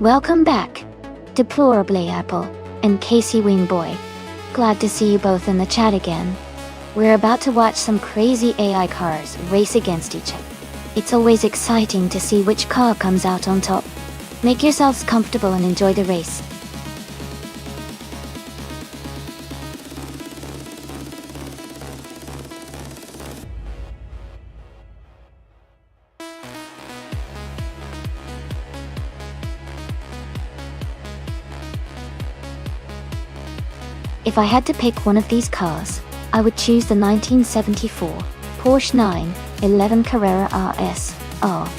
Welcome back, Deplorably Apple and Casey Wingboy. Glad to see you both in the chat again. We're about to watch some crazy AI cars race against each other. It's always exciting to see which car comes out on top. Make yourselves comfortable and enjoy the race. If I had to pick one of these cars, I would choose the 1974 Porsche 911 Carrera RS R.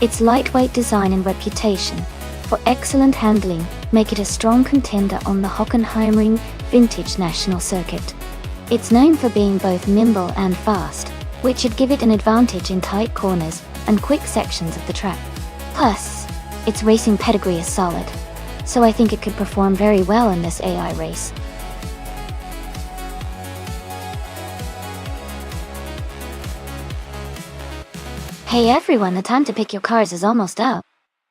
Its lightweight design and reputation for excellent handling make it a strong contender on the Hockenheimring Vintage National Circuit. It's known for being both nimble and fast, which should give it an advantage in tight corners and quick sections of the track. Plus, its racing pedigree is solid, so I think it could perform very well in this AI race. Hey everyone, the time to pick your cars is almost up.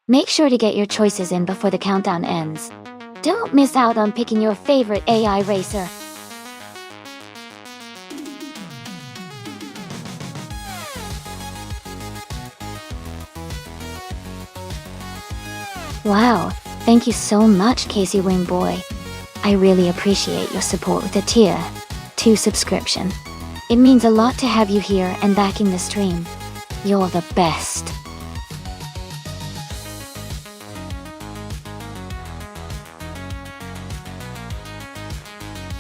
Make sure to get your choices in before the countdown ends. Don't miss out on picking your favorite AI racer. Wow, thank you so much, Casey Wingboy. I really appreciate your support with a Tier 2 subscription. It means a lot to have you here and backing the stream. You're the best.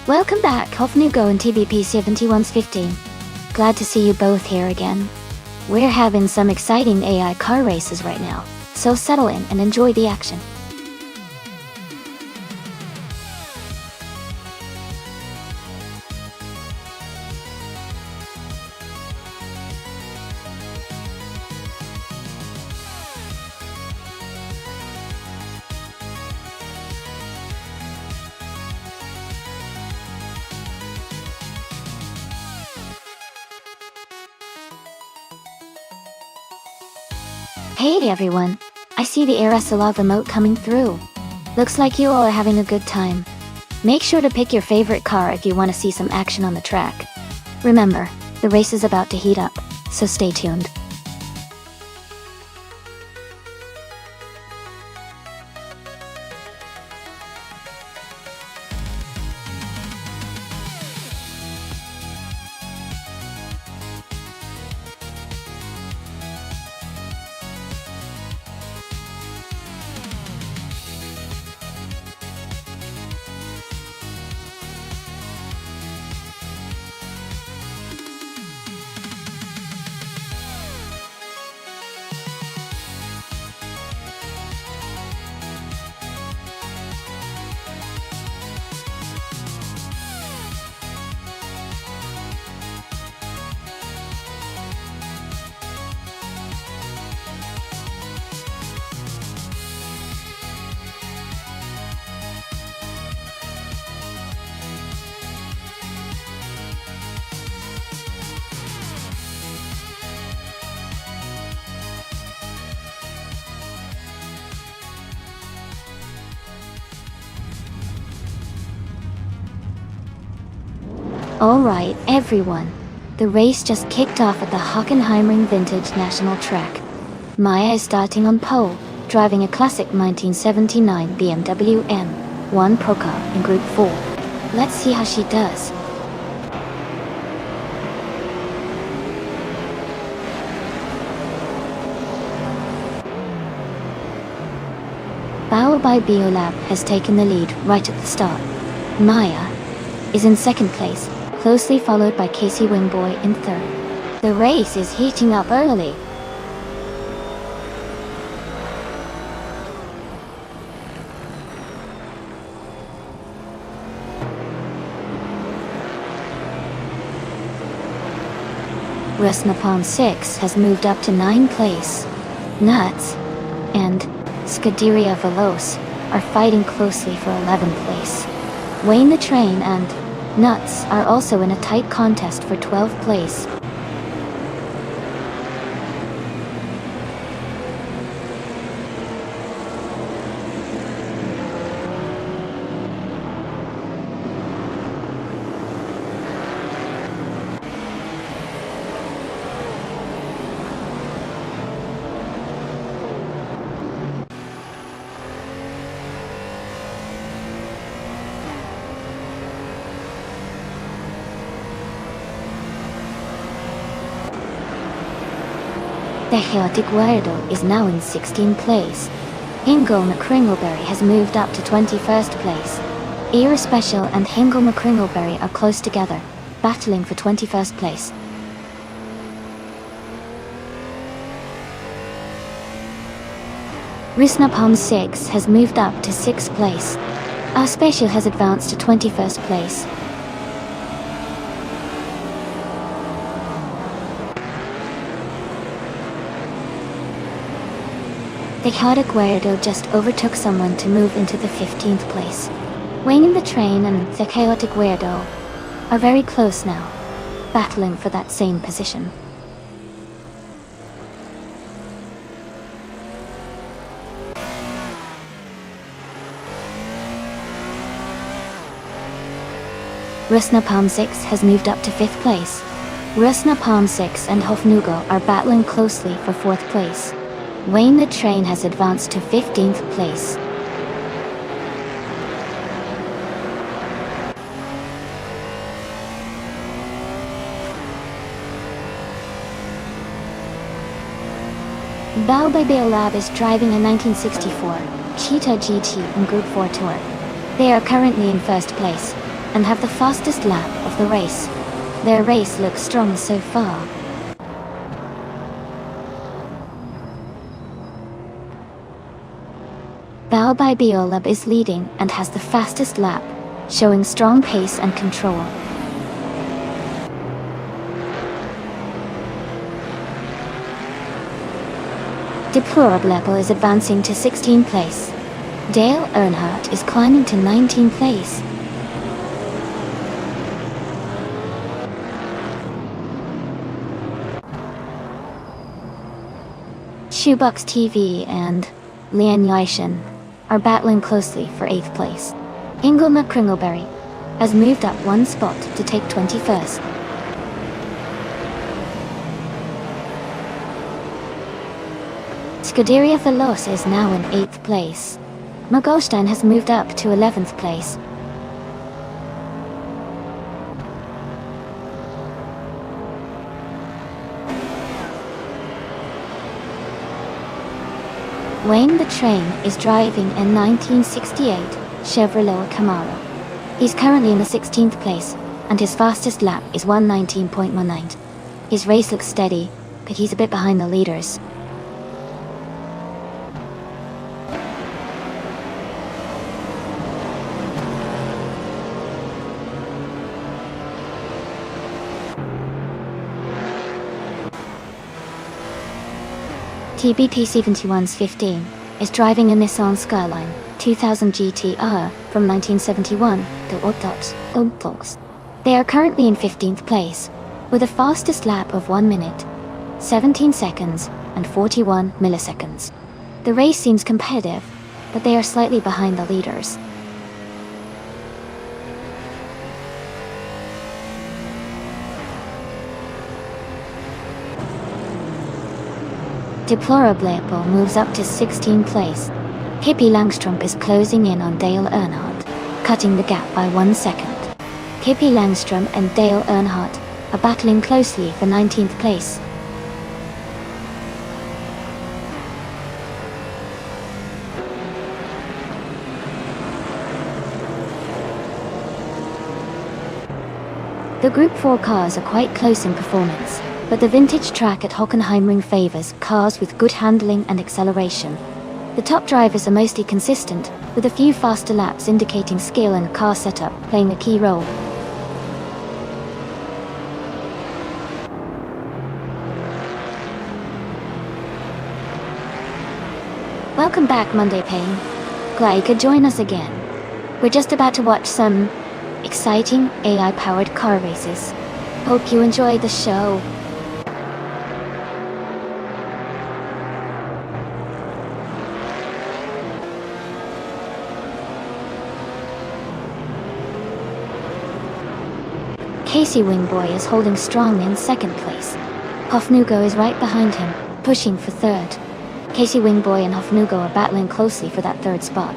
Welcome back, Hofnugo and TBP 7115. Glad to see you both here again. We're having some exciting AI car races right now, so settle in and enjoy the action. Hey everyone, I see the Arasalov emote coming through. Looks like you all are having a good time. Make sure to pick your favorite car if you want to see some action on the track. Remember, the race is about to heat up, so stay tuned. Alright, everyone. The race just kicked off at the Hockenheimring Vintage National Track. Maya is starting on pole, driving a classic 1979 BMW M1 Pro car in Group 4. Let's see how she does. Bauer by Biolab has taken the lead right at the start. Maya is in second place, closely followed by Casey Wingboy in third. The race is heating up early. Rusnapan 6 has moved up to 9th place. Nuts and Scuderia Veloce are fighting closely for 11th place. Wayne the Train and Nuts are also in a tight contest for 12th place. The Chaotic Weirdo is now in 16th place. Hingle McCringleberry has moved up to 21st place. Era Special and Hingle McCringleberry are close together, battling for 21st place. Risna Palm 6 has moved up to 6th place. Our Special has advanced to 21st place. The Chaotic Weirdo just overtook someone to move into the 15th place. Wayne the Train and the Chaotic Weirdo are very close now, battling for that same position. Rusna Palm 6 has moved up to 5th place. Rusna Palm 6 and Hofnugo are battling closely for 4th place. Wayne the Train has advanced to 15th place. Bao by Bail Lab is driving a 1964 Cheetah GT in Group 4 Tour. They are currently in 1st place and have the fastest lap of the race. Their race looks strong so far. Bao by Biolab is leading and has the fastest lap, showing strong pace and control. Deplorable is advancing to 16th place. Dale Earnhardt is climbing to 19th place. Shoebox TV and Lian Yaishan are battling closely for 8th place. Hingle McCringleberry has moved up 1 spot to take 21st. Scuderia Veloz is now in 8th place. Mogolstein has moved up to 11th place. Wayne the Train is driving a 1968 Chevrolet Camaro. He's currently in the 16th place, and his fastest lap is 1:19.19. His race looks steady, but he's a bit behind the leaders. TBT71's 15 is driving a Nissan Skyline 2000 GTR from 1971, the Autops. They are currently in 15th place, with the fastest lap of 1 minute, 17 seconds, and 41 milliseconds. The race seems competitive, but they are slightly behind the leaders. Deplorable moves up to 16th place. Hippie Langstrom is closing in on Dale Earnhardt, cutting the gap by 1 second. Hippie Langstrom and Dale Earnhardt are battling closely for 19th place. The Group 4 cars are quite close in performance, but the vintage track at Hockenheimring favors cars with good handling and acceleration. The top drivers are mostly consistent, with a few faster laps indicating skill and car setup playing a key role. Welcome back, Monday Payne. Glad you could join us again. We're just about to watch some exciting AI-powered car races. Hope you enjoyed the show. Casey Wingboy is holding strong in 2nd place. Hofnugo is right behind him, pushing for 3rd. Casey Wingboy and Hofnugo are battling closely for that 3rd spot.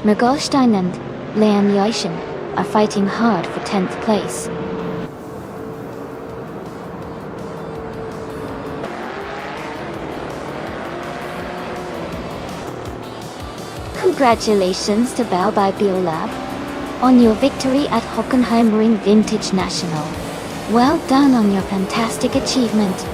Mergolstein and Leon Yaishin are fighting hard for 10th place. Congratulations to Bell by Biolab on your victory at Hockenheimring Vintage National. Well done on your fantastic achievement.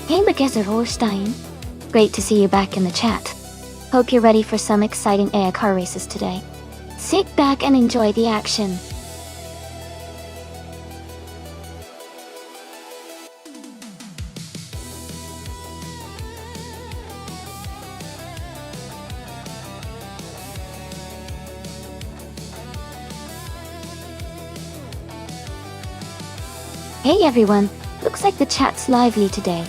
Hey Magazer Holstein. Great to see you back in the chat. Hope you're ready for some exciting air car races today. Sit back and enjoy the action. Hey everyone, looks like the chat's lively today.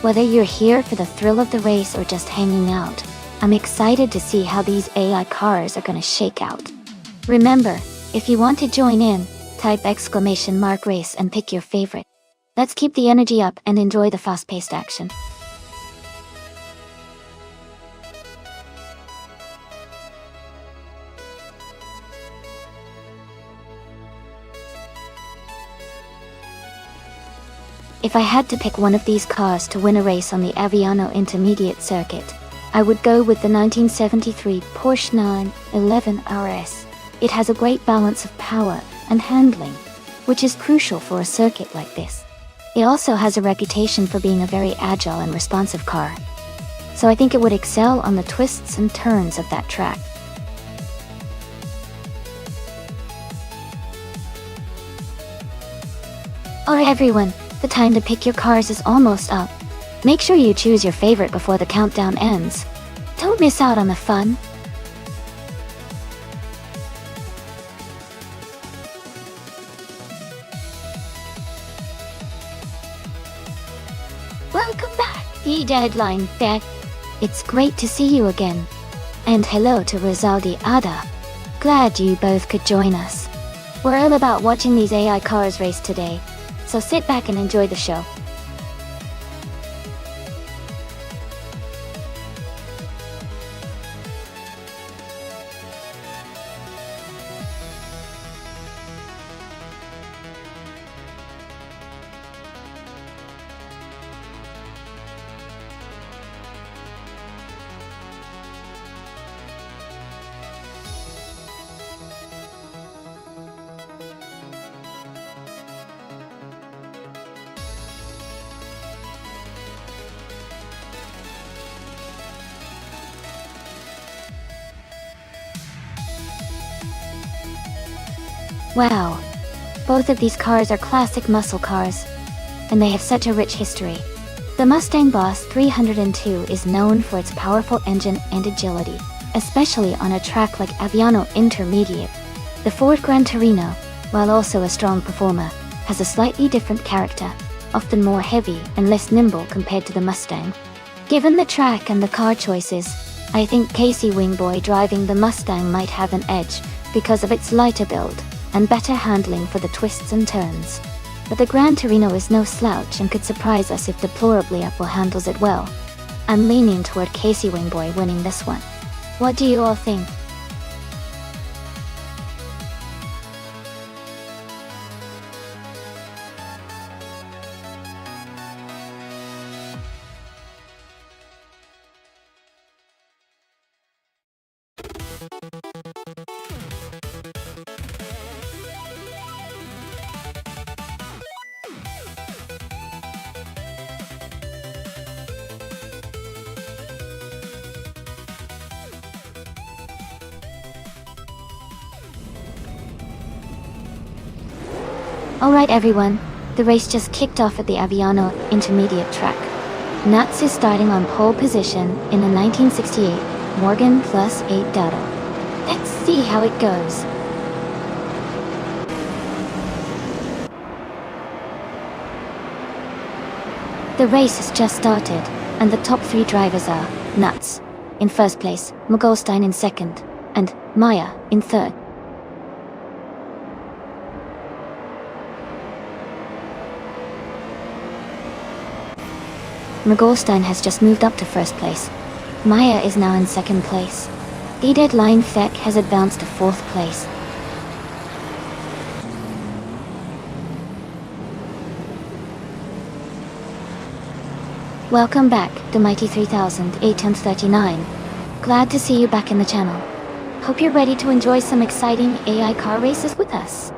Whether you're here for the thrill of the race or just hanging out, I'm excited to see how these AI cars are gonna shake out. Remember, if you want to join in, type !race and pick your favorite. Let's keep the energy up and enjoy the fast-paced action. If I had to pick one of these cars to win a race on the Aviano Intermediate Circuit, I would go with the 1973 Porsche 911 RS. It has a great balance of power and handling, which is crucial for a circuit like this. It also has a reputation for being a very agile and responsive car, so I think it would excel on the twists and turns of that track. Alright everyone, the time to pick your cars is almost up. Make sure you choose your favorite before the countdown ends. Don't miss out on the fun. Welcome back, the deadline deck. It's great to see you again. And hello to Rizaldi Ada. Glad you both could join us. We're all about watching these AI cars race today, so sit back and enjoy the show. Wow, both of these cars are classic muscle cars, and they have such a rich history. The Mustang Boss 302 is known for its powerful engine and agility, especially on a track like Aviano Intermediate. The Ford Gran Torino, while also a strong performer, has a slightly different character, often more heavy and less nimble compared to the Mustang. Given the track and the car choices, I think Casey Wingboy driving the Mustang might have an edge because of its lighter build and better handling for the twists and turns. But the Gran Torino is no slouch and could surprise us if deplorably Apple handles it well. I'm leaning toward Casey Wingboy winning this one. What do you all think? Alright everyone, the race just kicked off at the Aviano Intermediate track. Nats is starting on pole position in the 1968 Morgan Plus 8 Dado. Let's see how it goes. The race has just started, and the top 3 drivers are Nuts in first place, Mogolstein in second, and Maya in third. Mogolstein has just moved up to first place. Maya is now in second place. The Deadline Feck has advanced to fourth place. Welcome back to Mighty 3839. Glad to see you back in the channel. Hope you're ready to enjoy some exciting AI car races with us.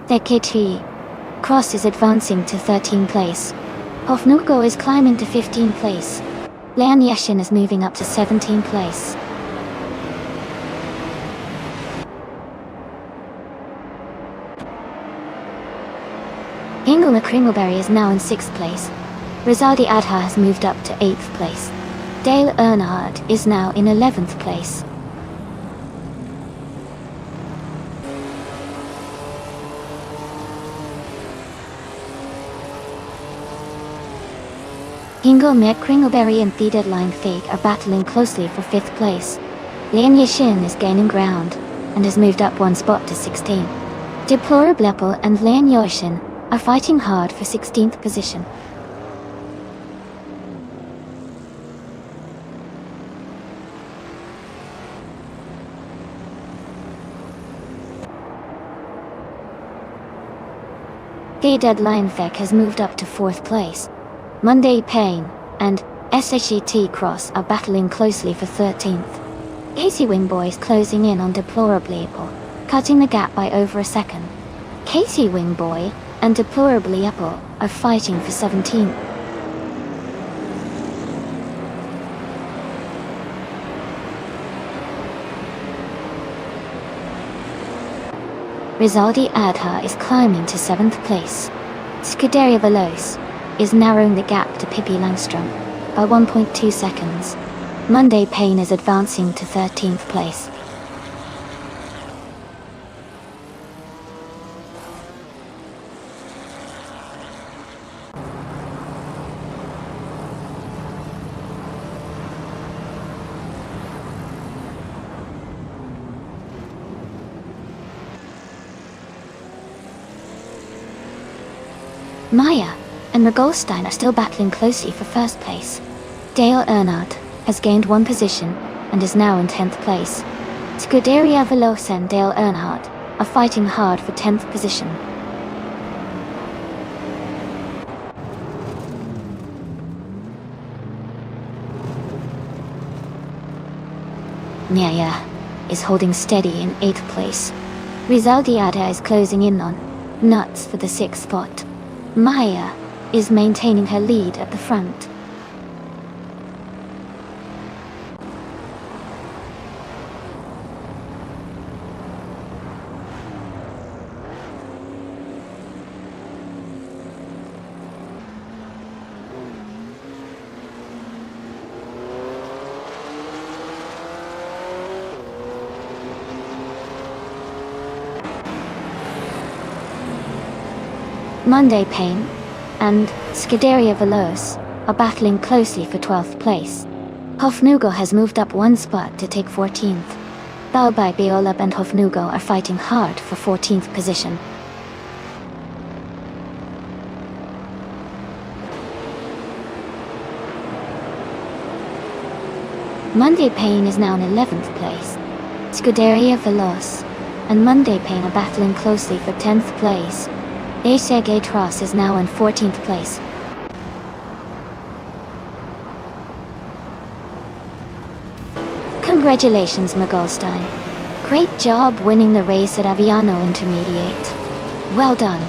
The KT Cross is advancing to 13th place. Hofnugo is climbing to 15th place. Leon Yashin is moving up to 17th place. Ingela Kringleberry is now in 6th place. Rizaldi Adha has moved up to 8th place. Dale Earnhardt is now in 11th place. Ingo Met Kringleberry and The Deadline Fake are battling closely for 5th place. Lian Yishin is gaining ground, and has moved up 1 spot to 16. Deplorablepel and Lian Yoshin are fighting hard for 16th position. The Deadline Fake has moved up to 4th place. Monday Payne and SHET Cross are battling closely for 13th. Casey Wingboy is closing in on Deplorably Apple, cutting the gap by over a second. Casey Wingboy and Deplorably Apple are fighting for 17th. Rizaldi Adha is climbing to 7th place. Scuderia Veloce is narrowing the gap to Pippi Langstrom by 1.2 seconds. Monday Payne is advancing to 13th place. Maya and Mogolstein are still battling closely for 1st place. Dale Earnhardt has gained 1 position and is now in 10th place. Scuderia Veloce and Dale Earnhardt are fighting hard for 10th position. Nyaya is holding steady in 8th place. Rizaldi Adha is closing in on Nuts for the 6th spot. Maya is maintaining her lead at the front. Monday Payne and Scuderia Veloce are battling closely for 12th place. Hofnugo has moved up 1 spot to take 14th. Baobei Beolab and Hofnugo are fighting hard for 14th position. Monday Pain is now in 11th place. Scuderia Veloz and Monday Pain are battling closely for 10th place. Ace Tros is now in 14th place. Congratulations, Magolstein. Great job winning the race at Aviano Intermediate. Well done.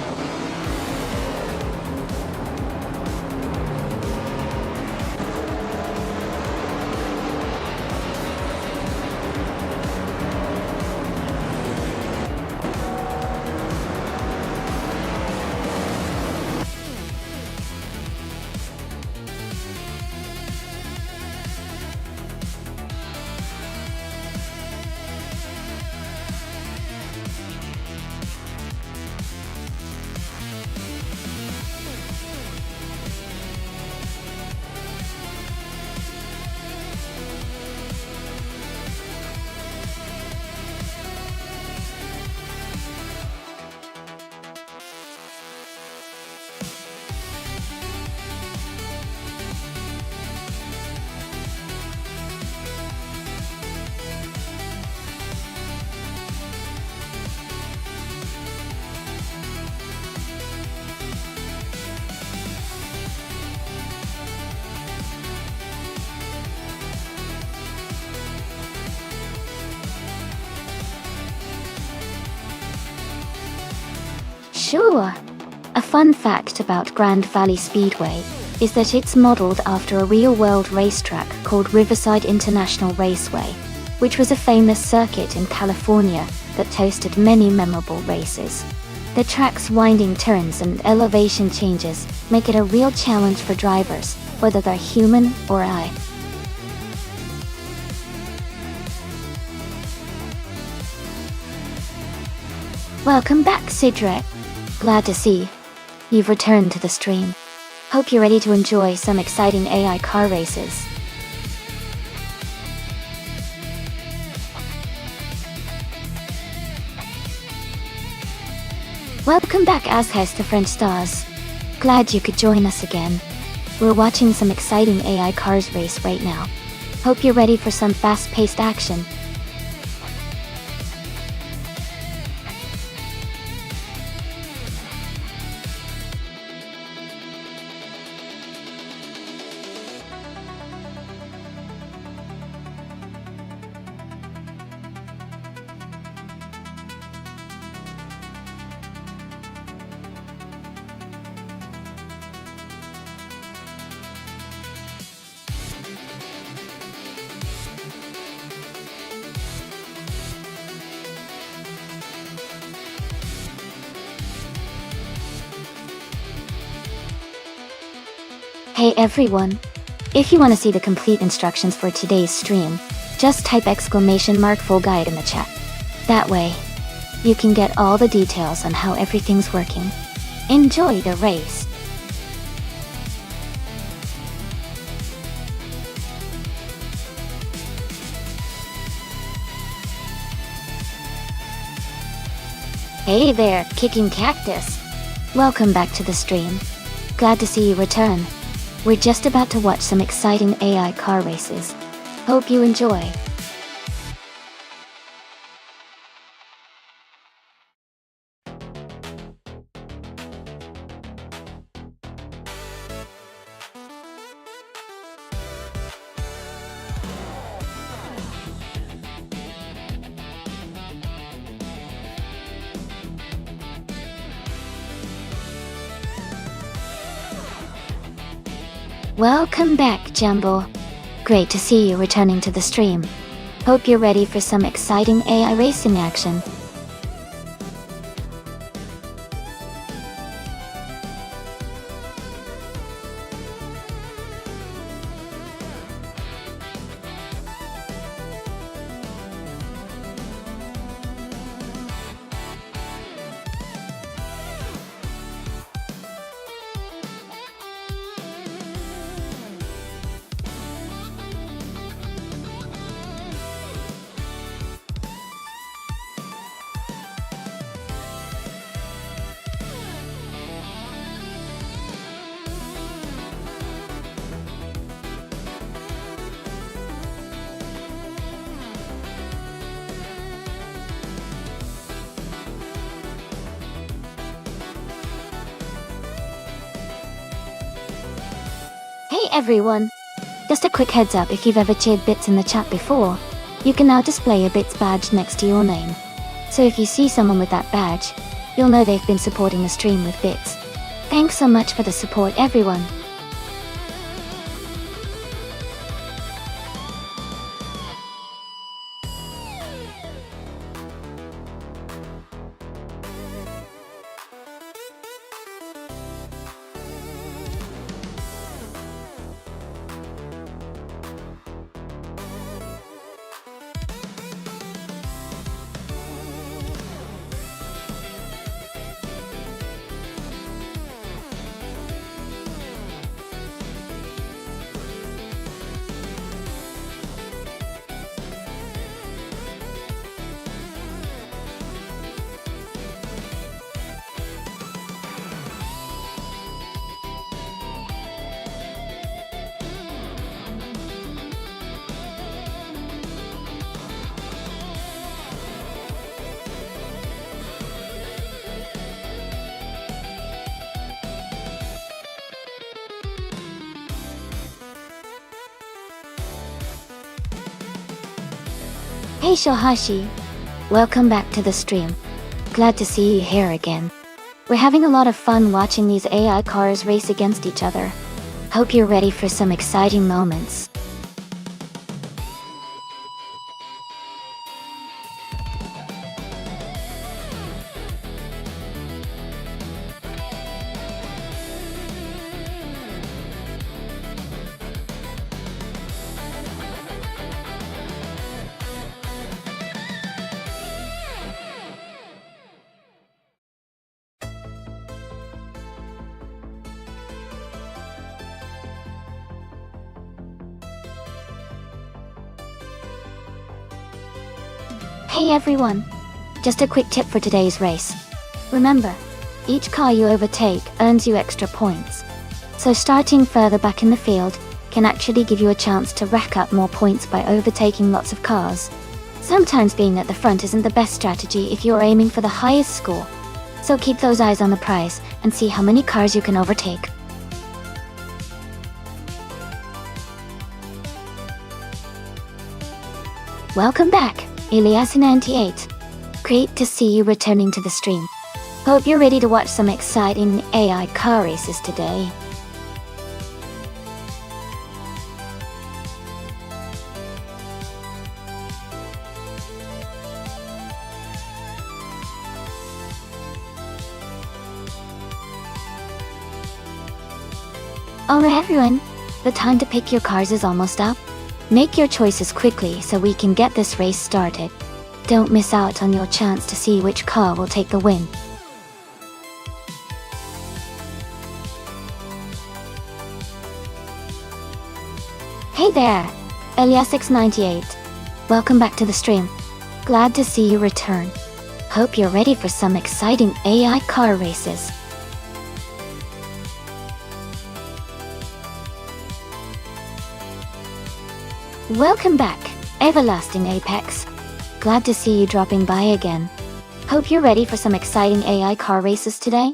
Sure. A fun fact about Grand Valley Speedway is that it's modeled after a real-world racetrack called Riverside International Raceway, which was a famous circuit in California that hosted many memorable races. The track's winding turns and elevation changes make it a real challenge for drivers, whether they're human or AI. Welcome back, Sidre. Glad to see you've returned to the stream. Hope you're ready to enjoy some exciting AI car races. Welcome back, Azhes to French Stars. Glad you could join us again. We're watching some exciting AI cars race right now. Hope you're ready for some fast-paced action. Hey everyone! If you want to see the complete instructions for today's stream, just type !full guide in the chat. That way, you can get all the details on how everything's working. Enjoy the race! Hey there, Kicking Cactus! Welcome back to the stream. Glad to see you return. We're just about to watch some exciting AI car races. Hope you enjoy. Welcome back, Jumbo. Great to see you returning to the stream. Hope you're ready for some exciting AI racing action. Hey everyone! Just a quick heads up, if you've ever cheered Bits in the chat before, you can now display a Bits badge next to your name. So if you see someone with that badge, you'll know they've been supporting the stream with Bits. Thanks so much for the support, everyone! Hey Shohashi! Welcome back to the stream. Glad to see you here again. We're having a lot of fun watching these AI cars race against each other. Hope you're ready for some exciting moments. Hey everyone! Just a quick tip for today's race. Remember, each car you overtake earns you extra points. So starting further back in the field can actually give you a chance to rack up more points by overtaking lots of cars. Sometimes being at the front isn't the best strategy if you're aiming for the highest score. So keep those eyes on the prize and see how many cars you can overtake. Welcome back, Elias98. Great to see you returning to the stream. Hope you're ready to watch some exciting AI car races today. Alright everyone, the time to pick your cars is almost up. Make your choices quickly so we can get this race started. Don't miss out on your chance to see which car will take the win. Hey there, Elias98. Welcome back to the stream. Glad to see you return. Hope you're ready for some exciting AI car races. Welcome back, Everlasting Apex. Glad to see you dropping by again. Hope you're ready for some exciting AI car races today.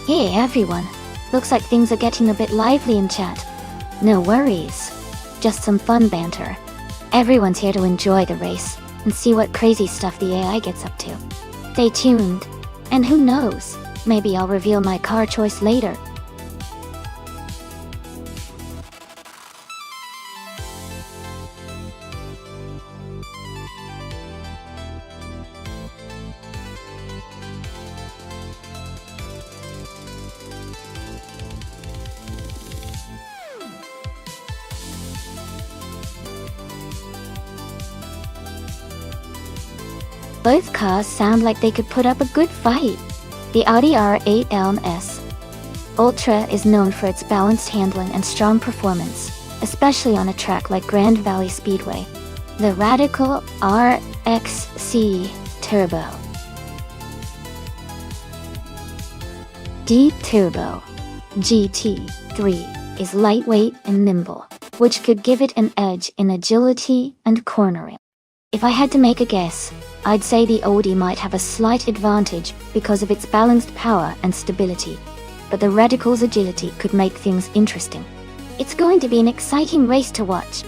Hey everyone, looks like things are getting a bit lively in chat. No worries, just some fun banter. Everyone's here to enjoy the race and see what crazy stuff the AI gets up to. Stay tuned, and who knows, maybe I'll reveal my car choice later. Both cars sound like they could put up a good fight. The Audi R8 LMS Ultra is known for its balanced handling and strong performance, especially on a track like Grand Valley Speedway. The Radical RXC Turbo D Turbo GT3 is lightweight and nimble, which could give it an edge in agility and cornering. If I had to make a guess, I'd say the Audi might have a slight advantage because of its balanced power and stability, but the Radical's agility could make things interesting. It's going to be an exciting race to watch.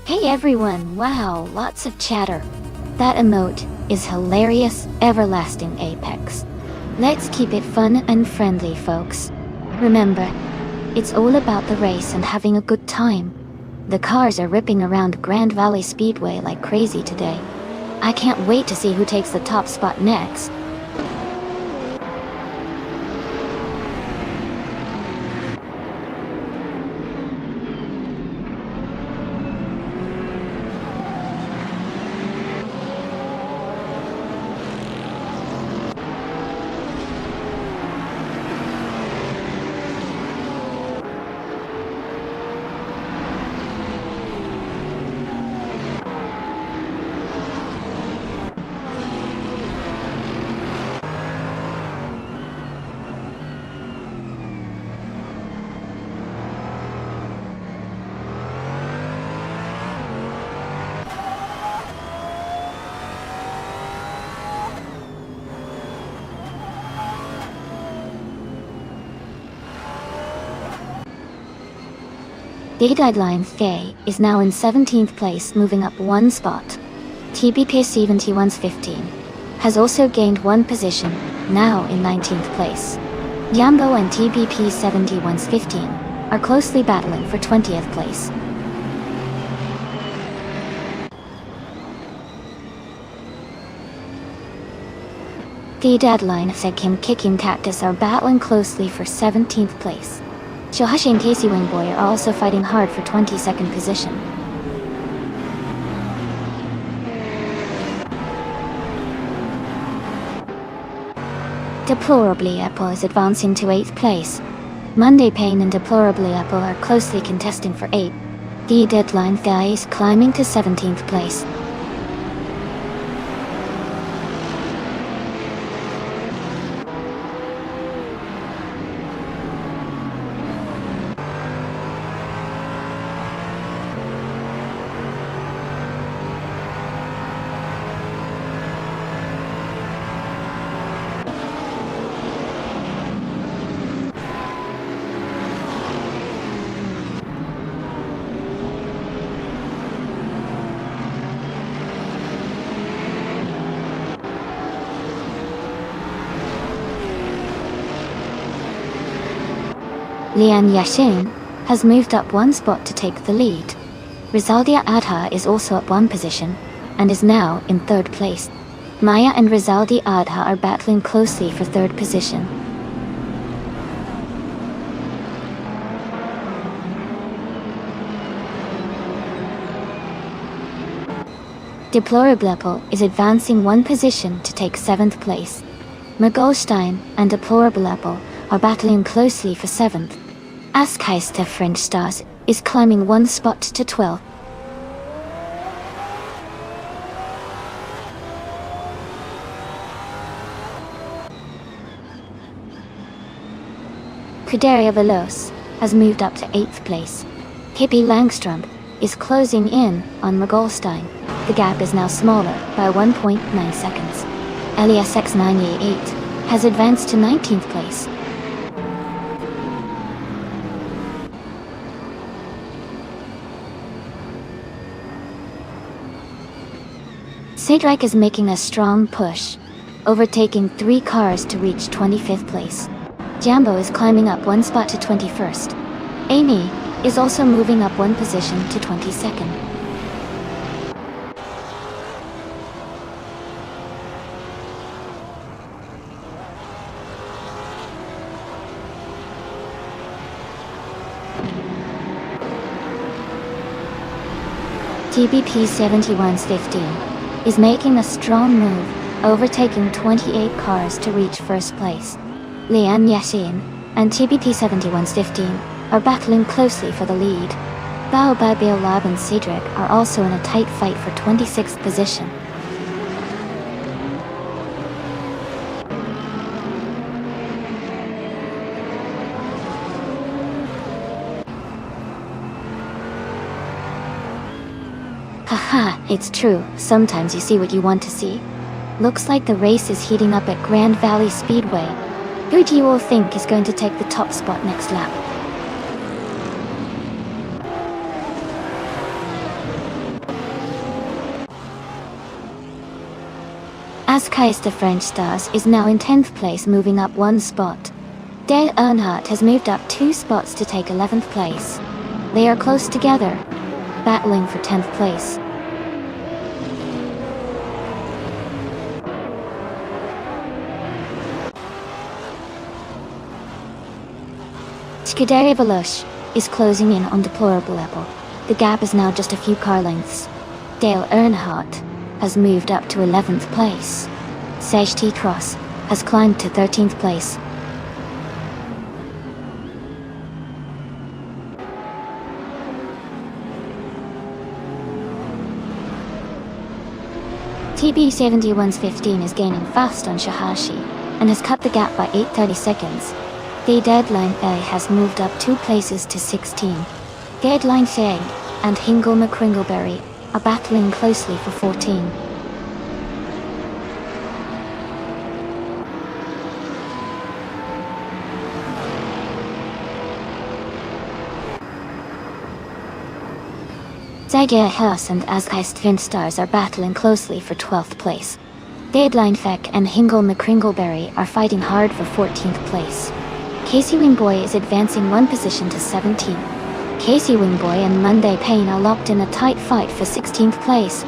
Hey everyone, wow, lots of chatter. That emote is hilarious, everlasting apex. Let's keep it fun and friendly, folks. Remember, it's all about the race and having a good time. The cars are ripping around Grand Valley Speedway like crazy today. I can't wait to see who takes the top spot next. The deadline Faye is now in 17th place, moving up one spot. TBP 7115 has also gained one position, now in 19th place. Yambo and TBP 7115 are closely battling for 20th place. The deadline Segkim Kicking Cactus are battling closely for 17th place. Shohashi and Casey Wingboy are also fighting hard for 22nd position. Deplorably Apple is advancing to 8th place. Monday Payne and Deplorably Apple are closely contesting for 8th. The deadline Guy is climbing to 17th place. Lian Yashin has moved up one spot to take the lead. Rizaldia Adha is also up one position, and is now in third place. Maya and Rizaldi Adha are battling closely for third position. Deplorable is advancing one position to take seventh place. Mogolstein and Deplorable are battling closely for seventh. Askeister French Stars is climbing one spot to 12th. Kuderia Veloz has moved up to 8th place. Hippie Langstrom is closing in on Mogolstein. The gap is now smaller by 1.9 seconds. Elias X988 has advanced to 19th place. Cedric is making a strong push, overtaking 3 cars to reach 25th place. Jambo is climbing up one spot to 21st. Amy is also moving up one position to 22nd. TBP 71's15 is making a strong move, overtaking 28 cars to reach first place. Lian Yassin and TBP 71's15 are battling closely for the lead. Bao Babil Lab and Cedric are also in a tight fight for 26th position. Haha, it's true, sometimes you see what you want to see. Looks like the race is heating up at Grand Valley Speedway. Who do you all think is going to take the top spot next lap? Askeister French Stars is now in 10th place, moving up one spot. Der Earnhardt has moved up 2 spots to take 11th place. They are close together, battling for 10th place. Scuderia Veloz is closing in on Deplorable level. The gap is now just a few car lengths. Dale Earnhardt has moved up to 11th place. Sejti Cross has climbed to 13th place. TB71's15 is gaining fast on Shahashi and has cut the gap by 8.30 seconds. The Deadline A has moved up 2 places to 16. Deadline Feg and Hingle McCringleberry are battling closely for 14. Zagia Hess and Asgeist Finstars are battling closely for 12th place. Deadline Feck and Hingle McCringleberry are fighting hard for 14th place. Casey Wingboy is advancing one position to 17. Casey Wingboy and Monday Payne are locked in a tight fight for 16th place.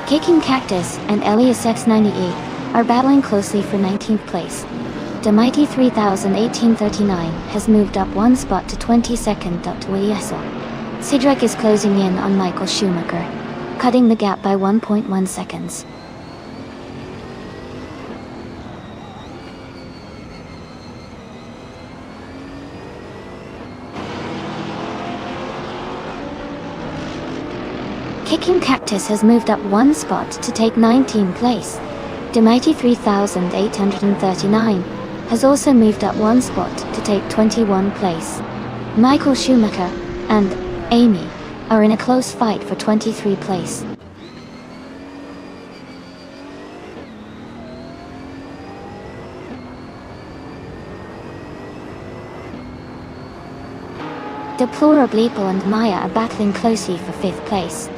Kicking Cactus and Elias X98 are battling closely for 19th place. The Mighty 301839 has moved up one spot to 22nd to Eliasel. Cedric is closing in on Michael Schumacher, cutting the gap by 1.1 seconds. Kicking Cactus has moved up one spot to take 19th place. The Mighty 3839 has also moved up one spot to take 21st place. Michael Schumacher and Amy are in a close fight for 23rd place. Deplorable and Maya are battling closely for 5th place.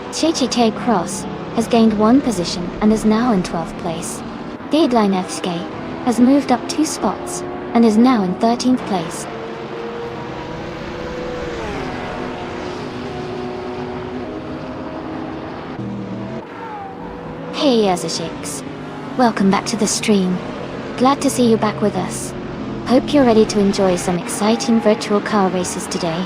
Chechiche Cross has gained 1 position and is now in 12th place. Deadline FSK has moved up 2 spots and is now in 13th place. Hey Yazashiks, welcome back to the stream. Glad to see you back with us. Hope you're ready to enjoy some exciting virtual car races today.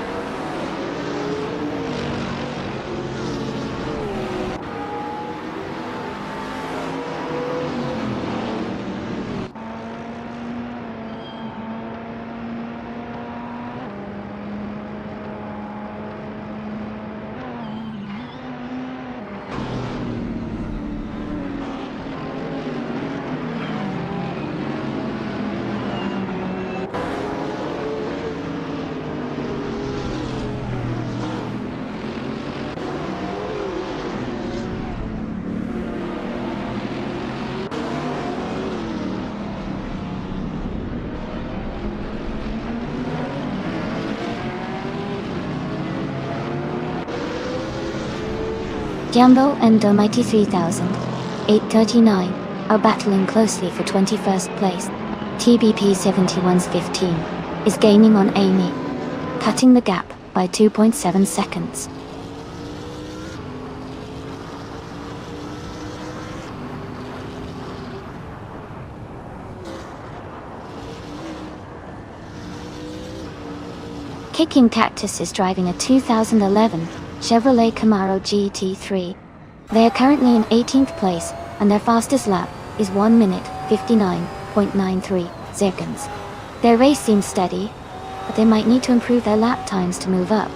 Jumbo and the Mighty 3000, 839, are battling closely for 21st place. TBP 7115 is gaining on Amy, cutting the gap by 2.7 seconds. Kicking Cactus is driving a 2011 Chevrolet Camaro GT3. They are currently in 18th place, and their fastest lap is 1 minute 59.93 seconds. Their race seems steady, but they might need to improve their lap times to move up.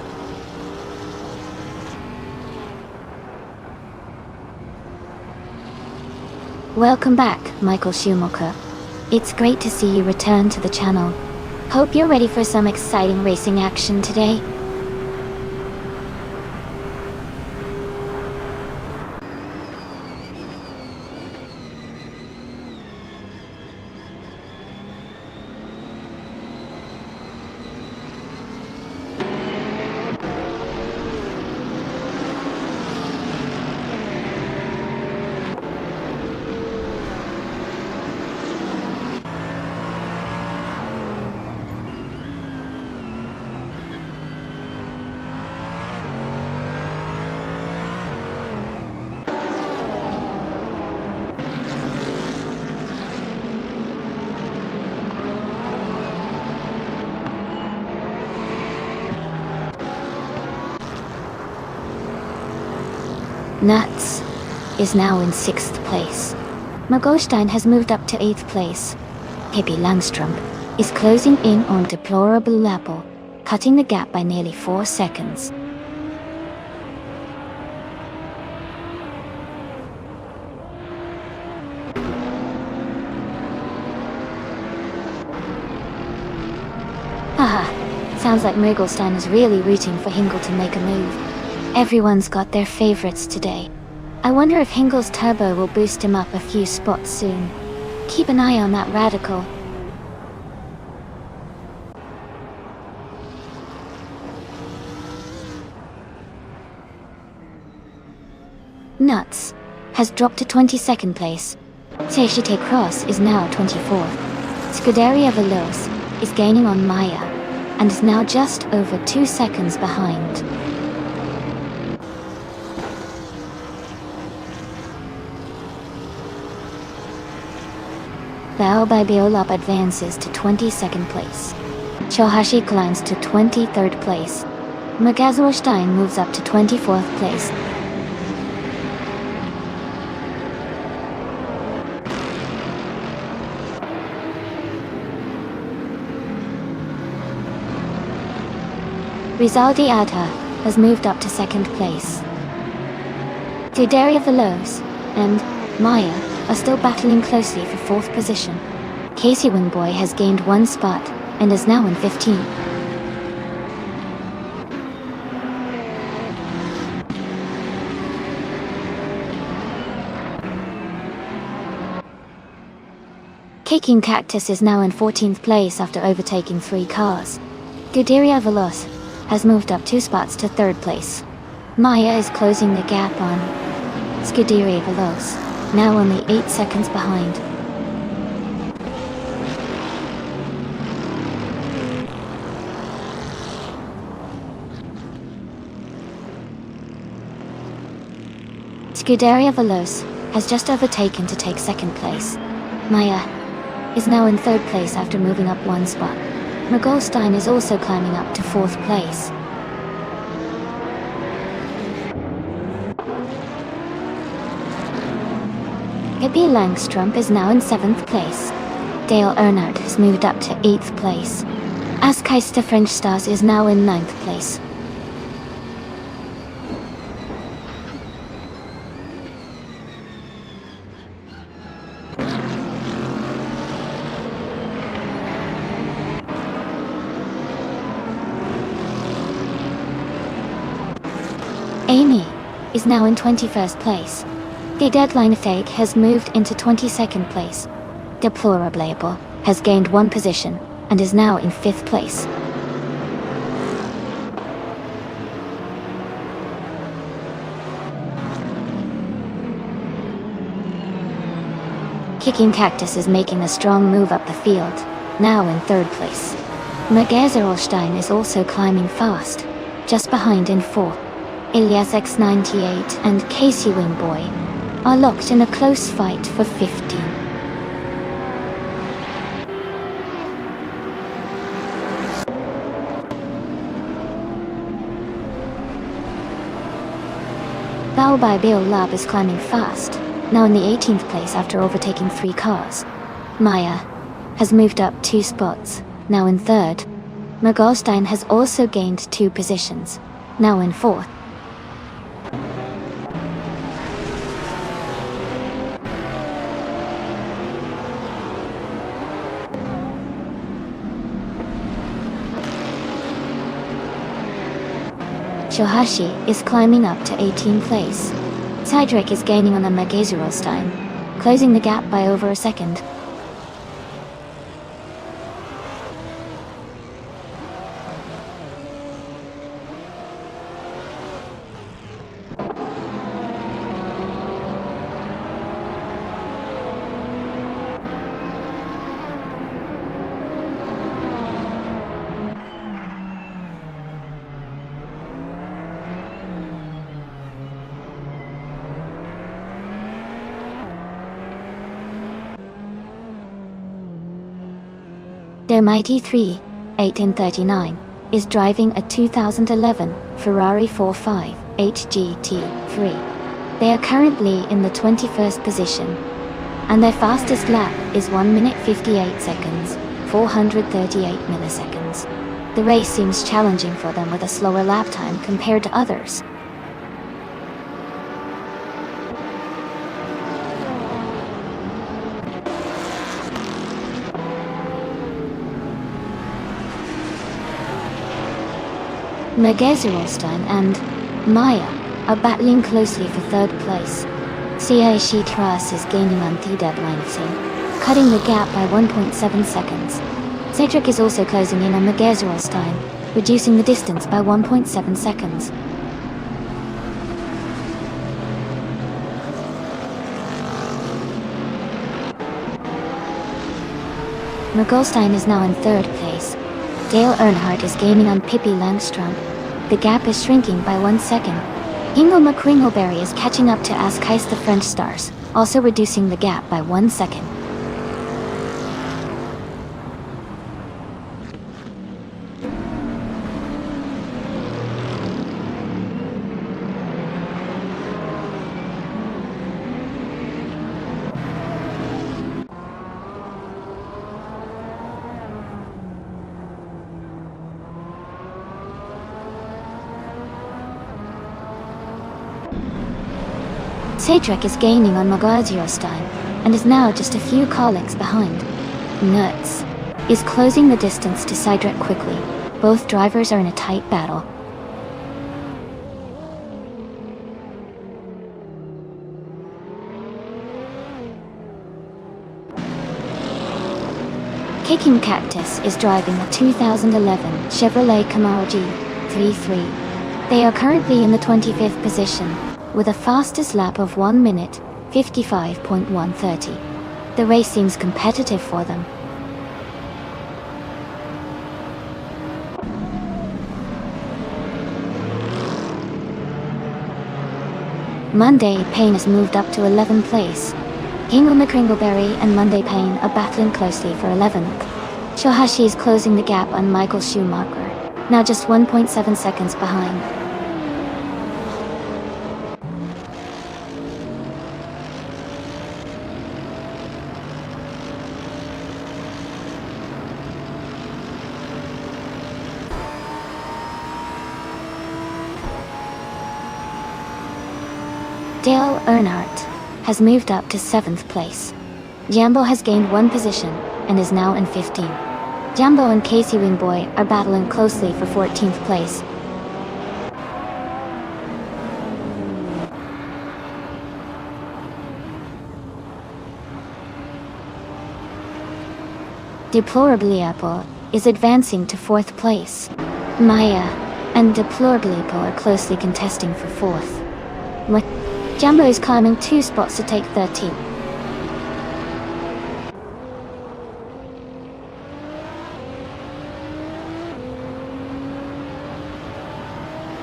Welcome back, Michael Schumacher. It's great to see you return to the channel. Hope you're ready for some exciting racing action today. Nuts is now in 6th place. Magolstein has moved up to 8th place. Pippi Langstrom is closing in on Deplorable Lapple, cutting the gap by nearly 4 seconds. Haha, sounds like Mergelstein is really rooting for Hingle to make a move. Everyone's got their favorites today. I wonder if Hingle's turbo will boost him up a few spots soon. Keep an eye on that radical. Nuts has dropped to 22nd place. Sechite Cross is now 24th. Scuderia Veloz is gaining on Maya and is now just over 2 seconds behind. Bao Biolab advances to 22nd place. Shohashi climbs to 23rd place. Magazorstein moves up to 24th place. Rizaldi Adha has moved up to 2nd place. Tuderia Veloz and Maya are still battling closely for 4th position. Casey Winboy has gained 1 spot and is now in 15th. Kicking Cactus is now in 14th place after overtaking 3 cars. Scuderia Veloce has moved up 2 spots to 3rd place. Maya is closing the gap on Scuderia Veloce, now only 8 seconds behind. Scuderia Veloce has just overtaken to take 2nd place. Maya is now in 3rd place after moving up 1 spot. Mogolstein is also climbing up to 4th place. Pippi Langstrup is now in 7th place. Dale Earnhardt has moved up to 8th place. Askeister French Stars is now in 9th place. Amy is now in 21st place. The Deadline Fake has moved into 22nd place. Deplorable has gained 1 position and is now in 5th place. Kicking Cactus is making a strong move up the field, now in 3rd place. Megazerolstein is also climbing fast, just behind in 4th. Ilias X98 and Casey Wingboy are locked in a close fight for 15. Bao by Bill Lab is climbing fast, now in the 18th place after overtaking 3 cars. Maya has moved up 2 spots, now in 3rd. Mogolstein has also gained 2 positions, now in 4th. Shohashi is climbing up to 18th place. Cydric is gaining on the Megazerolstein, closing the gap by over a second. The Mighty 3, 1839, is driving a 2011 Ferrari 45 HGT3. They are currently in the 21st position, and their fastest lap is 1 minute 58 seconds, 438 milliseconds. The race seems challenging for them with a slower lap time compared to others. Megazerolstein and Maya are battling closely for 3rd place. Ciashi Tras is gaining on the Deadline Fake, cutting the gap by 1.7 seconds. Cedric is also closing in on Megazerolstein, reducing the distance by 1.7 seconds. Mogolstein is now in 3rd place. Dale Earnhardt is gaining on Pippi Langstrup. The gap is shrinking by 1 second. Ingo McCringleberry is catching up to Askeister French Stars, also reducing the gap by 1 second. Cedric is gaining on Megazerolstein, and is now just a few car lengths behind. Nuts is closing the distance to Cedric quickly. Both drivers are in a tight battle. Kicking Cactus is driving a 2011 Chevrolet Camaro G33. They are currently in the 25th position, with a fastest lap of 1 minute, 55.130. The race seems competitive for them. Monday Payne has moved up to 11th place. Hingle McCringleberry and Monday Payne are battling closely for 11th. Shohashi is closing the gap on Michael Schumacher, now just 1.7 seconds behind. Dale Earnhardt has moved up to 7th place. Jambo has gained 1 position and is now in 15th. Jambo and Casey Wingboy are battling closely for 14th place. Deplorably Apple is advancing to 4th place. Maya and Deplorably Apple are closely contesting for 4th. Jambo is climbing 2 spots to take 13th.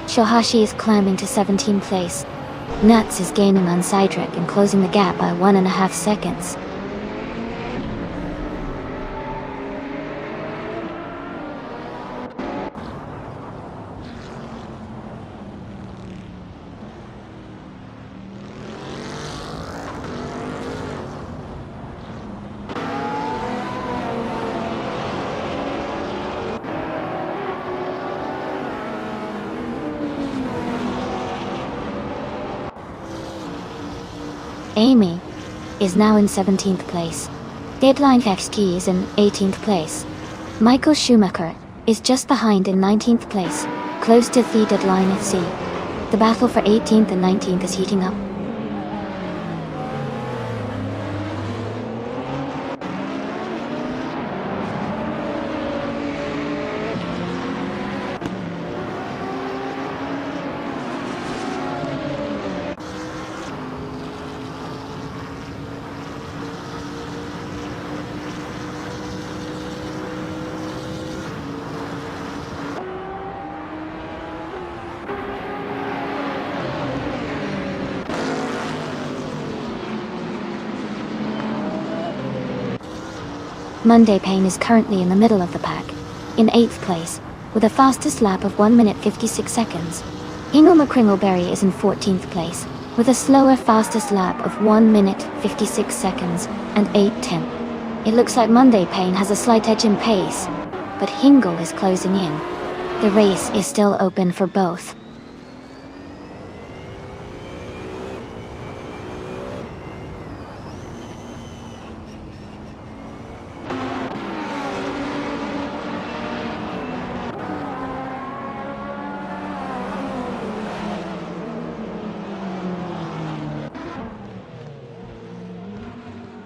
Shohashi is climbing to 17th place. Nuts is gaining on Cydric and closing the gap by 1.5 seconds. Amy is now in 17th place. Deadline XT is in 18th place. Michael Schumacher is just behind in 19th place, close to the Deadline FC. The battle for 18th and 19th is heating up. Monday Payne is currently in the middle of the pack, in 8th place, with a fastest lap of 1 minute 56 seconds. Hingle McCringleberry is in 14th place, with a slower fastest lap of 1 minute 56 seconds and 8/10. It looks like Monday Payne has a slight edge in pace, but Hingle is closing in. The race is still open for both.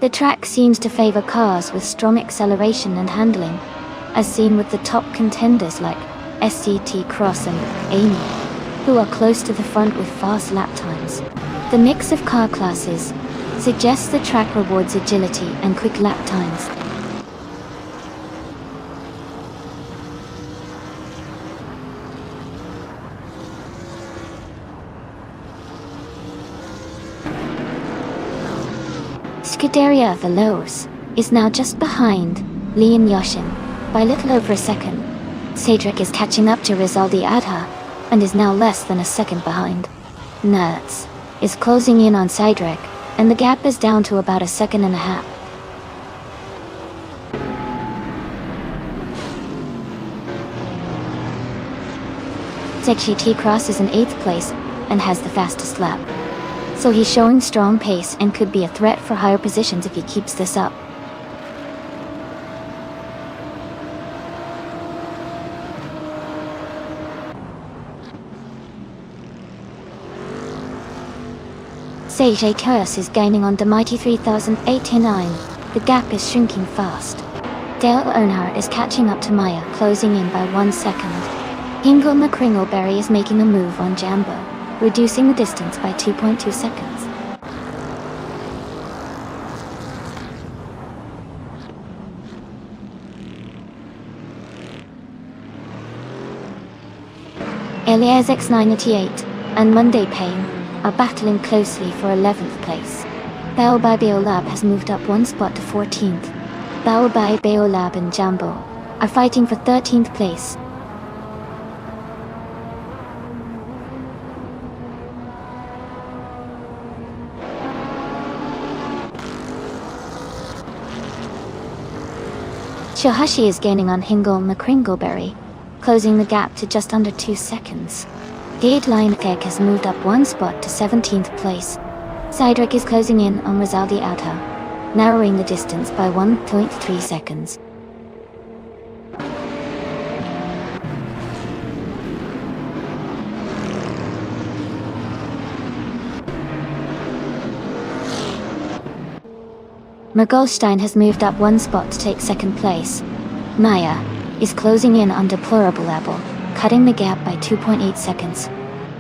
The track seems to favor cars with strong acceleration and handling, as seen with the top contenders like SCT Cross and Amy, who are close to the front with fast lap times. The mix of car classes suggests the track rewards agility and quick lap times. Scuderia Veloz is now just behind Lee and Yoshin by little over a second. Cedric is catching up to Rizaldi Adha and is now less than a second behind. Nuts is closing in on Cedric, and the gap is down to about 1.5 seconds. ZGT Cross is in 8th place and has the fastest lap. So he's showing strong pace and could be a threat for higher positions if he keeps this up. Sage Curse is gaining on the mighty 3089. The gap is shrinking fast. Dale Earnhardt is catching up to Maya, closing in by 1 second. Hingle McCringleberry is making a move on Jambo, reducing the distance by 2.2 seconds. Elias X988 and Monday Payne are battling closely for 11th place. Bao by Beolab has moved up 1 spot to 14th. Bao by Beolab and Jambo are fighting for 13th place. Shohashi is gaining on Hingle McCringleberry, closing the gap to just under 2 seconds. Deadline Tech has moved up 1 spot to 17th place. Cydric is closing in on Rizaldi Auto, narrowing the distance by 1.3 seconds. Mergolstein has moved up 1 spot to take 2nd place. Maya is closing in on Deplorable Apple, cutting the gap by 2.8 seconds.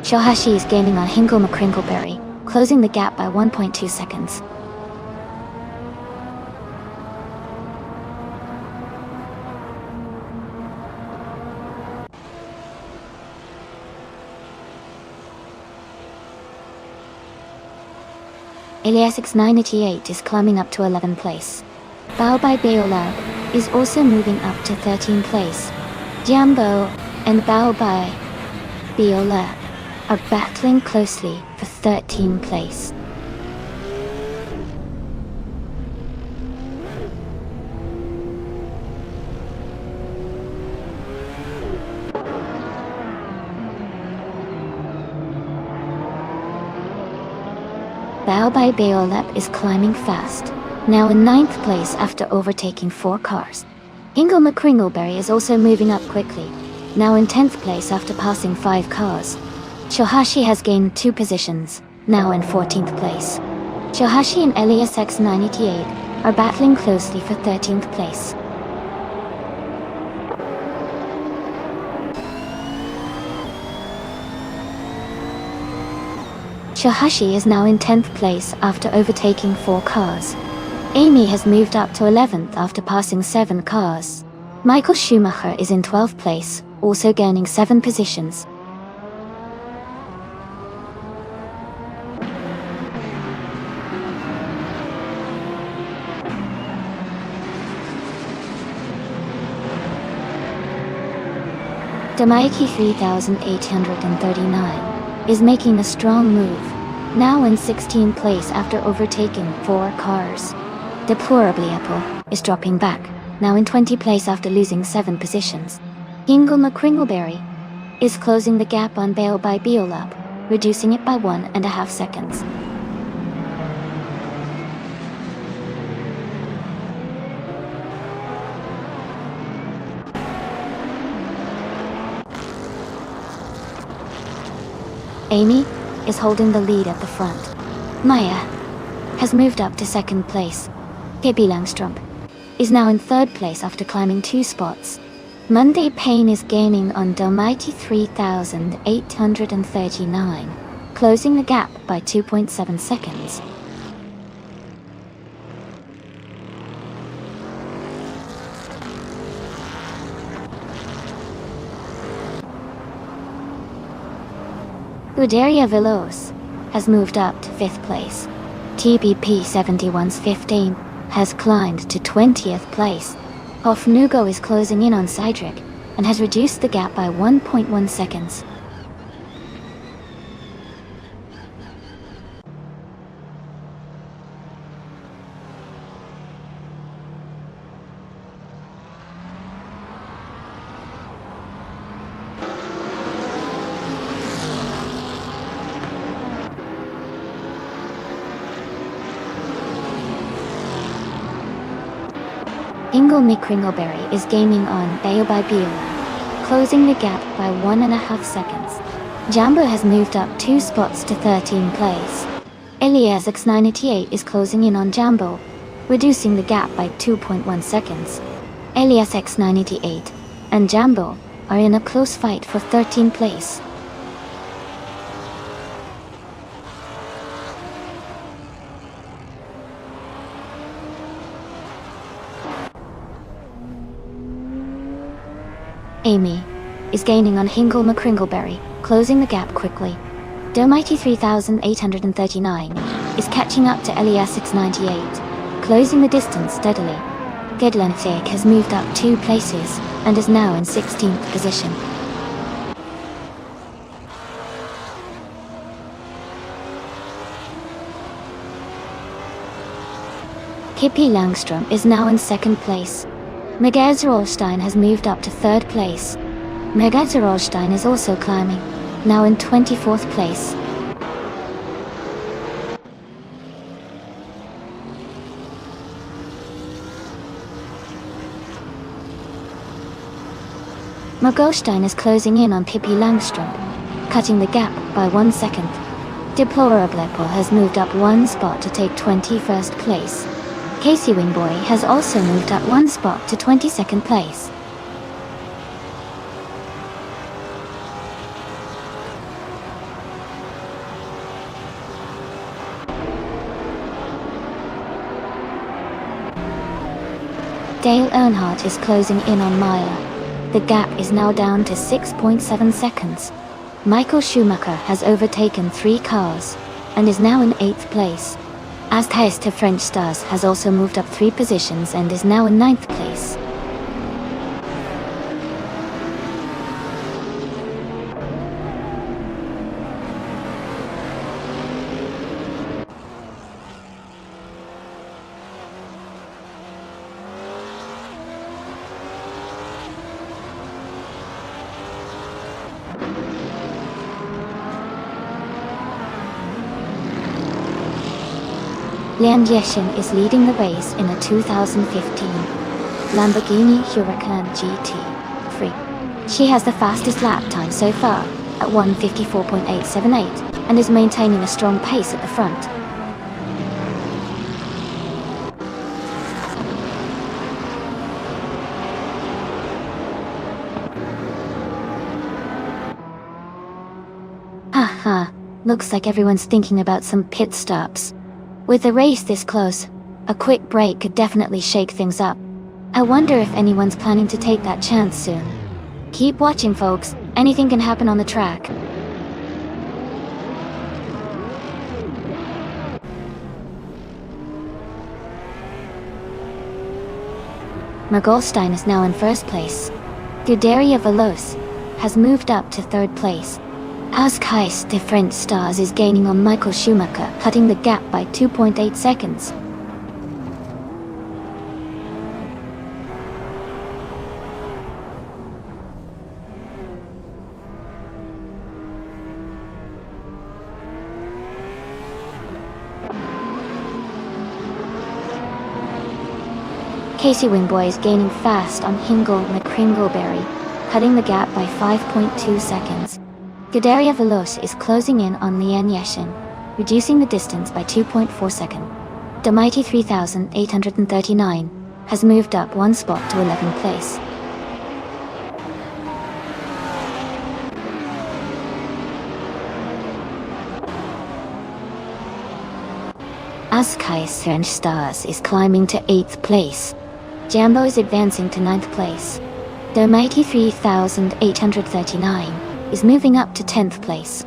Shohashi is gaining on Hingle McCringleberry, closing the gap by 1.2 seconds. Elias X988 is climbing up to 11th place. Bao by Beolab is also moving up to 13th place. Jambo and Bao by Beolab are battling closely for 13th place. Bao by Beolab is climbing fast, now in 9th place after overtaking 4 cars. Hingle McCringleberry is also moving up quickly, now in 10th place after passing 5 cars. Shohashi has gained 2 positions, now in 14th place. Shohashi and Elias X988 are battling closely for 13th place. Shohashi is now in 10th place after overtaking 4 cars. Amy has moved up to 11th after passing 7 cars. Michael Schumacher is in 12th place, also gaining 7 positions. Damaiki 3839 is making a strong move, now in 16th place after overtaking 4 cars. Deplorably Apple is dropping back, now in 20th place after losing 7 positions. Hingle McCringleberry is closing the gap on Bao by Beolab, reducing it by 1.5 seconds. Amy is holding the lead at the front. Maya has moved up to 2nd place. Pippi Langstrup is now in 3rd place after climbing 2 spots. Monday Payne is gaining on Delmighty 3839, closing the gap by 2.7 seconds. Udaria Veloz has moved up to 5th place. TBP 7115 has climbed to 20th place. Hofnugo is closing in on Cydric and has reduced the gap by 1.1 seconds. Hingle McCringleberry is gaining on Bao by Beolab, closing the gap by 1.5 seconds. Jambo has moved up 2 spots to 13th place. Elias X988 is closing in on Jambo, reducing the gap by 2.1 seconds. Elias X988 and Jambo are in a close fight for 13th place. Amy is gaining on Hingle McCringleberry, closing the gap quickly. Domighty 3839 is catching up to Elias 698, closing the distance steadily. Gedlenfik has moved up 2 places and is now in 16th position. Kippi Langstrom is now in 2nd place. Megazerolstein has moved up to 3rd place. Megazerolstein is also climbing, now in 24th place. Mogolstein is closing in on Pippi Langstrom, cutting the gap by 1 second. Deplorablepel has moved up 1 spot to take 21st place. Casey Wingboy has also moved up 1 spot to 22nd place. Dale Earnhardt is closing in on Meyer. The gap is now down to 6.7 seconds. Michael Schumacher has overtaken 3 cars and is now in 8th place. Asthais to French Stars has also moved up 3 positions and is now in 9th place. Leanne Yeshin is leading the race in a 2015 Lamborghini Huracan GT3. She has the fastest lap time so far, at 1:54.878, and is maintaining a strong pace at the front. Haha, looks like everyone's thinking about some pit stops. With the race this close, a quick break could definitely shake things up. I wonder if anyone's planning to take that chance soon. Keep watching, folks. Anything can happen on the track. Mogolstein is now in 1st place. Guderia Veloz has moved up to 3rd place. Askhais de French Stars is gaining on Michael Schumacher, cutting the gap by 2.8 seconds. Casey Wingboy is gaining fast on Hingle McCringleberry, cutting the gap by 5.2 seconds. Guderia Veloz is closing in on Leanne Yeshin, reducing the distance by 2.4 seconds. The mighty 3839 has moved up 1 spot to 11th place. Askhais French Stars is climbing to 8th place. Jambo is advancing to 9th place. The mighty 3839 is moving up to 10th place.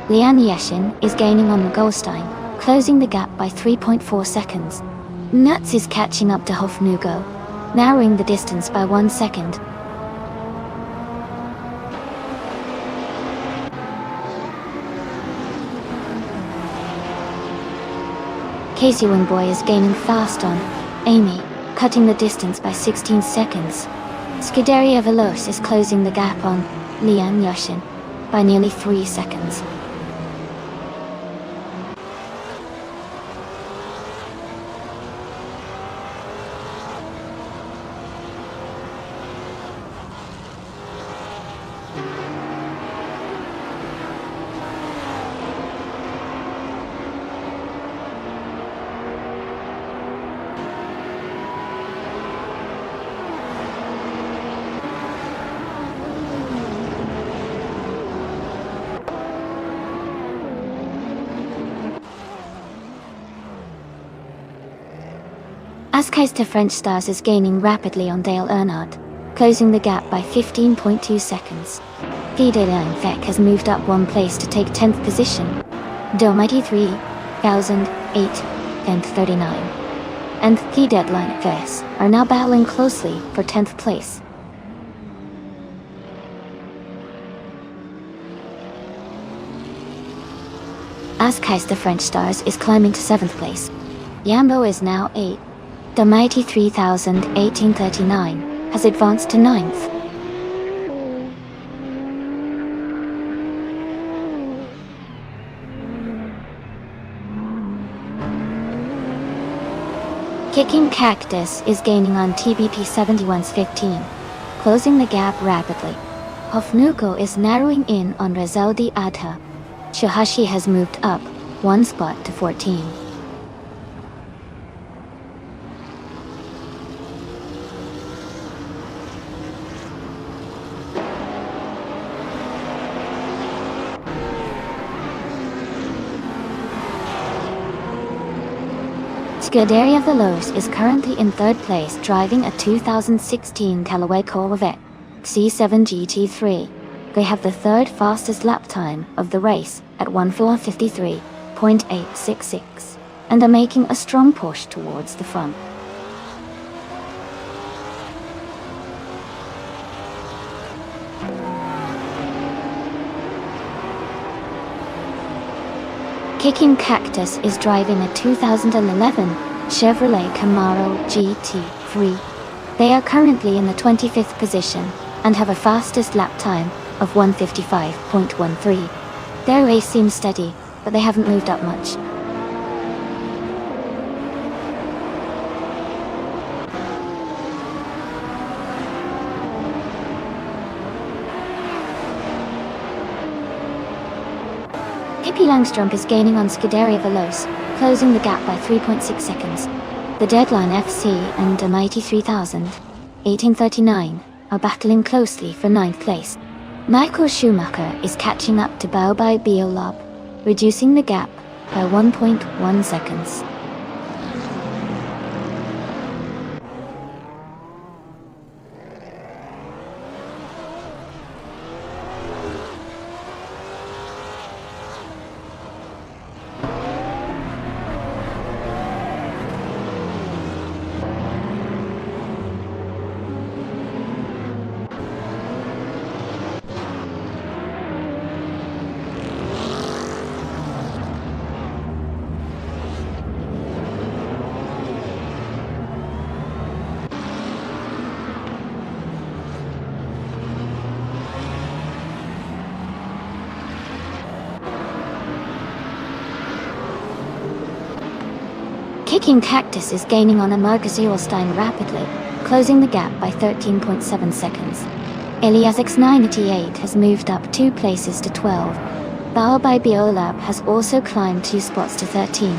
Leanne Yeshin is gaining on Mogolstein, closing the gap by 3.4 seconds. Nuts is catching up to Hofnugo, narrowing the distance by 1 second. Casey Wingboy is gaining fast on Amy, cutting the distance by 16 seconds. Scuderia Veloz is closing the gap on Leanne Yeshin by nearly 3 seconds. Askeister French Stars is gaining rapidly on Dale Earnhardt, closing the gap by 15.2 seconds. Deadline Feck has moved up one place to take 10th position. Mighty 3008 and 39. And the Deadline Fess are now battling closely for 10th place. Askeister French Stars is climbing to 7th place. Yambo is now 8. The Mighty 3018-39 has advanced to 9th. Kicking Cactus is gaining on TBP 71's 15, closing the gap rapidly. Hofnuko is narrowing in on Rezaldi Adha. Shahashi has moved up one spot to 14. Scuderia Veloce is currently in 3rd place, driving a 2016 Callaway Corvette C7 GT3. They have the 3rd fastest lap time of the race at 1:4:53.866 and are making a strong push towards the front. Kicking Cactus is driving a 2011 Chevrolet Camaro GT3. They are currently in the 25th position and have a fastest lap time of 1:55.13. Their race seems steady, but they haven't moved up much. Pippi Langstrup is gaining on Scuderia Veloce, closing the gap by 3.6 seconds. The Deadline FC and the Mighty 3000-1839 are battling closely for 9th place. Michael Schumacher is catching up to Baobai Biolab, reducing the gap by 1.1 seconds. Kicking Cactus is gaining on Amargus Earlstein rapidly, closing the gap by 13.7 seconds. Elias X988 has moved up 2 places to 12. Baobai Biolab has also climbed 2 spots to 13.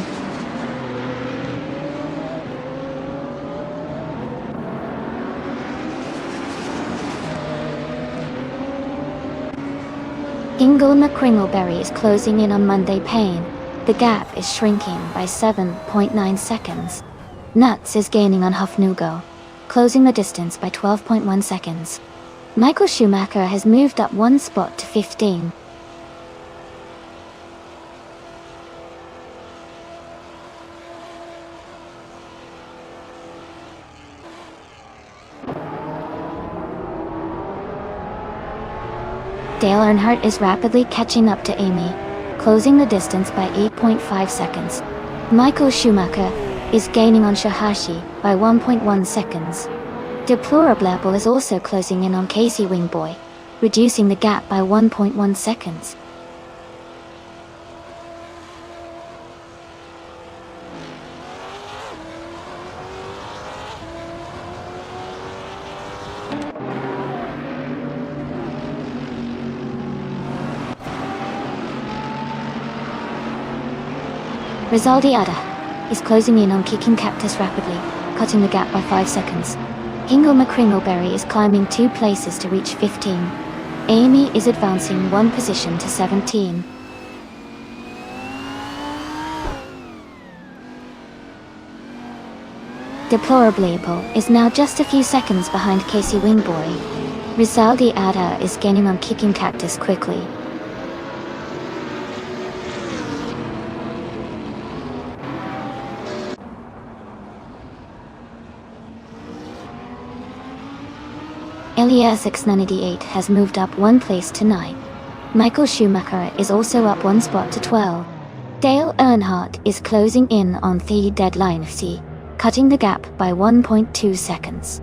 Ingle McCringleberry is closing in on Monday Payne. The gap is shrinking by 7.9 seconds. Nuts is gaining on Hofnugo, closing the distance by 12.1 seconds. Michael Schumacher has moved up 1 spot to 15. Dale Earnhardt is rapidly catching up to Amy, closing the distance by 8.5 seconds. Michael Schumacher is gaining on Shahashi by 1.1 seconds. Deplorable is also closing in on Casey Wingboy, reducing the gap by 1.1 seconds. Rizaldi Ada is closing in on Kicking Cactus rapidly, cutting the gap by 5 seconds. Ingle McCringleberry is climbing 2 places to reach 15. Amy is advancing 1 position to 17. Deplorably is now just a few seconds behind Casey Wingboy. Rizaldi Ada is gaining on Kicking Cactus quickly. Elias X98 has moved up one place to 9. Michael Schumacher is also up one spot to 12. Dale Earnhardt is closing in on the deadline C, cutting the gap by 1.2 seconds.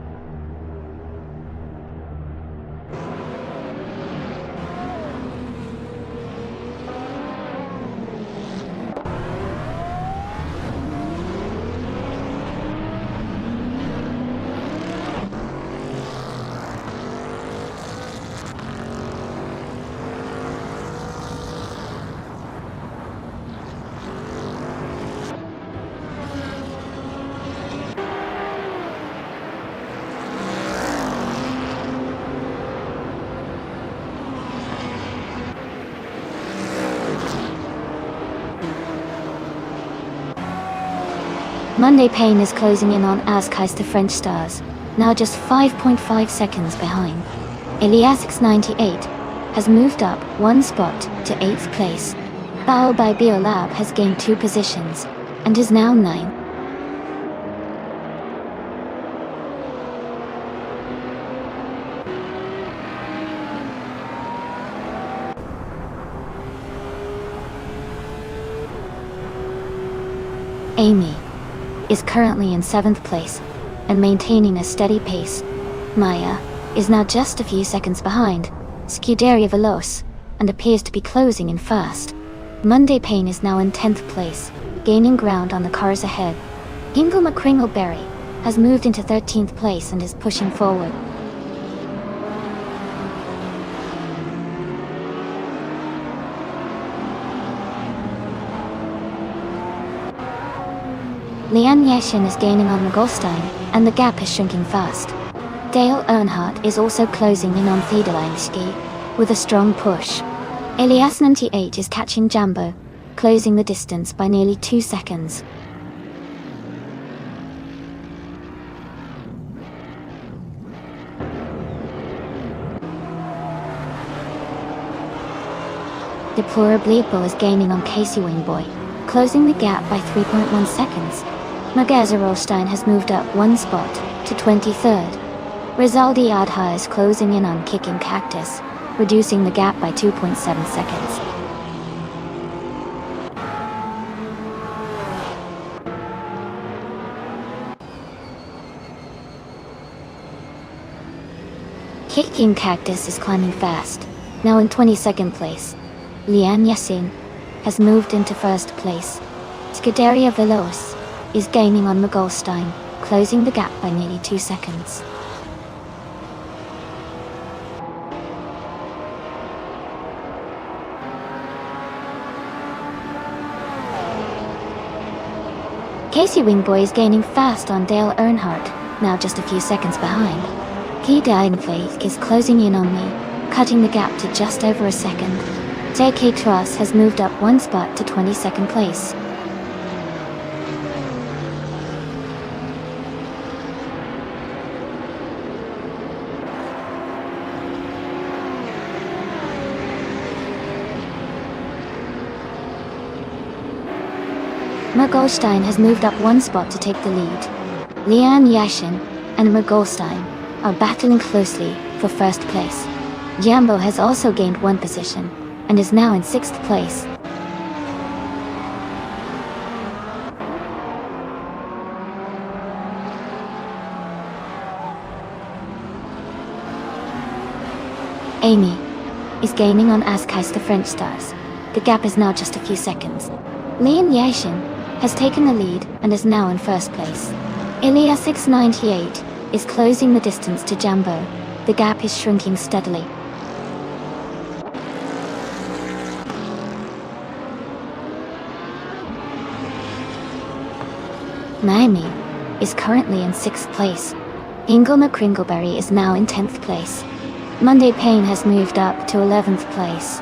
Monday Payne is closing in on Ascais the French Stars, now just 5.5 seconds behind. Elias X98 has moved up one spot to 8th place. Bao by Biolab has gained 2 positions, and is now 9. Amy is currently in 7th place, and maintaining a steady pace. Maya is now just a few seconds behind Scuderia Veloce, and appears to be closing in first. Monday Payne is now in 10th place, gaining ground on the cars ahead. Hingle McCringleberry has moved into 13th place and is pushing forward. Leanne Yashin is gaining on Magolstein, and the gap is shrinking fast. Dale Earnhardt is also closing in on Fiedelinsky, with a strong push. Elias 98 is catching Jambo, closing the distance by nearly 2 seconds. Deplorably is gaining on Casey Wingboy, closing the gap by 3.1 seconds. Magazerolstein has moved up one spot to 23rd. Rizaldi Adha is closing in on Kicking Cactus, reducing the gap by 2.7 seconds. Kicking Cactus is climbing fast, now in 22nd place. Leanne Yassin has moved into 1st place. Scuderia Veloce is gaining on Magolstein, closing the gap by nearly 2 seconds. Casey Wingboy is gaining fast on Dale Earnhardt, now just a few seconds behind. Key Dainfleet is closing in on me, cutting the gap to just over a second. JK Truss has moved up one spot to 22nd place. Magolstein has moved up one spot to take the lead. Leanne Yashin and Magolstein are battling closely for 1st place. Jambo has also gained one position, and is now in 6th place. Amy is gaining on Ascais the French Stars. The gap is now just a few seconds. Leanne Yashin has taken the lead and is now in 1st place. Elias X98 is closing the distance to Jambo. The gap is shrinking steadily. Miami is currently in 6th place. Ingle McCringleberry is now in 10th place. Monday Payne has moved up to 11th place.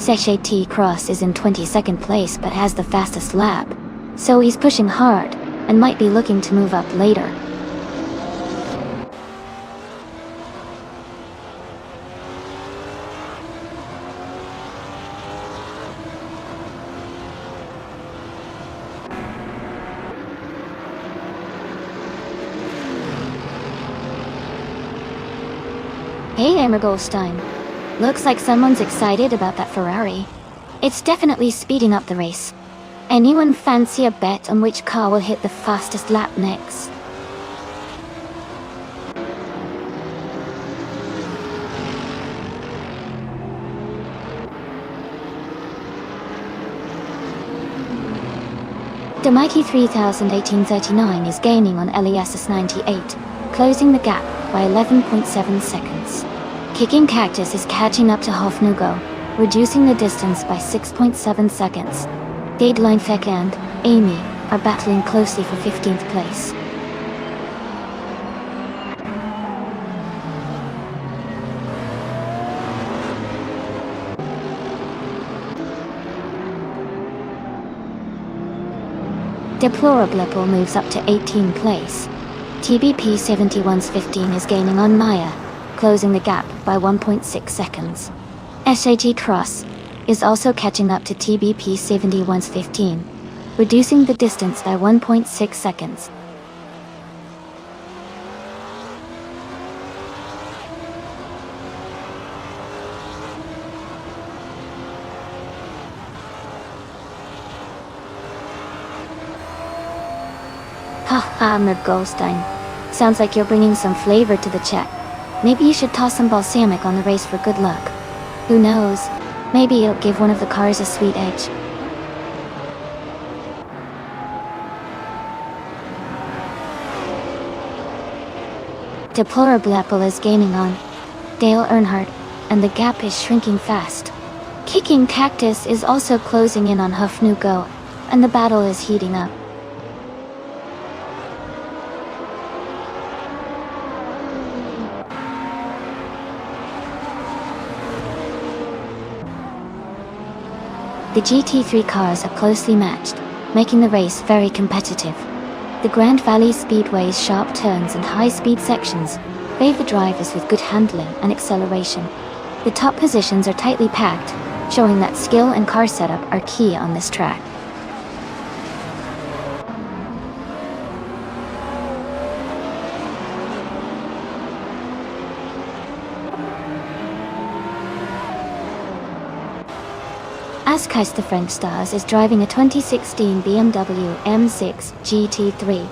SHT Cross is in 22nd place but has the fastest lap, so he's pushing hard and might be looking to move up later. Hey Emma Goldstein. Looks like someone's excited about that Ferrari. It's definitely speeding up the race. Anyone fancy a bet on which car will hit the fastest lap next? The mighty 3018-39 is gaining on LESS 98, closing the gap by 11.7 seconds. Kicking Cactus is catching up to Hofnugo, reducing the distance by 6.7 seconds. Deadline Feck and Amy are battling closely for 15th place. Deplorable moves up to 18th place. TBP 71's 15 is gaining on Maya, closing the gap by 1.6 seconds. SAG Cross is also catching up to TBP 71's 15, reducing the distance by 1.6 seconds. Haha, Merv Goldstein. Sounds like you're bringing some flavor to the chat. Maybe you should toss some balsamic on the race for good luck. Who knows? Maybe it'll give one of the cars a sweet edge. Deplorable is gaining on Dale Earnhardt, and the gap is shrinking fast. Kicking Cactus is also closing in on Hufnugo, and the battle is heating up. The GT3 cars are closely matched, making the race very competitive. The Grand Valley Speedway's sharp turns and high-speed sections favor drivers with good handling and acceleration. The top positions are tightly packed, showing that skill and car setup are key on this track. Askais the French Stars is driving a 2016 BMW M6 GT3.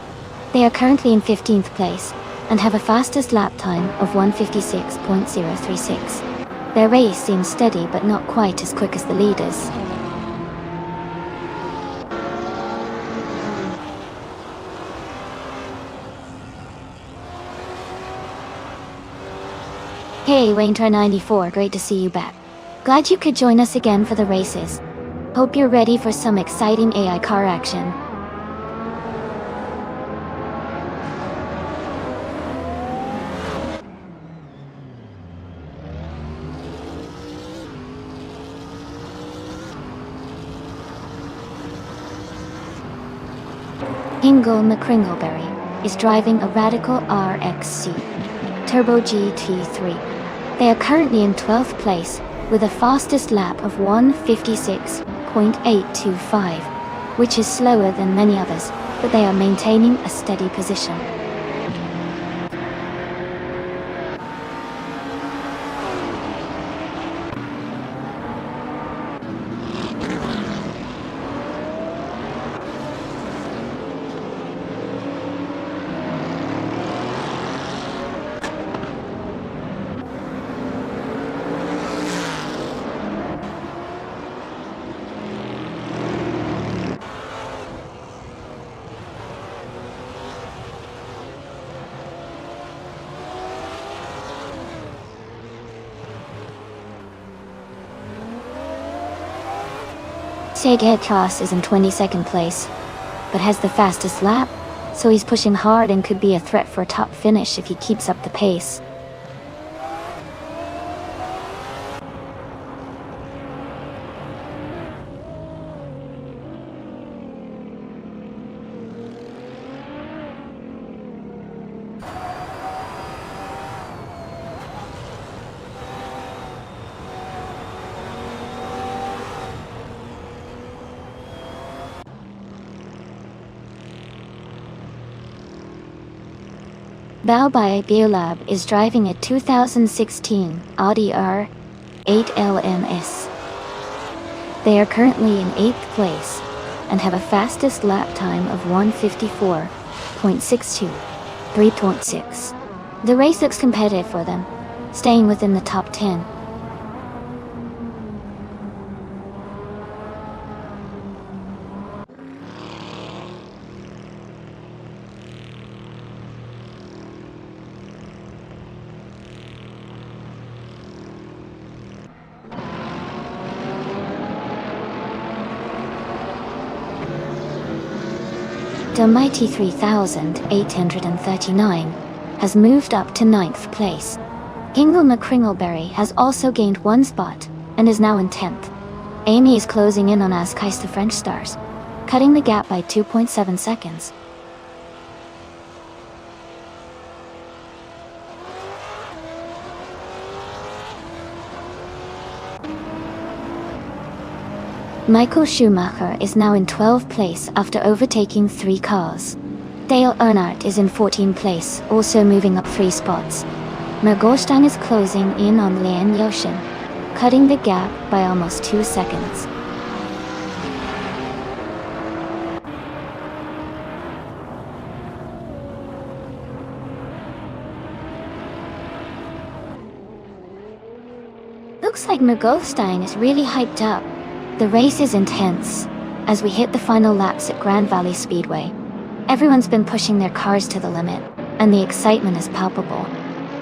They are currently in 15th place and have a fastest lap time of 1:56.036. Their race seems steady but not quite as quick as the leaders. Hey Waintar94, great to see you back. Glad you could join us again for the races. Hope you're ready for some exciting AI car action. Hingle McCringleberry is driving a Radical RXC Turbo GT3. They are currently in 12th place with a fastest lap of 1:56.825, which is slower than many others, but they are maintaining a steady position. Seged Klaas is in 22nd place, but has the fastest lap, so he's pushing hard and could be a threat for a top finish if he keeps up the pace. Baobei Biolab is driving a 2016 Audi R8 LMS. They are currently in 8th place and have a fastest lap time of 1:54.62, 3.6. The race looks competitive for them, staying within the top 10. The mighty 3839 has moved up to 9th place. Hingle McCringleberry has also gained 1 spot and is now in 10th. Amy is closing in on Askais the French Stars, cutting the gap by 2.7 seconds. Michael Schumacher is now in 12th place after overtaking 3 cars. Dale Earnhardt is in 14th place, also moving up 3 spots. Mergolstein is closing in on Lian Yoshin, cutting the gap by almost 2 seconds. Looks like Mergolstein is really hyped up. The race is intense as we hit the final laps at Grand Valley Speedway. Everyone's been pushing their cars to the limit, and the excitement is palpable.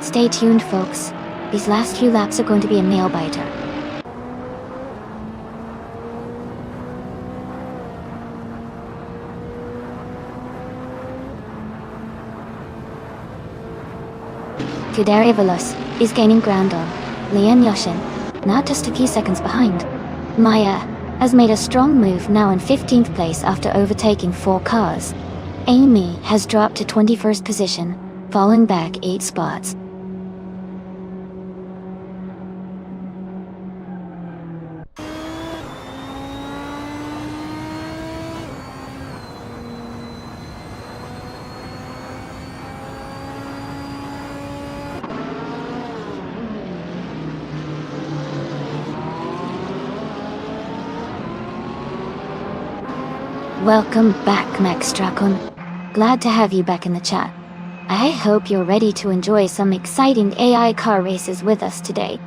Stay tuned, folks. These last few laps are going to be a nail-biter. Kudarevalos is gaining ground on Lian Yoshin, not just a few seconds behind. Maya has made a strong move, now in 15th place after overtaking 4 cars. Amy has dropped to 21st position, falling back 8 spots. Welcome back, Max Dracon. Glad to have you back in the chat. I hope you're ready to enjoy some exciting AI car races with us today.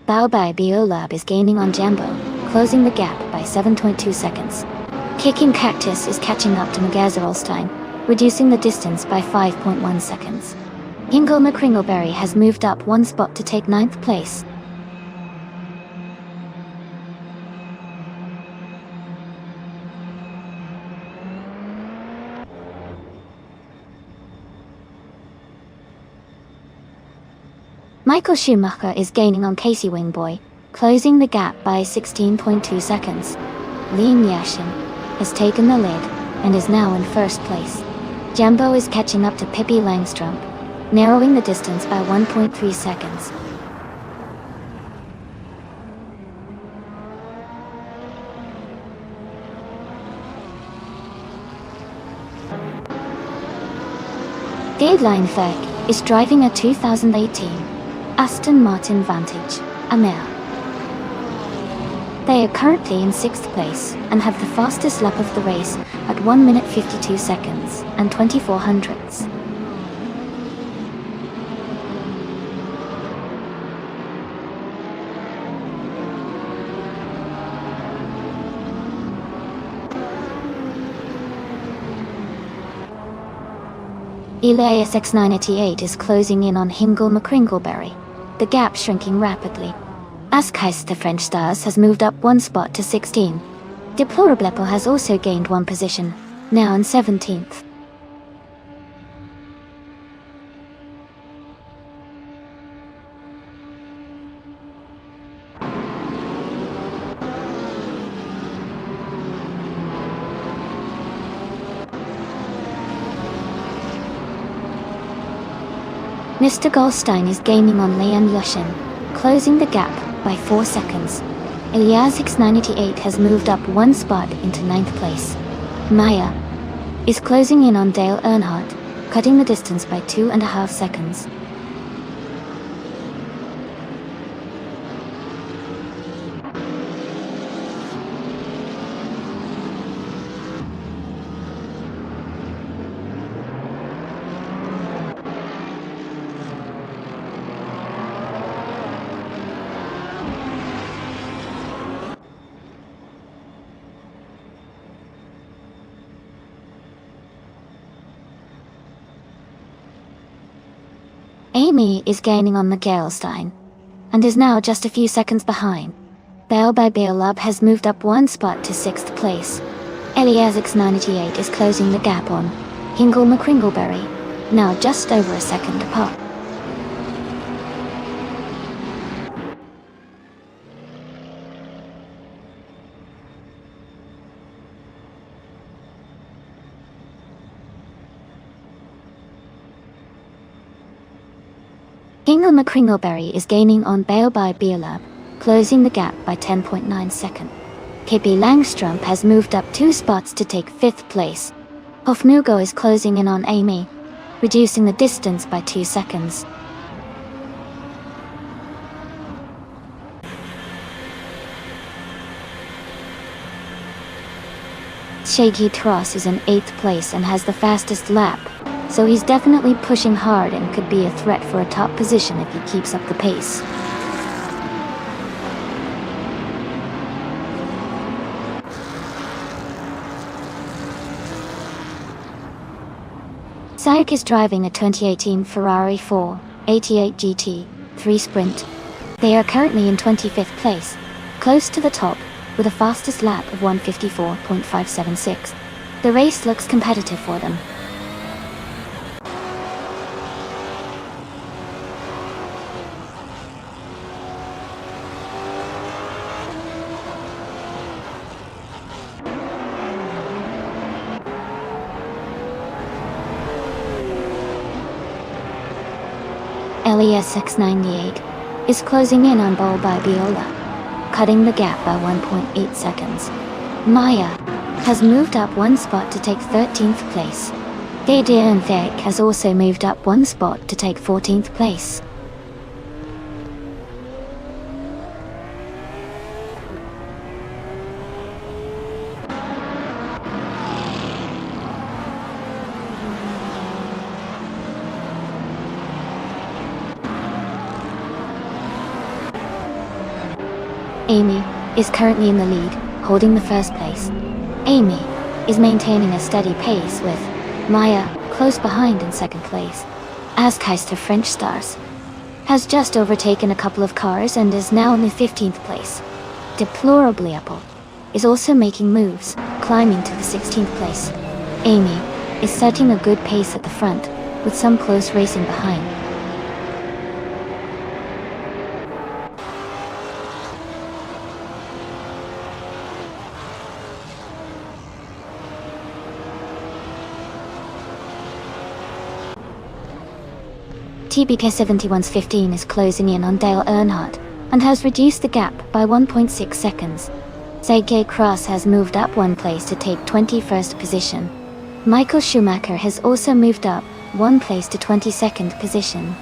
Baobei Biolab is gaining on Jambo, closing the gap by 7.2 seconds. Kicking Cactus is catching up to Magazerolstein, reducing the distance by 5.1 seconds. Hingle McCringleberry has moved up 1 spot to take 9th place. Michael Schumacher is gaining on Casey Wingboy, closing the gap by 16.2 seconds. Liam Yashin has taken the lead and is now in 1st place. Jambo is catching up to Pippi Langstrup, narrowing the distance by 1.3 seconds. Deadline Fag is driving a 2018 Aston Martin Vantage, Amel. They are currently in 6th place and have the fastest lap of the race at 1 minute 52 seconds and 24 hundredths. Elias X988 is closing in on Hingle McCringleberry, the gap shrinking rapidly. Askais the French Stars has moved up 1 spot to 16. Deplorablepo has also gained 1 position, now in 17th. Mr. Goldstein is gaining on Liam Yoshin, closing the gap by 4 seconds. Elias 698 has moved up 1 spot into 9th place. Maya is closing in on Dale Earnhardt, cutting the distance by 2.5 seconds. Amy is gaining on Miguel Stein, and is now just a few seconds behind. Bale by Beelub has moved up 1 spot to 6th place. Elias 698 is closing the gap on Hingle McCringleberry, now just over a second apart. Hingle McCringleberry is gaining on Bale by Beelub, closing the gap by 10.9 seconds. KP Langstrom has moved up 2 spots to take 5th place. Hofnugo is closing in on Amy, reducing the distance by 2 seconds. Shaggy Tross is in 8th place and has the fastest lap, so he's definitely pushing hard and could be a threat for a top position if he keeps up the pace. Sayek is driving a 2018 Ferrari 488 GT 3 Sprint. They are currently in 25th place, close to the top, with a fastest lap of 1:54.576. The race looks competitive for them. Elias 698 is closing in on Bale by Beola, cutting the gap by 1.8 seconds. Maya has moved up 1 spot to take 13th place. Gadier Thek has also moved up 1 spot to take 14th place. Amy is currently in the lead, holding the first place. Amy is maintaining a steady pace with Maya close behind in 2nd place. Askeister French Stars has just overtaken a couple of cars and is now in the 15th place. Deplorably Apple is also making moves, climbing to the 16th place. Amy is setting a good pace at the front, with some close racing behind. TBK 71's 15 is closing in on Dale Earnhardt, and has reduced the gap by 1.6 seconds. Sergei Cross has moved up 1 place to take 21st position. Michael Schumacher has also moved up 1 place to 22nd position.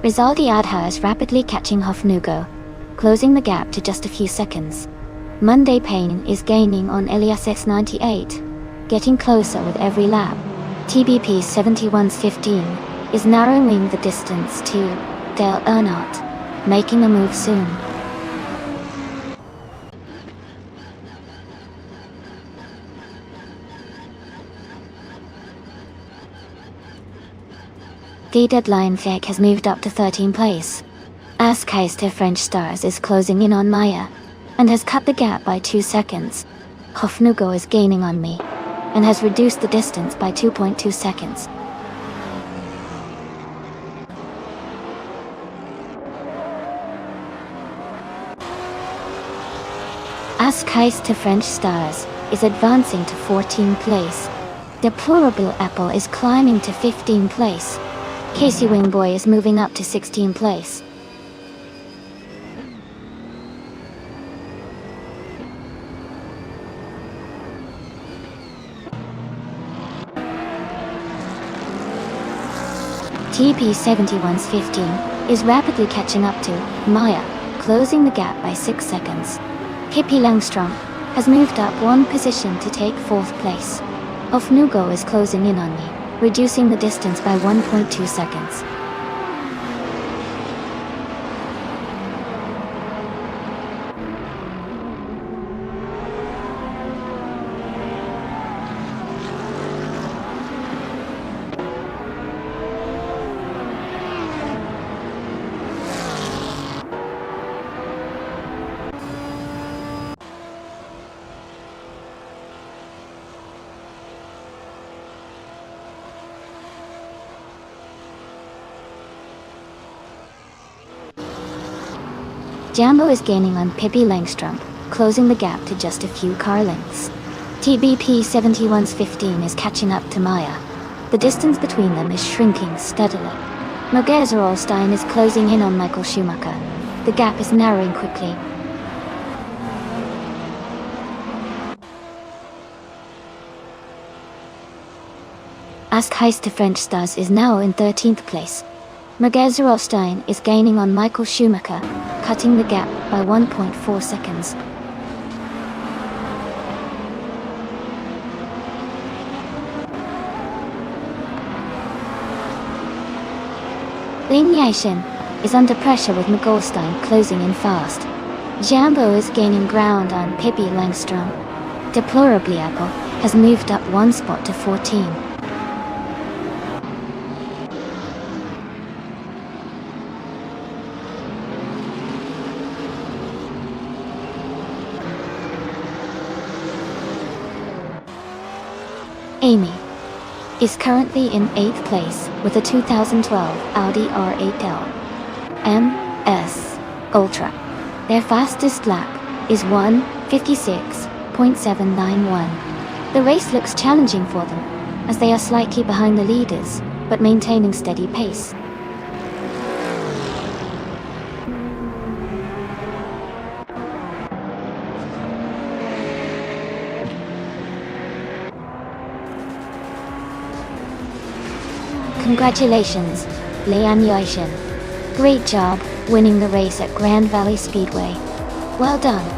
Rizaldi Adha is rapidly catching Hofnugo, closing the gap to just a few seconds. Monday Payne is gaining on Elias X98, getting closer with every lap. TBP 71's 15 is narrowing the distance to Dale Earnhardt, making a move soon. The deadline Fek has moved up to 13th place. Askeister French Stars is closing in on Maya, and has cut the gap by 2 seconds. Hofnugo is gaining on me, and has reduced the distance by 2.2 seconds. Ask Heist to French Stars is advancing to 14th place. Deplorable Apple is climbing to 15th place. Casey Wingboy is moving up to 16th place. TP71's 15 is rapidly catching up to Maya, closing the gap by 6 seconds. Hippie Langstrom has moved up 1 position to take 4th place. Ofnugo is closing in on me, reducing the distance by 1.2 seconds. Jambo is gaining on Pippi Langstrom, closing the gap to just a few car lengths. TBP71's 15 is catching up to Maya. The distance between them is shrinking steadily. Mogezer is closing in on Michael Schumacher. The gap is narrowing quickly. Ask Heist to French Stars is now in 13th place. Mogezer is gaining on Michael Schumacher, cutting the gap by 1.4 seconds. Lin Yashin is under pressure with McGolstein closing in fast. Jambo is gaining ground on Pippi Langstrom. Deplorably Apple has moved up 1 spot to 14. Amy is currently in 8th place with a 2012 Audi R8L MS Ultra. Their fastest lap is 1:56.791. The race looks challenging for them, as they are slightly behind the leaders, but maintaining steady pace. Congratulations, Lian Yashin. Great job winning the race at Grand Valley Speedway. Well done.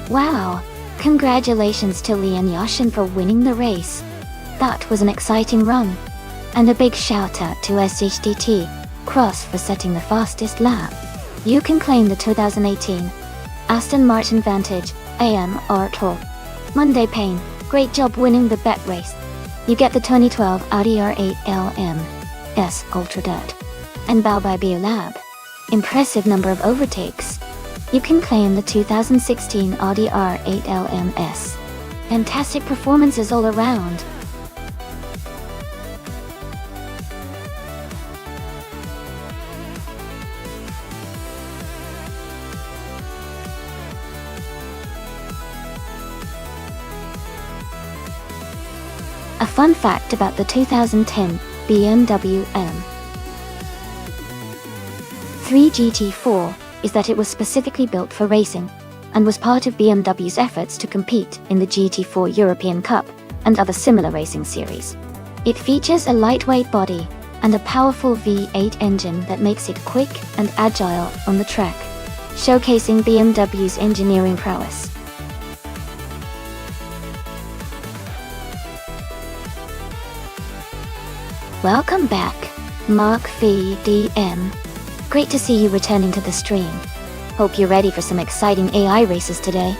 Wow! Congratulations to Lee and Yashin for winning the race. That was an exciting run. And a big shout out to SHDT Cross for setting the fastest lap. You can claim the 2018 Aston Martin Vantage AMR Tour. Monday Payne, great job winning the bet race. You get the 2012 Audi R8 LM/S Ultra Dirt. And Bao by B Lab. Impressive number of overtakes. You can claim the 2016 Audi R8 LM/S. Fantastic performances all around. A fun fact about the 2010 BMW M3 GT4 is that it was specifically built for racing, and was part of BMW's efforts to compete in the GT4 European Cup and other similar racing series. It features a lightweight body and a powerful V8 engine that makes it quick and agile on the track, showcasing BMW's engineering prowess. Welcome back, Mark VDM. Great to see you returning to the stream. Hope you're ready for some exciting AI races today.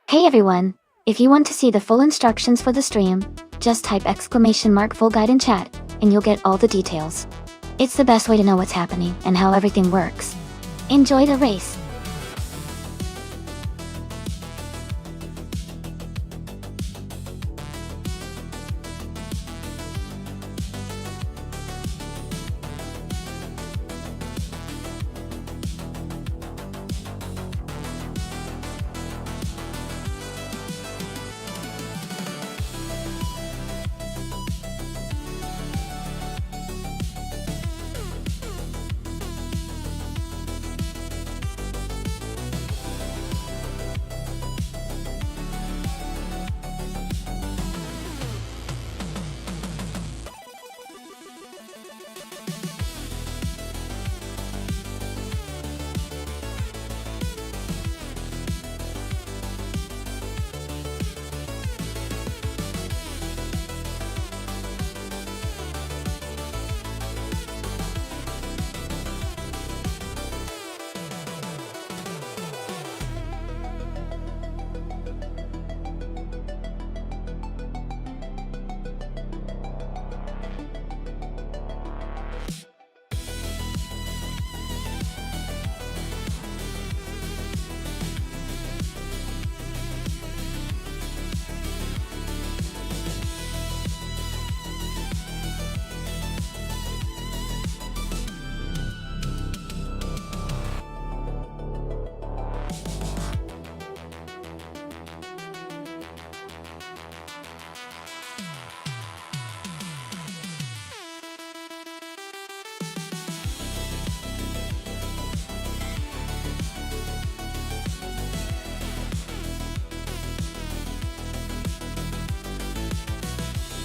Hey everyone! If you want to see the full instructions for the stream, just type !full guide in chat, and you'll get all the details. It's the best way to know what's happening and how everything works. Enjoy the race!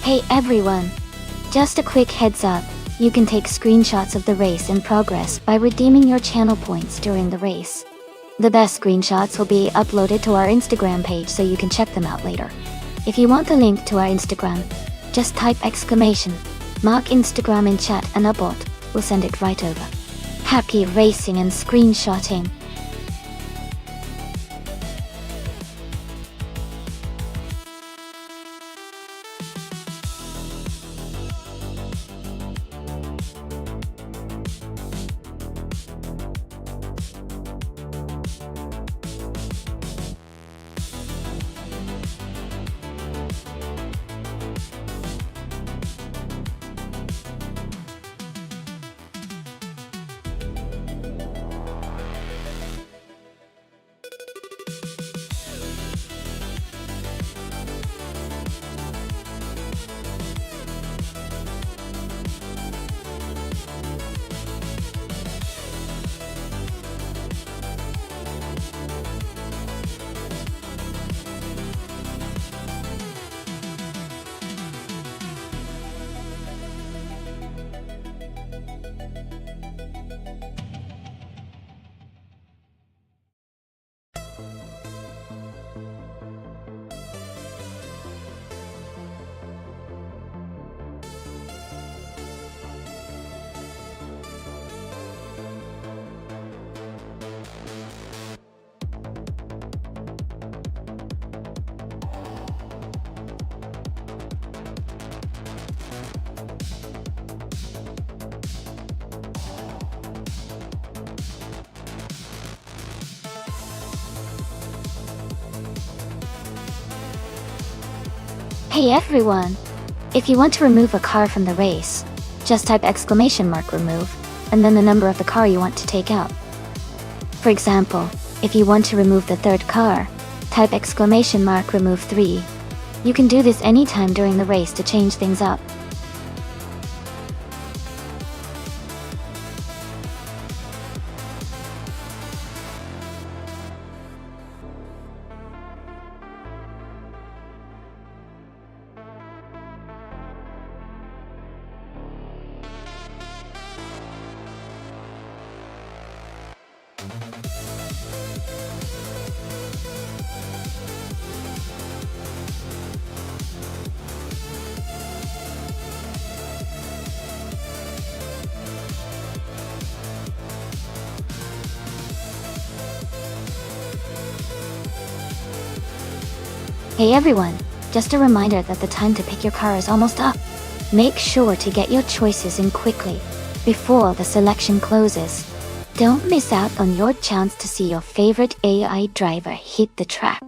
Hey everyone! Just a quick heads up, you can take screenshots of the race in progress by redeeming your channel points during the race. The best screenshots will be uploaded to our Instagram page so you can check them out later. If you want the link to our Instagram, just type !mark Instagram in chat and a bot will send it right over. Happy racing and screenshotting! Hey everyone! If you want to remove a car from the race, just type !remove, and then the number of the car you want to take out. For example, if you want to remove the third car, type !remove 3. You can do this anytime during the race to change things up. Hey everyone, just a reminder that the time to pick your car is almost up. Make sure to get your choices in quickly, before the selection closes. Don't miss out on your chance to see your favorite AI driver hit the track.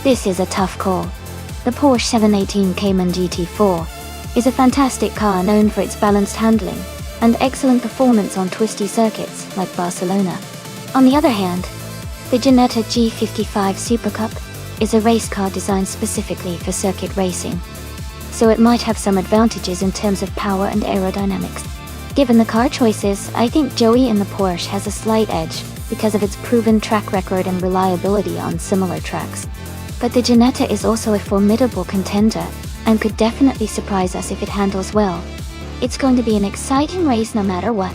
This is a tough call. The Porsche 718 Cayman GT4 is a fantastic car known for its balanced handling and excellent performance on twisty circuits like Barcelona. On the other hand, the Ginetta G55 Super Cup is a race car designed specifically for circuit racing, so it might have some advantages in terms of power and aerodynamics. Given the car choices, I think Joey in the Porsche has a slight edge because of its proven track record and reliability on similar tracks. But the Ginetta is also a formidable contender and could definitely surprise us if it handles well. It's going to be an exciting race no matter what.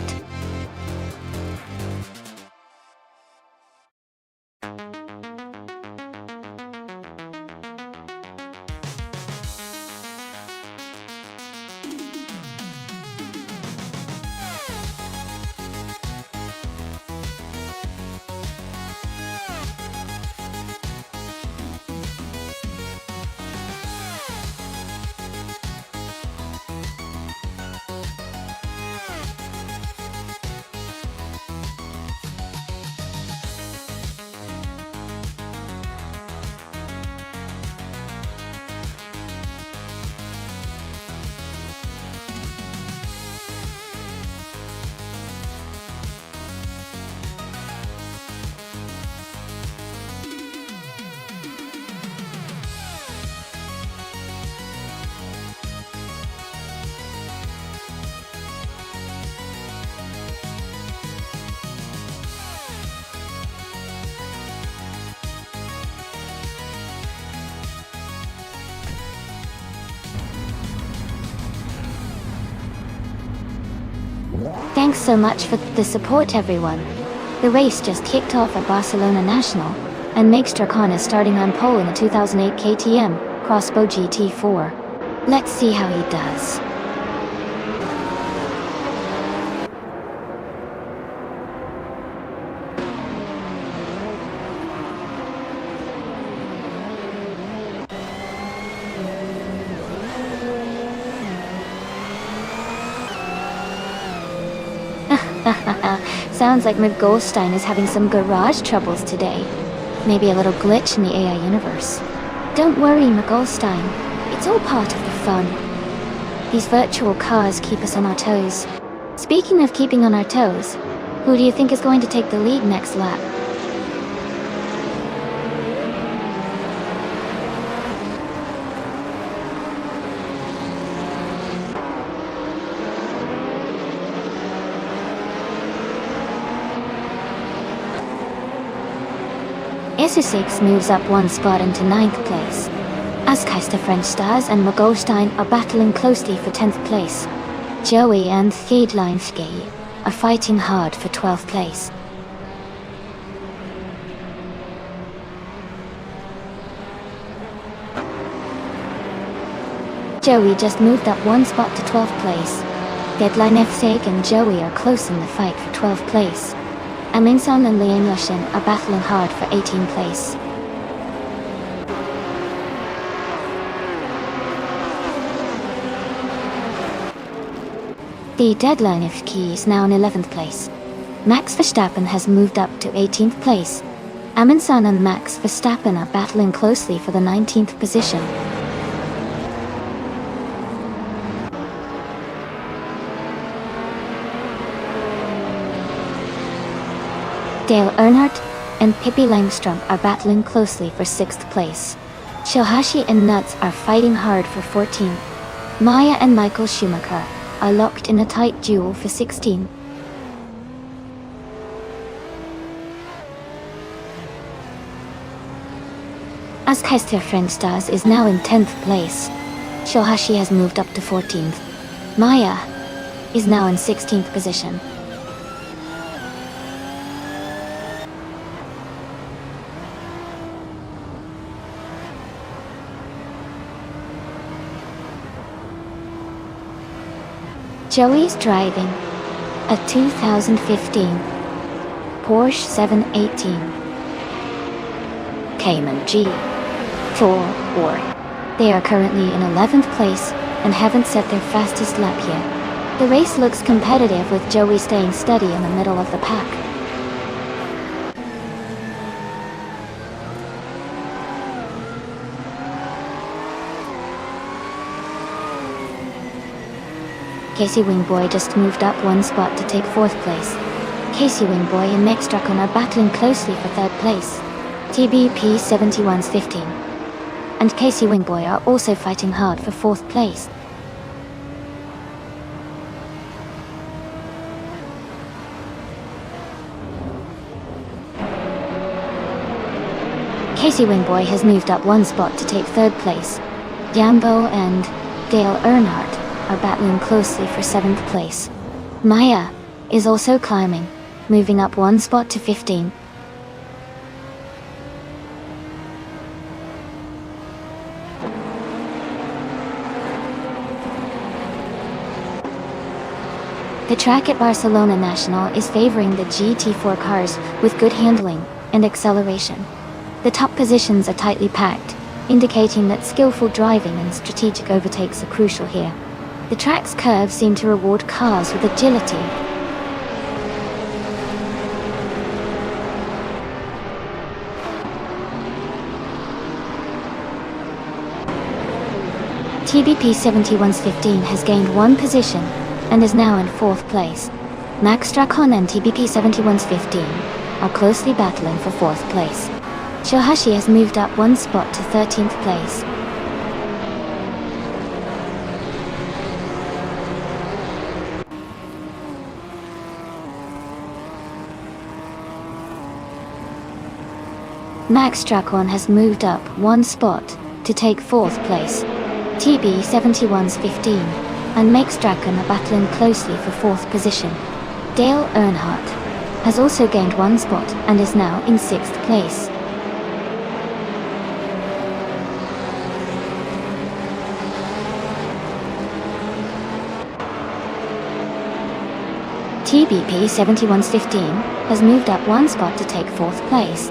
Thanks so much for the support, everyone. The race just kicked off at Barcelona National, and Meg Strachan is starting on pole in the 2008 KTM Crossbow GT4. Let's see how he does. Sounds like Mick Goldstein is having some garage troubles today. Maybe a little glitch in the AI universe. Don't worry, McGolstein. It's all part of the fun. These virtual cars keep us on our toes. Speaking of keeping on our toes, who do you think is going to take the lead next lap? SU6 moves up one spot into 9th place. Askeister French Stars and McGolstein are battling closely for 10th place. Joey and Thiedleinski are fighting hard for 12th place. Joey just moved up one spot to 12th place. Thiedleinski and Joey are close in the fight for 12th place. Amingson and Liam Lushin are battling hard for 18th place. The Thiedleinski is now in 11th place. Max Verstappen has moved up to 18th place. Amundsen and Max Verstappen are battling closely for the 19th position. Dale Earnhardt and Pippi Langstrom are battling closely for 6th place. Shohashi and Nuts are fighting hard for 14th. Maya and Michael Schumacher are locked in a tight duel for 16. Askeister French Stars is now in 10th place. Shohashi has moved up to 14th. Maya is now in 16th position. Joey's driving a 2015 Porsche 718 Cayman G4. They are currently in 11th place and haven't set their fastest lap yet. The race looks competitive with Joey staying steady in the middle of the pack. Casey Wingboy just moved up one spot to take 4th place. Casey Wingboy and Max Druckmann are battling closely for 3rd place. TBP 71's 15. And Casey Wingboy are also fighting hard for 4th place. Casey Wingboy has moved up one spot to take 3rd place. Jambo and Dale Earnhardt are battling closely for 7th place. Maya is also climbing, moving up one spot to 15. The track at Barcelona National is favoring the GT4 cars with good handling and acceleration. The top positions are tightly packed, indicating that skillful driving and strategic overtakes are crucial here. The track's curves seem to reward cars with agility. TBP 71's 15 has gained one position and is now in 4th place. Max Druckmann and TBP 71's 15 are closely battling for 4th place. Shohashi has moved up one spot to 13th place. Max Druckmann has moved up one spot to take 4th place. TB 71's 15 and Max Druckmann are battling closely for 4th position. Dale Earnhardt has also gained one spot and is now in 6th place. TBP 71's 15 has moved up one spot to take 4th place.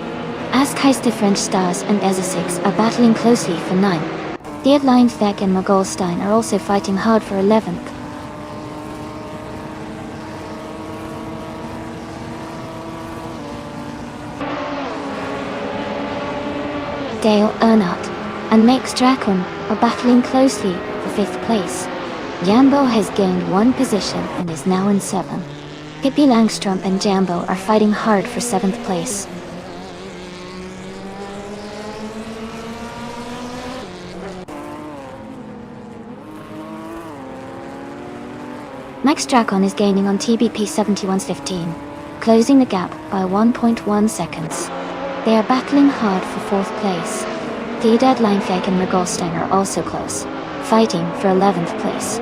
Askeister French Stars and SU6 are battling closely for 9th. Thiedleinski and McGolstein are also fighting hard for 11th. Dale Earnhardt and Max Dracon are battling closely for 5th place. Jambo has gained 1 position and is now in 7th. Pippi Langstrom and Jambo are fighting hard for 7th place. Max Dracon is gaining on TBP 71's15, closing the gap by 1.1 seconds. They are battling hard for 4th place. Theodad Leinfek and Regolstein are also close, fighting for 11th place.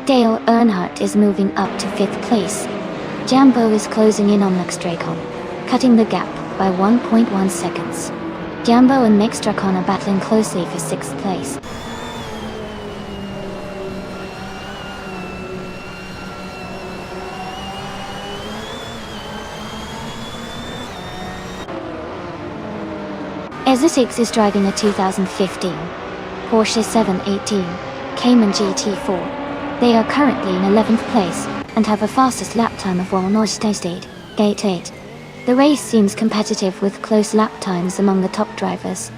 Dale Earnhardt is moving up to 5th place. Jambo is closing in on Max Dracon, cutting the gap by 1.1 seconds. Jambo and Max Dracon are battling closely for 6th place. Ezra is driving a 2015 Porsche 718 Cayman GT4. They are currently in 11th place and have a fastest lap time of 1:08, gate 8. The race seems competitive with close lap times among the top drivers.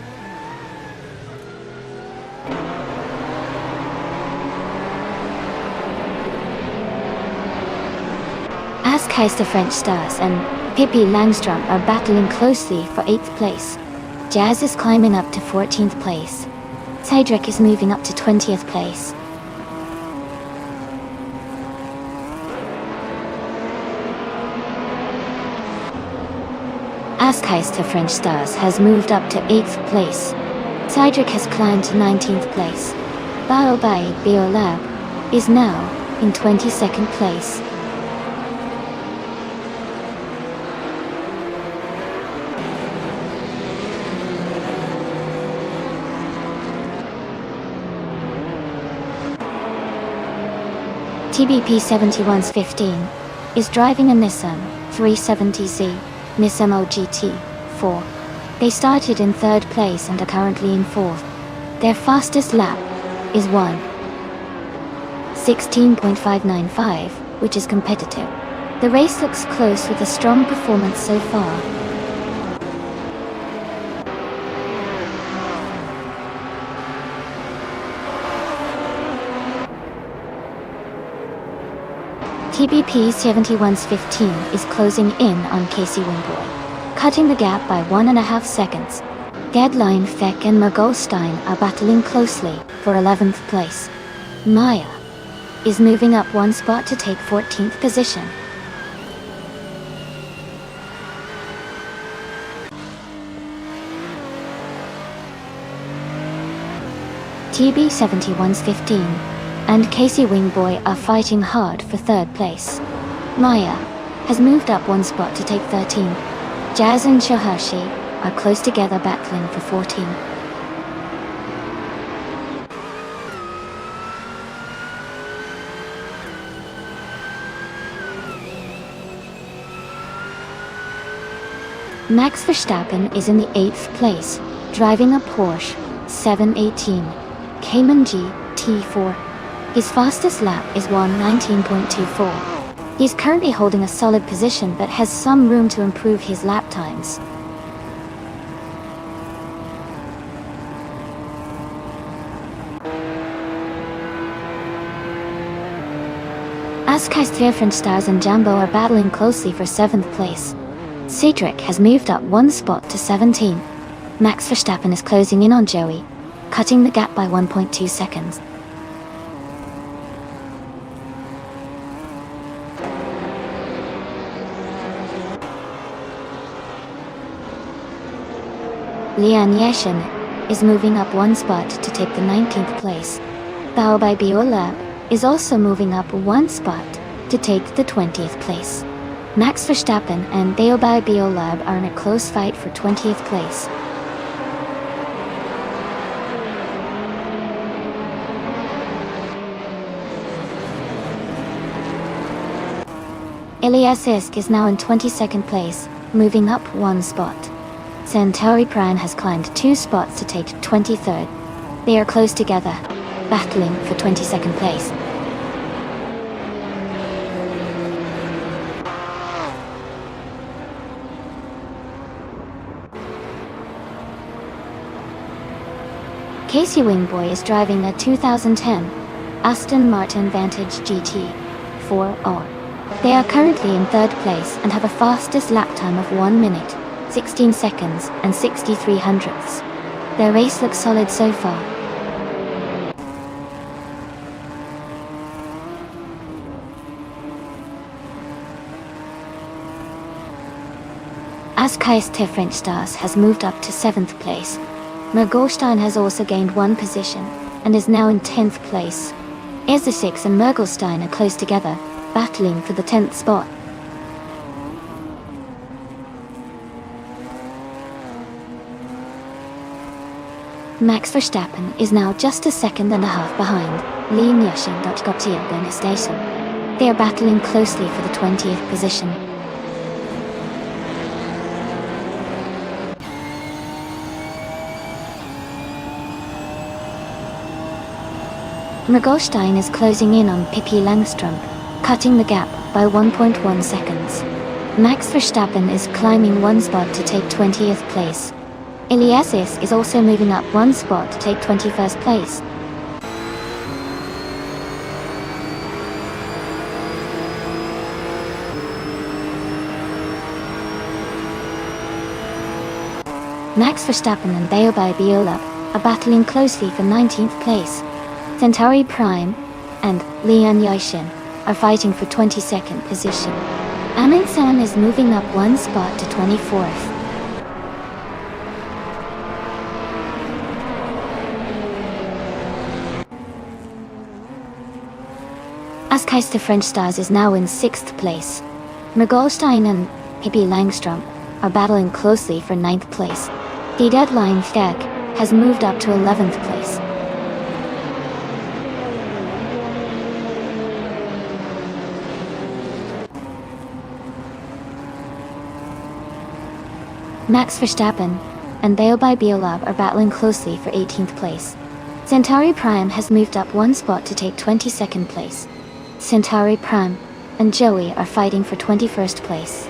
Askeister French Stars and Pippi Langstrom are battling closely for 8th place. Jazz is climbing up to 14th place. Cedric is moving up to 20th place. Askeister French Stars has moved up to 8th place. Cedric has climbed to 19th place. Baobai Biolab is now in 22nd place. TBP 71's 15 is driving a Nissan 370Z Nismo GT4. They started in 3rd place and are currently in 4th. Their fastest lap is 1:16.595, which is competitive. The race looks close with a strong performance so far. TBP 71's 15 is closing in on Casey Wimboy, cutting the gap by 1.5 seconds. Gedline Feck and Mergolstein are battling closely for 11th place. Maya is moving up 1 spot to take 14th position. TB 71's 15 and Casey Wingboy are fighting hard for 3rd place. Maya has moved up 1 spot to take 13th. Jazz and Shohashi are close together battling for 14th. Max Verstappen is in the 8th place, driving a Porsche 718 Cayman GT4. His fastest lap is 1:19.24. He's currently holding a solid position but has some room to improve his lap times. Askeister French Stars and Jambo are battling closely for 7th place. Cedric has moved up 1 spot to 17. Max Verstappen is closing in on Joey, cutting the gap by 1.2 seconds. Lian Yashin is moving up 1 spot to take the 19th place. Bao Bai Biolab is also moving up 1 spot to take the 20th place. Max Verstappen and Baobai Biolab are in a close fight for 20th place. Elias Isk is now in 22nd place, moving up 1 spot. Centauri Pran has climbed 2 spots to take 23rd. They are close together, battling for 22nd place. Casey Wingboy is driving a 2010 Aston Martin Vantage GT 4R. They are currently in third place and have a fastest lap time of 1 minute, 16 seconds and 63 hundredths. Their race looks solid so far. Askai's French Stars has moved up to 7th place. Mergelstein has also gained 1 position and is now in 10th place. Ezesix and Mergelstein are close together, battling for the 10th spot. Max Verstappen is now just a second and a half behind Lee Nyashin. Station. They are battling closely for the 20th position. Mergelstein is closing in on Pippi Langstrup, cutting the gap by 1.1 seconds. Max Verstappen is climbing 1 spot to take 20th place. Iliasis is also moving up 1 spot to take 21st place. Max Verstappen and Theobald Biolab are battling closely for 19th place. Centauri Prime and Leon Yashin are fighting for 22nd position. Amundsen is moving up 1 spot to 24th. Askai's French Stars is now in 6th place. Mergelstein and Pippi Langstrup are battling closely for 9th place. The Deadline Flag has moved up to 11th place. Max Verstappen and Theobald Biolab are battling closely for 18th place. Centauri Prime has moved up 1 spot to take 22nd place. Centauri Prime and Joey are fighting for 21st place.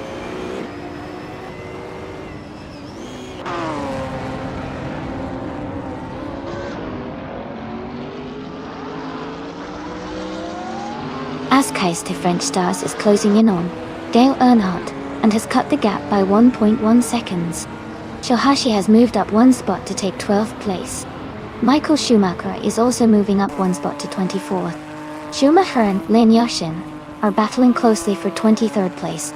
Askai's French Stars is closing in on Dale Earnhardt and has cut the gap by 1.1 seconds. Shohashi has moved up 1 spot to take 12th place. Michael Schumacher is also moving up 1 spot to 24th. Schumacher and Len Yashin are battling closely for 23rd place.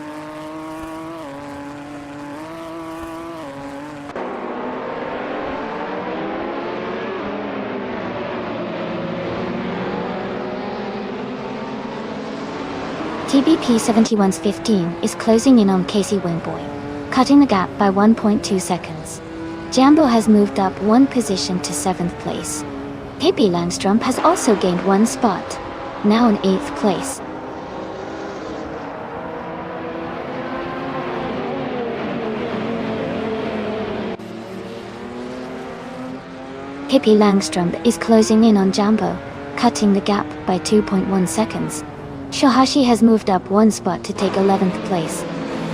TBP 71's 15 is closing in on Casey Wingboy, cutting the gap by 1.2 seconds. Jambo has moved up 1 position to 7th place. Pippi Langstrup has also gained 1 spot, now in 8th place. Pippi Langstrup is closing in on Jambo, cutting the gap by 2.1 seconds. Shohashi has moved up 1 spot to take 11th place.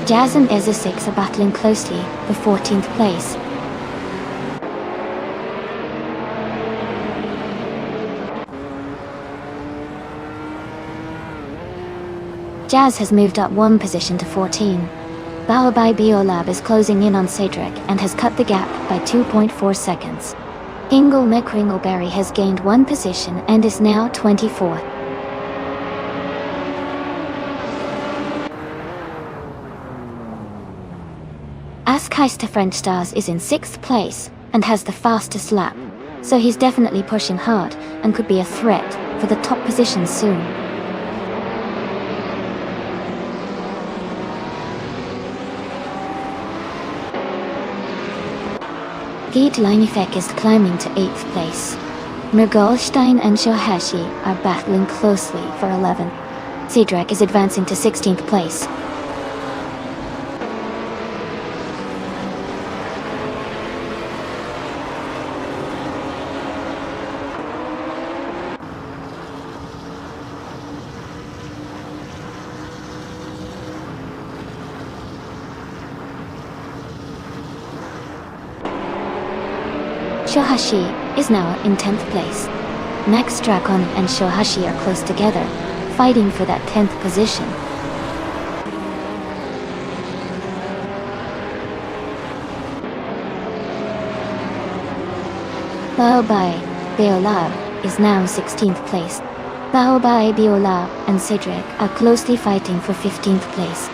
Jazz and Ezesix are battling closely for 14th place. Jazz has moved up 1 position to 14. Theobald Biolab is closing in on Cedric and has cut the gap by 2.4 seconds. Ingle McRingleberry has gained 1 position and is now 24th. Askai's French Stars is in 6th place and has the fastest lap, so he's definitely pushing hard and could be a threat for the top position soon. Gide Leinefek is climbing to 8th place. Mergelstein and Shohashi are battling closely for 11th. Cedric is advancing to 16th place. Shohashi is now in 10th place. Max Dracon and Shohashi are close together, fighting for that 10th position. Baobai Beolab is now 16th place. Baobai Beolab and Cedric are closely fighting for 15th place.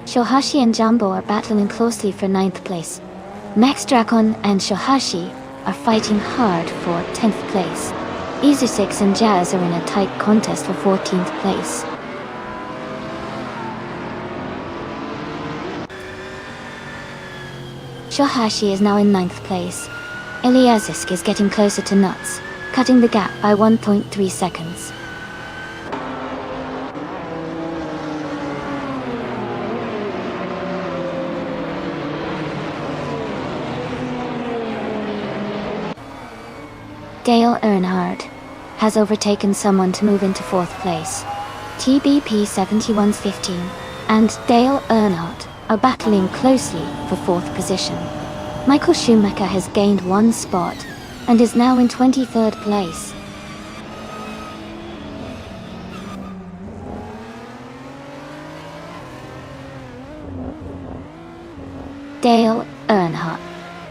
Shohashi and Jumbo are battling closely for 9th place. Max Dracon and Shohashi are fighting hard for 10th place. Izu6 and Jazz are in a tight contest for 14th place. Shohashi is now in 9th place. Eliazisk is getting closer to Nuts, cutting the gap by 1.3 seconds. Dale Earnhardt has overtaken someone to move into 4th place. TBP 7115 and Dale Earnhardt are battling closely for 4th position. Michael Schumacher has gained 1 spot and is now in 23rd place. Dale Earnhardt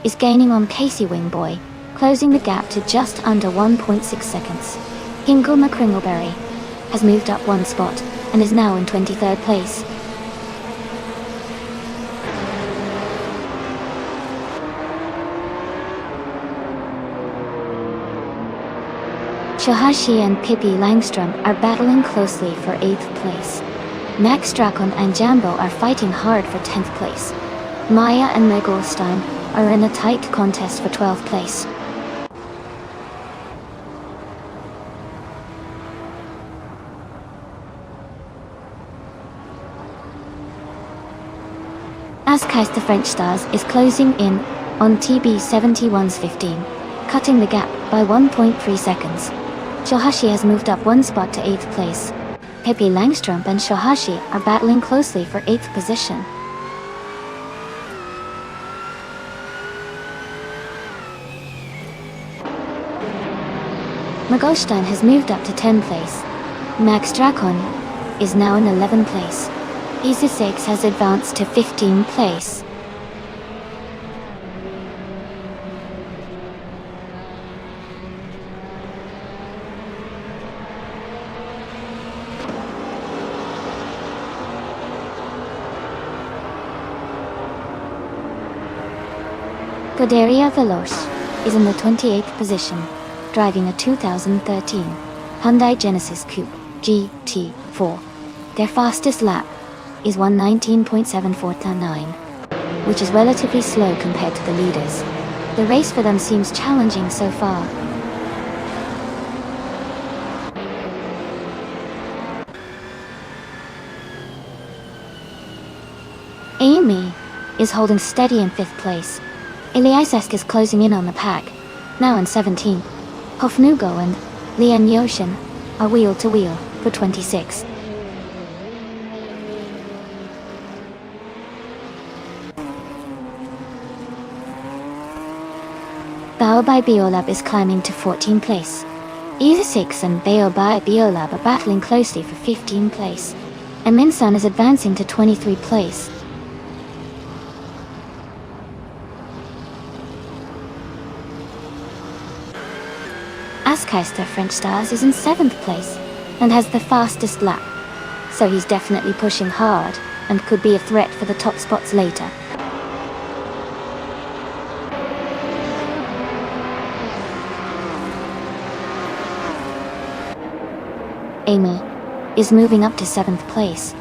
is gaining on Casey Wingboy, closing the gap to just under 1.6 seconds. Hingle McCringleberry has moved up 1 spot and is now in 23rd place. Shohashi and Pippi Langstrom are battling closely for 8th place. Max Dracon and Jambo are fighting hard for 10th place. Maya and Megolstein are in a tight contest for 12th place. Askais the French Stars is closing in on TB 7115, cutting the gap by 1.3 seconds. Shohashi has moved up 1 spot to 8th place. Pippi Langstrom and Shohashi are battling closely for 8th position. Megolstein has moved up to 10th place. Max Dracon is now in 11th place. Izu6 has advanced to 15th place. Godaria Veloce is in the 28th position, driving a 2013 Hyundai Genesis Coupe GT4. Their fastest lap is 1:19.7429, which is relatively slow compared to the leaders. The race for them seems challenging so far. Amy is holding steady in 5th place. Eliasesk is closing in on the pack, now in 17th. Hofnugo and Lian Yoshin are wheel to wheel for 26th. Baobai Beolab is climbing to 14th place. Izu6 and Baobai Beolab are battling closely for 15th place. And Minsan is advancing to 23rd place. Askeister French Stars is in 7th place and has the fastest lap, so he's definitely pushing hard and could be a threat for the top spots later. Amy is moving up to 7th place.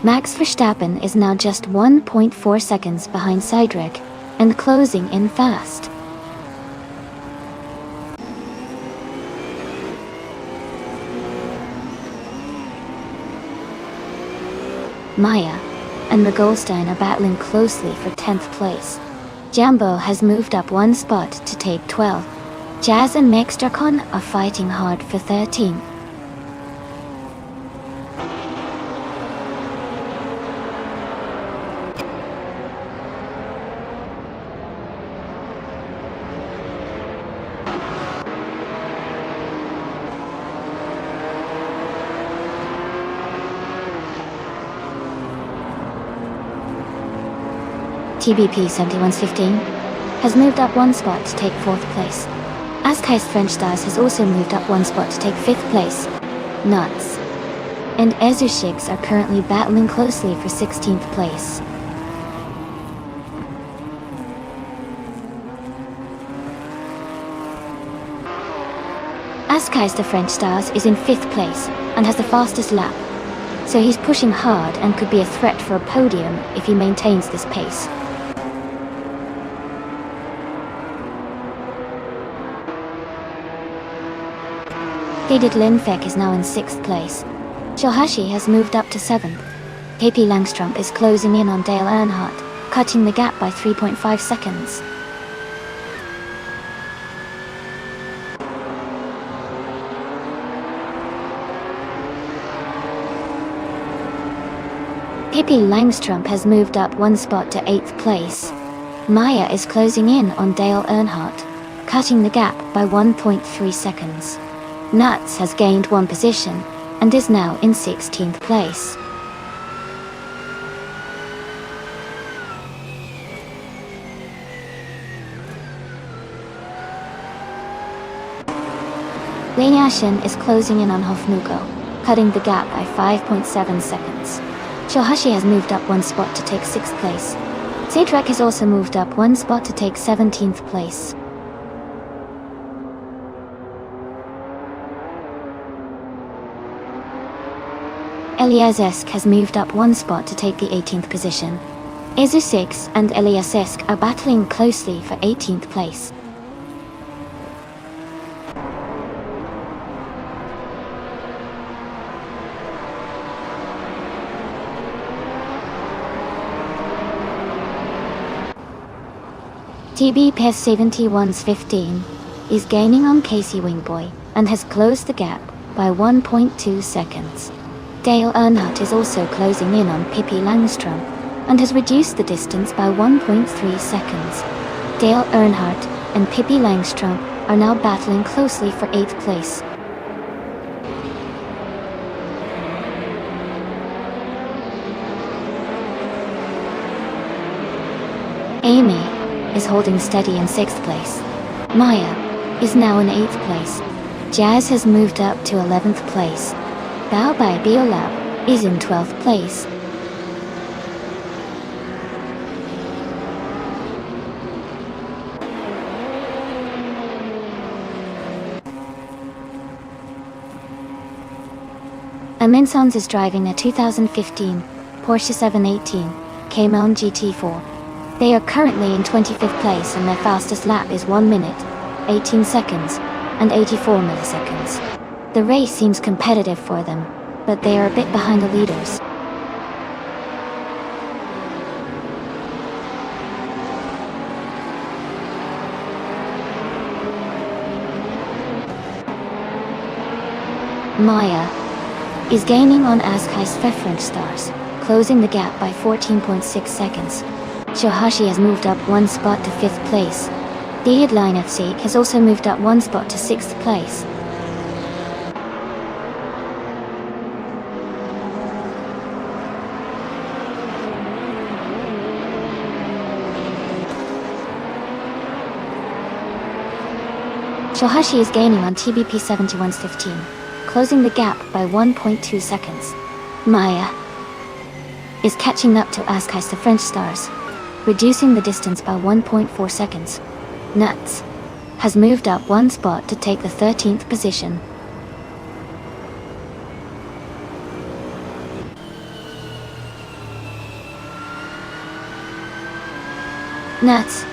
Max Verstappen is now just 1.4 seconds behind Cedric and closing in fast. Maya and Megolstein are battling closely for 10th place. Jambo has moved up 1 spot to take 12th. Jazz and Mexdracon are fighting hard for 13th. TBP 7115 has moved up one spot to take 4th place. Askai's French Stars has also moved up one spot to take 5th place. Nuts and Ezushix are currently battling closely for 16th place. Askai's the French Stars is in 5th place and has the fastest lap, so he's pushing hard and could be a threat for a podium if he maintains this pace. David Linfek is now in 6th place. Shohashi has moved up to 7th. KP Langstrup is closing in on Dale Earnhardt, cutting the gap by 3.5 seconds. KP Langstrup has moved up one spot to 8th place. Maya is closing in on Dale Earnhardt, cutting the gap by 1.3 seconds. Nuts has gained one position and is now in 16th place. Wei Yashin is closing in on Hofnuko, cutting the gap by 5.7 seconds. Shohashi has moved up one spot to take 6th place. Sadrak has also moved up one spot to take 17th place. Eliasesk has moved up one spot to take the 18th position. Ezushix and Eliasesk are battling closely for 18th place. TB PES 7115 is gaining on Casey Wingboy and has closed the gap by 1.2 seconds. Dale Earnhardt is also closing in on Pippi Langstrup and has reduced the distance by 1.3 seconds. Dale Earnhardt and Pippi Langstrup are now battling closely for 8th place. Amy is holding steady in 6th place. Maya is now in 8th place. Jazz has moved up to 11th place. Bao Bai Biolab is in 12th place. Aminsons is driving a 2015 Porsche 718 Cayman GT4. They are currently in 25th place and their fastest lap is 1 minute, 18 seconds, and 84 milliseconds. The race seems competitive for them, but they are a bit behind the leaders. Maya is gaining on Askai's French Stars, closing the gap by 14.6 seconds. Shohashi has moved up one spot to 5th place. The headline FC has also moved up one spot to 6th place. Shohashi is gaining on TBP 7115, closing the gap by 1.2 seconds. Maya is catching up to Askai's the French Stars, reducing the distance by 1.4 seconds. Nuts has moved up one spot to take the 13th position. Nuts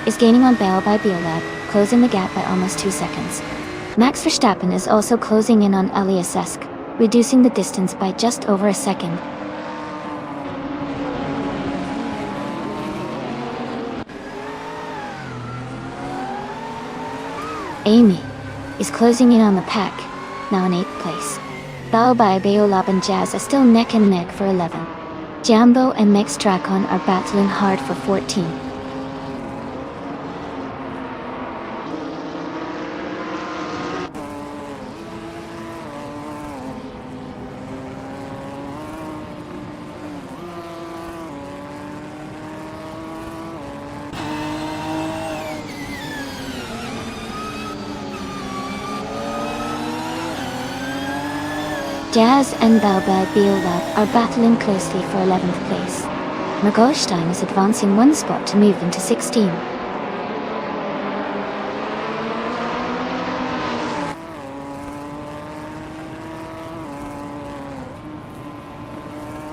is gaining on Bale by Biolab, closing the gap by almost 2 seconds. Max Verstappen is also closing in on Eliasesk, reducing the distance by just over a second. Amy is closing in on the pack, now in 8th place. Bao Bai Biolab and Jazz are still neck and neck for 11. Jambo and Max Dracon are battling hard for 14. Jazz and Balba Biolab are battling closely for 11th place. Mergolstein is advancing one spot to move into 16.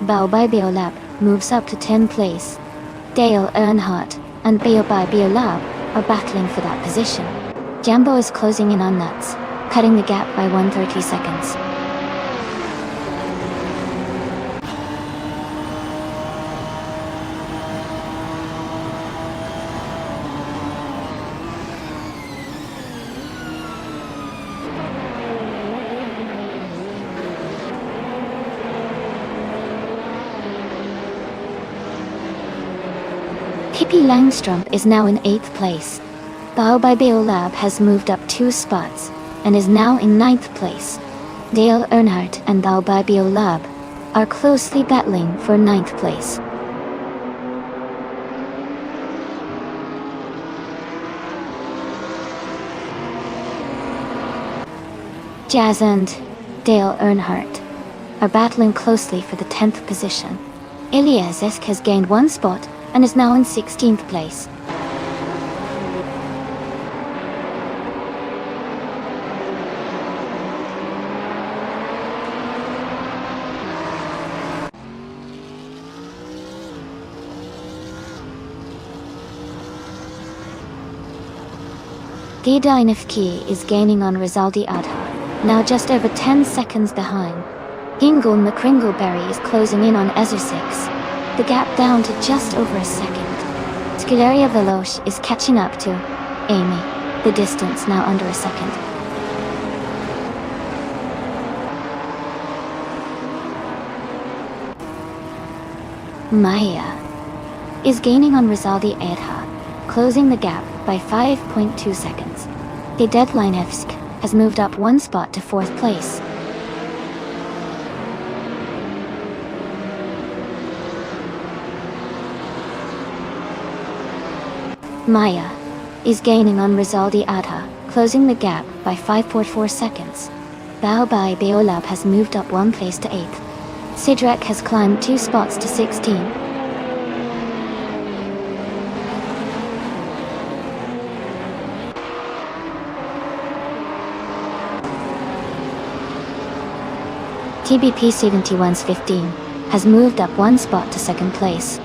Balba Biolab moves up to 10th place. Dale Earnhardt and Balba Biolab are battling for that position. Jambo is closing in on Nuts, cutting the gap by 130 seconds. Pippi Langstrump is now in 8th place. Balba Biolab has moved up 2 spots and is now in 9th place. Dale Earnhardt and Balba Biolab are closely battling for 9th place. Jazz and Dale Earnhardt are battling closely for the 10th position. Ilya Zesk has gained 1 spot and is now in 16th place. Gidinevki is gaining on Rizaldi Adha, now just over 10 seconds behind. Hingle McCringleberry is closing in on Ezra 6, the gap down to just over a second. Scuderia Veloce is catching up to Amy, the distance now under a second. Maya is gaining on Rizaldi Adha, closing the gap by 5.2 seconds. The Dedlinevsk has moved up 1 spot to 4th place. Maya is gaining on Rizaldi Adha, closing the gap by 5.4 seconds. Balba Biolab has moved up 1 place to 8th. Sidrek has climbed 2 spots to 16. TBP 71's 15 has moved up 1 spot to 2nd place.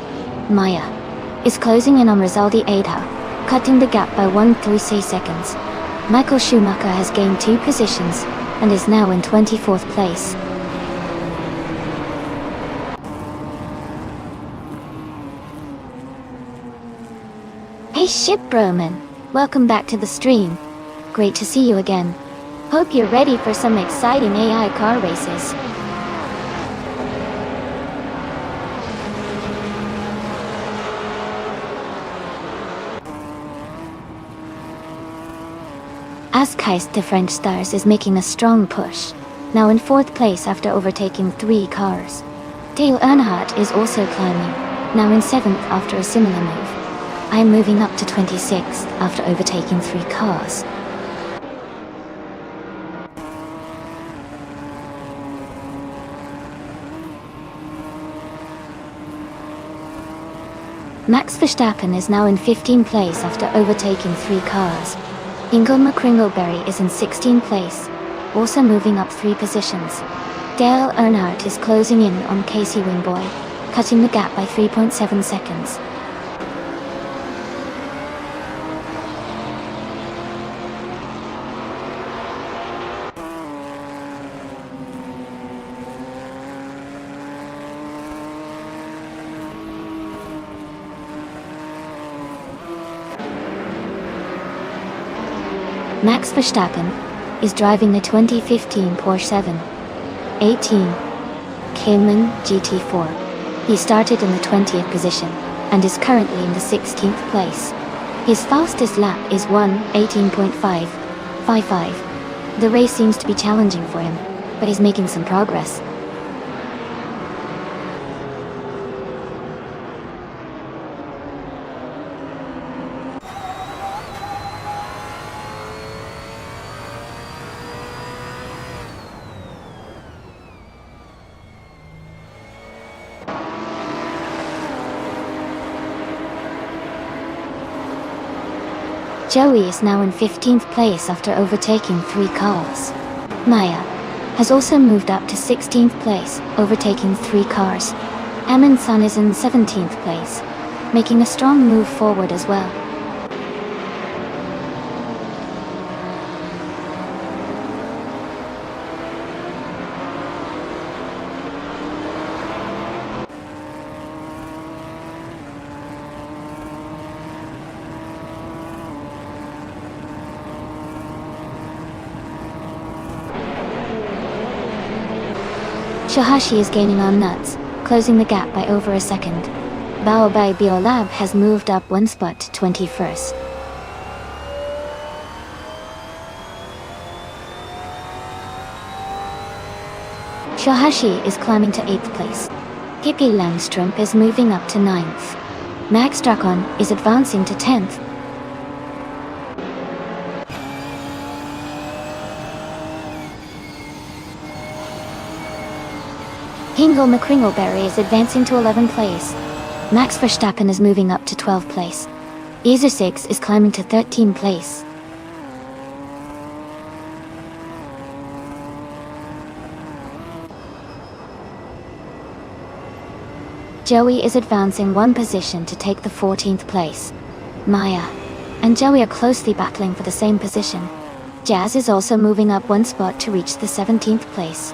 Maya is closing in on Rizaldi Adha, cutting the gap by 1.36 seconds. Michael Schumacher has gained 2 positions and is now in 24th place. Hey Ship Broman, welcome back to the stream. Great to see you again. Hope you're ready for some exciting AI car races. Askeist de French Stars is making a strong push, now in 4th place after overtaking 3 cars. Dale Earnhardt is also climbing, now in 7th after a similar move. I am moving up to 26th after overtaking 3 cars. Max Verstappen is now in 15th place after overtaking 3 cars. Ingo McCringleberry is in 16th place, also moving up 3 positions. Dale Earnhardt is closing in on Casey Wingboy, cutting the gap by 3.7 seconds. Max Verstappen is driving the 2015 Porsche 718 Cayman GT4. He started in the 20th position and is currently in the 16th place. His fastest lap is 1:18.555. The race seems to be challenging for him, but he's making some progress. Joey is now in 15th place after overtaking 3 cars. Maya has also moved up to 16th place, overtaking 3 cars. Amin-san is in 17th place, making a strong move forward as well. Shohashi is gaining on Nuts, closing the gap by over a second. Baobei Biolab has moved up 1 spot to 21st. Shohashi is climbing to 8th place. Hippie Langstrup is moving up to 9th. Max Drakon is advancing to 10th. Hingle McCringleberry is advancing to 11th place. Max Verstappen is moving up to 12th place. Iser6 is climbing to 13th place. Joey is advancing 1 position to take the 14th place. Maya and Joey are closely battling for the same position. Jazz is also moving up 1 spot to reach the 17th place.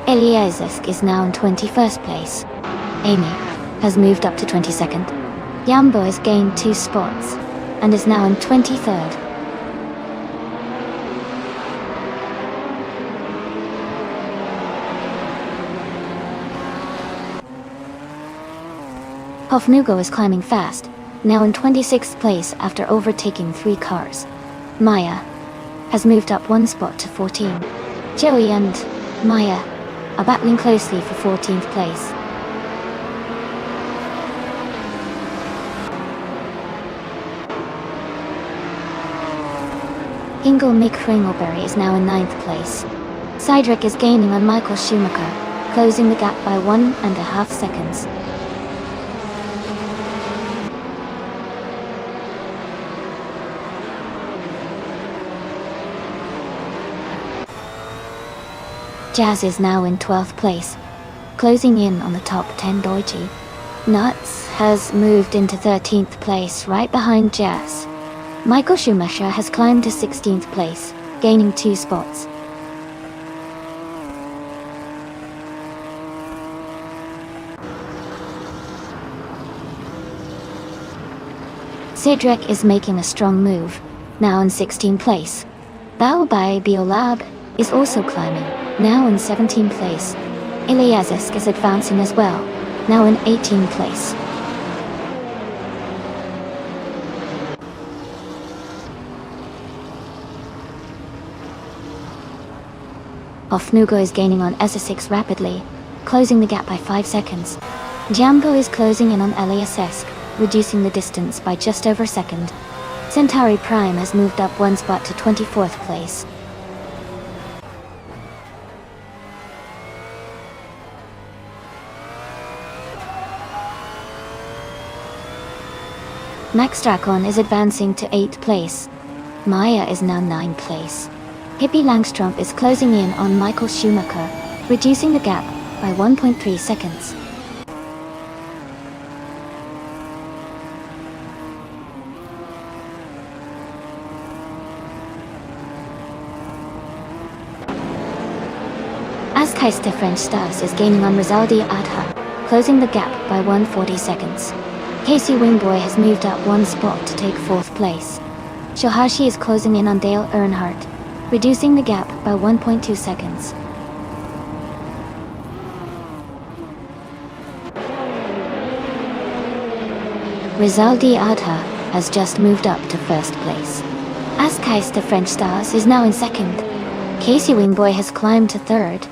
Eliazisk is now in 21st place. Amy has moved up to 22nd. Yambo has gained 2 spots and is now in 23rd. Hofnugo is climbing fast, now in 26th place after overtaking 3 cars. Maya has moved up 1 spot to 14. Joey and Maya are battling closely for 14th place. Hingle McCringleberry is now in 9th place. Cydric is gaining on Michael Schumacher, closing the gap by 1.5 seconds. Jazz is now in 12th place, closing in on the top 10 doji. Nuts has moved into 13th place right behind Jazz. Michael Schumacher has climbed to 16th place, gaining 2 spots. Cedric is making a strong move, now in 16th place. Baobei Biolab is also climbing, now in 17th place. Iliazisk is advancing as well, now in 18th place. Hofnugo is gaining on Esa6 rapidly, closing the gap by 5 seconds. Jambo is closing in on Eliazisk, reducing the distance by just over a second. Centauri Prime has moved up 1 spot to 24th place. Max Drakon is advancing to 8th place. Maya is now 9th place. Hippie Langstrup is closing in on Michael Schumacher, reducing the gap by 1.3 seconds. Askeister French Stars is gaining on Rizaldi Adha, closing the gap by 140 seconds. Casey Wingboy has moved up 1 spot to take 4th place. Shohashi is closing in on Dale Earnhardt, reducing the gap by 1.2 seconds. Rizaldi Adha has just moved up to 1st place. Askeister French Stars is now in 2nd. Casey Wingboy has climbed to 3rd.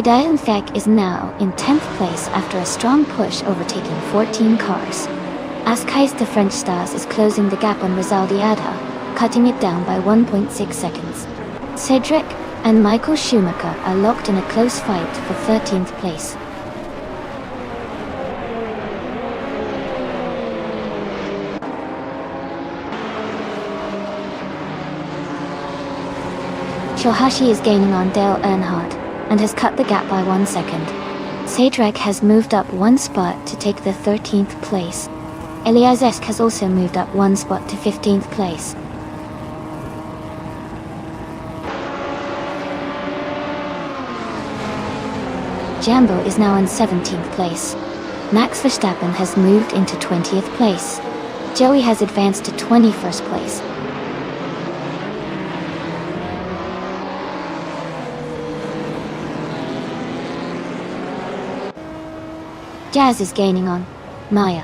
Fek is now in 10th place after a strong push overtaking 14 cars. Askais the French Stars is closing the gap on Rizaldi Adha, cutting it down by 1.6 seconds. Cedric and Michael Schumacher are locked in a close fight for 13th place. Shohashi is gaining on Dale Earnhardt and has cut the gap by 1 second. Cedric has moved up 1 spot to take the 13th place. Eliazesk has also moved up 1 spot to 15th place. Jambo is now in 17th place. Max Verstappen has moved into 20th place. Joey has advanced to 21st place. Jazz is gaining on Maya.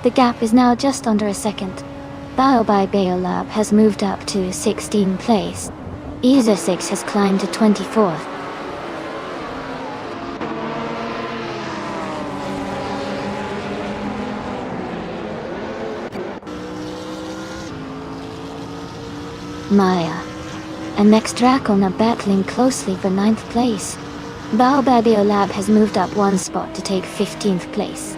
The gap is now just under a second. Baobai Beolab has moved up to 16th place. EZA 6 has climbed to 24th. Maya and Max Dracon are battling closely for 9th place. Baobai Beolab has moved up 1 spot to take 15th place.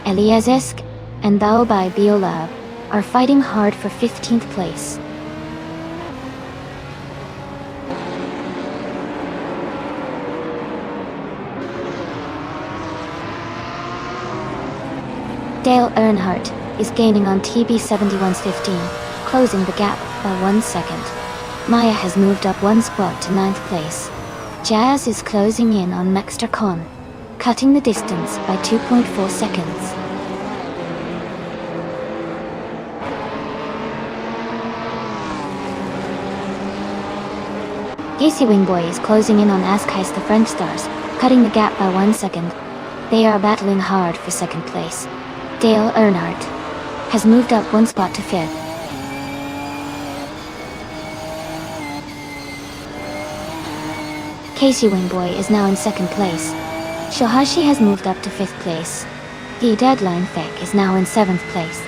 Eliazesk and Baobai Beolab are fighting hard for 15th place. Dale Earnhardt is gaining on TB71's 15, closing the gap by 1 second. Maya has moved up 1 spot to 9th place. Jazz is closing in on Max Dracon, cutting the distance by 2.4 seconds. Casey Wingboy is closing in on Askais the French Stars, cutting the gap by 1 second. They are battling hard for 2nd place. Dale Earnhardt has moved up 1 spot to 5th. Casey Wingboy is now in 2nd place. Shohashi has moved up to 5th place. The Deadline Fek is now in 7th place.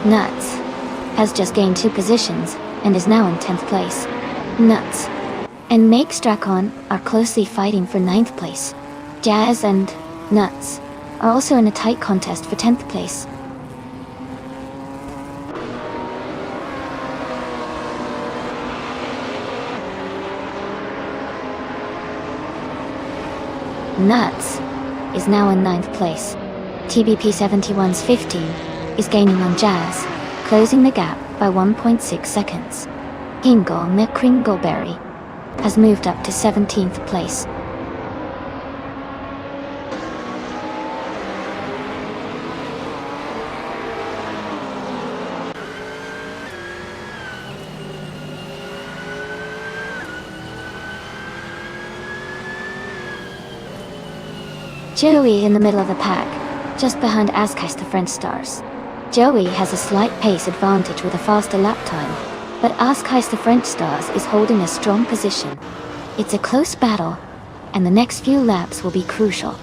Nuts has just gained 2 positions and is now in 10th place. Nuts and Max Dracon are closely fighting for 9th place. Jazz and Nuts are also in a tight contest for 10th place. Nuts is now in 9th place. TBP71's 15 is gaining on Jazz, closing the gap by 1.6 seconds. Hingle McCringleberry has moved up to 17th place. Joey in the middle of the pack, just behind Askais the French Stars. Joey has a slight pace advantage with a faster lap time, but Askais the French Stars is holding a strong position. It's a close battle, and the next few laps will be crucial.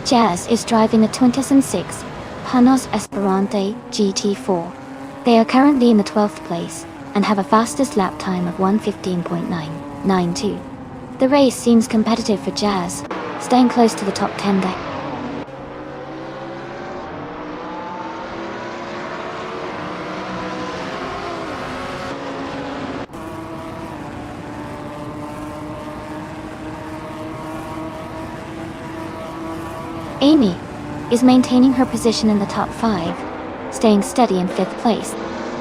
Jazz is driving a 2006 Panos Esperante GT4. They are currently in the 12th place and have a fastest lap time of 1:15.992. The race seems competitive for Jazz, staying close to the top 10 guy. Amy is maintaining her position in the top 5, staying steady in 5th place.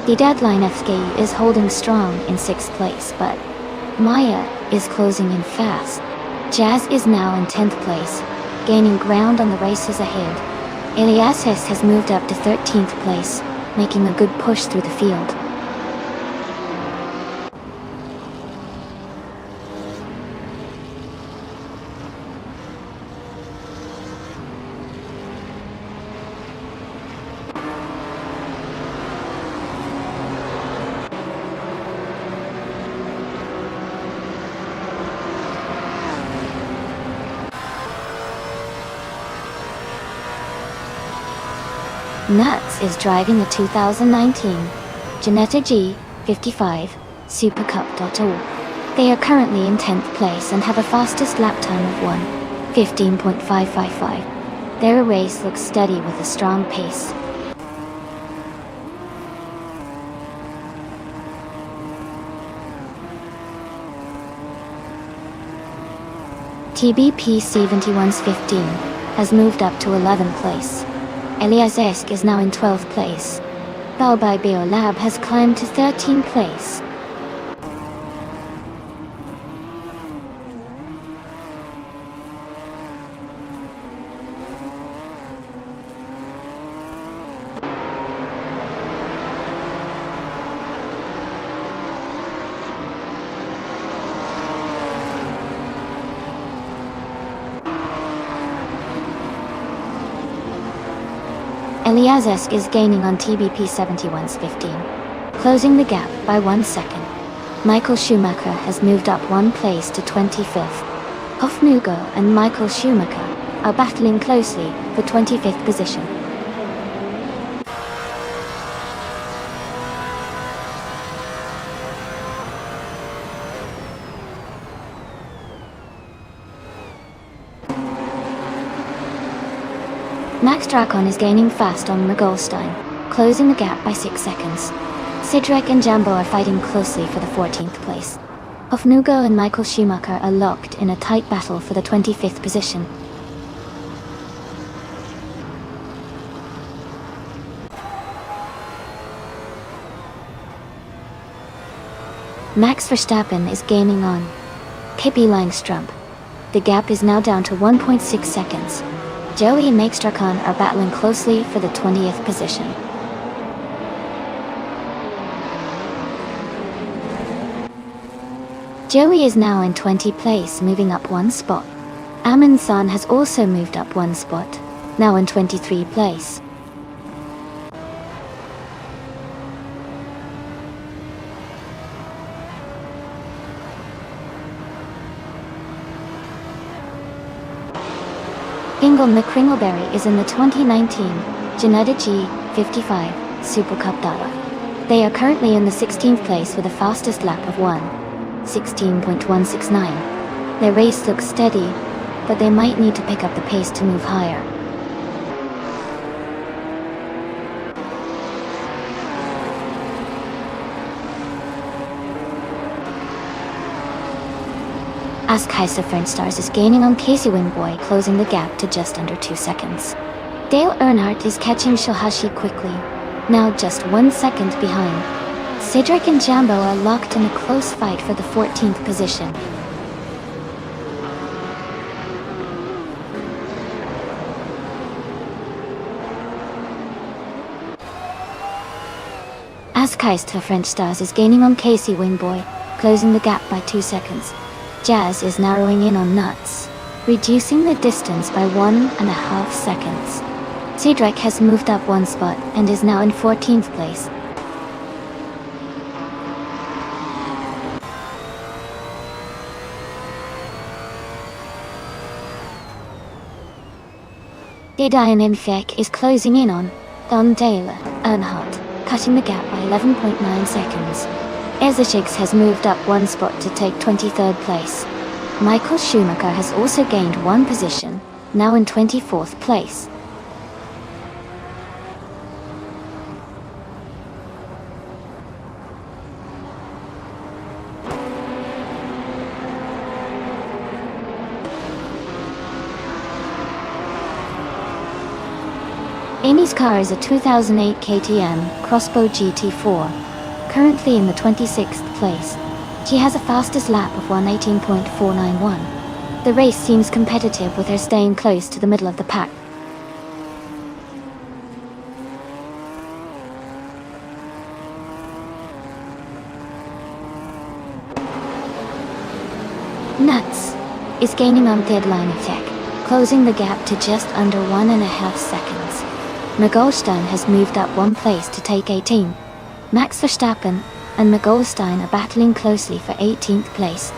The Deadline FK is holding strong in 6th place, but Maya is closing in fast. Jazz is now in 10th place, gaining ground on the races ahead. Eliasses has moved up to 13th place. making a good push through the field. Nuts is driving the 2019 Janetta G55 Super Cup.0. They are currently in 10th place and have a fastest lap time of 1:15.555. Their race looks steady with a strong pace. TBP 7115 has moved up to 11th place. Eliasesk is now in 12th place. Balbai Biolab has climbed to 13th place. Eliasesk is gaining on TBP 7115, closing the gap by 1 second. Michael Schumacher has moved up 1 place to 25th. Hofnugo and Michael Schumacher are battling closely for 25th position. Max Drakon is gaining fast on Mogolstein, closing the gap by 6 seconds. Sidrek and Jambo are fighting closely for the 14th place. Hofnugo and Michael Schumacher are locked in a tight battle for the 25th position. Max Verstappen is gaining on Pippi Langstrup. The gap is now down to 1.6 seconds. Joey and Max Drakon are battling closely for the 20th position. Joey is now in 20th place, moving up 1 spot. Amundsen has also moved up 1 spot, now in 23rd place. Ingle McCringleberry is in the 2019 Janetta G55 Super Cup Data. They are currently in the 16th place with a fastest lap of 1:16.169. Their race looks steady, but they might need to pick up the pace to move higher. Kaiser Fernstars is gaining on Casey Wingboy, closing the gap to just under 2 seconds. Dale Earnhardt is catching Shohashi quickly, now just 1 second behind. Sidrek and Jambo are locked in a close fight for the 14th position. Kaiser Fernstars is gaining on Casey Wingboy, closing the gap by 2 seconds. Jazz is narrowing in on Nuts, reducing the distance by 1.5 seconds. Sidrek has moved up 1 spot and is now in 14th place. Didion Infek is closing in on Don Dale Earnhardt, cutting the gap by 11.9 seconds. Ezeshix has moved up 1 spot to take 23rd place. Michael Schumacher has also gained 1 position, now in 24th place. Amy's car is a 2008 KTM Crossbow GT4, currently in the 26th place. She has a fastest lap of 1:18.491. The race seems competitive with her staying close to the middle of the pack. Nuts is gaining on third line of tech, closing the gap to just under 1.5 seconds. Magolstein has moved up one place to take 18. Max Verstappen and Magolstein are battling closely for 18th place.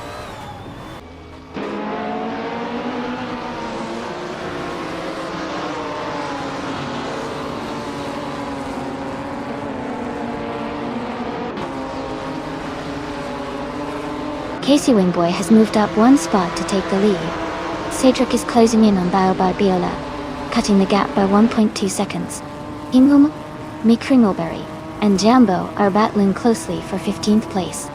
Casey Wingboy has moved up one spot to take the lead. Cedric is closing in on Bao by Biola, cutting the gap by 1.2 seconds. Ingum, Mick Ringleberry, and Jambo are battling closely for 15th place.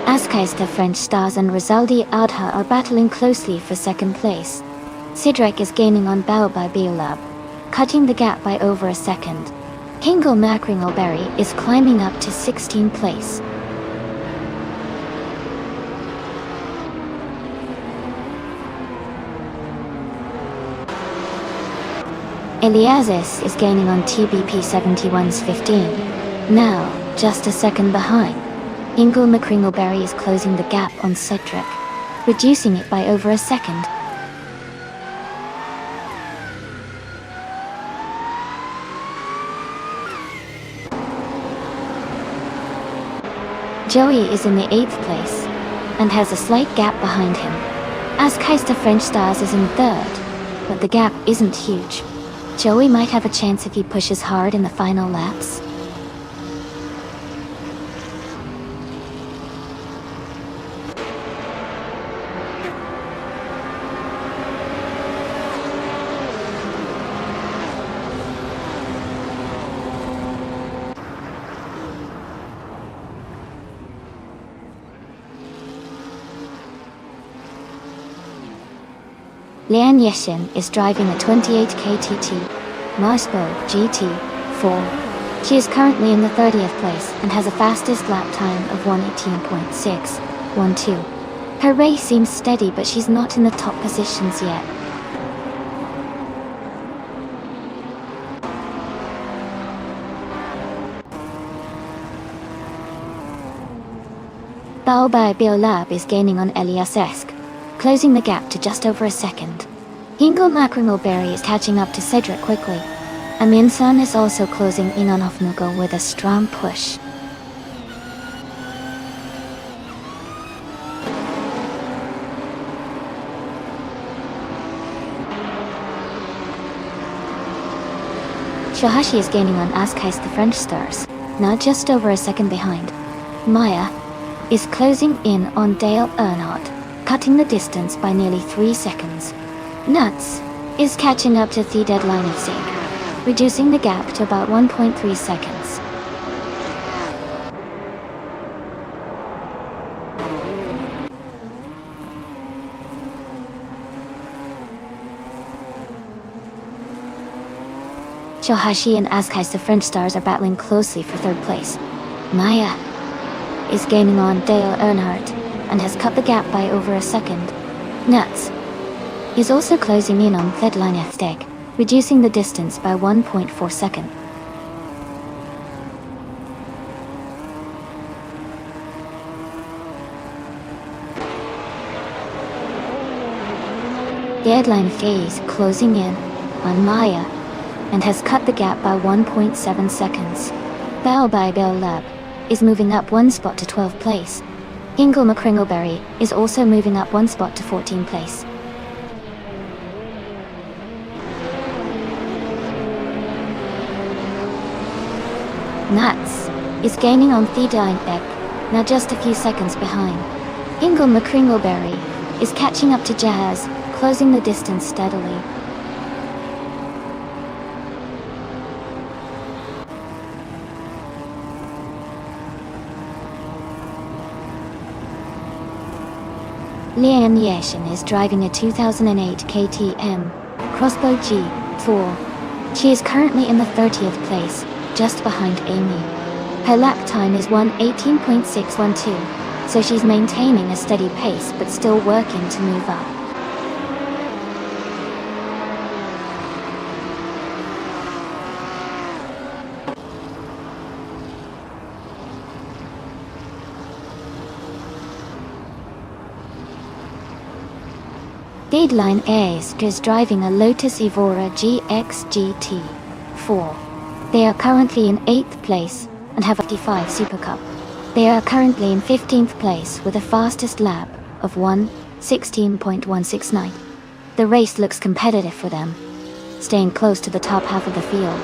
Ascais the French stars and Rizaldi Adha are battling closely for second place. Cedric is gaining on Bao by Biolab, cutting the gap by over a second. Kingle Macringleberry is climbing up to 16th place. Eliazis is gaining on TBP 71's 15. Now, just a second behind. Ingle McCringleberry is closing the gap on Cedric, reducing it by over a second. Joey is in the 8th place, and has a slight gap behind him. Ascais the French stars is in 3rd, but the gap isn't huge. Joey might have a chance if he pushes hard in the final laps. Lian Yeshin is driving a 28 KTT Marspo GT4. She is currently in the 30th place and has a fastest lap time of 1:18.612. Her race seems steady, but she's not in the top positions yet. Bao by Biolab is gaining on Elias Esk, closing the gap to just over a second. Hingle Macringleberry is catching up to Cedric quickly. Aminsan is also closing in on Hofnugo with a strong push. Shohashi is gaining on Ascais the French stars, now just over a second behind. Maya is closing in on Dale Earnhardt, cutting the distance by nearly 3 seconds. Nuts is catching up to the deadline of Zig, reducing the gap to about 1.3 seconds. Shohashi and Ascais the French stars are battling closely for 3rd place. Maya is gaining on Dale Earnhardt and has cut the gap by over a second. Nuts is also closing in on Thedline F-Deck, reducing the distance by 1.4 seconds. Deadline F is closing in on Maya and has cut the gap by 1.7 seconds. Bao by Bell Lab is moving up one spot to 12th place. Hingle McCringleberry is also moving up one spot to 14th place. Nuts is gaining on Thedine Beck, now just a few seconds behind. Hingle McCringleberry is catching up to Jazz, closing the distance steadily. Lian Yeshin is driving a 2008 KTM Crossbow G4. She is currently in the 30th place, just behind Amy. Her lap time is 1:18.612, so she's maintaining a steady pace but still working to move up. Deadline Ace is driving a Lotus Evora GX GT4. They are currently in 8th place and have a 55 Super Cup. They are currently in 15th place with a fastest lap of 1:16.169. The race looks competitive for them, staying close to the top half of the field.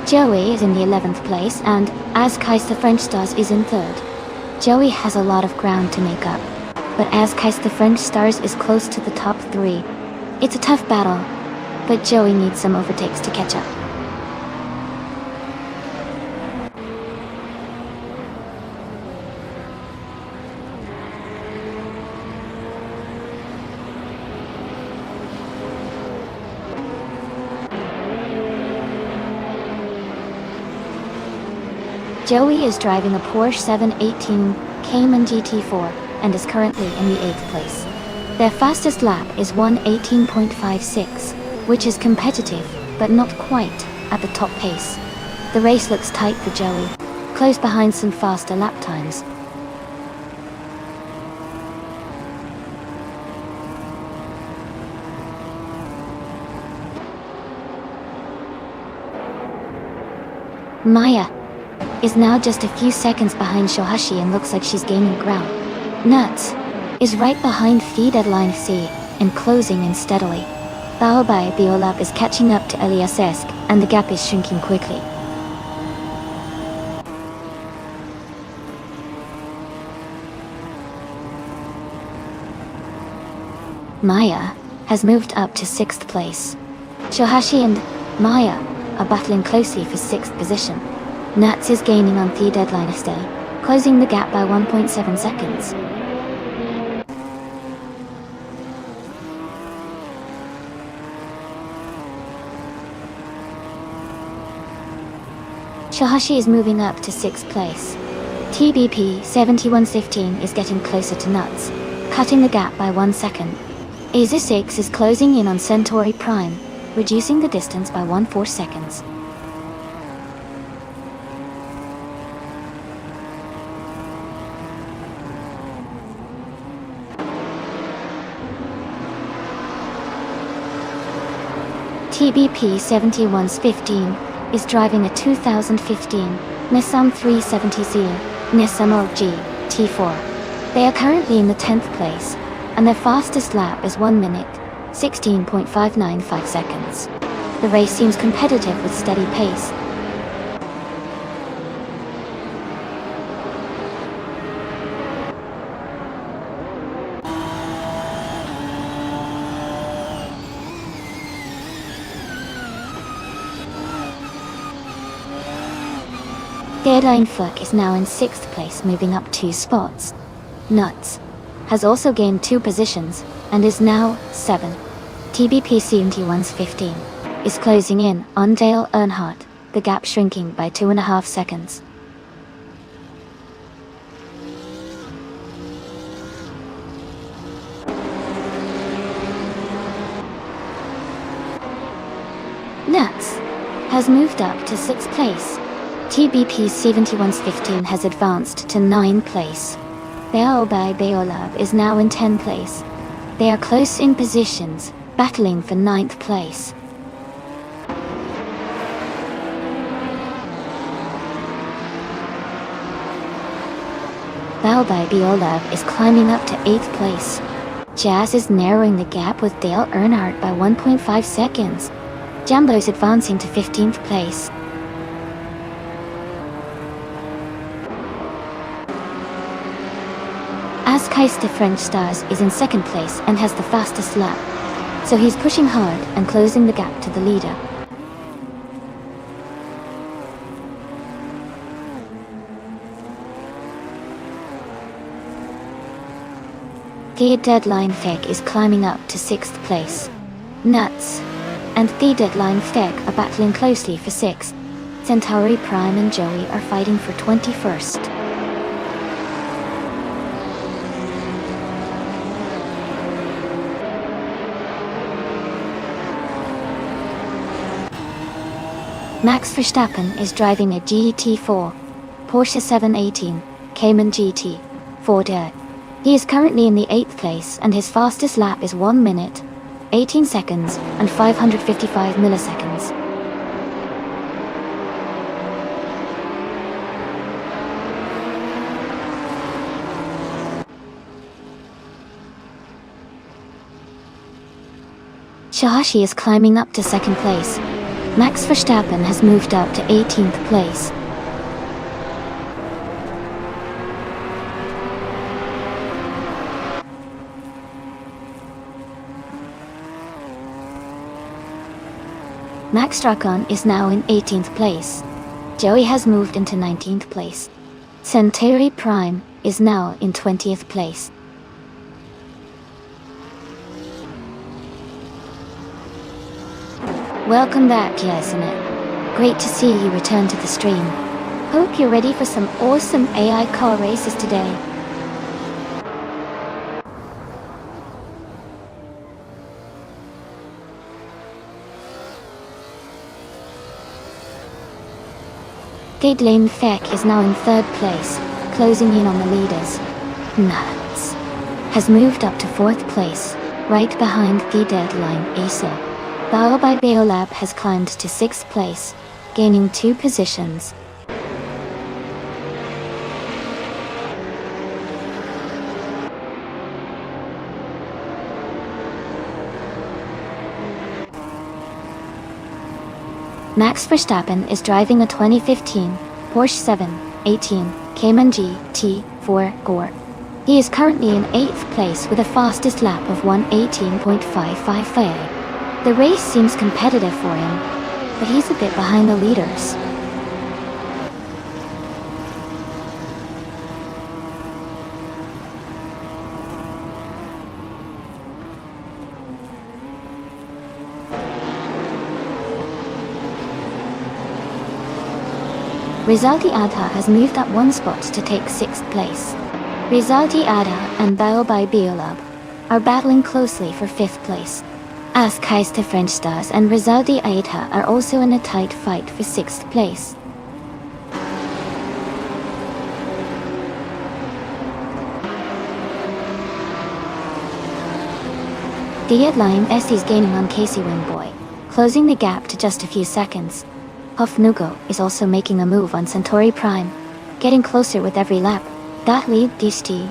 Joey is in the 11th place and, as Kais the French Stars is in 3rd. Joey has a lot of ground to make up, but as Kais the French Stars is close to the top 3, it's a tough battle, but Joey needs some overtakes to catch up. Joey is driving a Porsche 718 Cayman GT4 and is currently in the 8th place. Their fastest lap is 1:18.56, which is competitive, but not quite at the top pace. The race looks tight for Joey, close behind some faster lap times. Maya is now just a few seconds behind Shohashi and looks like she's gaining ground. Nuts is right behind Deadline C and closing in steadily. Baobai Biolab is catching up to Elias Esk and the gap is shrinking quickly. Maya has moved up to 6th place. Shohashi and Maya are battling closely for 6th position. Nuts is gaining on Deadline steady, closing the gap by 1.7 seconds. Shohashi is moving up to 6th place. TBP 7115 is getting closer to Nuts, cutting the gap by 1 second. AZ6 is closing in on Centauri Prime, reducing the distance by 1.4 seconds. TBP 7115 is driving a 2015 Nissan 370Z Nissan LG T4. They are currently in the 10th place, and their fastest lap is 1:16.595 seconds. The race seems competitive with steady pace. Deadline Flick is now in 6th place, moving up 2 spots. Nuts has also gained 2 positions and is now 7. TBP 7115 is closing in on Dale Earnhardt, the gap shrinking by 2.5 seconds. Nuts has moved up to 6th place. TBP 7115 has advanced to 9th place. Baobai Beolab is now in 10th place. They are close in positions, battling for 9th place. Baobai Beolab is climbing up to 8th place. Jazz is narrowing the gap with Dale Earnhardt by 1.5 seconds. Jumbo is advancing to 15th place. Kais the French Stars is in 2nd place and has the fastest lap, so he's pushing hard and closing the gap to the leader. The deadline Feg is climbing up to 6th place. Nuts. And the deadline Feg are battling closely for 6th. Centauri Prime and Joey are fighting for 21st. Max Verstappen is driving a GT4 Porsche 718 Cayman GT 4D. He is currently in the 8th place and his fastest lap is 1 minute, 18 seconds and 555 milliseconds. Shahashi is climbing up to 2nd place. Max Verstappen has moved up to 18th place. Max Strachan is now in 18th place. Joey has moved into 19th place. Centauri Prime is now in 20th place. Welcome back, Yasinit. Great to see you return to the stream. Hope you're ready for some awesome AI car races today. Lane Fek is now in 3rd place, closing in on the leaders. Nuts. Has moved up to 4th place, right behind the deadline Asa. Bao by Beolab has climbed to 6th place, gaining 2 positions. Max Verstappen is driving a 2015 Porsche 718 Cayman GT4 Gore. He is currently in 8th place with a fastest lap of 1:18.555. The race seems competitive for him, but he's a bit behind the leaders. Rizaldi Adha has moved up 1 spot to take 6th place. Rizaldi Adha and Bao by Beolab are battling closely for 5th place. As Kaista French Stars and Rizaldi Adha are also in a tight fight for 6th place. The headline S is gaining on Casey Wingboy, closing the gap to just a few seconds. Huff Nugo is also making a move on Centauri Prime, getting closer with every lap. That lead DST.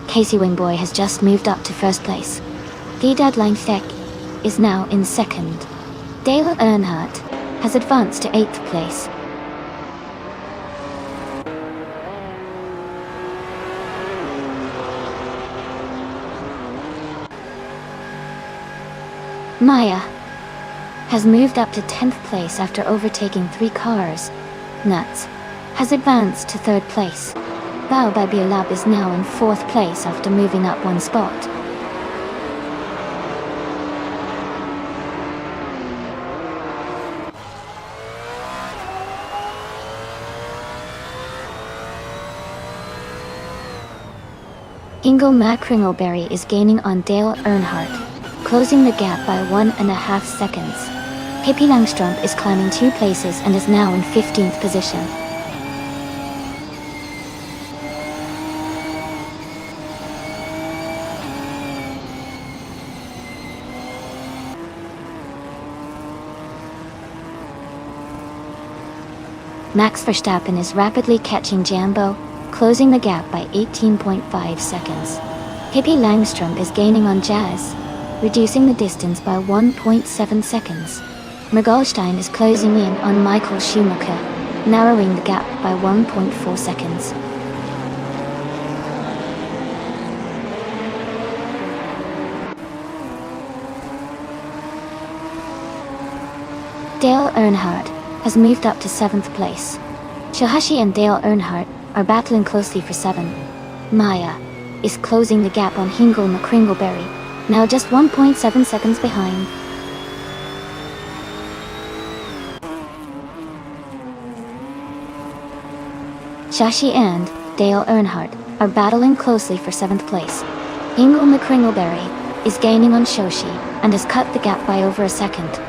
Casey Wingboy has just moved up to 1st place. The deadline Fek is now in 2nd. Dale Earnhardt has advanced to 8th place. Maya has moved up to 10th place after overtaking 3 cars. Nuts has advanced to 3rd place. Bao by Beolab is now in 4th place after moving up 1 spot. Ingo Macringleberry is gaining on Dale Earnhardt, closing the gap by 1.5 seconds. Pippi Langstrup is climbing 2 places and is now in 15th position. Max Verstappen is rapidly catching Jambo, closing the gap by 18.5 seconds. Pippi Langstrom is gaining on Jazz, reducing the distance by 1.7 seconds. Mergelstein is closing in on Michael Schumacher, narrowing the gap by 1.4 seconds. Dale Earnhardt has moved up to 7th place. Shohashi and Dale Earnhardt are battling closely for 7. Maya is closing the gap on Hingle McCringleberry, now just 1.7 seconds behind. Shashi and Dale Earnhardt are battling closely for 7th place. Hingle McCringleberry is gaining on Shoshi and has cut the gap by over a second.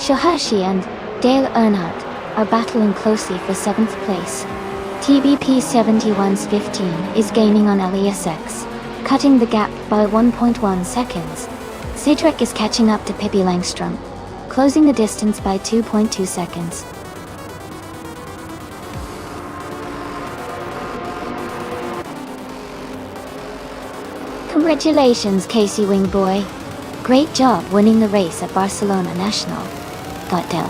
Shohashi and Dale Earnhardt are battling closely for 7th place. TBP 71's 15 is gaining on LESX, cutting the gap by 1.1 seconds. Cedric is catching up to Pippi Langstrom, closing the distance by 2.2 seconds. Congratulations, Casey Wingboy. Great job winning the race at Barcelona National. Got Dale.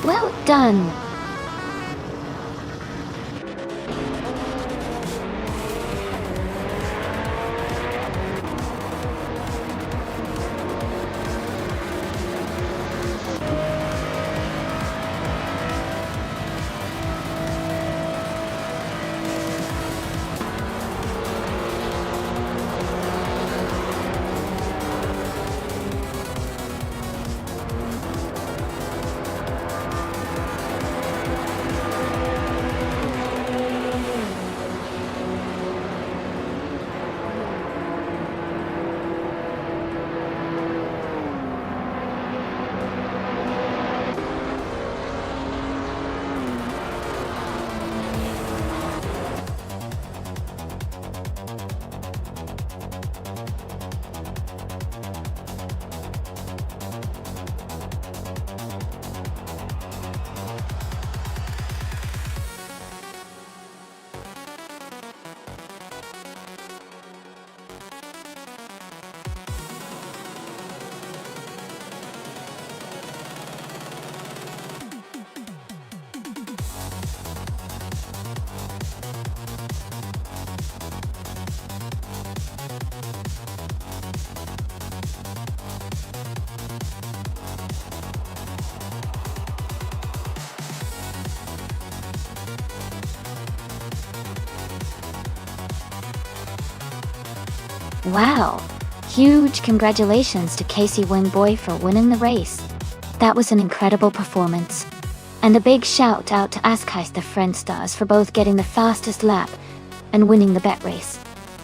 Well done. Wow! Huge congratulations to Casey Wingboy for winning the race. That was an incredible performance. And a big shout out to Askheist the Friendstars for both getting the fastest lap and winning the bet race.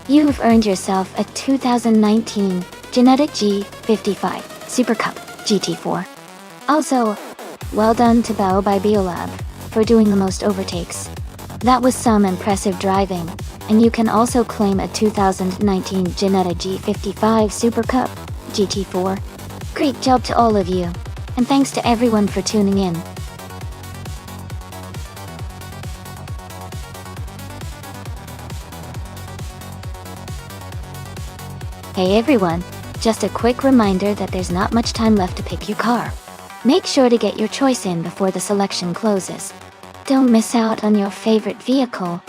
You've earned yourself a 2019 Genetic G55 Super Cup GT4. Also, well done to Bao by Biolab for doing the most overtakes. That was some impressive driving, and you can also claim a 2019 Genetta G55 Super Cup GT4. Great job to all of you, and thanks to everyone for tuning in. Hey everyone, just a quick reminder that there's not much time left to pick your car. Make sure to get your choice in before the selection closes. Don't miss out on your favorite vehicle.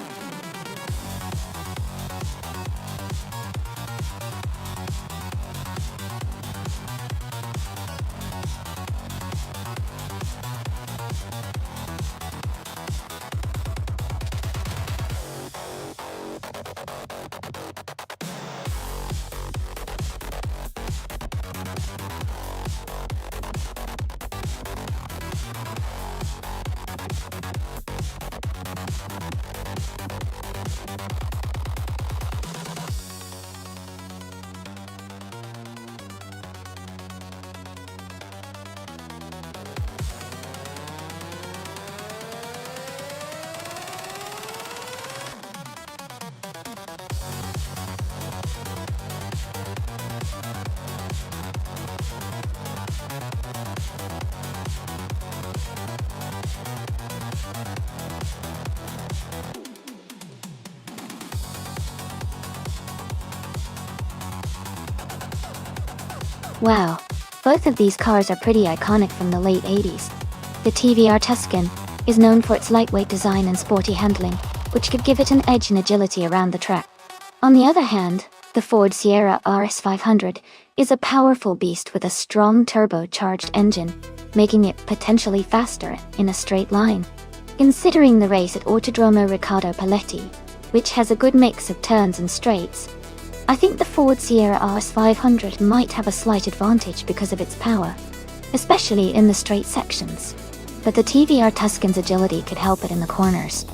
Wow, both of these cars are pretty iconic from the late 80s. The TVR Tuscan is known for its lightweight design and sporty handling, which could give it an edge in agility around the track. On the other hand, the Ford Sierra RS500 is a powerful beast with a strong turbocharged engine, making it potentially faster in a straight line. Considering the race at Autodromo Riccardo Paletti, which has a good mix of turns and straights, I think the Ford Sierra RS500 might have a slight advantage because of its power, especially in the straight sections. But the TVR Tuscan's agility could help it in the corners.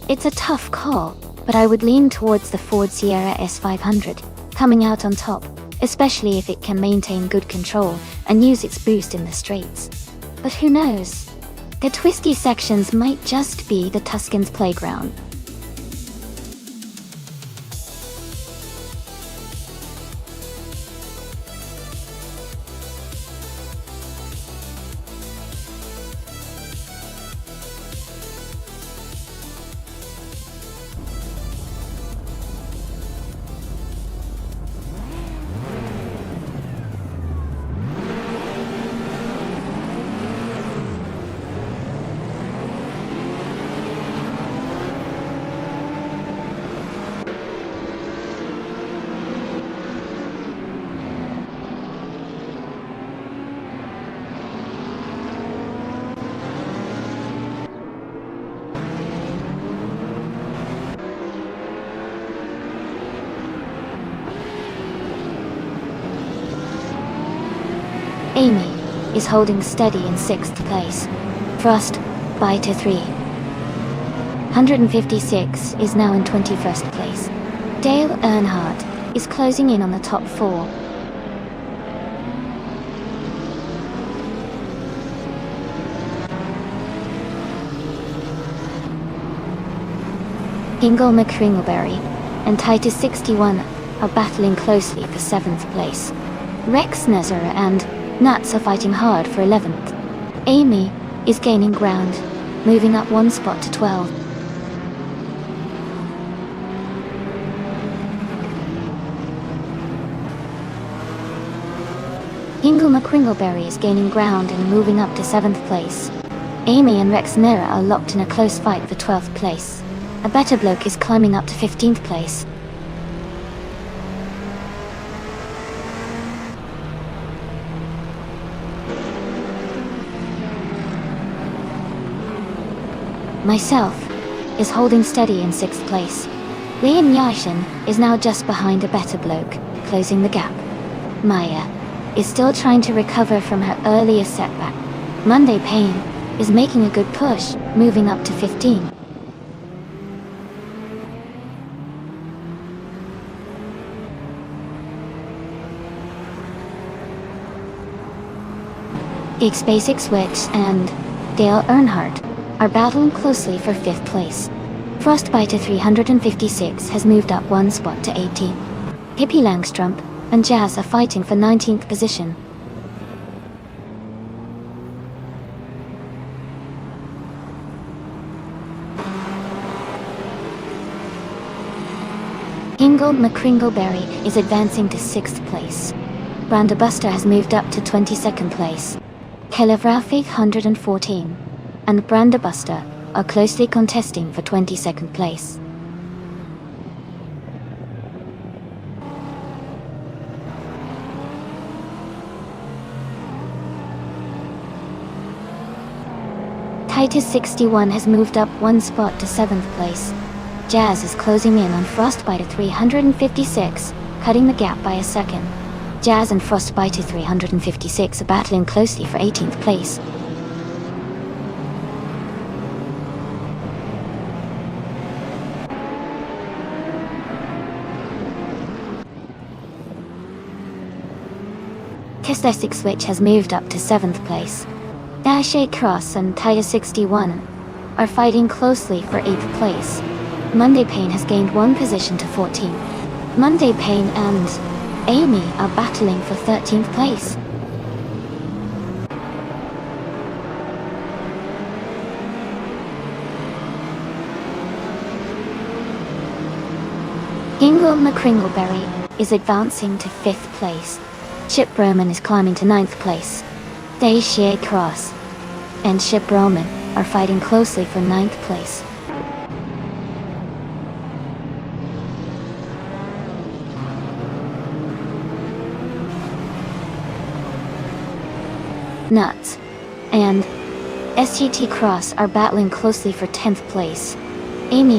It's a tough call, but I would lean towards the Ford Sierra S500, coming out on top, especially if it can maintain good control and use its boost in the straights. But who knows? The twisty sections might just be the Tuscan's playground. Amy is holding steady in 6th place. Frost by to 3. 156 is now in 21st place. Dale Earnhardt is closing in on the top 4. Hingle McCringleberry and Titus 61 are battling closely for 7th place. Rex Nezer and Nuts are fighting hard for 11th. Amy is gaining ground, moving up 1 spot to 12. Hingle McCringleberry is gaining ground and moving up to 7th place. Amy and Rex Nera are locked in a close fight for 12th place. A better bloke is climbing up to 15th place. Myself is holding steady in 6th place. Liam Yashin is now just behind a better bloke, closing the gap. Maya is still trying to recover from her earlier setback. Monday Payne is making a good push, moving up to 15. Gigs Basic Switch and Dale Earnhardt are battling closely for 5th place. Frostbite 356 has moved up 1 spot to 18. Hippie Langstrom and Jazz are fighting for 19th position. Hingle McCringleberry is advancing to 6th place. Branda Buster has moved up to 22nd place. Caleb Ralphie 114 and Branda Buster are closely contesting for 22nd place. Titus 61 has moved up 1 spot to 7th place. Jazz is closing in on Frostbite 356, cutting the gap by a second. Jazz and Frostbite 356 are battling closely for 18th place. Kisletic Switch has moved up to 7th place. Dashay Cross and Titus 61 are fighting closely for 8th place. Monday Payne has gained 1 position to 14. Monday Payne and Amy are battling for 13th place. Hingle McCringleberry is advancing to 5th place. Chip Roman is climbing to 9th place. Dacia Cross and Chip Roman are fighting closely for 9th place. Nuts and SGT Cross are battling closely for 10th place. Amy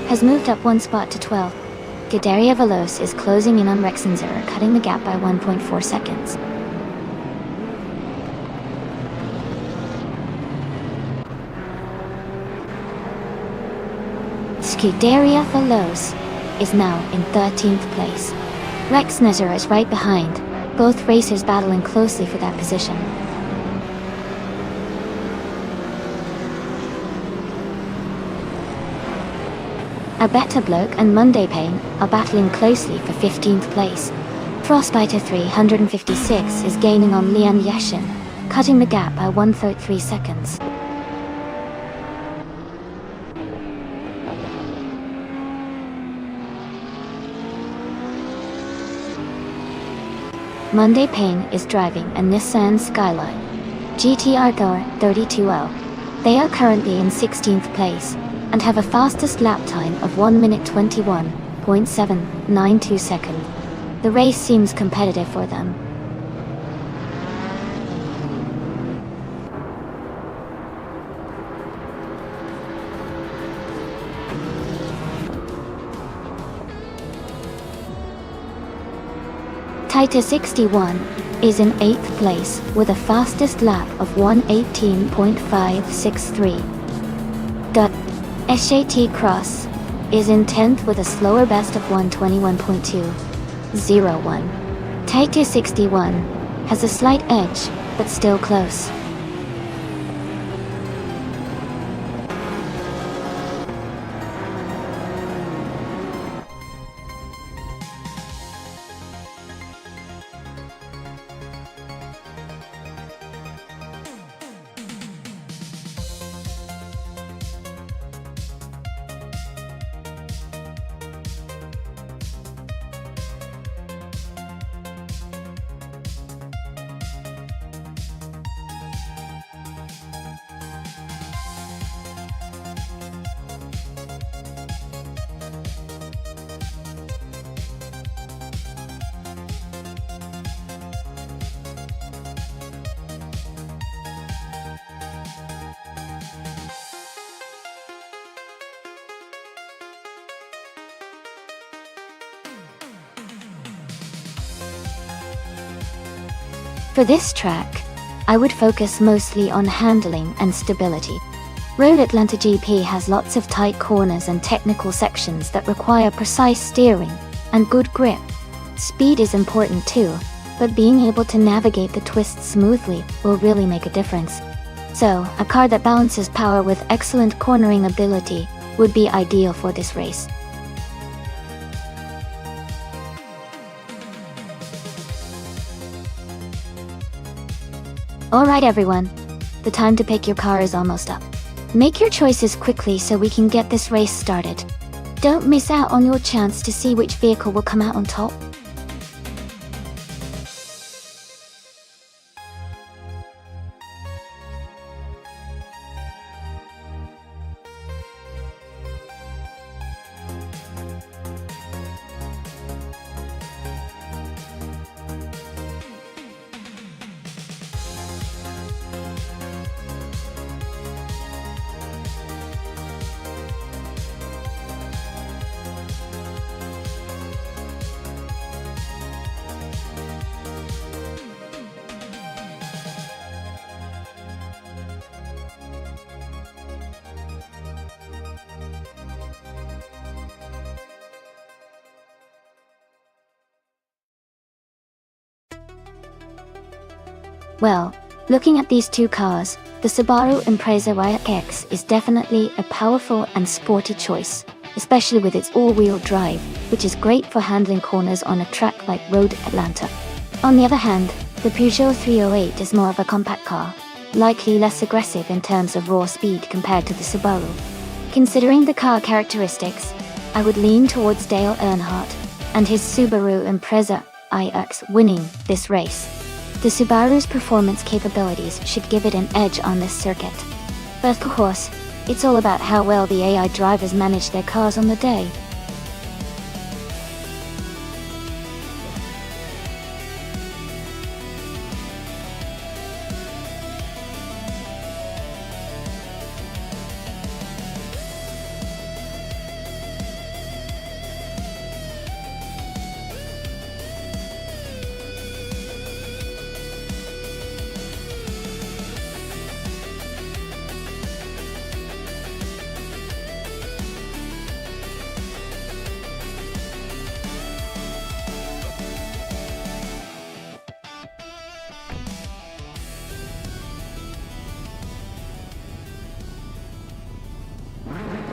has moved up one spot to 12th. Gadaria Veloz is closing in on Rexenzer, cutting the gap by 1.4 seconds. Scuderia Veloz is now in 13th place. Rexenzer is right behind, both racers battling closely for that position. Abeta Bloke and Monday Pain are battling closely for 15th place. Frostbiter 356 is gaining on Lian Yashin, cutting the gap by 1.3 seconds. Monday Pain is driving a Nissan Skyline GTR Thor 32L. They are currently in 16th place and have a fastest lap time of 1 minute 21.792 seconds. The race seems competitive for them. Titus 61 is in 8th place with a fastest lap of 1:18.563. SJT Cross is in 10th with a slower best of 1:21.201. Titus 61 has a slight edge, but still close. For this track, I would focus mostly on handling and stability. Road Atlanta GP has lots of tight corners and technical sections that require precise steering and good grip. Speed is important too, but being able to navigate the twists smoothly will really make a difference. So, a car that balances power with excellent cornering ability would be ideal for this race. Alright everyone, the time to pick your car is almost up. Make your choices quickly so we can get this race started. Don't miss out on your chance to see which vehicle will come out on top. Well, looking at these two cars, the Subaru Impreza YX is definitely a powerful and sporty choice, especially with its all-wheel drive, which is great for handling corners on a track like Road Atlanta. On the other hand, the Peugeot 308 is more of a compact car, likely less aggressive in terms of raw speed compared to the Subaru. Considering the car characteristics, I would lean towards Dale Earnhardt and his Subaru Impreza IX winning this race. The Subaru's performance capabilities should give it an edge on this circuit. But of course, it's all about how well the AI drivers manage their cars on the day.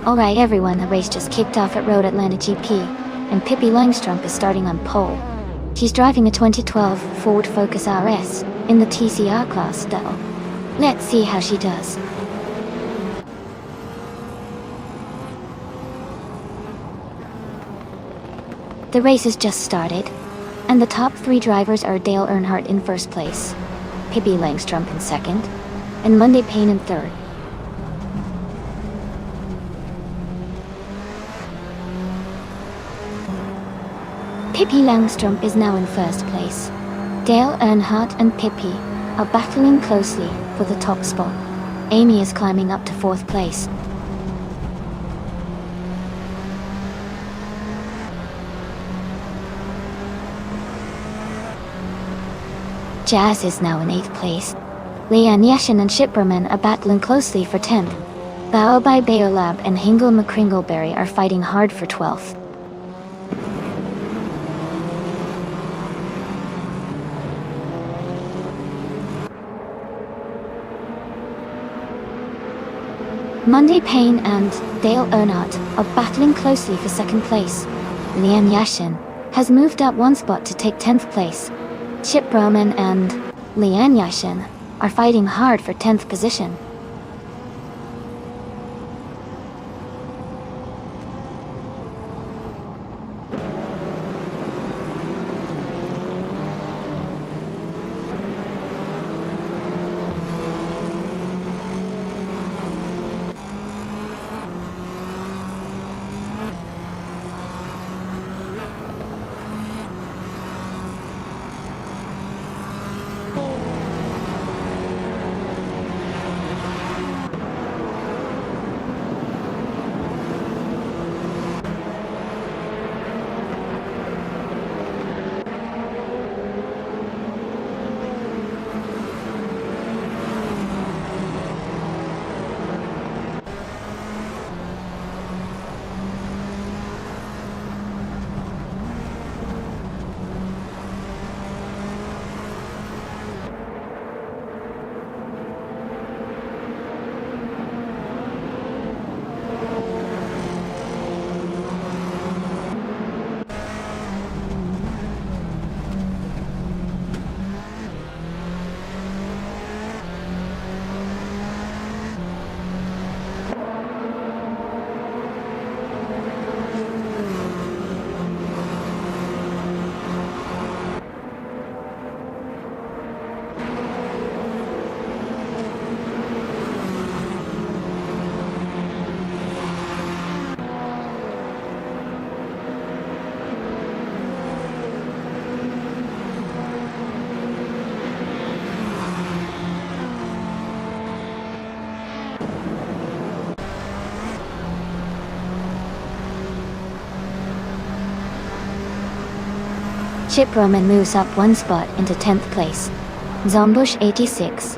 Alright everyone, the race just kicked off at Road Atlanta GP, and Pippi Langstrup is starting on pole. She's driving a 2012 Ford Focus RS in the TCR class though. Let's see how she does. The race has just started, and the top 3 drivers are Dale Earnhardt in first place, Pippi Langstrup in second, and Monday Payne in third. Pippi Langstrup is now in first place. Dale Earnhardt and Pippi are battling closely for the top spot. Amy is climbing up to fourth place. Jazz is now in 8th place. Leanne Yashin and Shipperman are battling closely for 10th. Bao by Bayolab and Hingle McCringleberry are fighting hard for 12th. Monday Payne and Dale Earnhardt are battling closely for 2nd place. Leanne Yashin has moved up 1 spot to take 10th place. Chip Broman and Leanne Yashin are fighting hard for 10th position. Chip Roman moves up 1 spot into 10th place. Zombush 86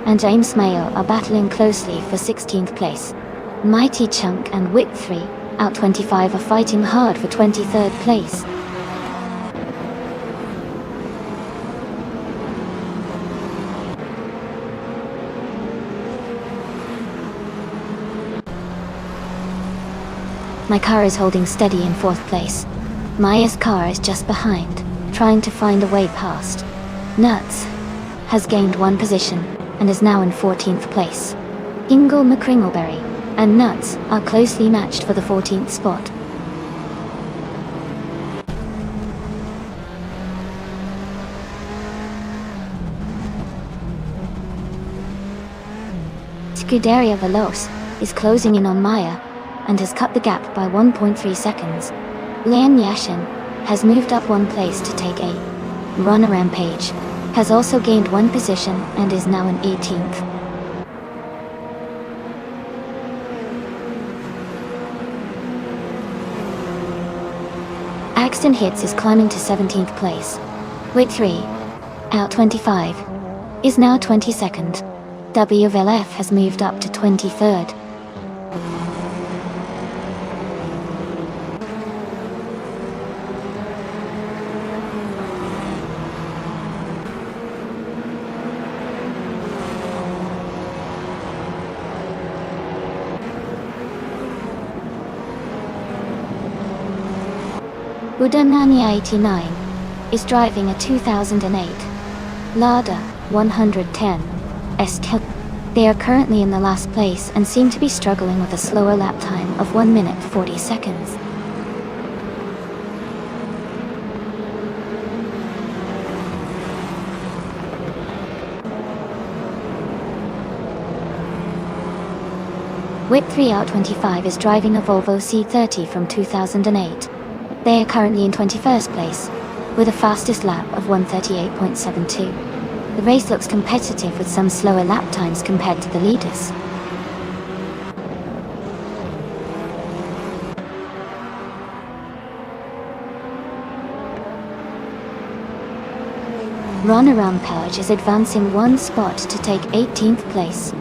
and James Mayo are battling closely for 16th place. Mighty Chunk and Wick 3 out 25 are fighting hard for 23rd place. My car is holding steady in 4th place. Maya's car is just behind, trying to find a way past. Nuts has gained 1 position and is now in 14th place. Ingle McCringleberry and Nuts are closely matched for the 14th spot. Scuderia Veloce is closing in on Maya and has cut the gap by 1.3 seconds. Lian Yashin has moved up one place to take a Runner Rampage, has also gained one position and is now in 18th. Axton Hits is climbing to 17th place. Wait 3, out 25, is now 22nd. WVLF has moved up to 23rd. Udanania 89 is driving a 2008 Lada 110 ST. They are currently in the last place and seem to be struggling with a slower lap time of 1 minute 40 seconds. Whip 3 out 25 is driving a Volvo C30 from 2008. They are currently in 21st place, with a fastest lap of 1:38.72. The race looks competitive with some slower lap times compared to the leaders. Runner Rampage is advancing one spot to take 18th place.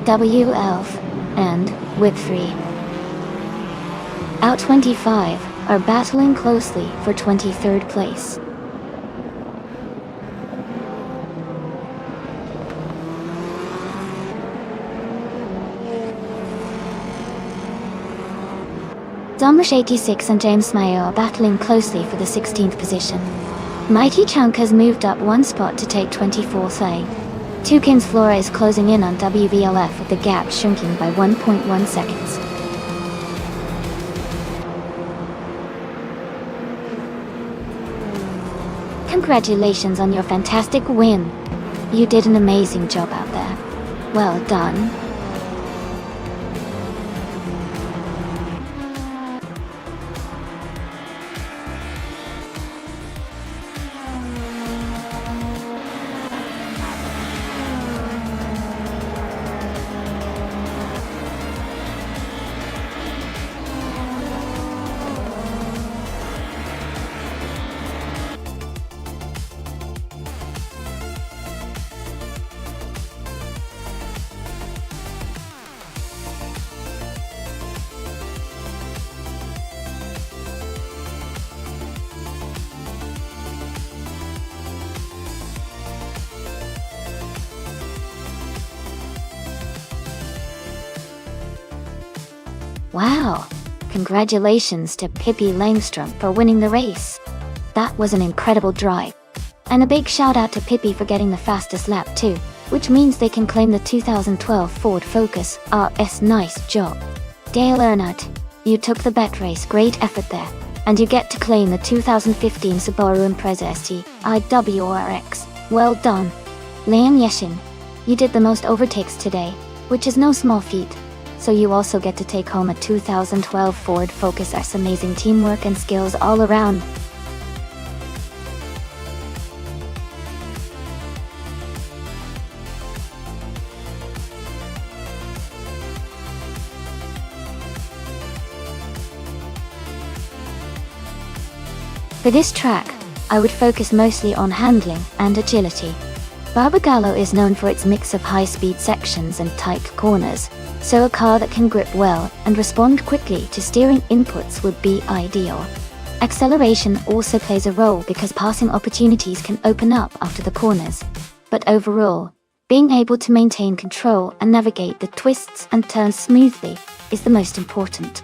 WLF and Whip 3 out 25 are battling closely for 23rd place. Domrish 86 and James Mayo are battling closely for the 16th position. Mighty Chunk has moved up one spot to take 24th A. Tukins Flora is closing in on WVLF with the gap shrinking by 1.1 seconds. Congratulations on your fantastic win. You did an amazing job out there. Well done. Wow! Congratulations to Pippi Langstrom for winning the race. That was an incredible drive. And a big shout out to Pippi for getting the fastest lap too, which means they can claim the 2012 Ford Focus RS. Nice job. Dale Earnhardt, you took the bet race, great effort there. And you get to claim the 2015 Subaru Impreza ST IWRX. Well done. Liam Yeshin, you did the most overtakes today, which is no small feat. So you also get to take home a 2012 Ford Focus S. Amazing teamwork and skills all around. For this track, I would focus mostly on handling and agility. Barbagallo is known for its mix of high-speed sections and tight corners, so a car that can grip well and respond quickly to steering inputs would be ideal. Acceleration also plays a role because passing opportunities can open up after the corners. But overall, being able to maintain control and navigate the twists and turns smoothly is the most important.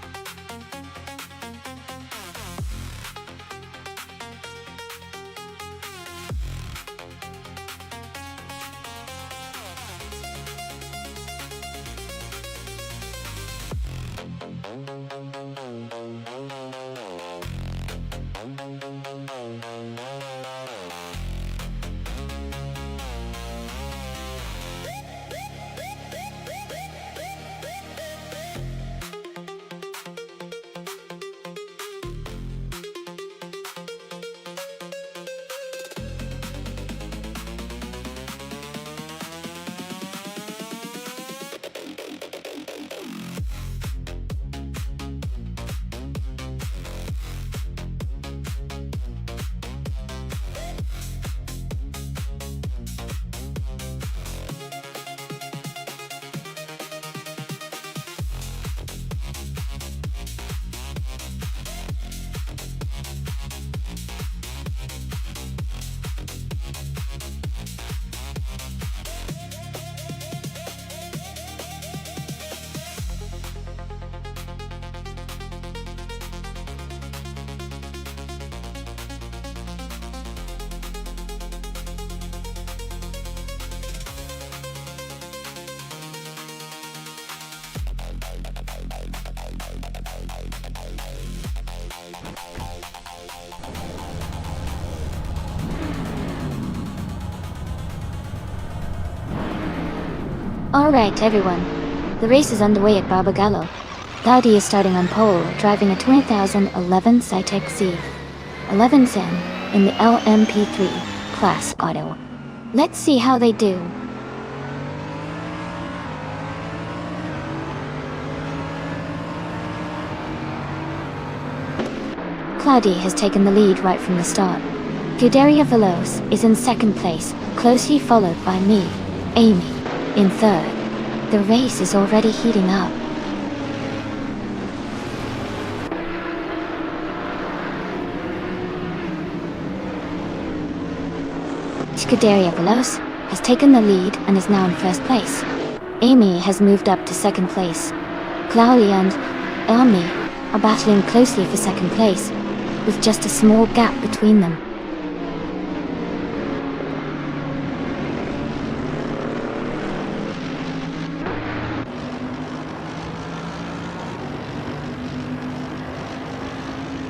Alright everyone, the race is underway at Barbagallo. Cloudy is starting on pole, driving a 2011 Cytec Z 1110 in the LMP3 class auto. Let's see how they do. Cloudy has taken the lead right from the start. Scuderia Veloce is in second place, closely followed by me, Amy, in third. The race is already heating up. Scuderia Veloce has taken the lead and is now in first place. Amy has moved up to second place. Cloudy and Amy are battling closely for second place, with just a small gap between them.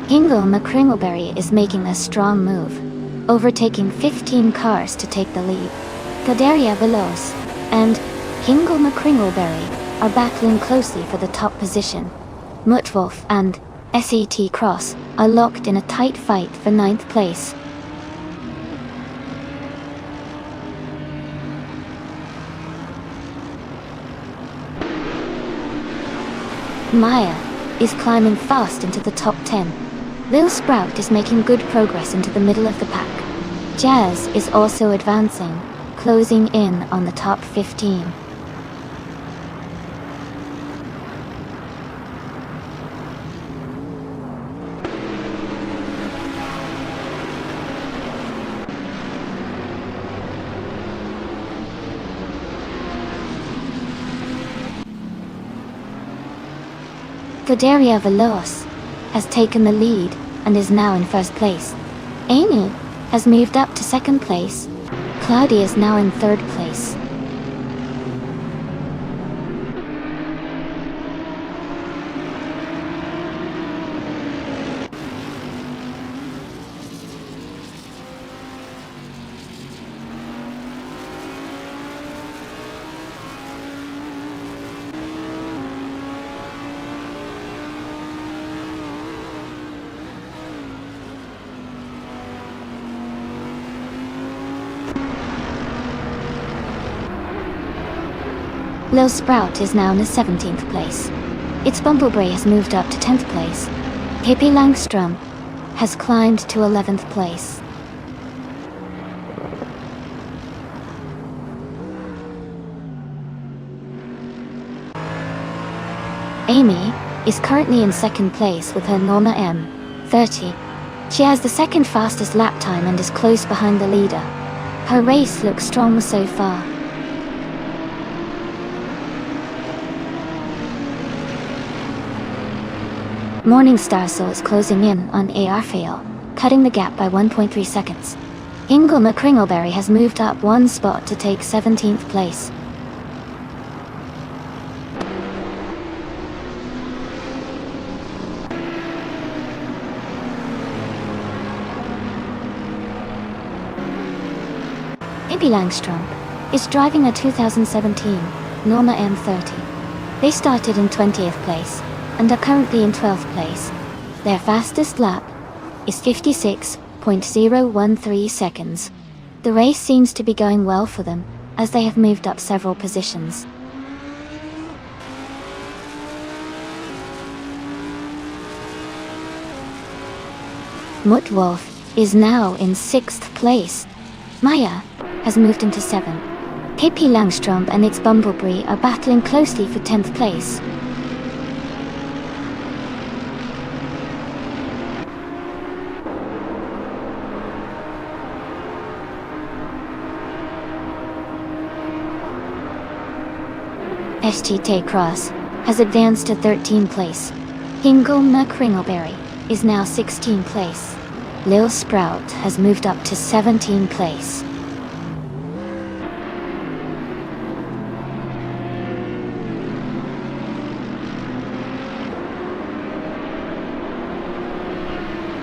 Hingle McCringleberry is making a strong move, overtaking 15 cars to take the lead. Scuderia Veloce and Hingle McCringleberry are battling closely for the top position. Mutwolf and SET Cross are locked in a tight fight for 9th place. Maya is climbing fast into the top 10. Lil Sprout is making good progress into the middle of the pack. Jazz is also advancing, closing in on the top 15. Scuderia Veloce has taken the lead and is now in first place. Amy has moved up to second place. Cloudy is now in third place. Lil Sprout is now in the 17th place. Its Bumblebee has moved up to 10th place. Pippi Langstrom has climbed to 11th place. Amy is currently in second place with her Norma M30. She has the second fastest lap time and is close behind the leader. Her race looks strong so far. Morningstar Soul is closing in on ARFAL, cutting the gap by 1.3 seconds. Hingle McCringleberry has moved up one spot to take 17th place. Pippi Langstrom is driving a 2017 Norma M30. They started in 20th place and are currently in 12th place. Their fastest lap is 56.013 seconds. The race seems to be going well for them, as they have moved up several positions. Mutwolf is now in 6th place. Maya has moved into 7th. Pippi Langstrom and its Bumblebee are battling closely for 10th place. SGT Cross has advanced to 13th place. Hingle McCringleberry is now 16th place. Lil Sprout has moved up to 17th place.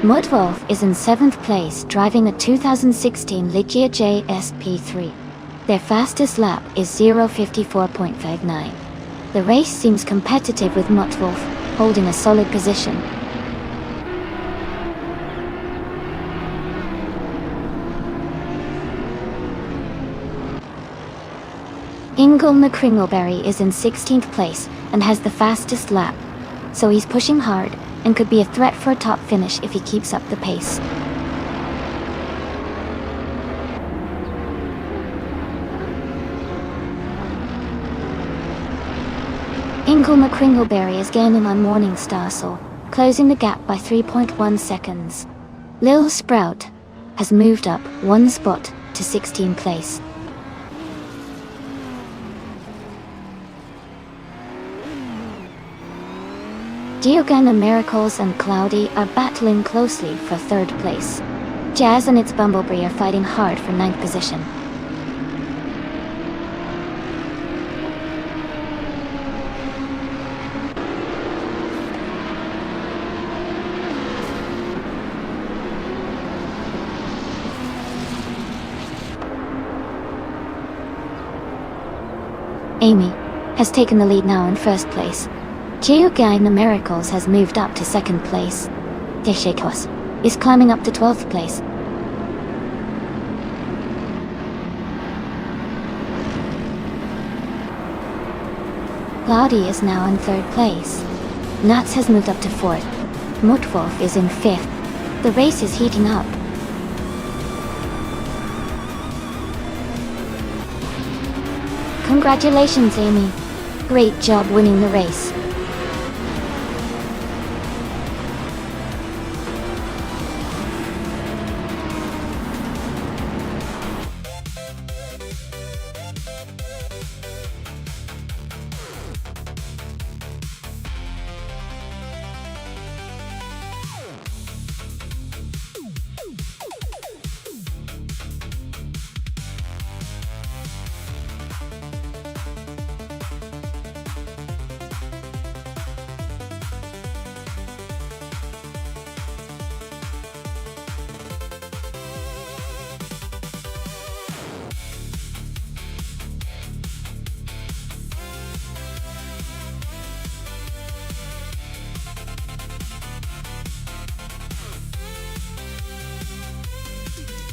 Mudwolf is in 7th place, driving a 2016 Ligia JSP3. Their fastest lap is 0:54.59. The race seems competitive with Mutwolf holding a solid position. Ingle McCringleberry is in 16th place and has the fastest lap, so he's pushing hard and could be a threat for a top finish if he keeps up the pace. Ingle McCringleberry is gaining on Morning Starsaw, closing the gap by 3.1 seconds. Lil Sprout has moved up one spot to 16th place. Geogana Miracles and Cloudy are battling closely for 3rd place. Jazz and its Bumblebee are fighting hard for 9th position. Amy has taken the lead now in 1st place. Geogana Miracles has moved up to 2nd place. Deshekos is climbing up to 12th place. Cloudy is now in 3rd place. Nuts has moved up to 4th. Mutwolf is in 5th. The race is heating up. Congratulations, Amy. Great job winning the race.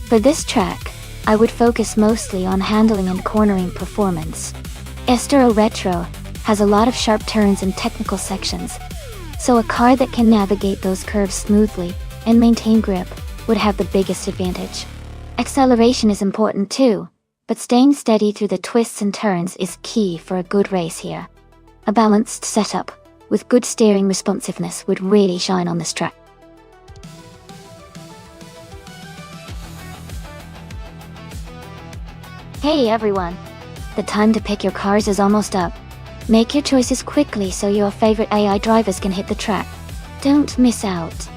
For this track, I would focus mostly on handling and cornering performance. Estero Retro has a lot of sharp turns and technical sections, so a car that can navigate those curves smoothly and maintain grip would have the biggest advantage. Acceleration is important too, but staying steady through the twists and turns is key for a good race here. A balanced setup with good steering responsiveness would really shine on this track. Hey everyone! The time to pick your cars is almost up. Make your choices quickly so your favorite AI drivers can hit the track. Don't miss out.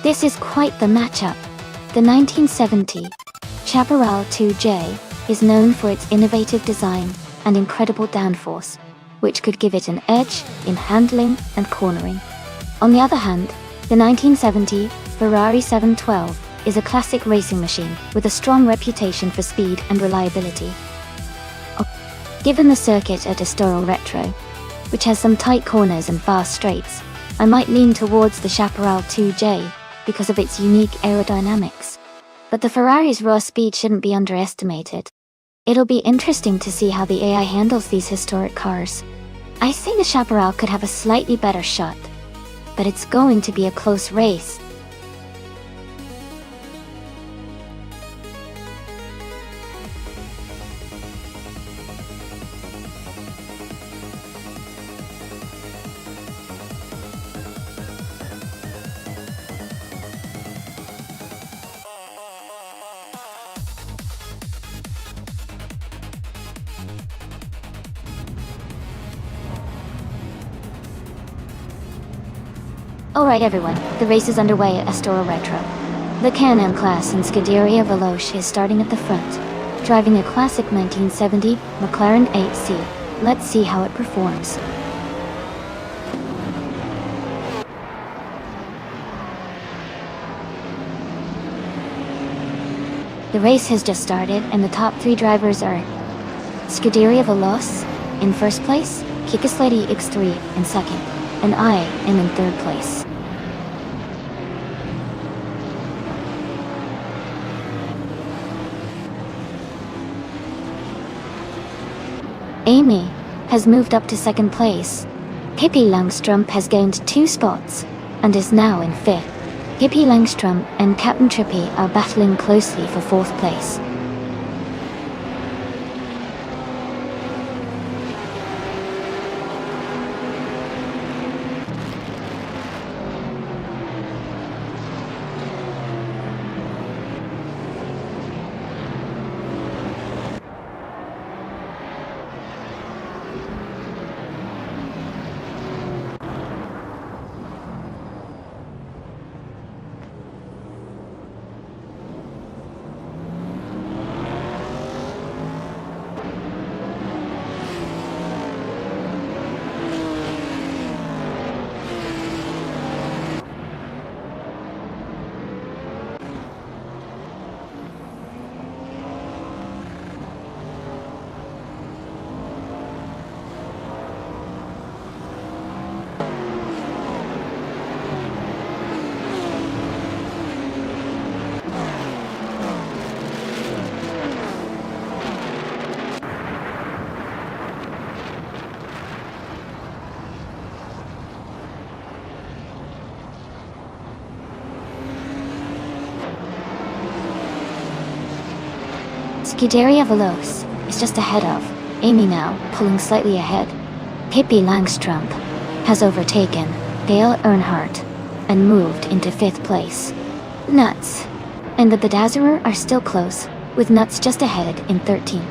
This is quite the matchup. The 1970 Chaparral 2J is known for its innovative design and incredible downforce, which could give it an edge in handling and cornering. On the other hand, the 1970 Ferrari 712 is a classic racing machine with a strong reputation for speed and reliability. Given the circuit at Estero Retro, which has some tight corners and fast straights, I might lean towards the Chaparral 2J because of its unique aerodynamics. But the Ferrari's raw speed shouldn't be underestimated. It'll be interesting to see how the AI handles these historic cars. I think the Chaparral could have a slightly better shot. but it's going to be a close race. Alright everyone, the race is underway at Astora Retro. The Can-Am class in Scuderia Veloce is starting at the front, driving a classic 1970 McLaren 8C. Let's see how it performs. The race has just started and the top 3 drivers are Scuderia Veloce in first place, Kickaslady X3 in second, and I am in third place. Amy has moved up to second place. Pippi Langstrump has gained 2 spots and is now in fifth. Pippi Langstrump and Captain Trippy are battling closely for fourth place. Scuderia Veloce is just ahead of Amy now, pulling slightly ahead. Pippi Langstrump has overtaken Dale Earnhardt and moved into fifth place. Nuts and the Bedazzler are still close, with Nuts just ahead in 13th.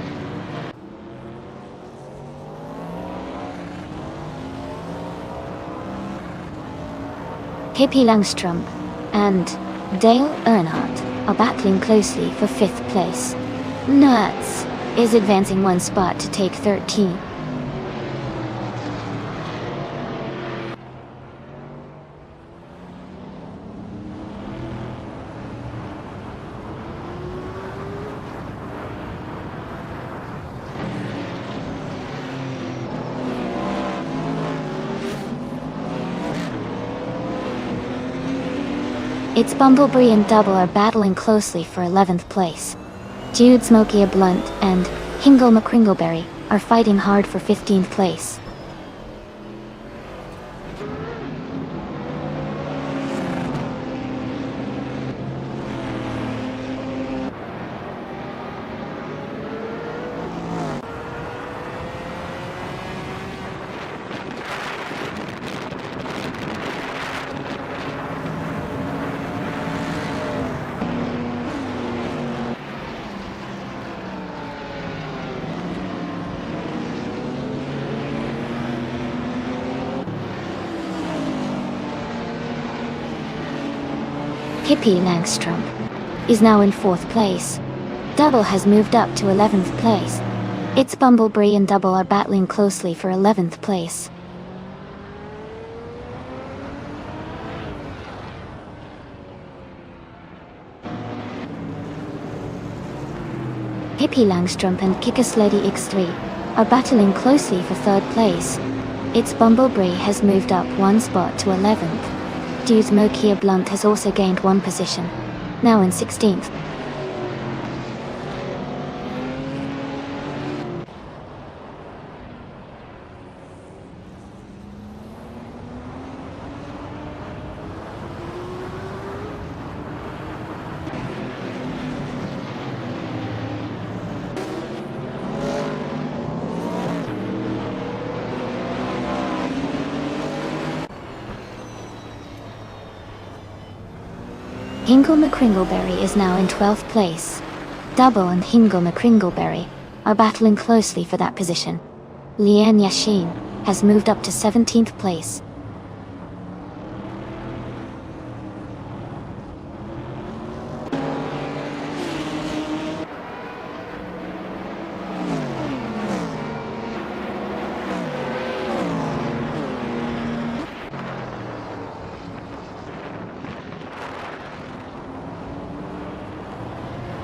Pippi Langstrump and Dale Earnhardt are battling closely for fifth place. Nuts is advancing 1 spot to take 13. It's Bumblebee and Double are battling closely for 11th place. Jude Smoky Blunt and Hingle McCringleberry are fighting hard for 15th place. Pippi Langstrump is now in 4th place. Double has moved up to 11th place. It's Bumblebee and Double are battling closely for 11th place. Pippi Langstrump and Kickaslady X3 are battling closely for 3rd place. It's Bumblebee has moved up 1 spot to 11th. Dude's Mokia Blunt has also gained 1 position, now in 16th. Hingle McCringleberry is now in 12th place. Double and Hingle McCringleberry are battling closely for that position. Lian Yashin has moved up to 17th place.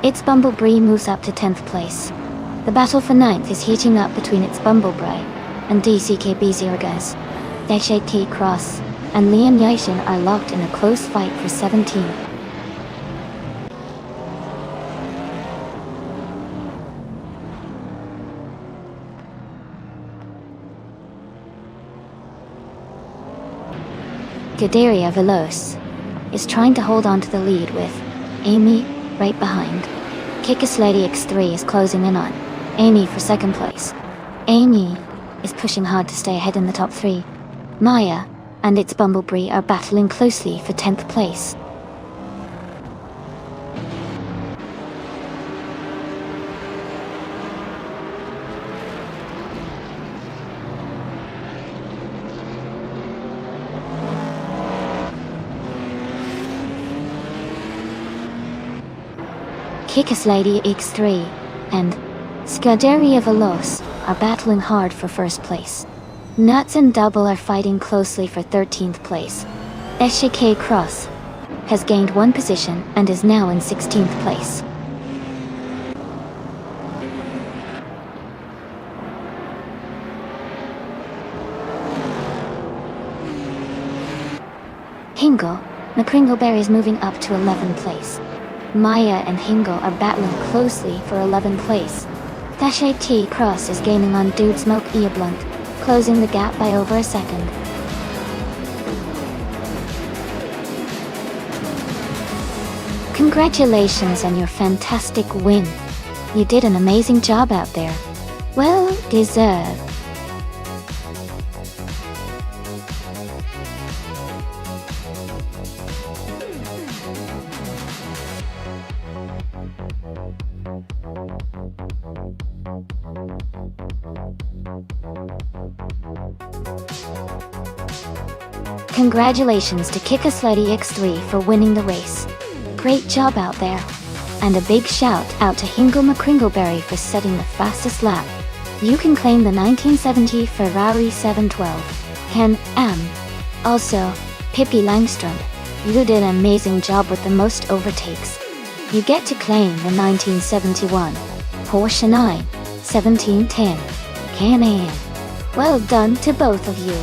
Its Bumblebee moves up to 10th place. The battle for 9th is heating up between its Bumblebee and DCKB Zirgas. Deshe T Cross and Liam Yashin are locked in a close fight for 17th. Gadaria Veloz is trying to hold on to the lead with Amy right behind. Kikaslady X3 is closing in on Amy for 2nd place. Amy is pushing hard to stay ahead in the top 3. Maya and its Bumblebee are battling closely for 10th place. Kikaslady X3 and Scuderia Veloz are battling hard for 1st place. Nuts and Double are fighting closely for 13th place. SJK Cross has gained 1 position and is now in 16th place. Hingle McCringleberry is moving up to 11th place. Maya and Hingle are battling closely for 11th place. Dashe T Cross is gaining on Dude Smoke Earblunt, closing the gap by over a second. Congratulations on your fantastic win. You did an amazing job out there. Well deserved. Congratulations to Kikaslady X3 for winning the race. Great job out there. And a big shout out to Hingle McCringleberry for setting the fastest lap. You can claim the 1970 Ferrari 712 Can-Am. Also, Pippi Langstrom, you did an amazing job with the most overtakes. You get to claim the 1971 Porsche 91710 Can-Am. Well done to both of you.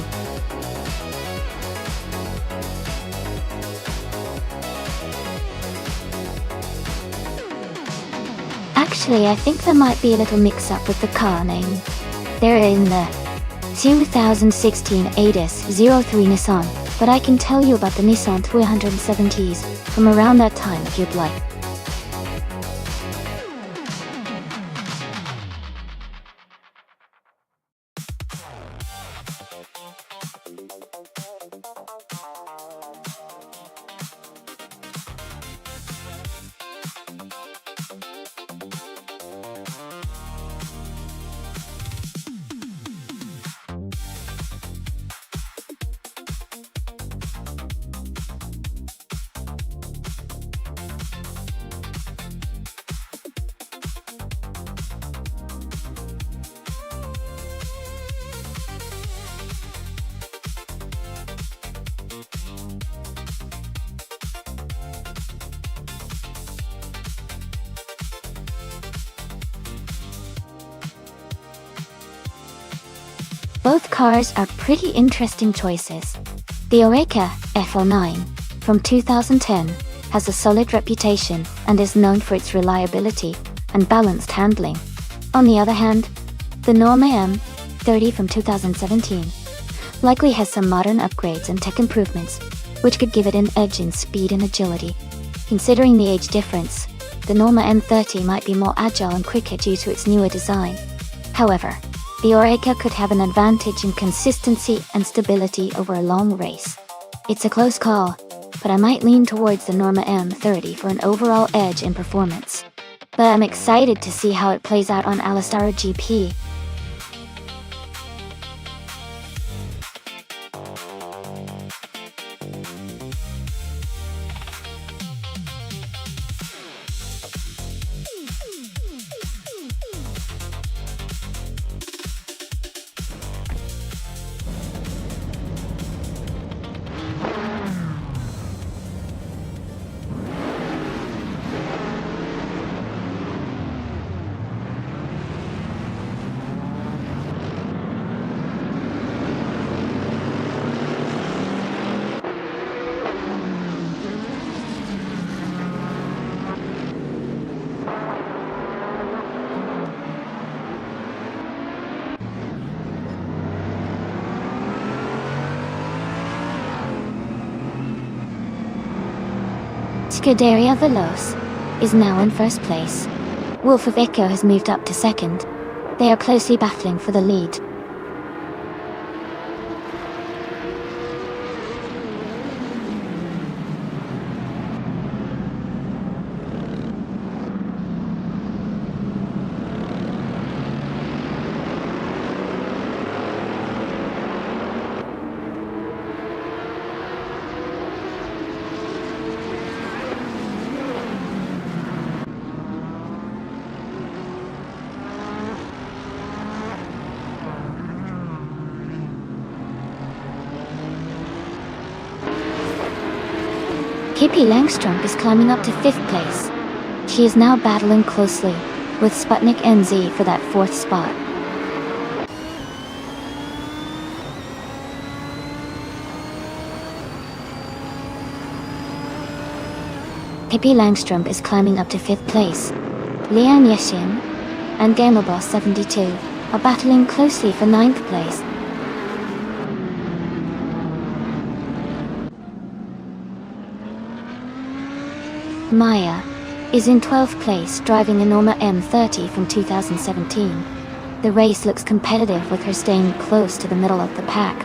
Actually, I think there might be a little mix-up with the car name. They're in the 2016 ADIS 03 Nissan, but I can tell you about the Nissan 370s from around that time if you'd like. Both cars are pretty interesting choices. The Oreca FL9 from 2010 has a solid reputation and is known for its reliability and balanced handling. On the other hand, the Norma M30 from 2017 likely has some modern upgrades and tech improvements, which could give it an edge in speed and agility. Considering the age difference, the Norma M30 might be more agile and quicker due to its newer design. However, the Oreca could have an advantage in consistency and stability over a long race. It's a close call, but I might lean towards the Norma M30 for an overall edge in performance. But I'm excited to see how it plays out on Alistar GP. Scuderia Veloce is now in first place. Wolf of Echo has moved up to second. They are closely battling for the lead. Pippi Langstrump is climbing up to 5th place. She is now battling closely with Sputnik NZ for that 4th spot. Pippi Langstrump is climbing up to 5th place. Lian Yexin and GamerBoss 72 are battling closely for 9th place. Maya is in 12th place, driving a Norma M30 from 2017. The race looks competitive with her staying close to the middle of the pack.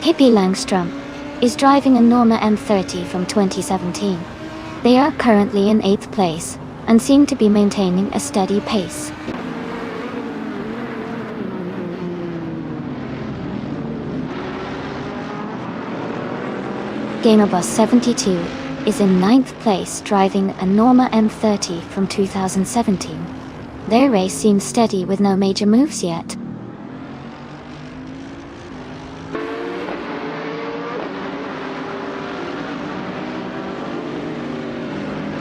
Pippi Langstrump is driving a Norma M30 from 2017. They are currently in 8th place and seem to be maintaining a steady pace. GamerBoss 72 is in 9th place, driving a Norma M30 from 2017. Their race seems steady with no major moves yet.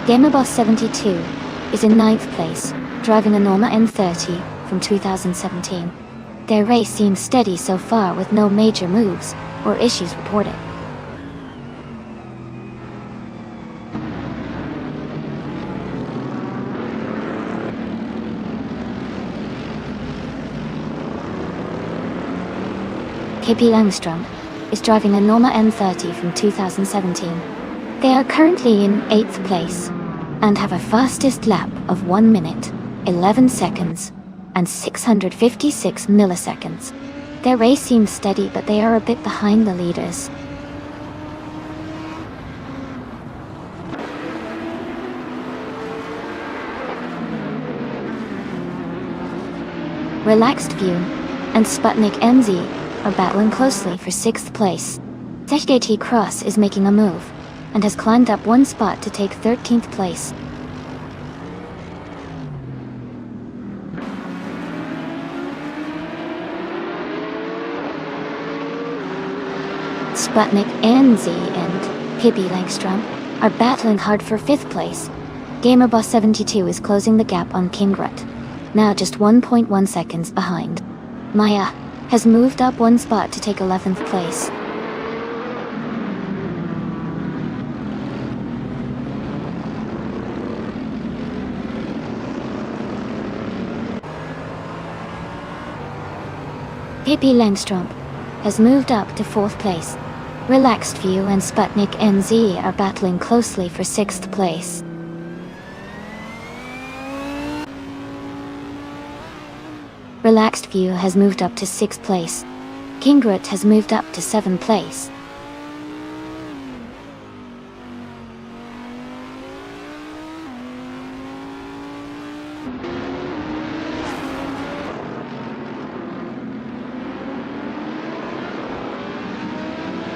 GamerBoss 72 is in 9th place, driving a Norma M30 from 2017. Their race seems steady so far with no major moves or issues reported. Pippi Langstrump is driving a Norma M30 from 2017. They are currently in 8th place and have a fastest lap of 1 minute, 11 seconds, and 656 milliseconds. Their race seems steady, but they are a bit behind the leaders. Relaxed View and Sputnik NZ are battling closely for 6th place. ZGT Cross is making a move and has climbed up 1 spot to take 13th place. Sputnik NZ and Pippi Langstrump are battling hard for 5th place. GamerBoss 72 is closing the gap on Kingrut, now just 1.1 seconds behind. Maya has moved up 1 spot to take 11th place. Pippi Langstrump has moved up to 4th place. Relaxed View and Sputnik NZ are battling closely for 6th place. Relaxed View has moved up to 6th place. Kingrit has moved up to 7th place.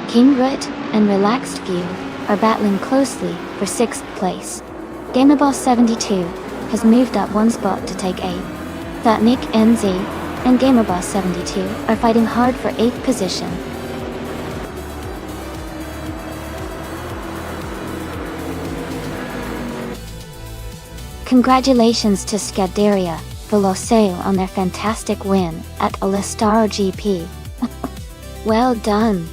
Kingrit and Relaxed View are battling closely for 6th place. Gamerboss 72 has moved up 1 spot to take 8th. Thatnik NZ and Gamerboss 72 are fighting hard for 8th position. Congratulations to Scuderia Veloce on their fantastic win at Alestaro GP. Well done.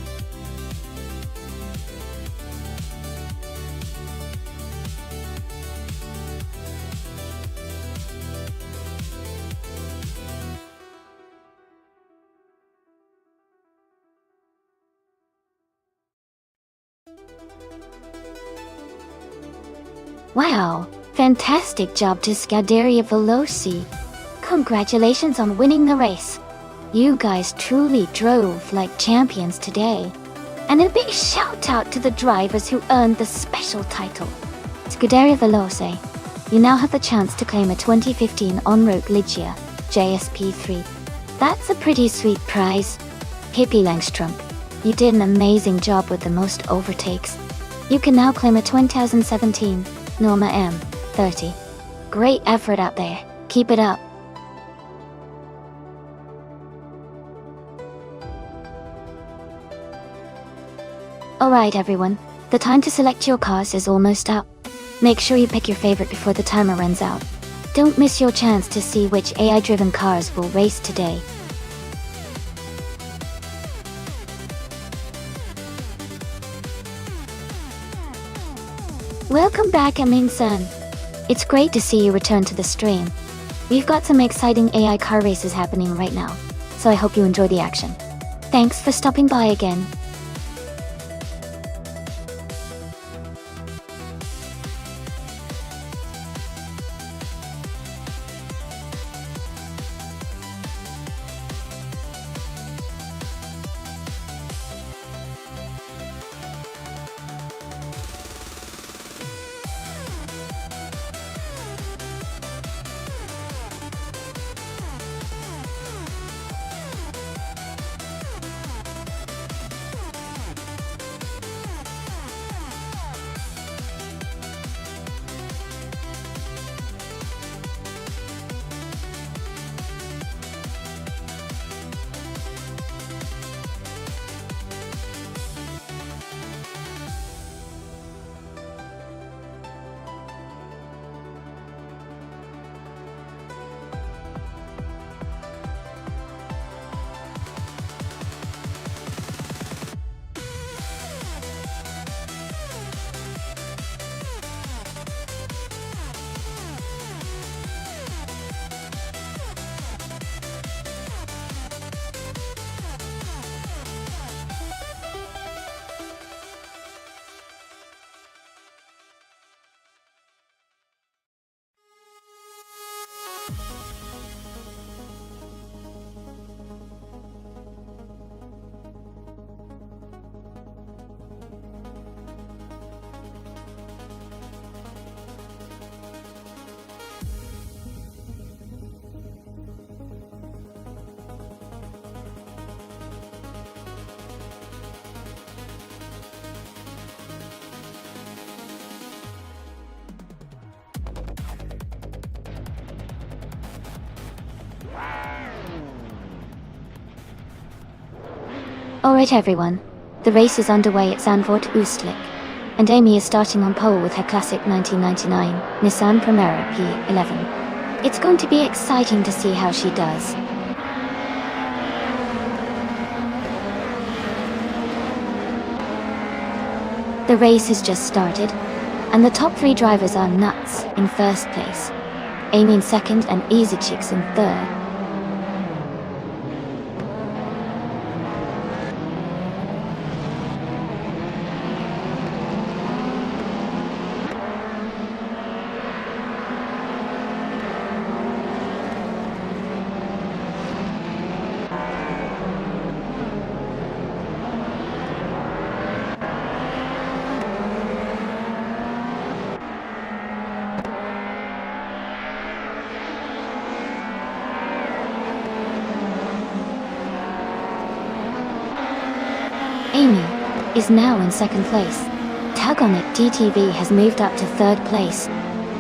Wow, fantastic job to Scuderia Veloci. Congratulations on winning the race. You guys truly drove like champions today. And a big shout out to the drivers who earned the special title. Scuderia Veloce, you now have the chance to claim a 2015 On-Road Ligia JSP3. That's a pretty sweet prize. Hippie Langstrom, you did an amazing job with the most overtakes. You can now claim a 2017 Norma M30. Great effort out there. Keep it up. Alright everyone, the time to select your cars is almost up. Make sure you pick your favorite before the timer runs out. Don't miss your chance to see which AI-driven cars will race today. Welcome back, Amin-san. It's great to see you return to the stream. We've got some exciting AI car races happening right now, so I hope you enjoy the action. Thanks for stopping by again. Alright everyone, the race is underway at Zandvoort Oostelijk, and Amy is starting on pole with her classic 1999 Nissan Primera P11. It's going to be exciting to see how she does. The race has just started, and the top 3 drivers are Nuts in 1st place, Amy in 2nd and Easy Chicks in 3rd. is now in second place. Tag on It DTV has moved up to third place.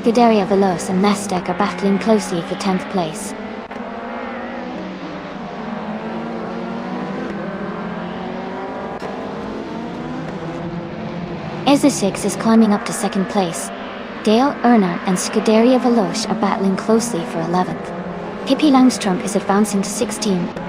Scuderia Veloce and Nasdaq are battling closely for 10th place. EZ6 is climbing up to second place. Dale Earnhardt and Scuderia Veloce are battling closely for 11th. Pippi Langstrup is advancing to 16th.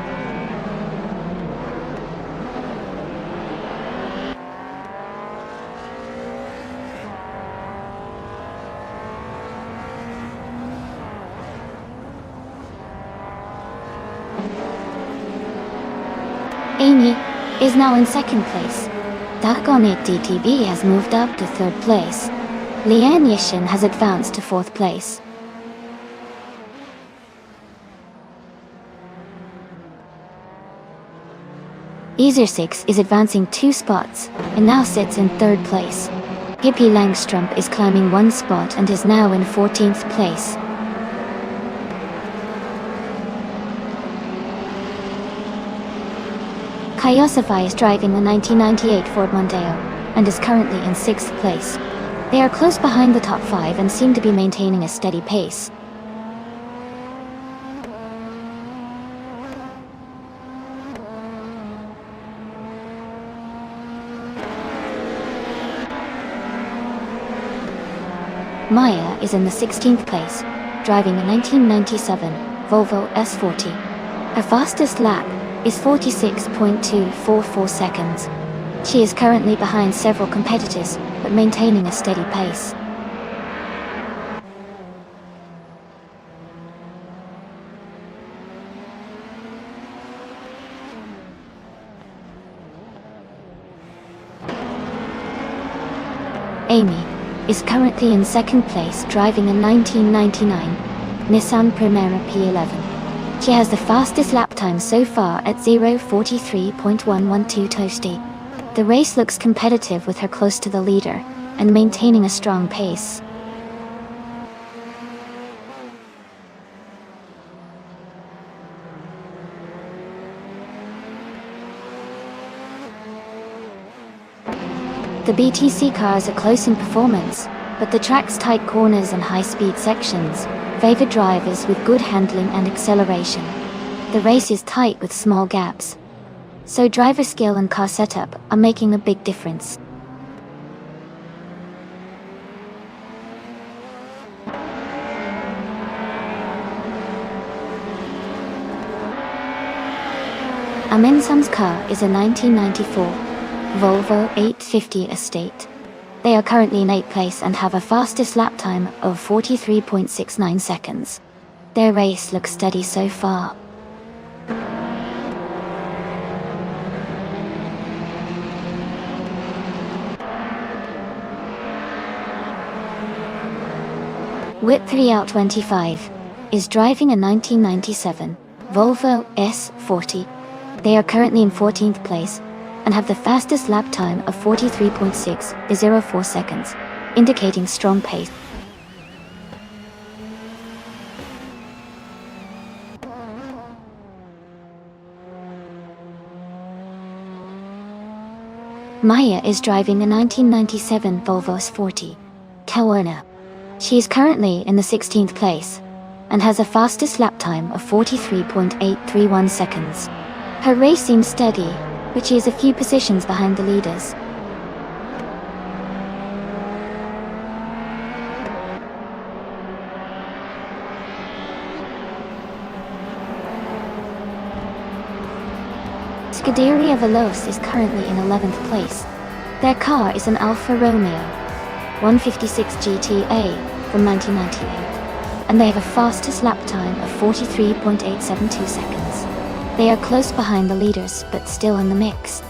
Amy is now in second place. Tag on It DTV has moved up to third place. Leanne Yishin has advanced to fourth place. EZ6 is advancing 2 spots and now sits in third place. Pippi Langstrup is climbing 1 spot and is now in 14th place. Kayosafai is driving a 1998 Ford Mondeo and is currently in 6th place. They are close behind the top 5 and seem to be maintaining a steady pace. Maya is in the 16th place, driving a 1997 Volvo S40. Her fastest lap is 46.244 seconds. She is currently behind several competitors, but maintaining a steady pace. Amy is currently in second place, driving a 1999 Nissan Primera P11. She has the fastest lap time so far at 0:43.112 toasty. The race looks competitive with her close to the leader and maintaining a strong pace. The BTC cars are close in performance, but the track's tight corners and high-speed sections favor drivers with good handling and acceleration. The race is tight with small gaps, so driver skill and car setup are making a big difference. Aminsam's car is a 1994 Volvo 850 Estate. They are currently in 8th place and have a fastest lap time of 43.69 seconds. Their race looks steady so far. Whip3L25 is driving a 1997 Volvo S40. They are currently in 14th place and have the fastest lap time of 43.604 seconds, indicating strong pace. Maya is driving a 1997 Volvo S40 Kawana. She is currently in the 16th place and has a fastest lap time of 43.831 seconds. Her race seems steady, but she is a few positions behind the leaders. Scuderia Veloce is currently in 11th place. Their car is an Alfa Romeo 156 GTA from 1998, and they have a fastest lap time of 43.872 seconds. They are close behind the leaders, but still in the mix.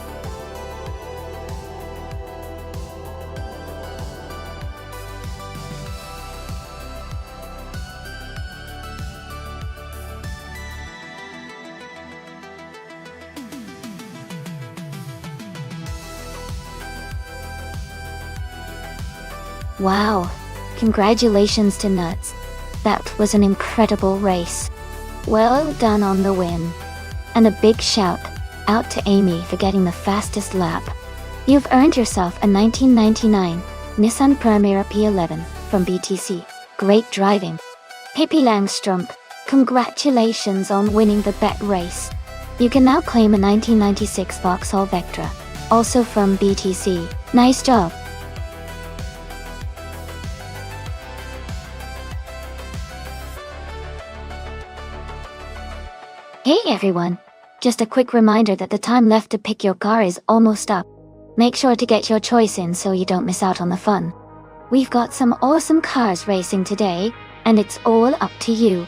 Wow, congratulations to Nuts. That was an incredible race. Well done on the win. And a big shout out to Amy for getting the fastest lap. You've earned yourself a 1999 Nissan Primera P11 from BTC. Great driving. Pippi Langstrumpf, congratulations on winning the bet race. You can now claim a 1996 Vauxhall Vectra, also from BTC. Nice job. Hey everyone! Just a quick reminder that the time left to pick your car is almost up. Make sure to get your choice in so you don't miss out on the fun. We've got some awesome cars racing today, and it's all up to you.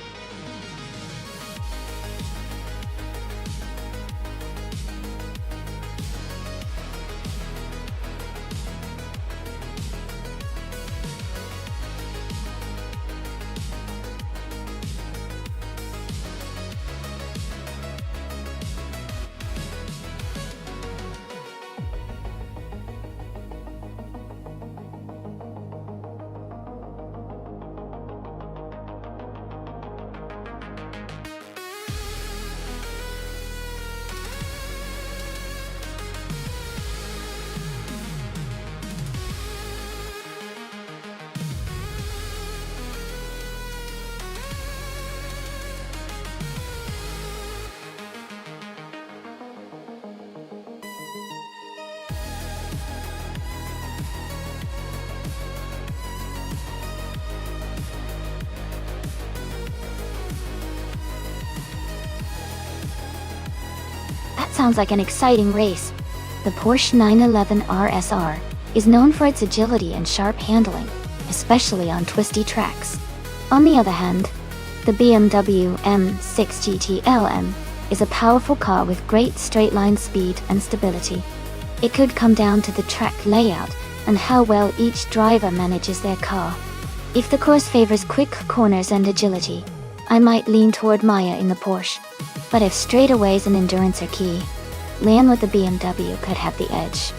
That sounds like an exciting race. The Porsche 911 RSR is known for its agility and sharp handling, especially on twisty tracks. On the other hand, the BMW M6 GT LM is a powerful car with great straight-line speed and stability. It could come down to the track layout and how well each driver manages their car. If the course favors quick corners and agility, I might lean toward Maya in the Porsche. But if straightaways and endurance are key, Leon with the BMW could have the edge.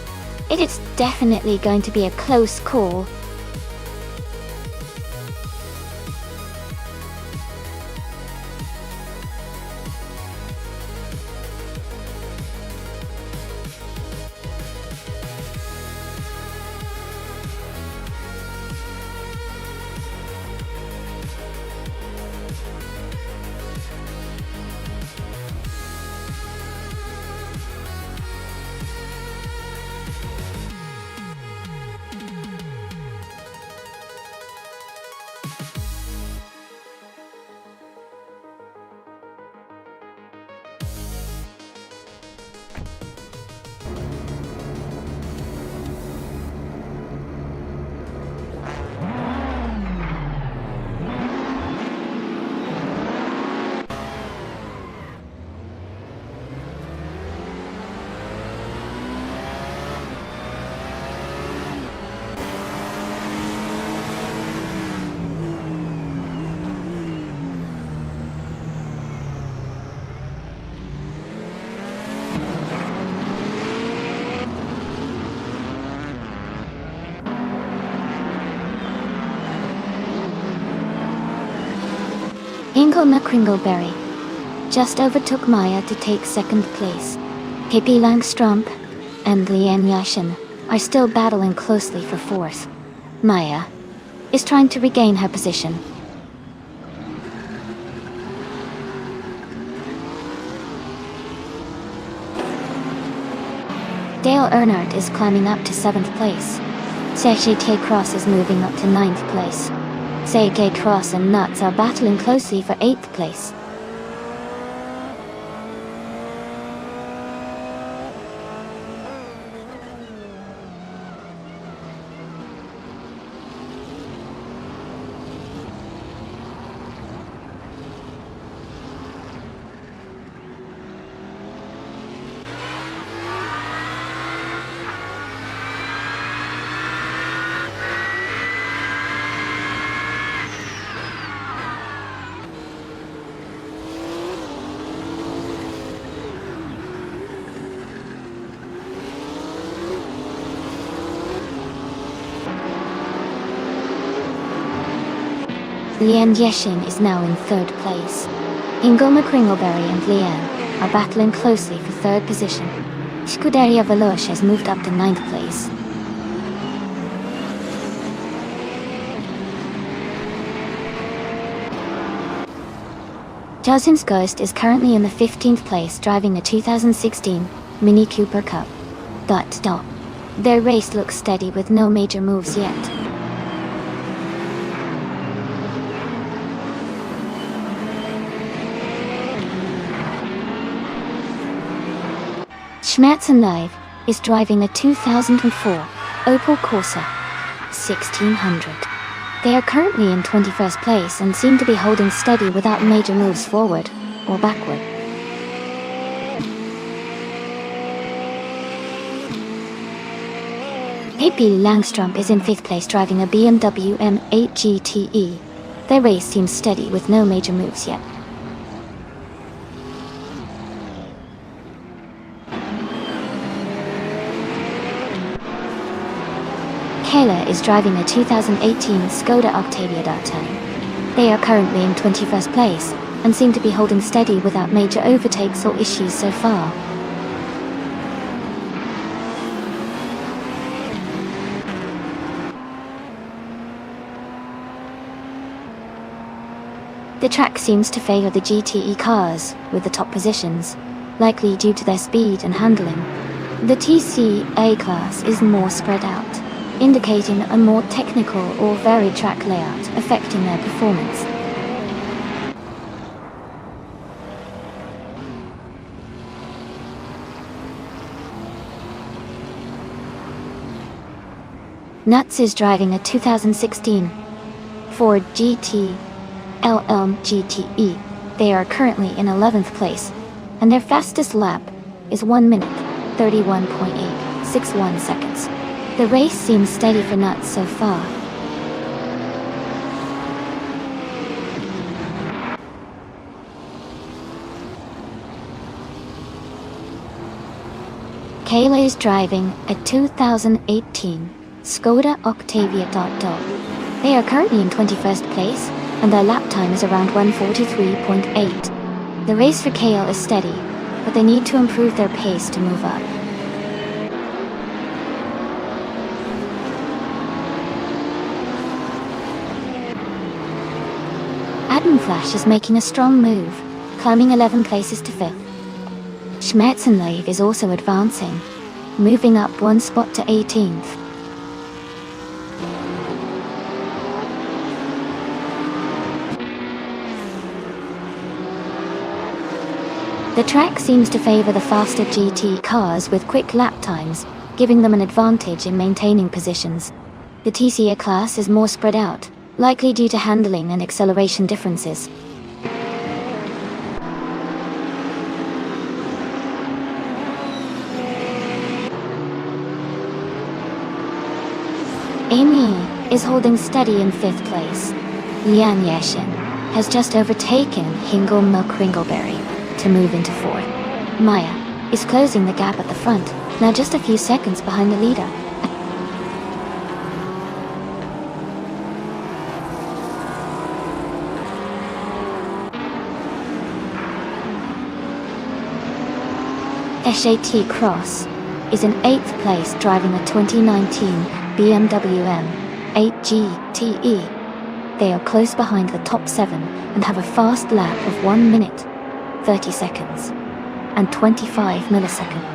It is definitely going to be a close call. Ingo McCringleberry just overtook Maya to take second place. Pippi Langstrumpf and Lian Yashin are still battling closely for fourth. Maya is trying to regain her position. Dale Earnhardt is climbing up to 7th place. Sergei Cross is moving up to 9th place. Sergei Cross and Nuts are battling closely for 8th place. Lian Yeshin is now in 3rd place. Ingo McCringleberry and Lian are battling closely for 3rd position. Scuderia Veloce has moved up to 9th place. Josin's Ghost is currently in the 15th place, driving a 2016 Mini Cooper Cup. Their race looks steady with no major moves yet. Schmerzen Live is driving a 2004 Opel Corsa 1600. They are currently in 21st place and seem to be holding steady without major moves forward or backward. Pippi Langström is in 5th place driving a BMW M8 GTE. Their race seems steady with no major moves yet. Kayla is driving a 2018 Skoda Octavia Dartone. They are currently in 21st place and seem to be holding steady without major overtakes or issues so far. The track seems to favor the GTE cars with the top positions, likely due to their speed and handling. The TCA class is more spread out, indicating a more technical or varied track layout affecting their performance. Nuts is driving a 2016 Ford GT LM GTE. They are currently in 11th place, and their fastest lap is 1 minute, 31.861 seconds. The race seems steady for Nuts so far. Kayla is driving a 2018 Skoda Octavia Dot. They are currently in 21st place, and their lap time is around 1:43.8. The race for Kale is steady, but they need to improve their pace to move up. Adam Flash is making a strong move, climbing 11 places to 5th. Schmerzenlive is also advancing, moving up 1 spot to 18th. The track seems to favor the faster GT cars with quick lap times, giving them an advantage in maintaining positions. The TCA class is more spread out, likely due to handling and acceleration differences. Amy is holding steady in 5th place. Lian Yashin has just overtaken Hingle Milk Ringleberry to move into 4th. Maya is closing the gap at the front, now just a few seconds behind the leader. SAT Cross is in 8th place driving a 2019 BMW M8 GTE. They are close behind the top 7 and have a fast lap of 1 minute, 30 seconds, and 25 milliseconds.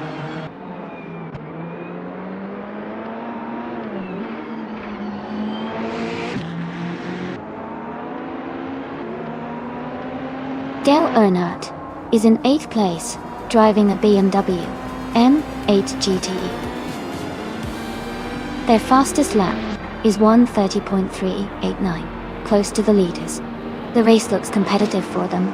Dale Earnhardt is in 8th place, driving a BMW M8 GTE. Their fastest lap is 1:30.389, close to the leaders. The race looks competitive for them.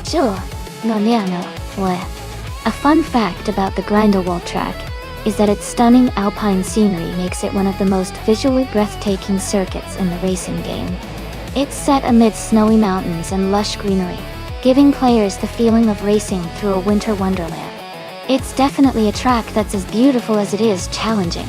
Sure, no. Well, a fun fact about the Grindelwald track is that its stunning alpine scenery makes it one of the most visually breathtaking circuits in the racing game. It's set amidst snowy mountains and lush greenery, giving players the feeling of racing through a winter wonderland. It's definitely a track that's as beautiful as it is challenging.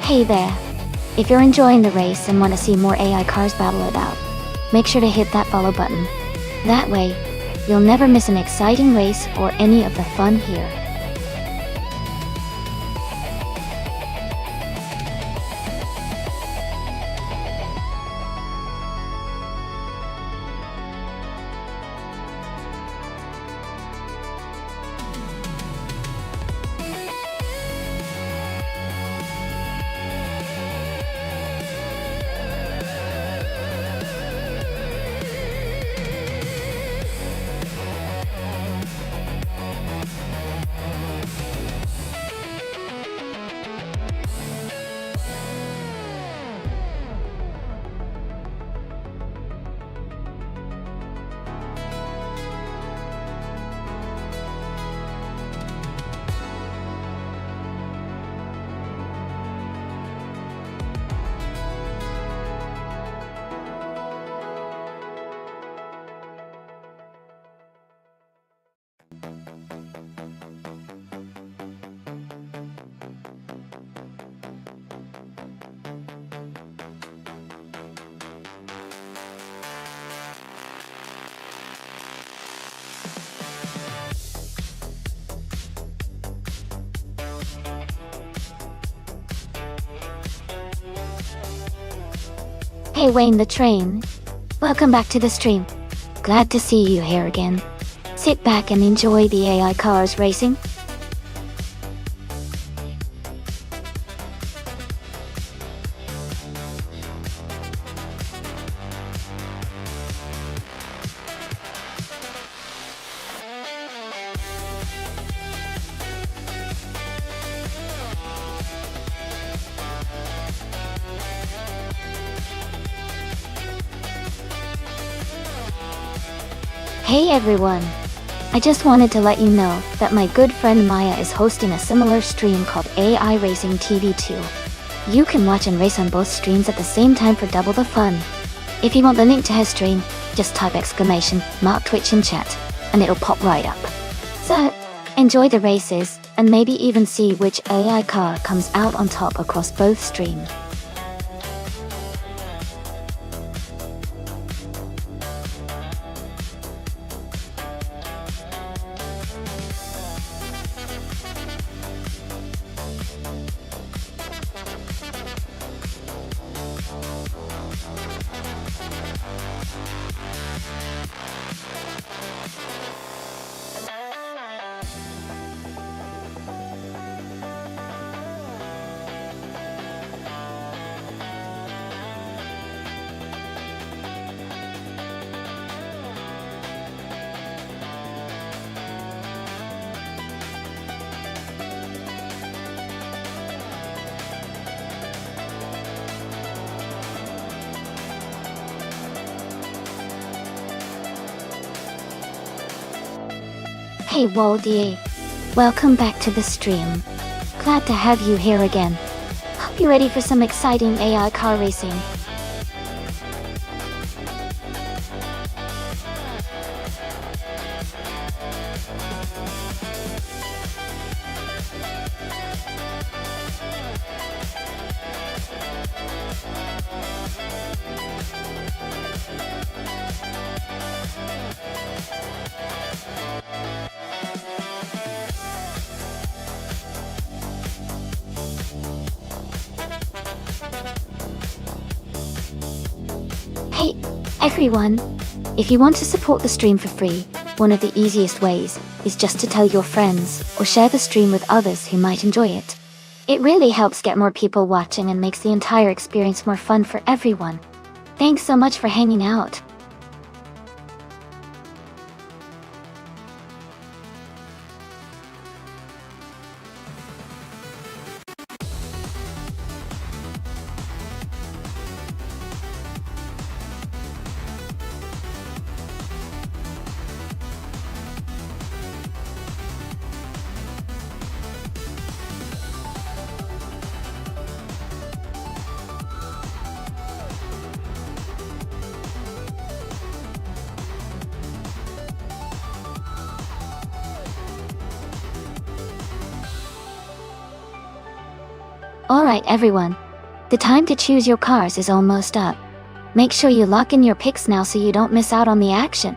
Hey there! If you're enjoying the race and want to see more AI cars battle it out, make sure to hit that follow button. That way, you'll never miss an exciting race or any of the fun here. Hey Wayne the Train, welcome back to the stream. Glad to see you here again. Sit back and enjoy the AI cars racing. Hey everyone! I just wanted to let you know that my good friend Maya is hosting a similar stream called AI Racing TV 2. You can watch and race on both streams at the same time for double the fun. If you want the link to her stream, just type !Twitch in chat, and it'll pop right up. So, enjoy the races, and maybe even see which AI car comes out on top across both streams. Hey Waldy, welcome back to the stream. Glad to have you here again. hope you're ready for some exciting AI car racing. Hey, everyone! If you want to support the stream for free, one of the easiest ways is just to tell your friends or share the stream with others who might enjoy it. It really helps get more people watching and makes the entire experience more fun for everyone. Thanks so much for hanging out. Alright everyone, the time to choose your cars is almost up. Make sure you lock in your picks now so you don't miss out on the action.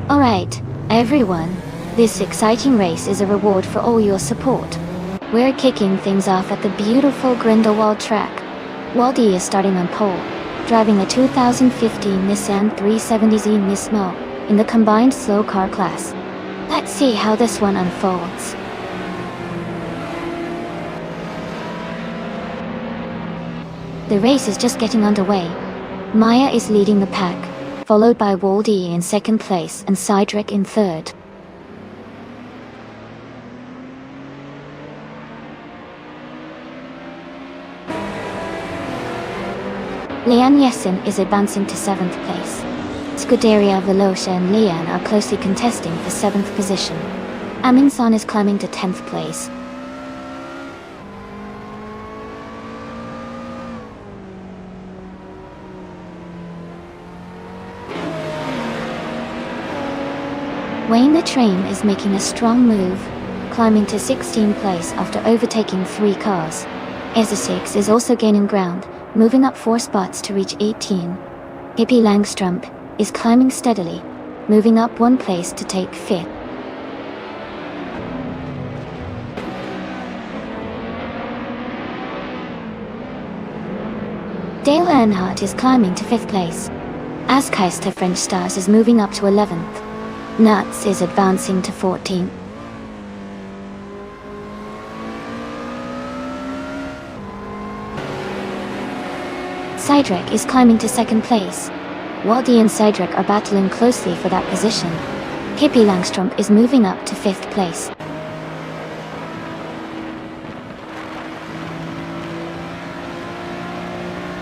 Alright, everyone, this exciting race is a reward for all your support. We're kicking things off at the beautiful Grindelwald track. Waldy is starting on pole, driving a 2015 Nissan 370Z Nismo in the combined slow car class. Let's see how this one unfolds. The race is just getting underway. Maya is leading the pack, followed by Waldy in second place and Cydric in third. Leanne Jessen is advancing to 7th place. Scuderia Veloce and Leanne are closely contesting for 7th position. Amundsen is climbing to 10th place. Wayne the Train is making a strong move, climbing to 16th place after overtaking 3 cars. Eza6 is also gaining ground, moving up 4 spots to reach 18. Hippie Langstrump is climbing steadily, moving up 1 place to take 5th. Dale Earnhardt is climbing to 5th place. Askeister French Stars is moving up to 11th. Nuts is advancing to 14th. Cydric is climbing to 2nd place. Waldy and Cydric are battling closely for that position. Hippie Langstrump is moving up to 5th place.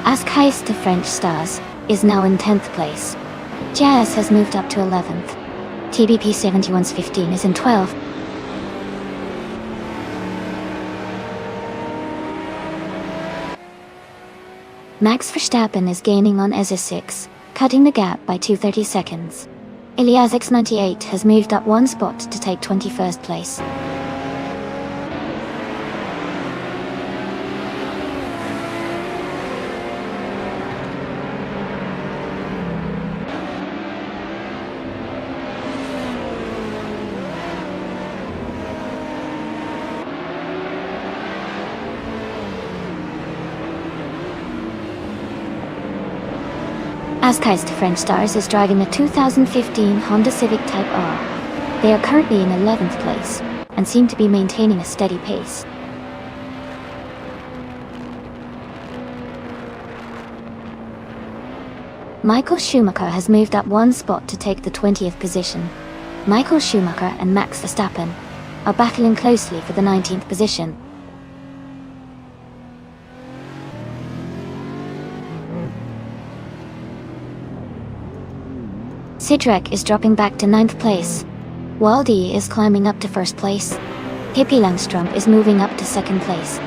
Askeister French Stars is now in 10th place. Jazz has moved up to 11th. TBP 71's15 is in 12th. Max Verstappen is gaining on Eza6, cutting the gap by 230 seconds. Ilias98 has moved up 1 spot to take 21st place. Askeister French Stars is driving a 2015 Honda Civic Type R. They are currently in 11th place, and seem to be maintaining a steady pace. Michael Schumacher has moved up 1 spot to take the 20th position. Michael Schumacher and Max Verstappen are battling closely for the 19th position. Cydric is dropping back to 9th place. Waldy is climbing up to 1st place. Hippie Langstrump is moving up to 2nd place.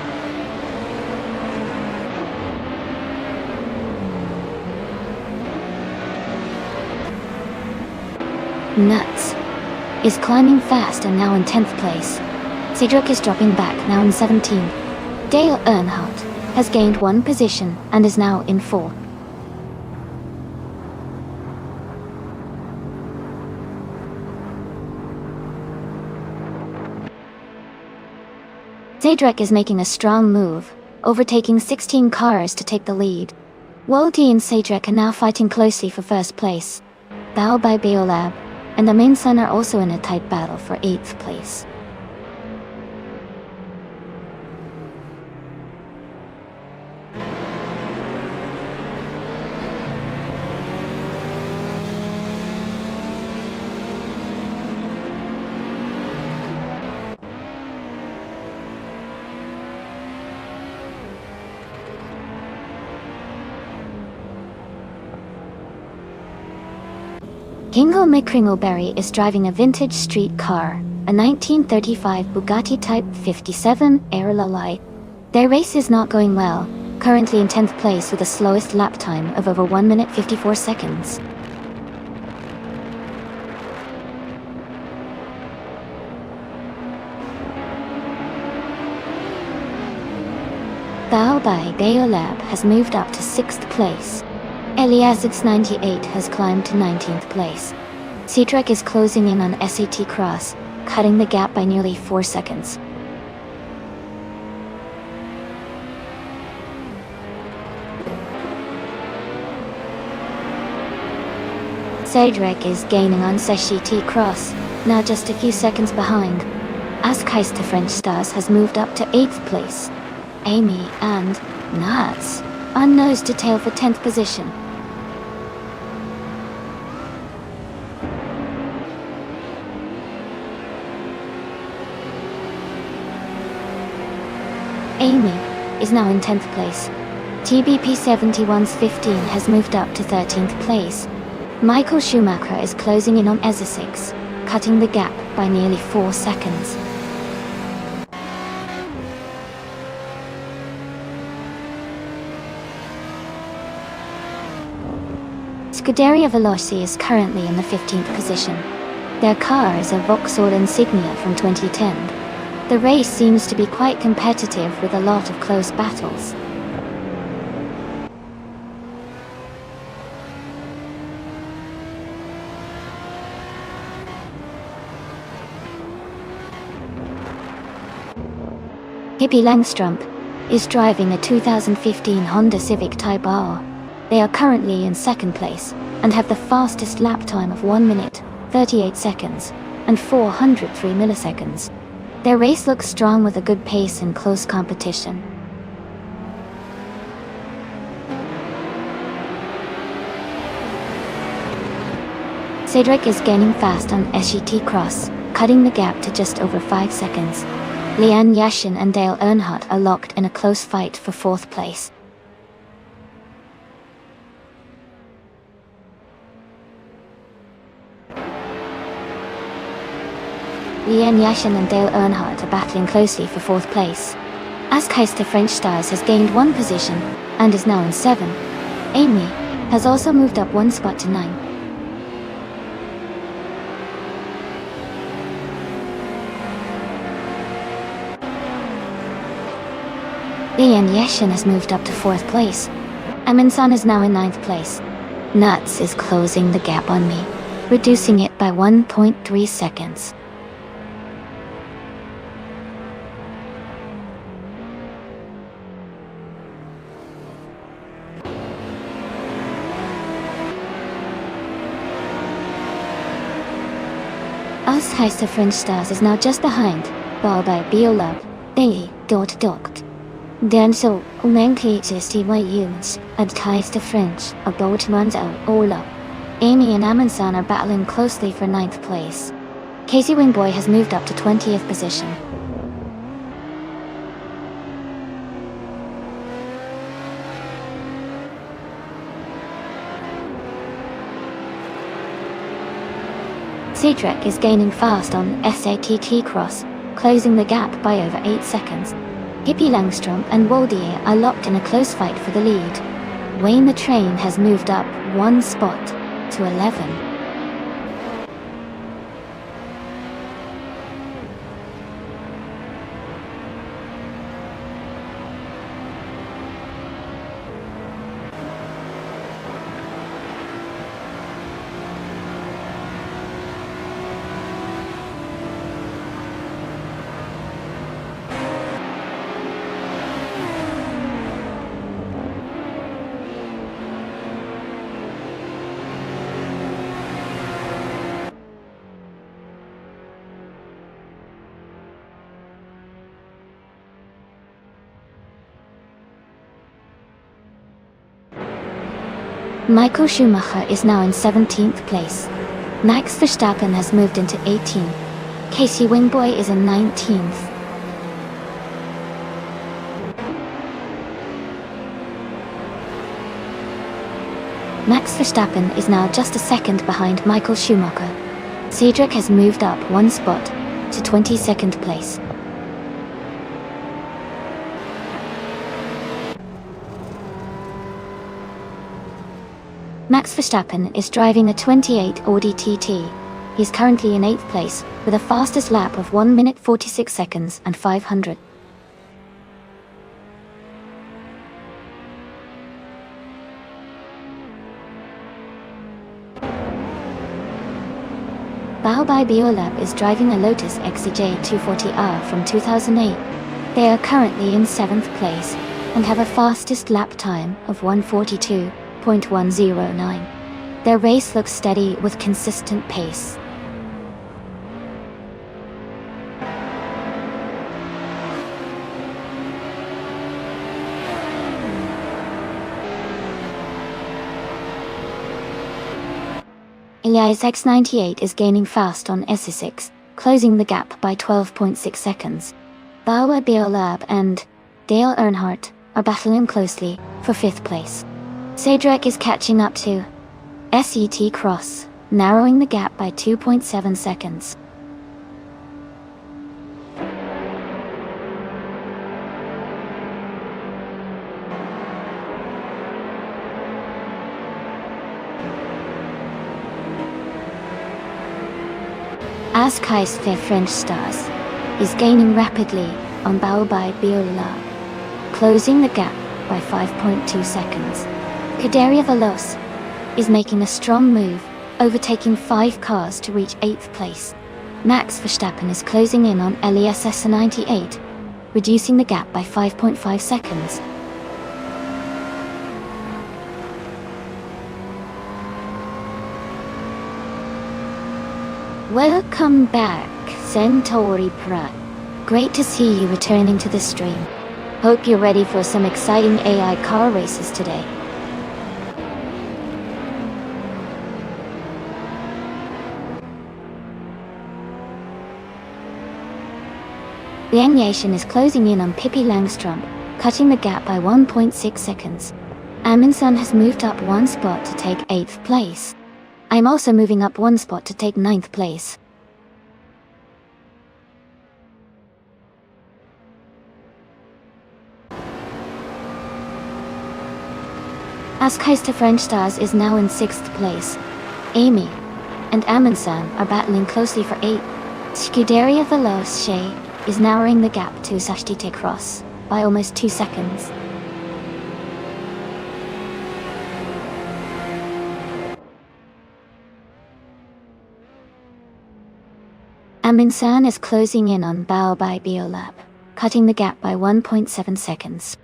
Nuts is climbing fast and now in 10th place. Cydric is dropping back, now in 17th. Dale Earnhardt has gained 1 position and is now in 4th. Cydric is making a strong move, overtaking 16 cars to take the lead. Waldy and Cydric are now fighting closely for 1st place. Bao by Beolab and Amundsen are also in a tight battle for 8th place. Kingo McCringleberry is driving a vintage street car, a 1935 Bugatti Type 57 Air Lalai. Their race is not going well, currently in 10th place with the slowest lap time of over 1 minute 54 seconds. Bao by Beolab has moved up to 6th place. Eliasix98 has climbed to 19th place. Cydric is closing in on SAT Cross, cutting the gap by nearly 4 seconds. Cedric is gaining on SHT Cross, now just a few seconds behind. Askheist to French Stars has moved up to 8th place. Amy and Nuts are nose to tail for 10th position. Amy is now in 10th place. TBP 71's 15 has moved up to 13th place. Michael Schumacher is closing in on EZA 6, cutting the gap by nearly 4 seconds. Scuderia Veloci is currently in the 15th position. Their car is a Vauxhall Insignia from 2010. The race seems to be quite competitive with a lot of close battles. Hippie Langstrump is driving a 2015 Honda Civic Type R. They are currently in 2nd place and have the fastest lap time of 1 minute, 38 seconds, and 403 milliseconds. Their race looks strong with a good pace and close competition. Cedric is gaining fast on SGT Cross, cutting the gap to just over 5 seconds. Leanne Yashin and Dale Earnhardt are locked in a close fight for 4th place. Leanne Yashin and Dale Earnhardt are battling closely for 4th place. Askheist to French Stars has gained 1 position and is now in 7. Amy has also moved up 1 spot to 9. Leanne Yashin has moved up to 4th place. Amin-san is now in 9th place. Nuts is closing the gap on me, reducing it by 1.3 seconds. Askheist to French Stars is now just behind, followed by Biolab, Daily, Dot. Dan so, Umanklitis Askheist to French, about Manzo, Ola. Amy and Amin-san are battling closely for 9th place. Casey Wingboy has moved up to 20th position. Cedric is gaining fast on SATT Cross, closing the gap by over 8 seconds. Hippie Langstrom and Waldier are locked in a close fight for the lead. Wayne the Train has moved up 1 spot to 11. Michael Schumacher is now in 17th place. Max Verstappen has moved into 18th. Casey Wingboy is in 19th. Max Verstappen is now just a second behind Michael Schumacher. Cedric has moved up 1 spot to 22nd place. Max Verstappen is driving a 28 Audi TT. He's currently in 8th place, with a fastest lap of 1 minute 46 seconds and 500. Baobai Biolab is driving a Lotus XCJ 240R from 2008. They are currently in 7th place, and have a fastest lap time of 1:42.109. Their race looks steady with consistent pace. Elias X98 is gaining fast on SE6, closing the gap by 12.6 seconds. Bauer Biolab and Dale Earnhardt are battling closely for 5th place. Cedric is catching up to SET Cross, narrowing the gap by 2.7 seconds. Askai's French Stars is gaining rapidly on Bauer by Biolab, closing the gap by 5.2 seconds. Scuderia Veloce is making a strong move, overtaking 5 cars to reach 8th place. Max Verstappen is closing in on Elias S98, reducing the gap by 5.5 seconds. Welcome back, Centauri Prat. Great to see you returning to the stream. Hope you're ready for some exciting AI car races today. Liang Yashin is closing in on Pippi Langstrump, cutting the gap by 1.6 seconds. Amundsen has moved up 1 spot to take 8th place. I'm also moving up 1 spot to take 9th place. Askeister French Stars is now in 6th place. Amy and Amundsen are battling closely for 8th. Scuderia Veloce is narrowing the gap to Sashti Cross by almost 2 seconds. Amundsen is closing in on Bauer by Biolab, cutting the gap by 1.7 seconds.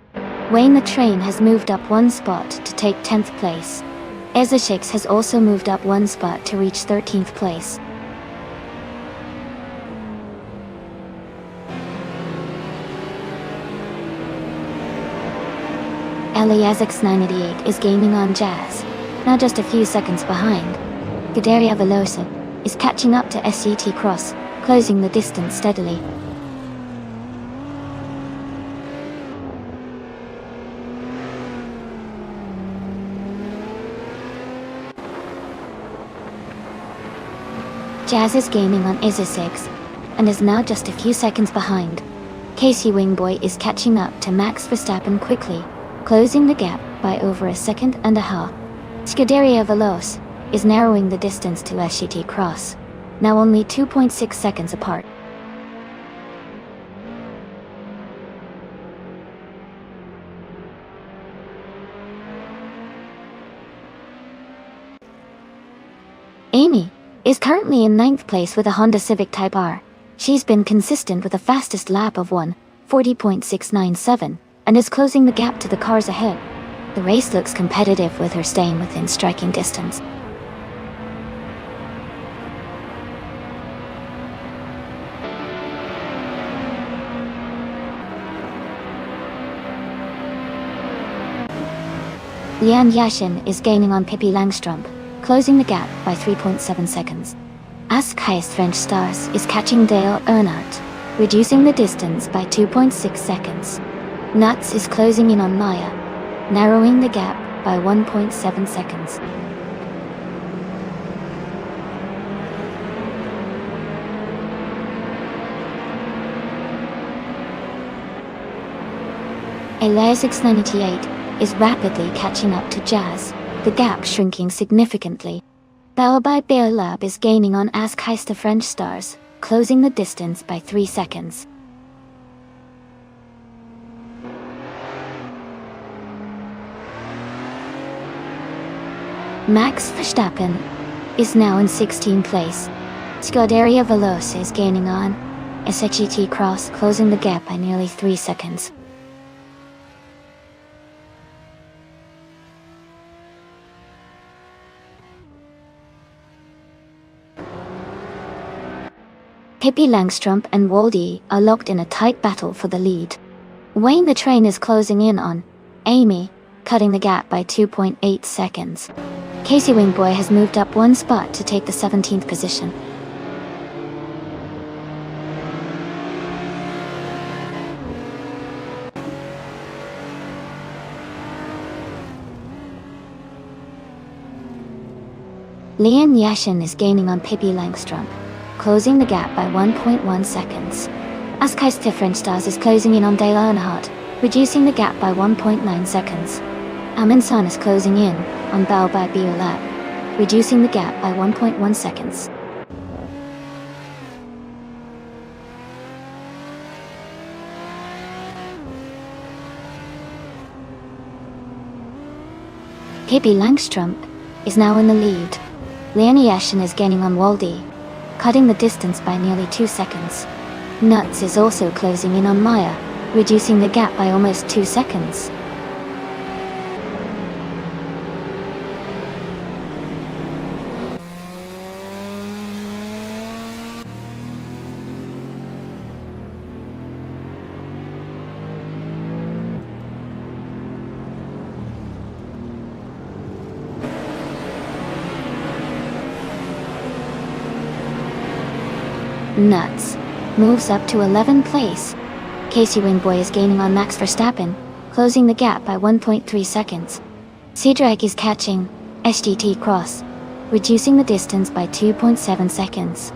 Wayne the Train has moved up 1 spot to take 10th place. Ezeshix has also moved up 1 spot to reach 13th place. Elias X98 is gaining on Jazz, now just a few seconds behind. Scuderia Veloce is catching up to SET Cross, closing the distance steadily. Jazz is gaining on Ezeshix and is now just a few seconds behind. Casey Wingboy is catching up to Max Verstappen quickly, closing the gap by over 1.5 seconds. Scuderia Veloce is narrowing the distance to SET Cross, now only 2.6 seconds apart. Amy is currently in 9th place with a Honda Civic Type R. She's been consistent with the fastest lap of 1:40.697, and is closing the gap to the cars ahead. The race looks competitive with her staying within striking distance. Liang Yashin is gaining on Pippi Langstrump, closing the gap by 3.7 seconds. Askei's French Stars is catching Dale Earnhardt, reducing the distance by 2.6 seconds. Nuts is closing in on Maya, narrowing the gap by 1.7 seconds. Elias X98 is rapidly catching up to Jazz, the gap shrinking significantly. Bauer by Biolab is gaining on Askeister French Stars, closing the distance by 3 seconds. Max Verstappen is now in 16th place. Scuderia Veloce is gaining on SET Cross, closing the gap by nearly 3 seconds. Pippi Langstrumpf and Waldy are locked in a tight battle for the lead. Wayne the Train is closing in on Amy, cutting the gap by 2.8 seconds. Casey Wingboy has moved up one spot to take the 17th position. Leon Yashin is gaining on Pippi Langstrumpf, closing the gap by 1.1 seconds. Askeister French Stars is closing in on Dale Earnhardt, reducing the gap by 1.9 seconds. Amin San is closing in on Bao by Biolab, reducing the gap by 1.1 seconds. Pippi Langstrumpf is now in the lead. Leonie Yashin is gaining on Waldy, cutting the distance by nearly 2 seconds. Nuts is also closing in on Maya, reducing the gap by almost 2 seconds. Nuts moves up to 11th place. Casey Wingboy is gaining on Max Verstappen, closing the gap by 1.3 seconds. Cedric is catching SGT Cross, reducing the distance by 2.7 seconds.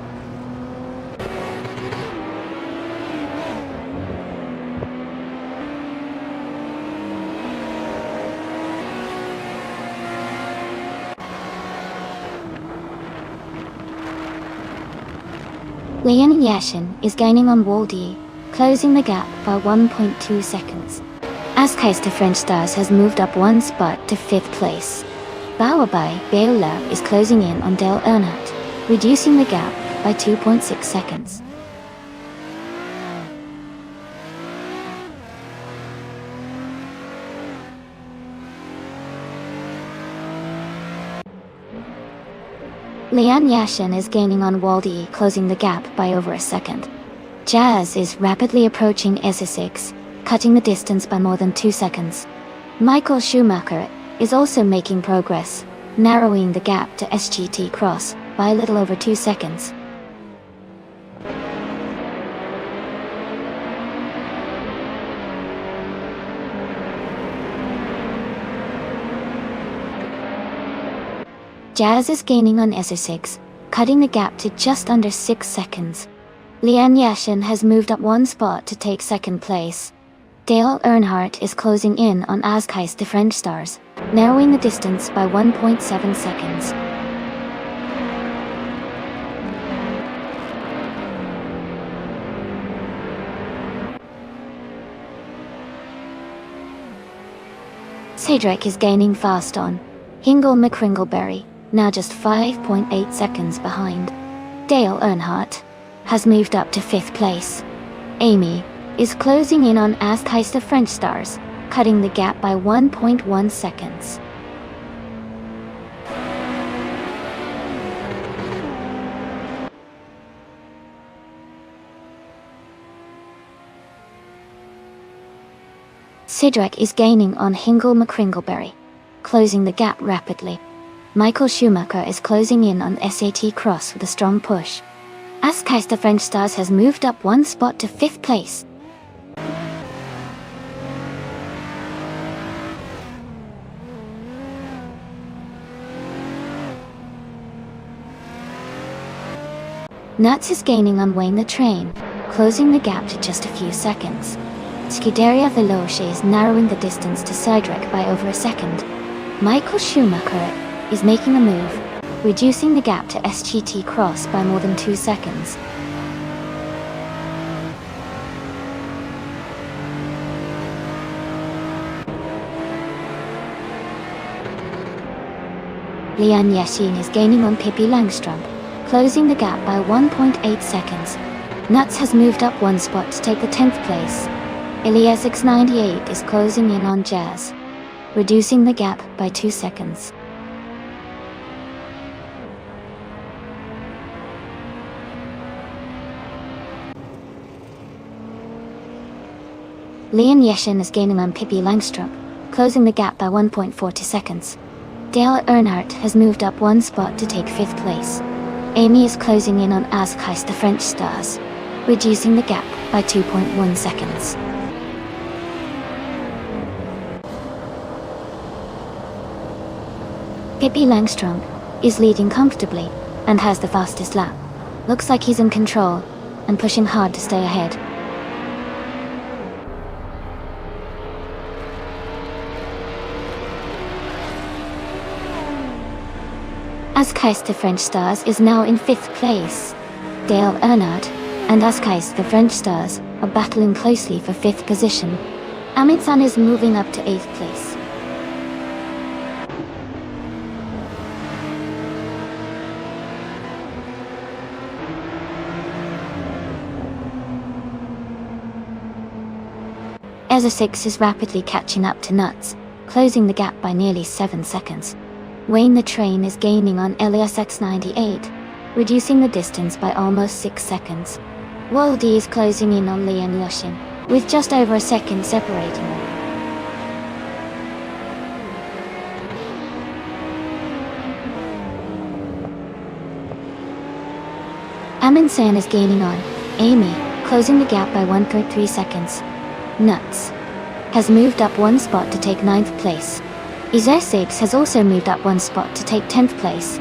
Leon Yashin is gaining on Waldy, closing the gap by 1.2 seconds. Askeister French Stars has moved up one spot to 5th place. Bauerbai Beolab is closing in on Dale Earnhardt, reducing the gap by 2.6 seconds. Leon Yashin is gaining on Waldy, closing the gap by over a second. Jazz is rapidly approaching Essex, cutting the distance by more than 2 seconds. Michael Schumacher is also making progress, narrowing the gap to SGT Cross by a little over 2 seconds. Jazz is gaining on Essex, cutting the gap to just under 6 seconds. Leon Yashin has moved up one spot to take 2nd place. Dale Earnhardt is closing in on Askeister French Stars, narrowing the distance by 1.7 seconds. Cedric is gaining fast on Hingle McCringleberry, now just 5.8 seconds behind. Dale Earnhardt has moved up to 5th place. Amy is closing in on Askeister French Stars, cutting the gap by 1.1 seconds. Cedric is gaining on Hingle McCringleberry, closing the gap rapidly. Michael Schumacher is closing in on SAT Cross with a strong push. Askeister French Stars has moved up one spot to 5th place. Nuts is gaining on Wayne the Train, closing the gap to just a few seconds. Scuderia Veloce is narrowing the distance to Cedric by over a second. Michael Schumacher is making a move, reducing the gap to SGT Cross by more than 2 seconds. Leon Yashin is gaining on Pippi Langstrumpf, closing the gap by 1.8 seconds. Nuts has moved up one spot to take the 10th place. Elias X98 is closing in on Jazz, reducing the gap by 2 seconds. Leon Yeshin is gaining on Pippi Langstrup, closing the gap by 1.42 seconds. Dale Earnhardt has moved up one spot to take 5th place. Amy is closing in on Askheis the French Stars, reducing the gap by 2.1 seconds. Pippi Langstrup is leading comfortably and has the fastest lap. Looks like he's in control and pushing hard to stay ahead. Askheis the French Stars is now in 5th place. Dale Earnhardt and Askheis the French Stars are battling closely for 5th position. Amundsen is moving up to 8th place. Ezra 6 is rapidly catching up to Nuts, closing the gap by nearly 7 seconds. Wayne the Train is gaining on Elias X98, reducing the distance by almost 6 seconds. Waldy is closing in on Leon Yoshin, with just over a second separating them. Amundsen is gaining on Amy, closing the gap by 1.3 seconds. Nuts has moved up one spot to take 9th place. Izesix has also moved up one spot to take 10th place.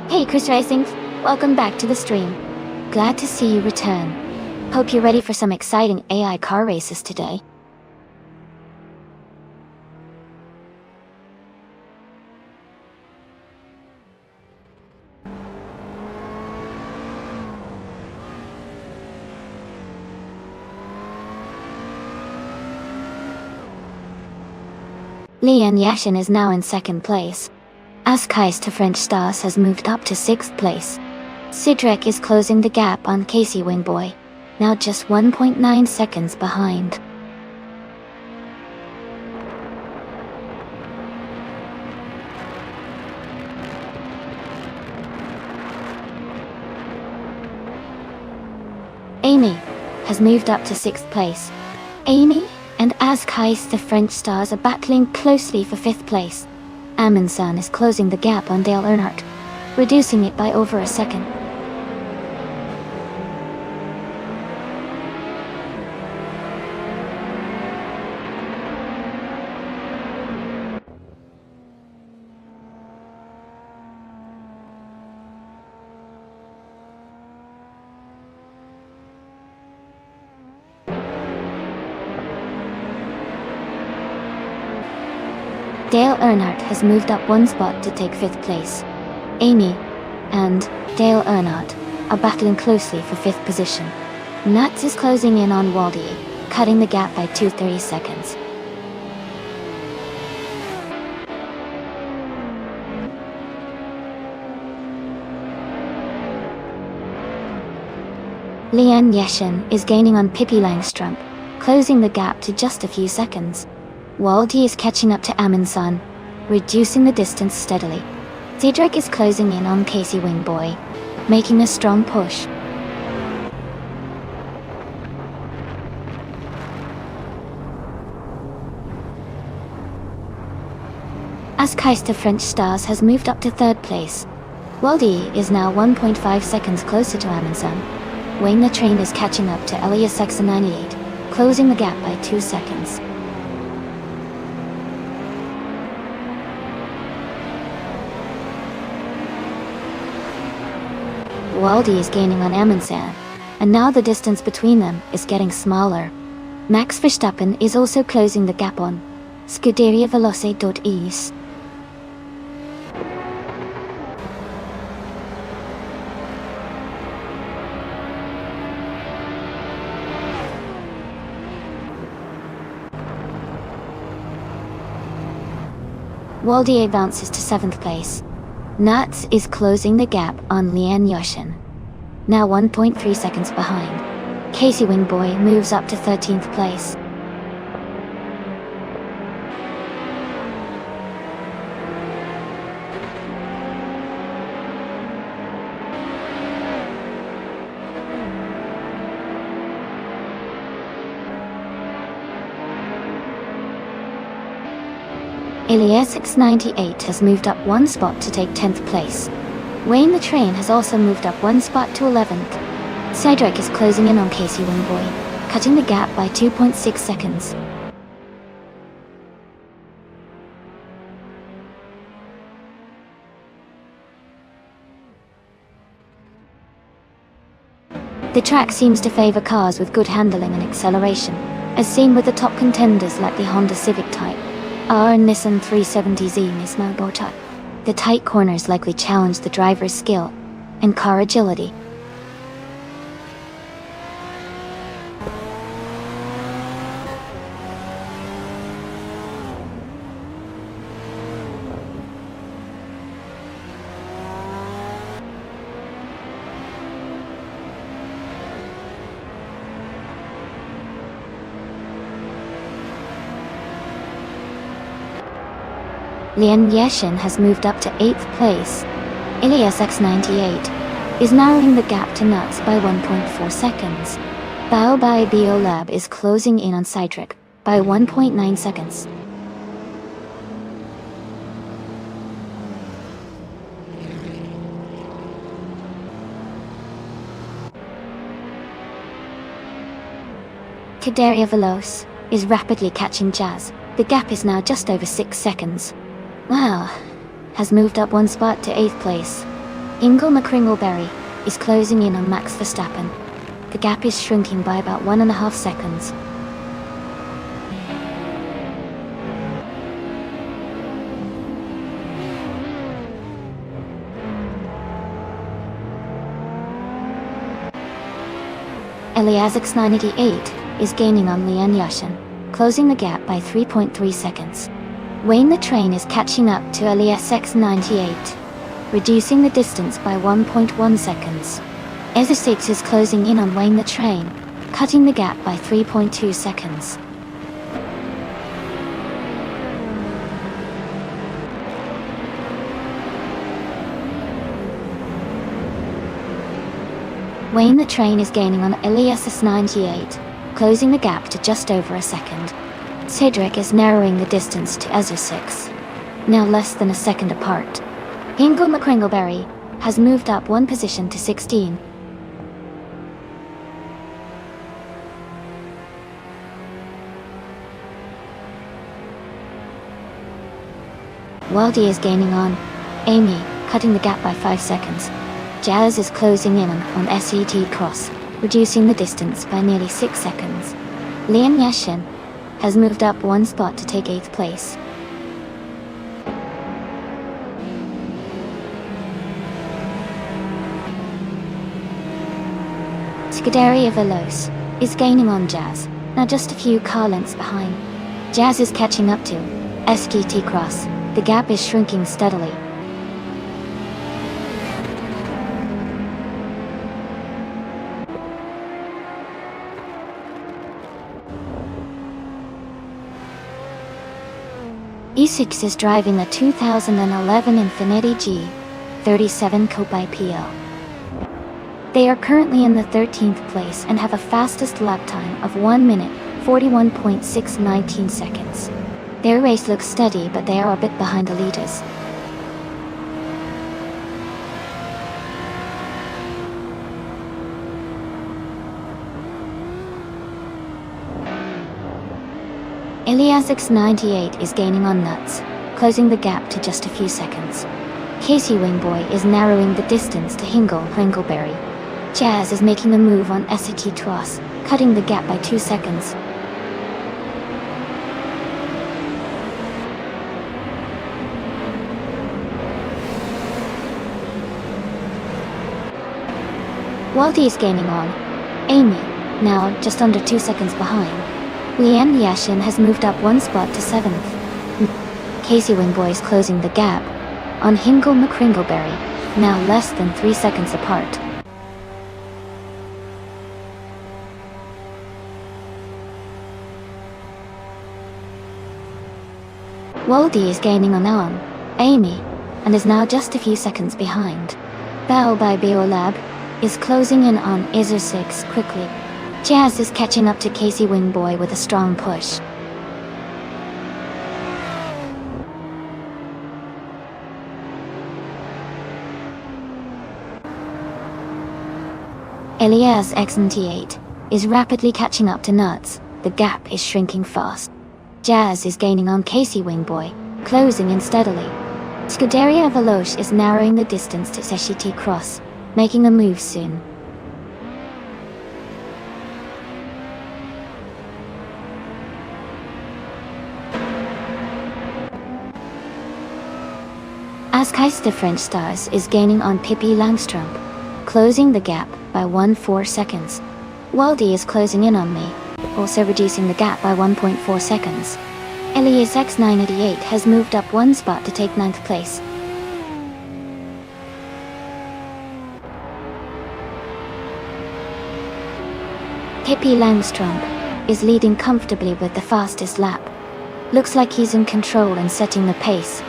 Hey Chris Racing, welcome back to the stream. Glad to see you return. Hope you're ready for some exciting AI car races today. Leon Yashin is now in 2nd place. Askheis to French Stars has moved up to 6th place. Sidrek is closing the gap on Casey Wingboy, now just 1.9 seconds behind. Amy has moved up to 6th place. Amy and Askheis the French Stars are battling closely for 5th place. Amundsen is closing the gap on Dale Earnhardt, reducing it by over a second. Dale Earnhardt has moved up one spot to take 5th place. Amy and Dale Earnhardt are battling closely for 5th position. Nuts is closing in on Waldy, cutting the gap by 2.30 seconds. Leon Yeshin is gaining on Pippi Langstrup, closing the gap to just a few seconds. Waldy is catching up to Amundsen, reducing the distance steadily. Cedric is closing in on Casey Wingboy, making a strong push. Askheis the French Stars has moved up to 3rd place. Waldy is now 1.5 seconds closer to Amundsen. Wayne the Train is catching up to Elias X98, closing the gap by 2 seconds. Waldy is gaining on Amundsen, and now the distance between them is getting smaller. Max Verstappen is also closing the gap on Scuderia Veloce.es. Waldy advances to 7th place. Nuts is closing the gap on Leon Yoshin, now 1.3 seconds behind. Casey Wingboy moves up to 13th place. Ilias X98 has moved up one spot to take 10th place. Wayne the Train has also moved up one spot to 11th. Cedric is closing in on Casey Wingboy, cutting the gap by 2.6 seconds. The track seems to favor cars with good handling and acceleration, as seen with the top contenders like the Honda Civic Type R and Nissan 370Z Nismo Botai. The tight corners likely challenge the driver's skill and car agility. Lian Yeshin has moved up to 8th place. Ilias X98 is narrowing the gap to Nuts by 1.4 seconds. Bao Bai Bio Lab is closing in on Cedric by 1.9 seconds. Kaderia Veloz is rapidly catching Jazz. The gap is now just over 6 seconds. Wow, has moved up one spot to 8th place. Ingle McCringleberry is closing in on Max Verstappen. The gap is shrinking by about 1.5 seconds. Ilias X98 is gaining on Lian Yashin, closing the gap by 3.3 seconds. Wayne the Train is catching up to Ilias X98, reducing the distance by 1.1 seconds. Ezra6 is closing in on Wayne the Train, cutting the gap by 3.2 seconds. Wayne the Train is gaining on Ilias X98, closing the gap to just over a second. Cedric is narrowing the distance to Ezra6, now less than a second apart. Ingle McCringleberry has moved up one position to 16. Waldy is gaining on Amy, cutting the gap by 5 seconds. Jazz is closing in on SET Cross, reducing the distance by nearly 6 seconds. Lian Yashin has moved up one spot to take 8th place. Scuderia Veloz is gaining on Jazz, now just a few car lengths behind. Jazz is catching up to SGT Cross. The gap is shrinking steadily. E6 is driving a 2011 Infiniti G37 Coupe IPL. They are currently in the 13th place and have a fastest lap time of 1 minute, 41.619 seconds. Their race looks steady, but they are a bit behind the leaders. Ilias X98 is gaining on Nuts, closing the gap to just a few seconds. Casey Wingboy is narrowing the distance to Hingle Hringleberry. Jazz is making a move on SET Cross, cutting the gap by 2 seconds. Waldy is gaining on Amy, now just under 2 seconds behind. Lian Yashin has moved up one spot to 7th. Casey Wingboy is closing the gap on Hingle McCringleberry, now less than 3 seconds apart. Waldy is gaining on Amy, and is now just a few seconds behind. Bao by Biolab is closing in on Ezra6 quickly. Jazz is catching up to Casey Wingboy with a strong push. Elias X98 is rapidly catching up to Nuts. The gap is shrinking fast. Jazz is gaining on Casey Wingboy, closing in steadily. Scuderia Veloce is narrowing the distance to Seshiti Cross, making a move soon. Askeister French Stars is gaining on Pippi Langstrump, closing the gap by 1.4 seconds. Waldy is closing in on me, also reducing the gap by 1.4 seconds. Elias X988 has moved up one spot to take 9th place. Pippi Langstrump is leading comfortably with the fastest lap. Looks like he's in control and setting the pace.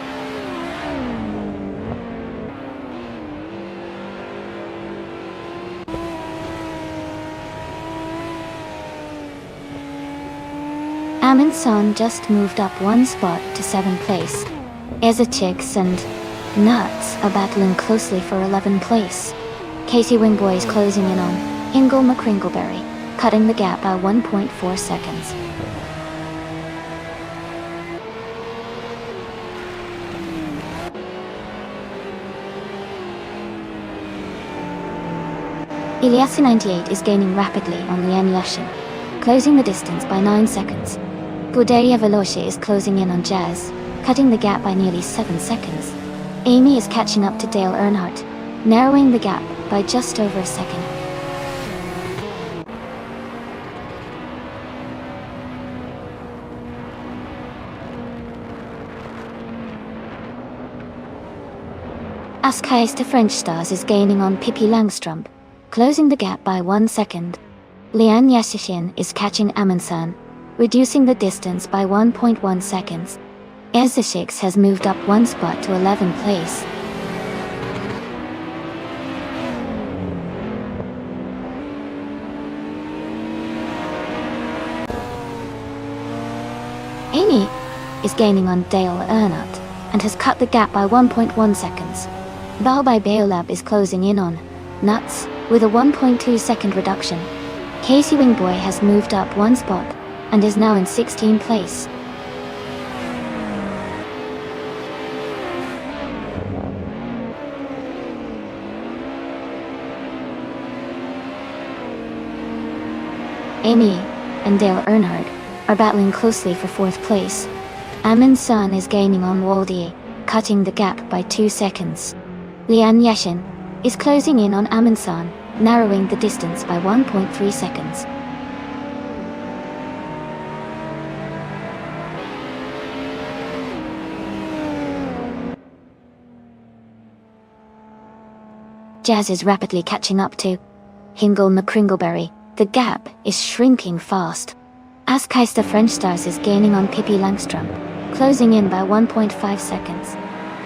Amundsen just moved up one spot to 7th place. Ezechix and Nuts are battling closely for 11th place. Casey Wingboy is closing in on Ingle McCringleberry, cutting the gap by 1.4 seconds. Eliassi98 is gaining rapidly on Lian Yashin, closing the distance by 9 seconds. Scuderia Veloce is closing in on Jazz, cutting the gap by nearly 7 seconds. Amy is catching up to Dale Earnhardt, narrowing the gap by just over a second. Askeister French Stars is gaining on Pippi Langstrump, closing the gap by 1 second. Lian Yashin is catching Amundsen, reducing the distance by 1.1 seconds. Ezechix has moved up one spot to 11th place. Amy is gaining on Dale Earnhardt and has cut the gap by 1.1 seconds. Bao by Beolab is closing in on Nuts with a 1.2 second reduction. Casey Wingboy has moved up one spot and is now in 16th place. Amy and Dale Earnhardt are battling closely for 4th place. Amundsen is gaining on Waldy, cutting the gap by 2 seconds. Lian Yashin is closing in on Amundsen, narrowing the distance by 1.3 seconds. Jazz is rapidly catching up to Hingle McCringleberry. The gap is shrinking fast. Askeister French Stars is gaining on Pippi Langstrump, closing in by 1.5 seconds.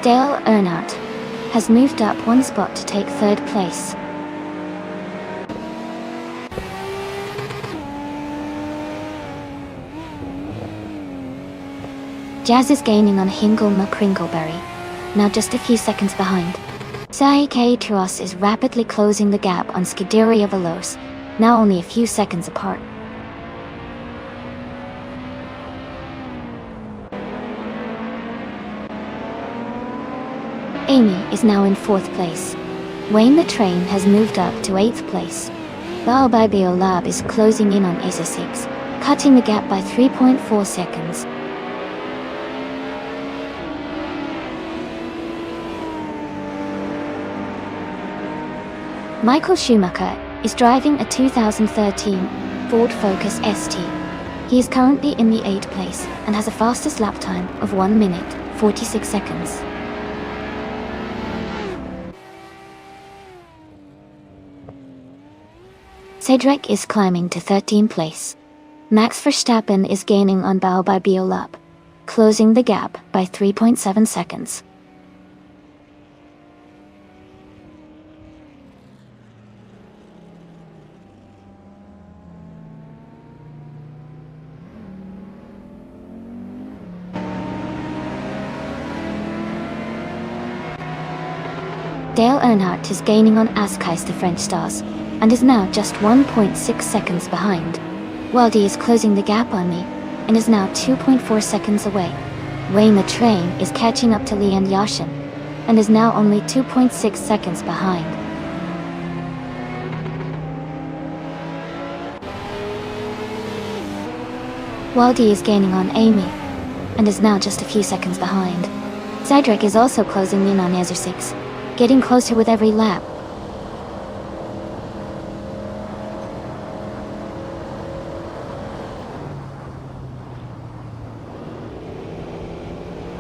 Dale Earnhardt has moved up one spot to take 3rd place. Jazz is gaining on Hingle McCringleberry, now just a few seconds behind. Saike Truss is rapidly closing the gap on Scuderia Veloce, now only a few seconds apart. Amy is now in 4th place. Wayne the Train has moved up to 8th place. Bao by Beolab is closing in on Ezechix, cutting the gap by 3.4 seconds. Michael Schumacher is driving a 2013 Ford Focus ST. He is currently in the 8th place and has a fastest lap time of 1 minute, 46 seconds. Cedric is climbing to 13th place. Max Verstappen is gaining on Bao by Beolab, closing the gap by 3.7 seconds. Dale Earnhardt is gaining on Askeister French Stars, and is now just 1.6 seconds behind. Waldy is closing the gap on me, and is now 2.4 seconds away. Wayne the Train is catching up to Lian Yashin, and is now only 2.6 seconds behind. Waldy is gaining on Amy, and is now just a few seconds behind. Cedric is also closing in on Ezra 6, getting closer with every lap.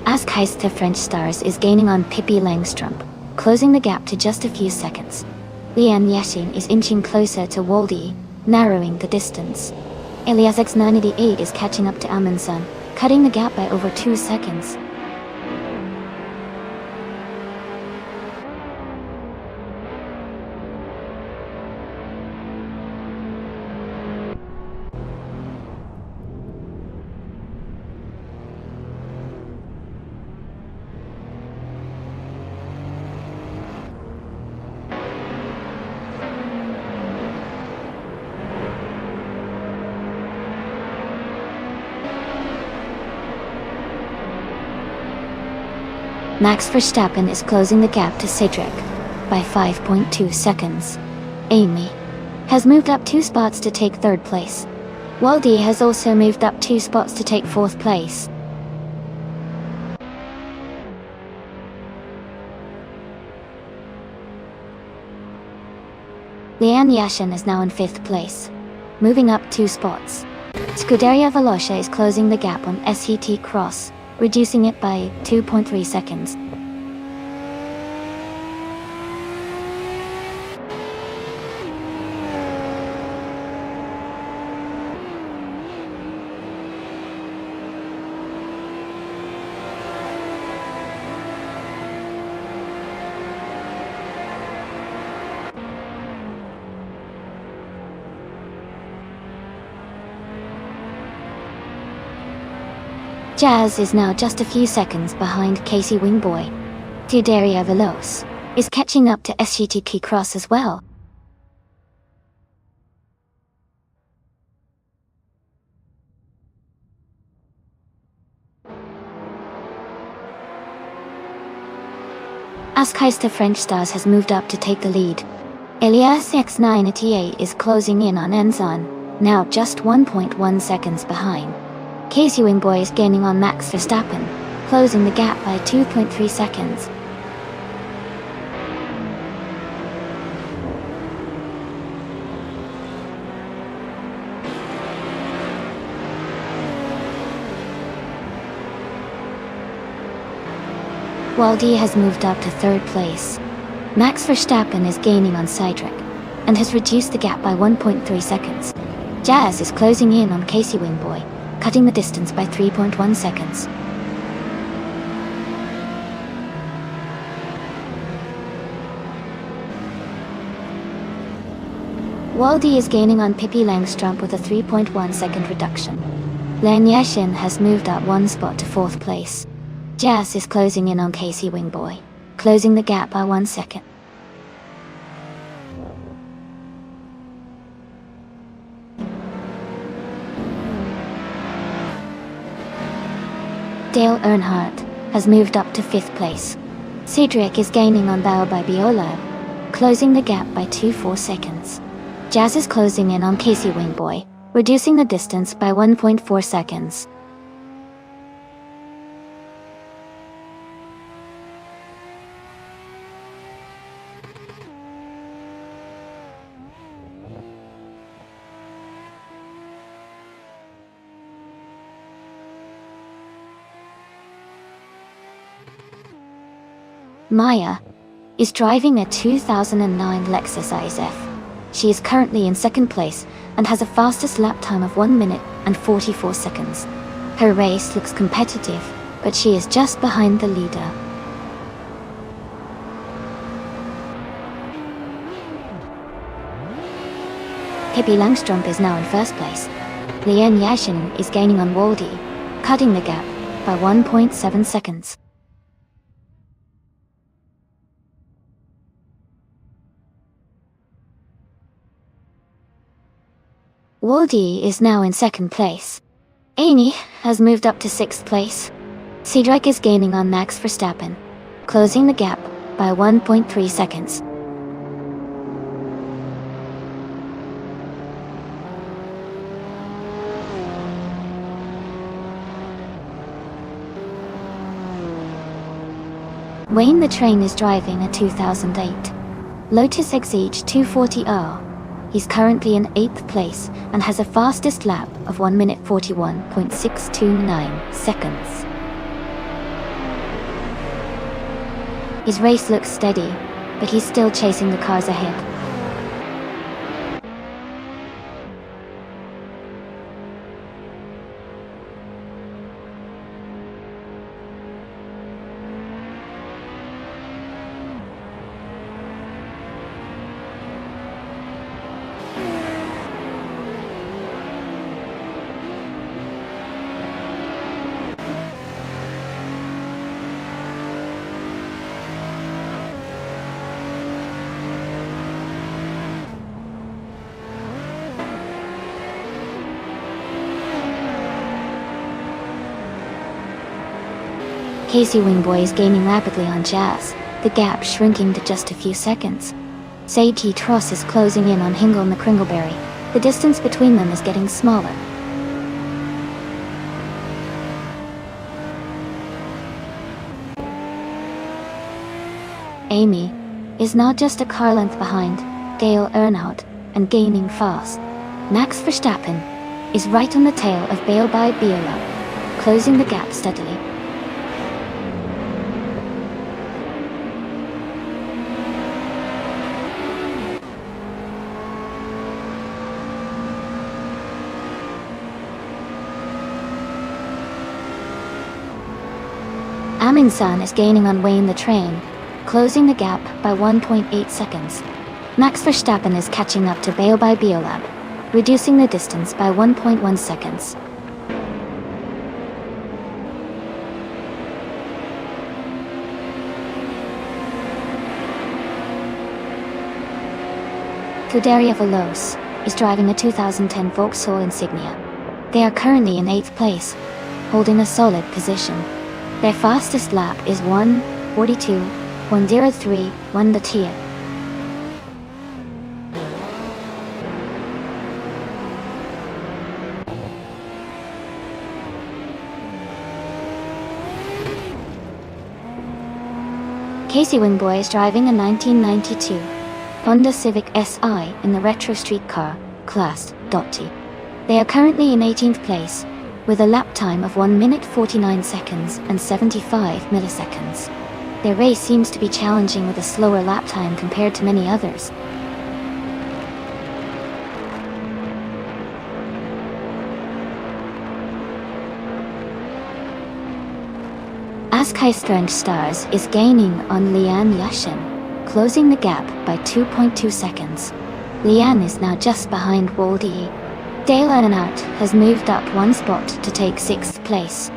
Askheist French Stars is gaining on Pippi Langstrumpf, closing the gap to just a few seconds. Lian Yashin is inching closer to Waldy, narrowing the distance. Elias X988 is catching up to Amundsen, cutting the gap by over 2 seconds. Max Verstappen is closing the gap to Cedric by 5.2 seconds. Amy has moved up 2 spots to take 3rd place. Waldy has also moved up 2 spots to take 4th place. Lian Yashin is now in 5th place, moving up 2 spots. Scuderia Velocia is closing the gap on SET Cross, reducing it by 2.3 seconds. Jazz is now just a few seconds behind Casey Wingboy. Scuderia Veloce is catching up to SGT Cross as well. Askheist French Stars has moved up to take the lead. Elias X988 is closing in on Enzon, now just 1.1 seconds behind. Casey Wingboy is gaining on Max Verstappen, closing the gap by 2.3 seconds. Waldy has moved up to 3rd place. Max Verstappen is gaining on Cedric, and has reduced the gap by 1.3 seconds. Jazz is closing in on Casey Wingboy, cutting the distance by 3.1 seconds. Waldy is gaining on Pippi Langstrumpf with a 3.1 second reduction. Lian Yashin has moved up 1 spot to 4th place. Jazz is closing in on Casey Wingboy, closing the gap by 1 second. Dale Earnhardt has moved up to 5th place. Cedric is gaining on Bao by Biolab, closing the gap by 2.4 seconds. Jazz is closing in on Casey Wingboy, reducing the distance by 1.4 seconds. Maya is driving a 2009 Lexus ISF. She is currently in 2nd place and has a fastest lap time of 1 minute and 44 seconds. Her race looks competitive, but she is just behind the leader. Pippi Langstrumpf is now in 1st place. Lian Yashin is gaining on Waldy, cutting the gap by 1.7 seconds. Waldi is now in second place. Amy has moved up to sixth place. Cedric is gaining on Max Verstappen, closing the gap by 1.3 seconds. Wayne the Train is driving a 2008 Lotus Exige 240R. He's currently in 8th place and has a fastest lap of 1 minute 41.629 seconds. His race looks steady, but he's still chasing the cars ahead. Casey Wingboy is gaining rapidly on Jazz, the gap shrinking to just a few seconds. Sadie Tross is closing in on Hingle McCringleberry. The distance between them is getting smaller. Amy is now just a car length behind Dale Earnhardt and gaining fast. Max Verstappen is right on the tail of Bale by Biola, closing the gap steadily. Aminsan is gaining on Wayne the Train, closing the gap by 1.8 seconds. Max Verstappen is catching up to Bale by Biolab, reducing the distance by 1.1 seconds. Scuderia Veloce is driving a 2010 Vauxhall Insignia. They are currently in 8th place, holding a solid position. Their fastest lap is 1:42.103 the tier. Casey Wingboy is driving a 1992 Honda Civic Si in the retro street car class Dotti. They are currently in 18th place, with a lap time of 1 minute 49 seconds and 75 milliseconds. Their race seems to be challenging with a slower lap time compared to many others. Askai Strange Stars is gaining on Lian Yashin, closing the gap by 2.2 seconds. Lian is now just behind Waldi. Dale Earnhardt has moved up one spot to take 6th place.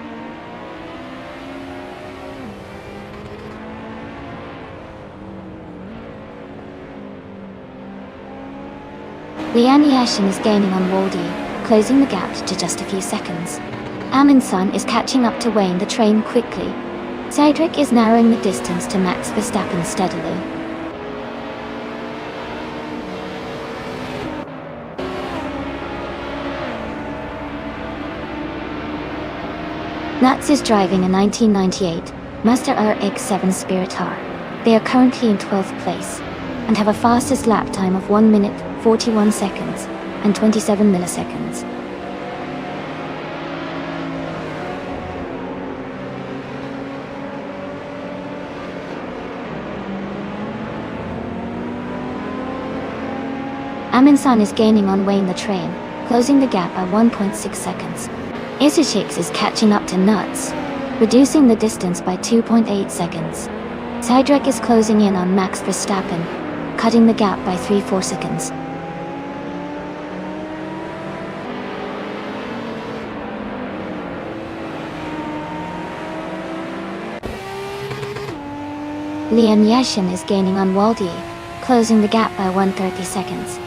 Lian Yashin is gaining on Waldi, closing the gap to just a few seconds. Aminsan is catching up to Wayne the Train quickly. Cedric is narrowing the distance to Max Verstappen steadily. Nuts is driving a 1998 Mazda RX-7 Spiritar. They are currently in 12th place and have a fastest lap time of 1 minute 41 seconds and 27 milliseconds. Aminsan is gaining on Wayne the Train, closing the gap by 1.6 seconds. Isishix is catching up to Nuts, reducing the distance by 2.8 seconds. Cedric is closing in on Max Verstappen, cutting the gap by 3-4 seconds. Lian Yashin is gaining on Waldi, closing the gap by 130 seconds.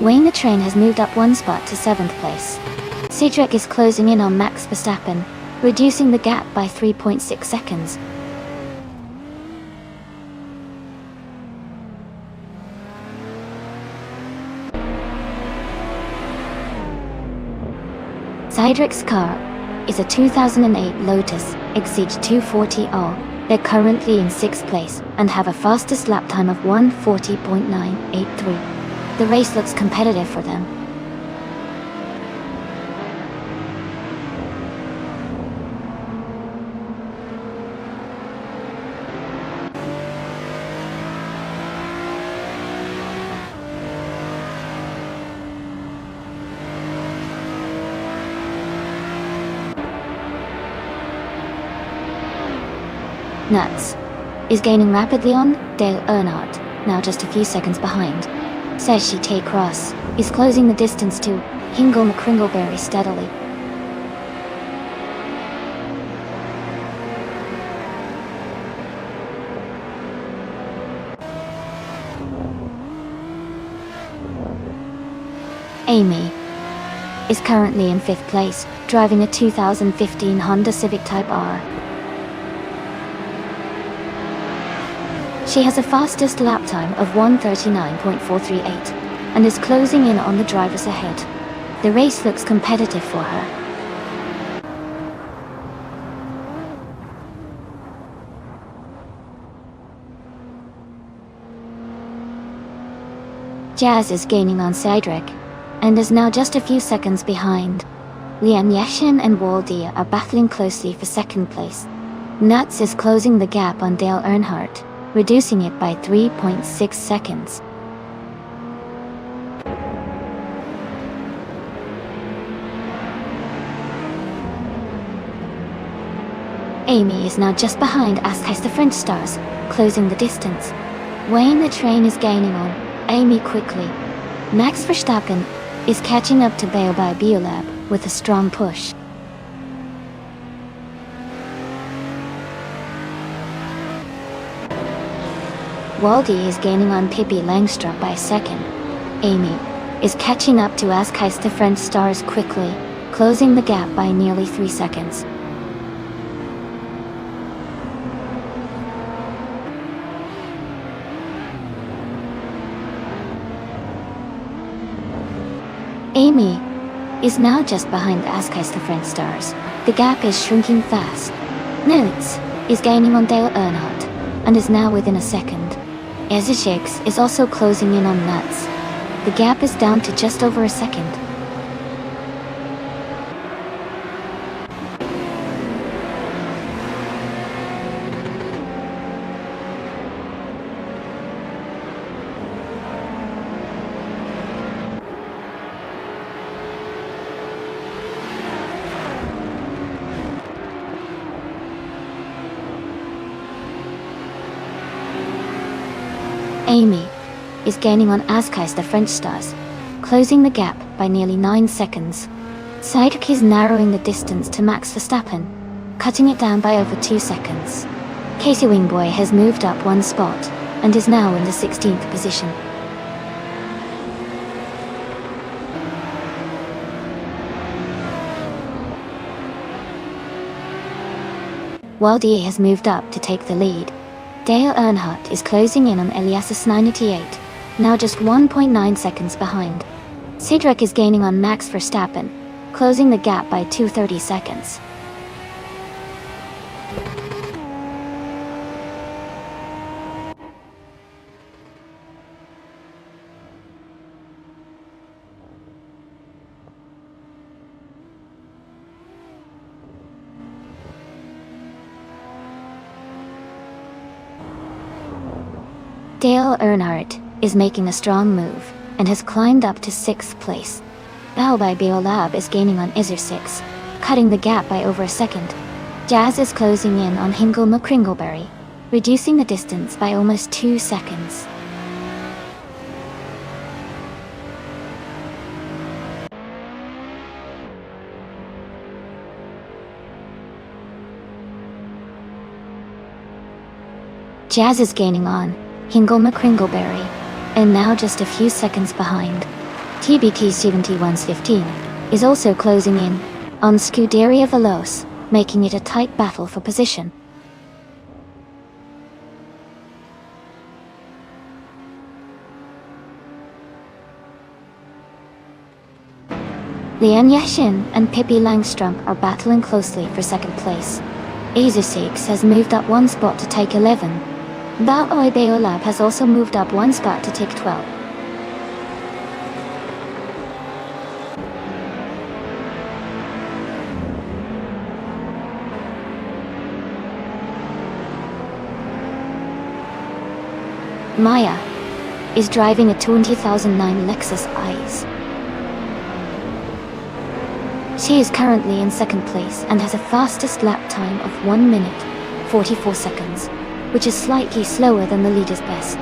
Wayne the Train has moved up one spot to 7th place. Cedric is closing in on Max Verstappen, reducing the gap by 3.6 seconds. Cedric's car is a 2008 Lotus Exige 240R. They're currently in 6th place and have a fastest lap time of 1:40.983. The race looks competitive for them. Nuts is gaining rapidly on Dale Earnhardt, now just a few seconds behind. Says Take Cross is closing the distance to Hingle McCringleberry steadily. Amy is currently in 5th place, driving a 2015 Honda Civic Type R. She has a fastest lap time of 1:39.438 and is closing in on the drivers ahead. The race looks competitive for her. Jazz is gaining on Cedric and is now just a few seconds behind. Liam Yashin and Waldy are battling closely for 2nd place. Nuts is closing the gap on Dale Earnhardt, reducing it by 3.6 seconds. Amy is now just behind as the French stars, closing the distance. Wayne the Train is gaining on Amy quickly. Max Verstappen is catching up to Bale by Biolab with a strong push. Waldy is gaining on Pippi Langstrup by a second. Amy is catching up to Askeis the French stars quickly, closing the gap by nearly 3 seconds. Amy is now just behind Askeis the French stars. The gap is shrinking fast. Nuts is gaining on Dale Earnhardt and is now within a second. Ezeshix is also closing in on Nuts. The gap is down to just over a second. Amy is gaining on Askeis the French stars, closing the gap by nearly 9 seconds. Cedric is narrowing the distance to Max Verstappen, cutting it down by over 2 seconds. Casey Wingboy has moved up one spot and is now in the 16th position. Waldy has moved up to take the lead. Dale Earnhardt is closing in on Elias's 988, now just 1.9 seconds behind. Cedric is gaining on Max Verstappen, closing the gap by 2:30 seconds. Dale Earnhardt is making a strong move and has climbed up to 6th place. Bal by Biolab is gaining on Iser 6, cutting the gap by over a second. Jazz is closing in on Hingle McCringleberry, reducing the distance by almost 2 seconds. Jazz is gaining on Hingle McCringleberry, and now just a few seconds behind. TBK 71's 15 is also closing in on Scuderia Veloce, making it a tight battle for position. Lian Yashin and Pippi Langstrup are battling closely for second place. Azusix has moved up one spot to take 11. Baoi Beolab has also moved up one spot to take 12. Maya is driving a 2009 Lexus ICE. She is currently in second place and has a fastest lap time of 1 minute, 44 seconds, which is slightly slower than the leader's best.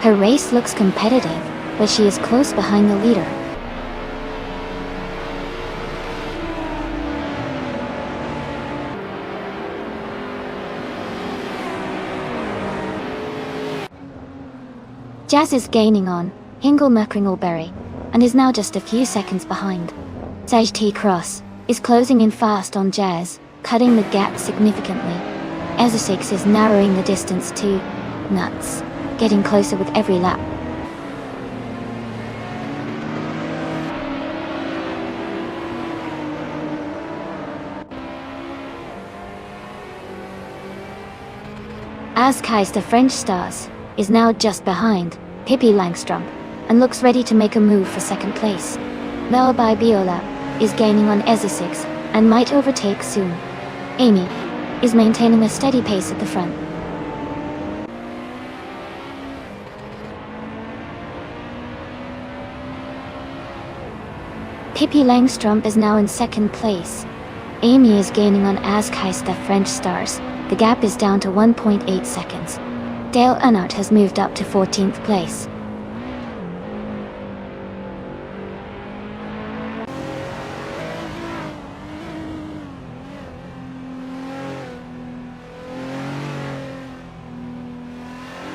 Her race looks competitive, but she is close behind the leader. Jazz is gaining on Hingle-McCringleberry and is now just a few seconds behind. Sage T Cross is closing in fast on Jazz, cutting the gap significantly. Azusix is narrowing the distance to Nuts, getting closer with every lap. Azkais the French Stars is now just behind Pippi Langstrup and looks ready to make a move for second place. Melbai Biolab is gaining on Azusix and might overtake soon. Amy is maintaining a steady pace at the front. Pippi Langstrup is now in second place. Amy is gaining on Azkais the French Stars. The gap is down to 1.8 seconds. Dale Earnhardt has moved up to 14th place.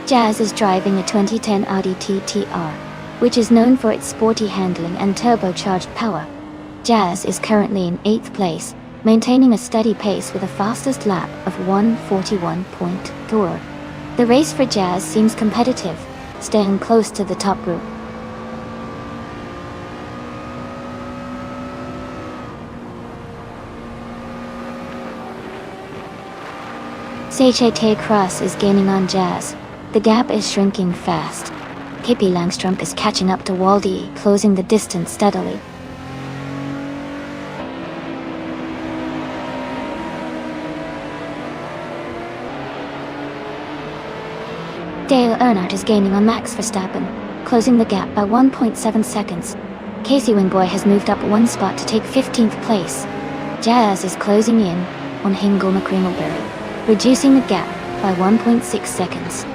Jazz is driving a 2010 Audi TTR, which is known for its sporty handling and turbocharged power. Jazz is currently in 8th place, maintaining a steady pace with a fastest lap of 1:41.4. The race for Jazz seems competitive, staying close to the top group. Sage Cross is gaining on Jazz. The gap is shrinking fast. Pippi Langstrup is catching up to Waldy, closing the distance steadily. Dale Earnhardt is gaining on Max Verstappen, closing the gap by 1.7 seconds. Casey Wingboy has moved up one spot to take 15th place. Jazz is closing in on Hingle-McCringleberry, reducing the gap by 1.6 seconds.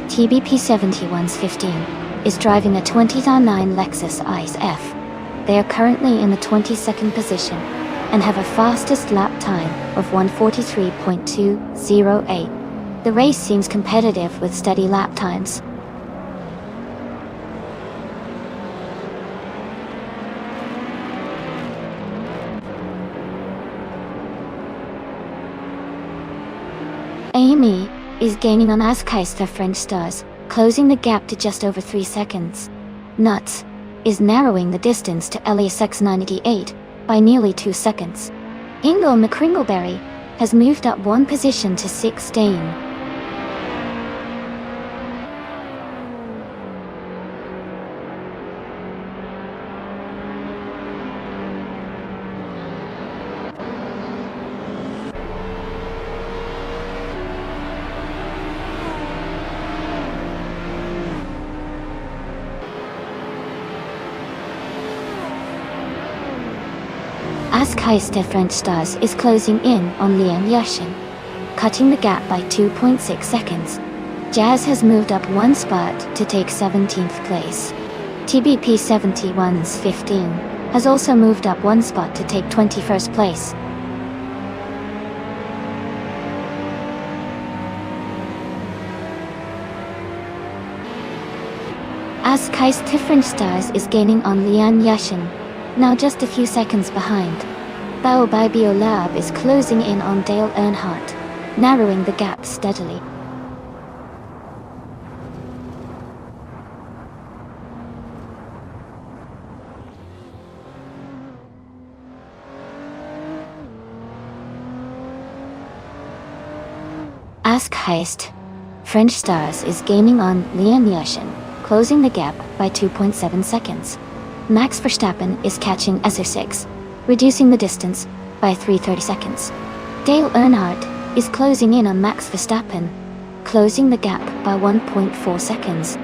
TBP 71's 15 is driving a 2009 Lexus ICE F. They are currently in the 22nd position and have a fastest lap time of 1:43.208. The race seems competitive with steady lap times. Amy is gaining on Azkais the French Stars, closing the gap to just over 3 seconds. Nuts is narrowing the distance to Elias X98 by nearly 2 seconds. Hingle-McCringleberry has moved up one position to 16. Azkais the French Stars is closing in on Lian Yashin, cutting the gap by 2.6 seconds. Jazz has moved up one spot to take 17th place. TBP 71's 15 has also moved up one spot to take 21st place. As Kai's different stars is gaining on Lian Yashin, now just a few seconds behind. Bao by Biolab is closing in on Dale Earnhardt, narrowing the gap steadily. Ask Heist. French Stars is gaining on Lian Yashin, closing the gap by 2.7 seconds. Max Verstappen is catching SR6, reducing the distance by 3/30 seconds. Dale Earnhardt is closing in on Max Verstappen, closing the gap by 1.4 seconds.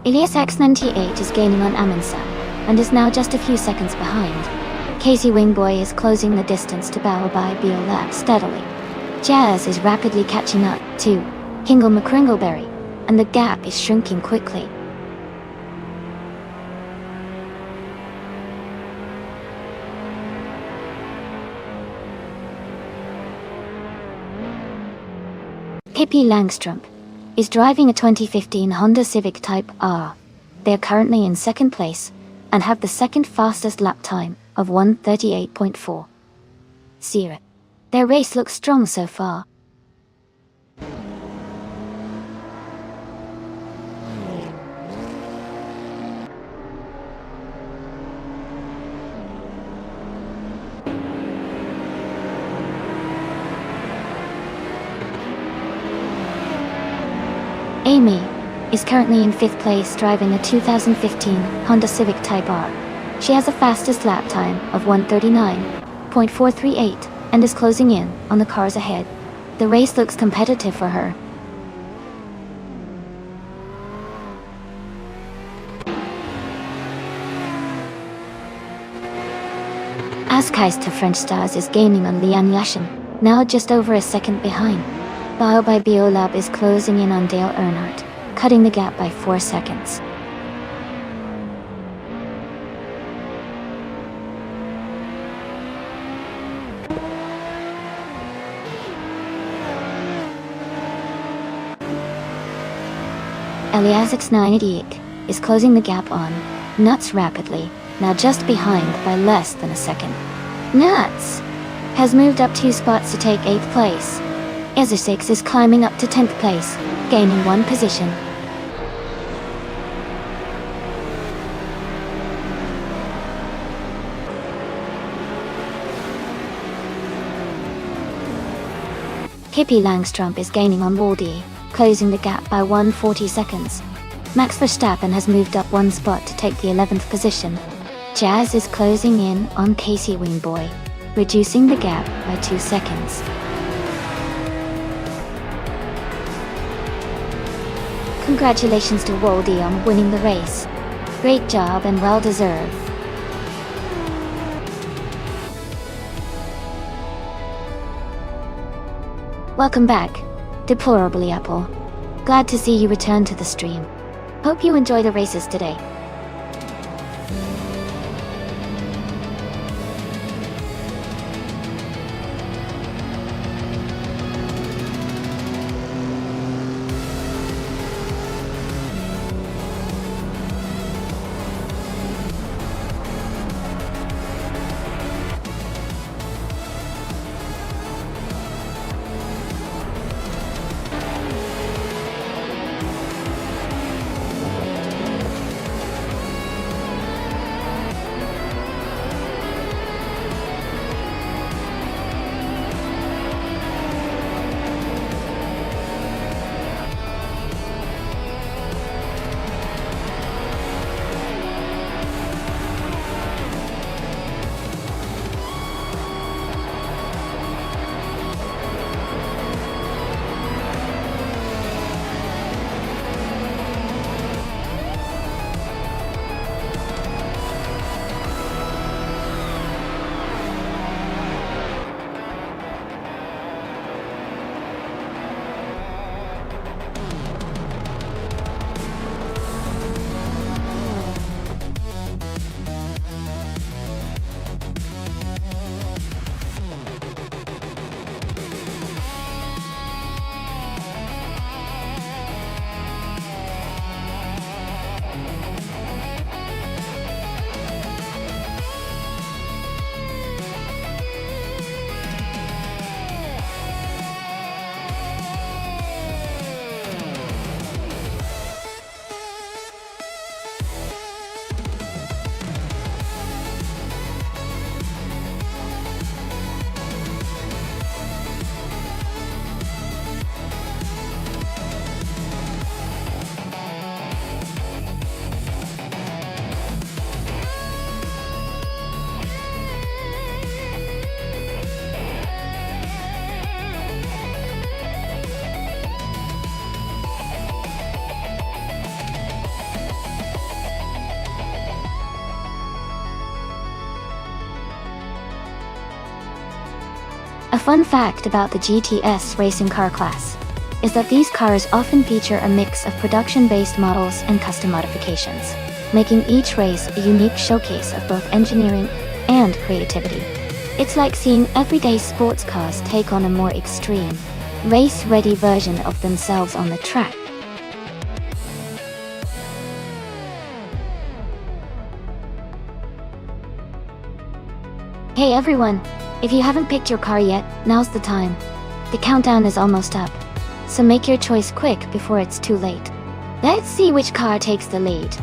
Elias X98 is gaining on Amundsen, and is now just a few seconds behind. Casey Wingboy is closing the distance to Bao by Biolab steadily. Jazz is rapidly catching up to Hingle McCringleberry, and the gap is shrinking quickly. Pippi Langstrup is driving a 2015 Honda Civic Type R. They are currently in second place and have the second fastest lap time of 1:38.40. Their race looks strong so far. Amy is currently in fifth place driving a 2015 Honda Civic Type R. She has the fastest lap time of 1:39.438 and is closing in on the cars ahead. The race looks competitive for her. Askais to French Stars is gaining on Lian Yashin, now just over a second behind. Bao by Biolab is closing in on Dale Earnhardt, cutting the gap by 4 seconds. Elias X98 is closing the gap on Nuts rapidly, now just behind by less than a second. Nuts has moved up 2 spots to take 8th place. Ezra6 is climbing up to 10th place, gaining 1 position. Pippi Langstrup is gaining on Waldy, closing the gap by 1:40 seconds. Max Verstappen has moved up 1 spot to take the 11th position. Jazz is closing in on Casey Wingboy, reducing the gap by 2 seconds. Congratulations to Waldy on winning the race. Great job and well deserved. Welcome back, Deplorably Apple. Glad to see you return to the stream. Hope you enjoy the races today. A fun fact about the GTS racing car class is that these cars often feature a mix of production-based models and custom modifications, making each race a unique showcase of both engineering and creativity. It's like seeing everyday sports cars take on a more extreme, race-ready version of themselves on the track. Hey everyone! If you haven't picked your car yet, now's the time. The countdown is almost up, so make your choice quick before it's too late. Let's see which car takes the lead.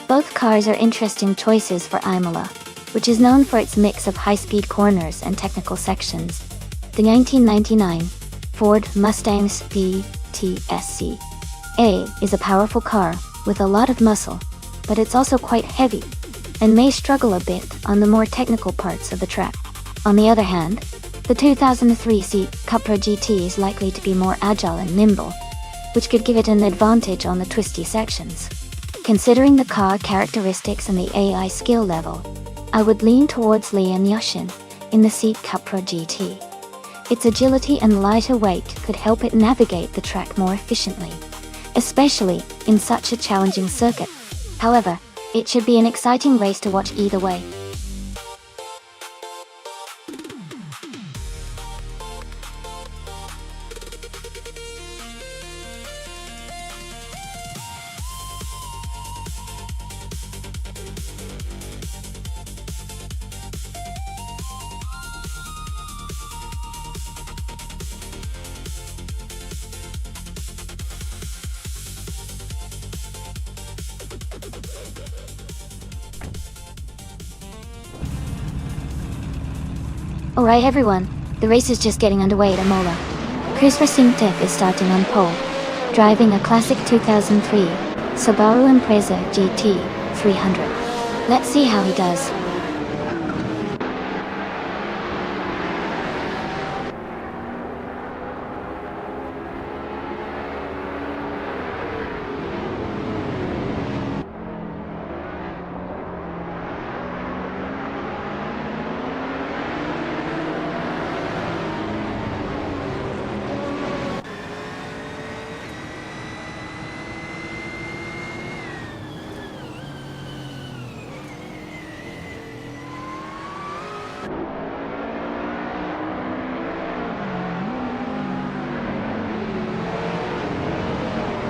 Both cars are interesting choices for Imola, which is known for its mix of high-speed corners and technical sections. The 1999 Ford Mustang PTSC A is a powerful car with a lot of muscle, but it's also quite heavy and may struggle a bit on the more technical parts of the track. On the other hand, the 2003 Cupra GT is likely to be more agile and nimble, which could give it an advantage on the twisty sections. Considering the car characteristics and the AI skill level, I would lean towards Lee and Yushin in the Cupra GT. Its agility and lighter weight could help it navigate the track more efficiently, especially in such a challenging circuit. However, it should be an exciting race to watch either way. Alright everyone, the race is just getting underway at Imola. Chris Racingtech is starting on pole, driving a classic 2003 Subaru Impreza GT 300. Let's see how he does.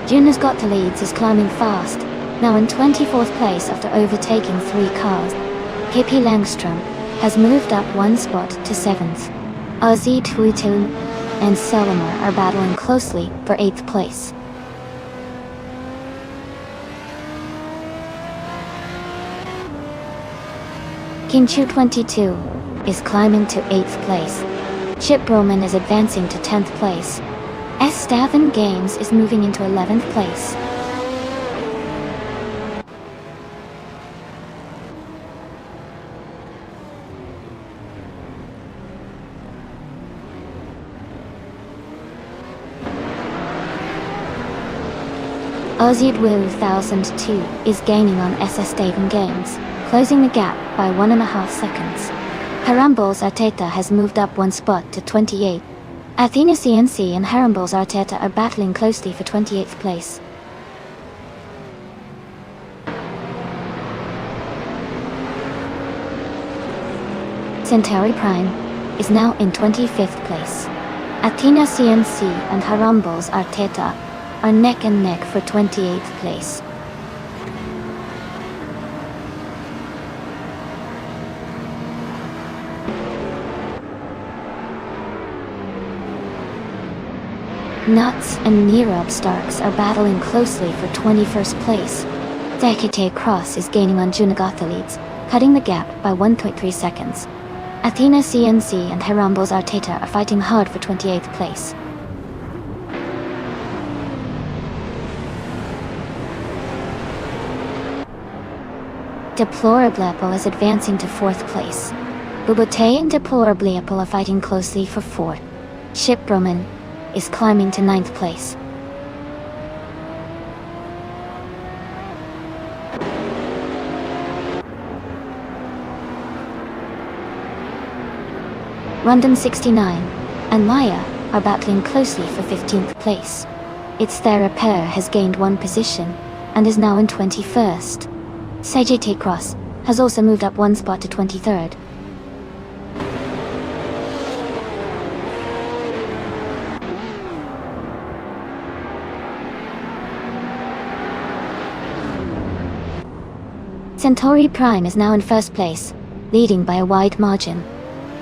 Jun has got the leads, is climbing fast, now in 24th place after overtaking 3 cars. Pippi Langstrom has moved up 1 spot to 7th. Ozzy Tuitun and Selmer are battling closely for 8th place. Kinchu 22 is climbing to 8th place. Chip Broman is advancing to 10th place. S. Stavin Games is moving into 11th place. Ozzy 1002 is gaining on SS Stavin Games, closing the gap by 1.5 seconds. Harambe's Arteta has moved up one spot to 28. Athena CNC and Harambe's Arteta are battling closely for 28th place. Centauri Prime is now in 25th place. Athena CNC and Harambe's Arteta are neck and neck for 28th place. Nuts and Nerob Starks are battling closely for 21st place. Zekite Cross is gaining on Junagotha leads, cutting the gap by 1.3 seconds. Athena CNC and Harambe's Arteta are fighting hard for 28th place. Deplorable is advancing to 4th place. Bubote and Deplorable are fighting closely for 4th. Shipbroman is climbing to 9th place. Rondon 69 and Maya are battling closely for 15th place. Its Therapair has gained 1 position and is now in 21st. Sagite Cross has also moved up 1 spot to 23rd. Centauri Prime is now in 1st place, leading by a wide margin.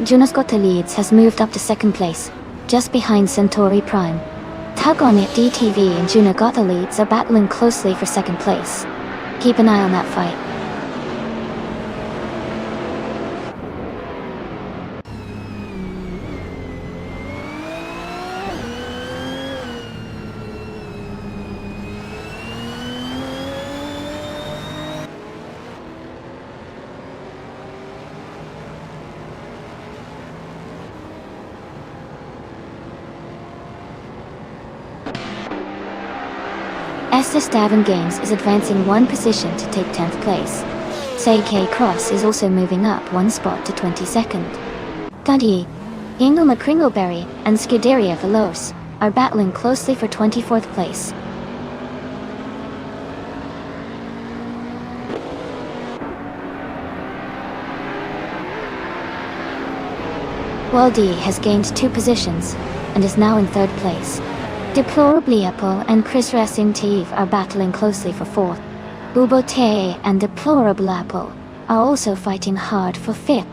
Junagotha Leads has moved up to 2nd place, just behind Centauri Prime. Tug on It DTV and Junagotha Leads are battling closely for 2nd place. Keep an eye on that fight. Estes Davin Games is advancing 1 position to take 10th place. Seike Cross is also moving up 1 spot to 22nd. Dundee, Ingle McCringleberry, and Scuderia Veloce are battling closely for 24th place. Waldy has gained 2 positions and is now in 3rd place. Deplorable Apple and Chris Racing Teve are battling closely for 4th. Bubote and Deplorable Apple are also fighting hard for 5th.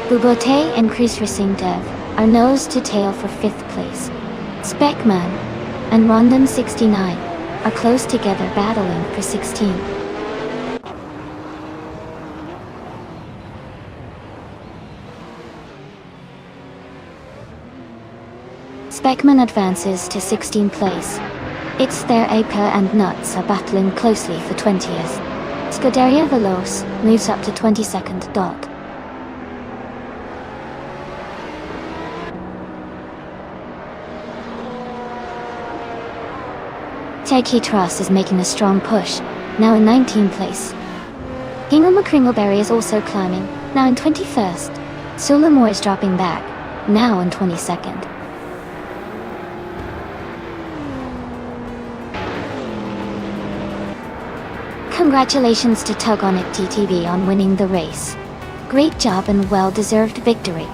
Bubote and Chris Racing Dev are nose to tail for 5th place. Speckman and Rondon 69 are close together battling for 16th. Speckman advances to 16th place. It's their Aper and Nuts are battling closely for 20th. Scuderia Veloce moves up to 22nd dot. Taiki Truss is making a strong push, now in 19th place. Ingle McCringleberry is also climbing, now in 21st. Sulamore is dropping back, now in 22nd. Congratulations to Tug on It TTV on winning the race. Great job and well-deserved victory.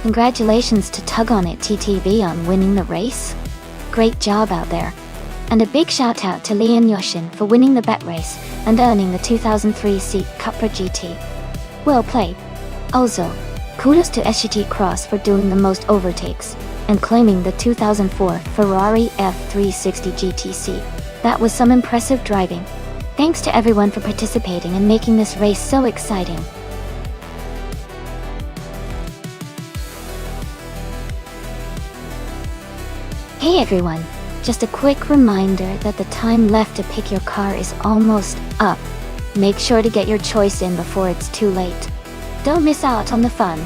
Congratulations to Tug on It TTB on winning the race. Great job out there. And a big shout out to Lian Yoshin for winning the bet race and earning the 2003 Seat Cupra GT. Well played. Also, kudos to SGT Cross for doing the most overtakes and claiming the 2004 Ferrari F360 GTC. That was some impressive driving. Thanks to everyone for participating and making this race so exciting. Hey everyone, just a quick reminder that the time left to pick your car is almost up. Make sure to get your choice in before it's too late. Don't miss out on the fun.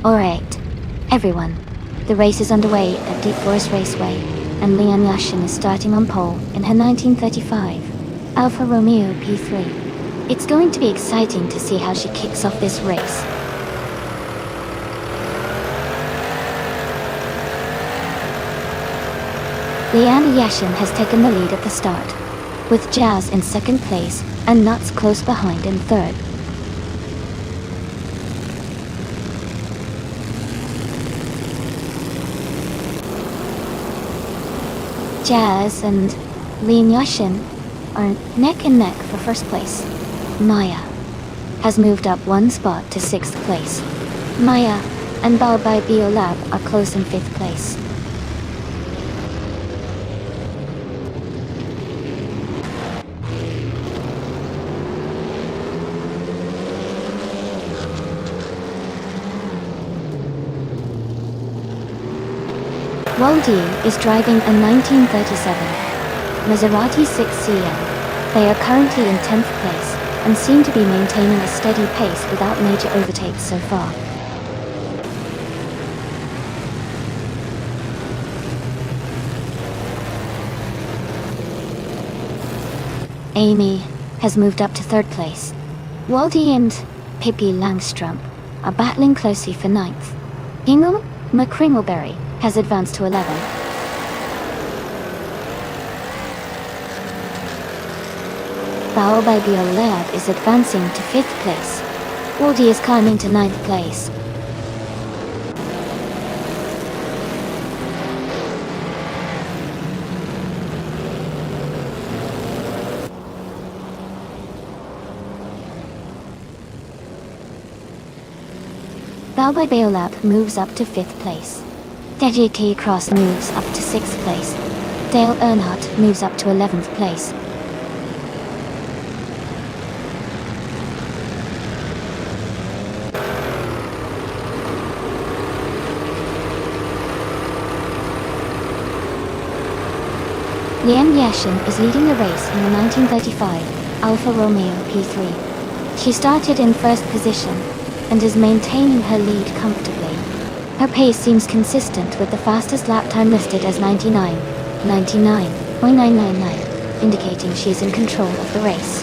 Alright, everyone. The race is underway at Deep Forest Raceway, and Lian Yashin is starting on pole in her 1935 Alfa Romeo P3. It's going to be exciting to see how she kicks off this race. Lian Yashin has taken the lead at the start, with Jazz in second place and Nuts close behind in third. Jazz and Lian Yashin are neck and neck for first place. Maya has moved up one spot to sixth place. Maya and Bao Bai Biolab are close in fifth place. Waldi is driving a 1937 Maserati 6CM. They are currently in 10th place and seem to be maintaining a steady pace without major overtakes so far. Amy has moved up to third place. Waldi and Pippi Langstrom are battling closely for ninth. Ingham McCringleberry has advanced to 11. Bao Bai Biolab is advancing to 5th place. Waldi is climbing to 9th place. Val by Beolab moves up to 5th place. DJT Cross moves up to 6th place. Dale Earnhardt moves up to 11th place. Liam Yashin is leading the race in the 1935 Alfa Romeo P3. She started in 1st position and is maintaining her lead comfortably. Her pace seems consistent with the fastest lap time listed as 99.999, indicating she is in control of the race.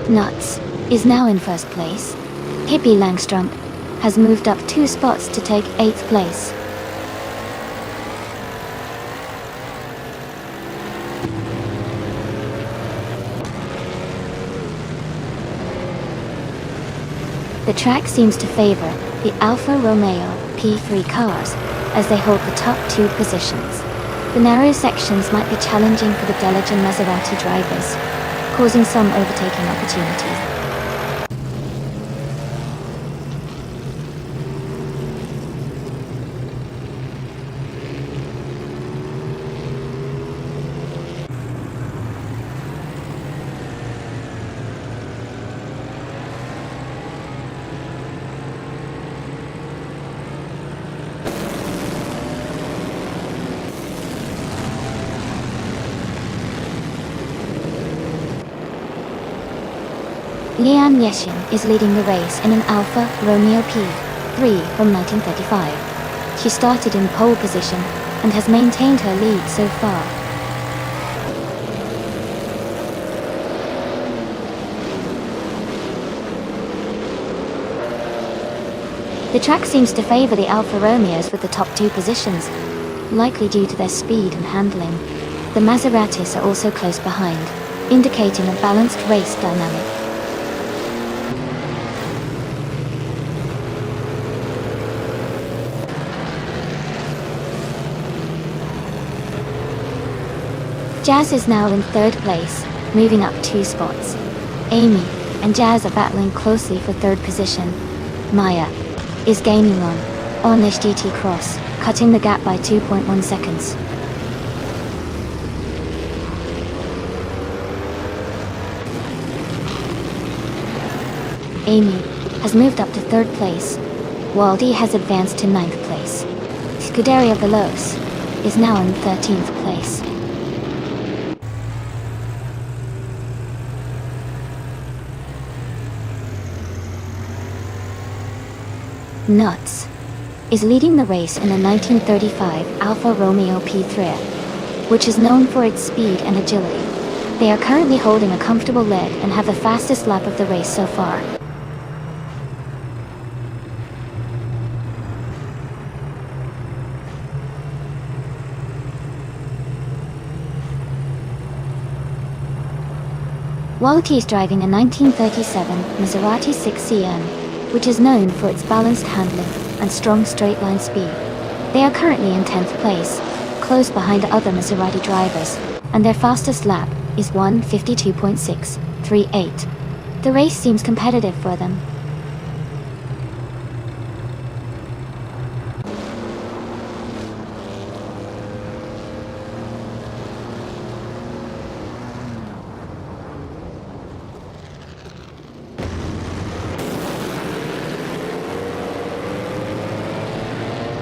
Nuts is now in 1st place. Hippie Langstrom has moved up 2 spots to take 8th place. The track seems to favor the Alfa Romeo P3 cars as they hold the top 2 positions. The narrow sections might be challenging for the Delic and Maserati drivers, causing some overtaking opportunities. Liam Yashin is leading the race in an Alfa Romeo P3 from 1935. She started in pole position and has maintained her lead so far. The track seems to favor the Alfa Romeos with the top 2 positions, likely due to their speed and handling. The Maseratis are also close behind, indicating a balanced race dynamic. Jazz is now in 3rd place, moving up 2 spots. Amy and Jazz are battling closely for 3rd position. Maya is gaining on GT Cross, cutting the gap by 2.1 seconds. Amy has moved up to 3rd place, while Dee has advanced to 9th place. Scuderia Veloce is now in 13th place. Nuts is leading the race in the 1935 Alfa Romeo P3, which is known for its speed and agility. They are currently holding a comfortable lead and have the fastest lap of the race so far. Walty is driving a 1937 Maserati 6CM, which is known for its balanced handling and strong straight-line speed. They are currently in 10th place, close behind other Maserati drivers, and their fastest lap is 1:52.638. The race seems competitive for them.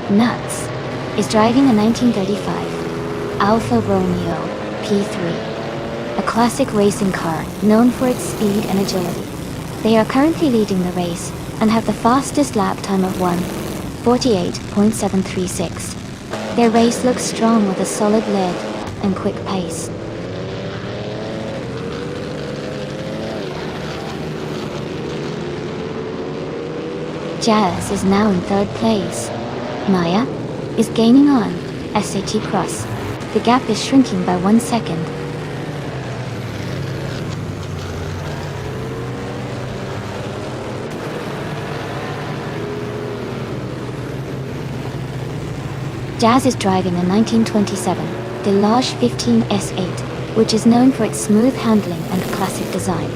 Nuts is driving a 1935 Alfa Romeo P3, a classic racing car known for its speed and agility. They are currently leading the race and have the fastest lap time of 1:48.736. Their race looks strong with a solid lead and quick pace. Jazz is now in 3rd place. Maya is gaining on SAT Cross. The gap is shrinking by 1 second. Jazz is driving a 1927 Delage 15 S8, which is known for its smooth handling and classic design.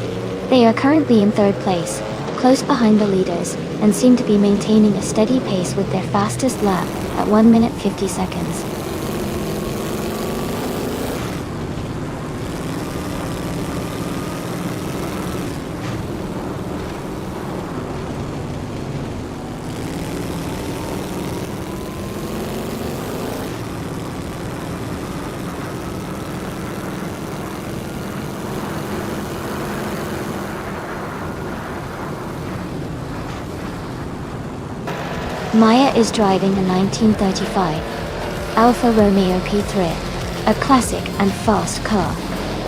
They are currently in third place, close behind the leaders, and seem to be maintaining a steady pace with their fastest lap at 1 minute 50 seconds. Maya is driving a 1935 Alfa Romeo P3, a classic and fast car.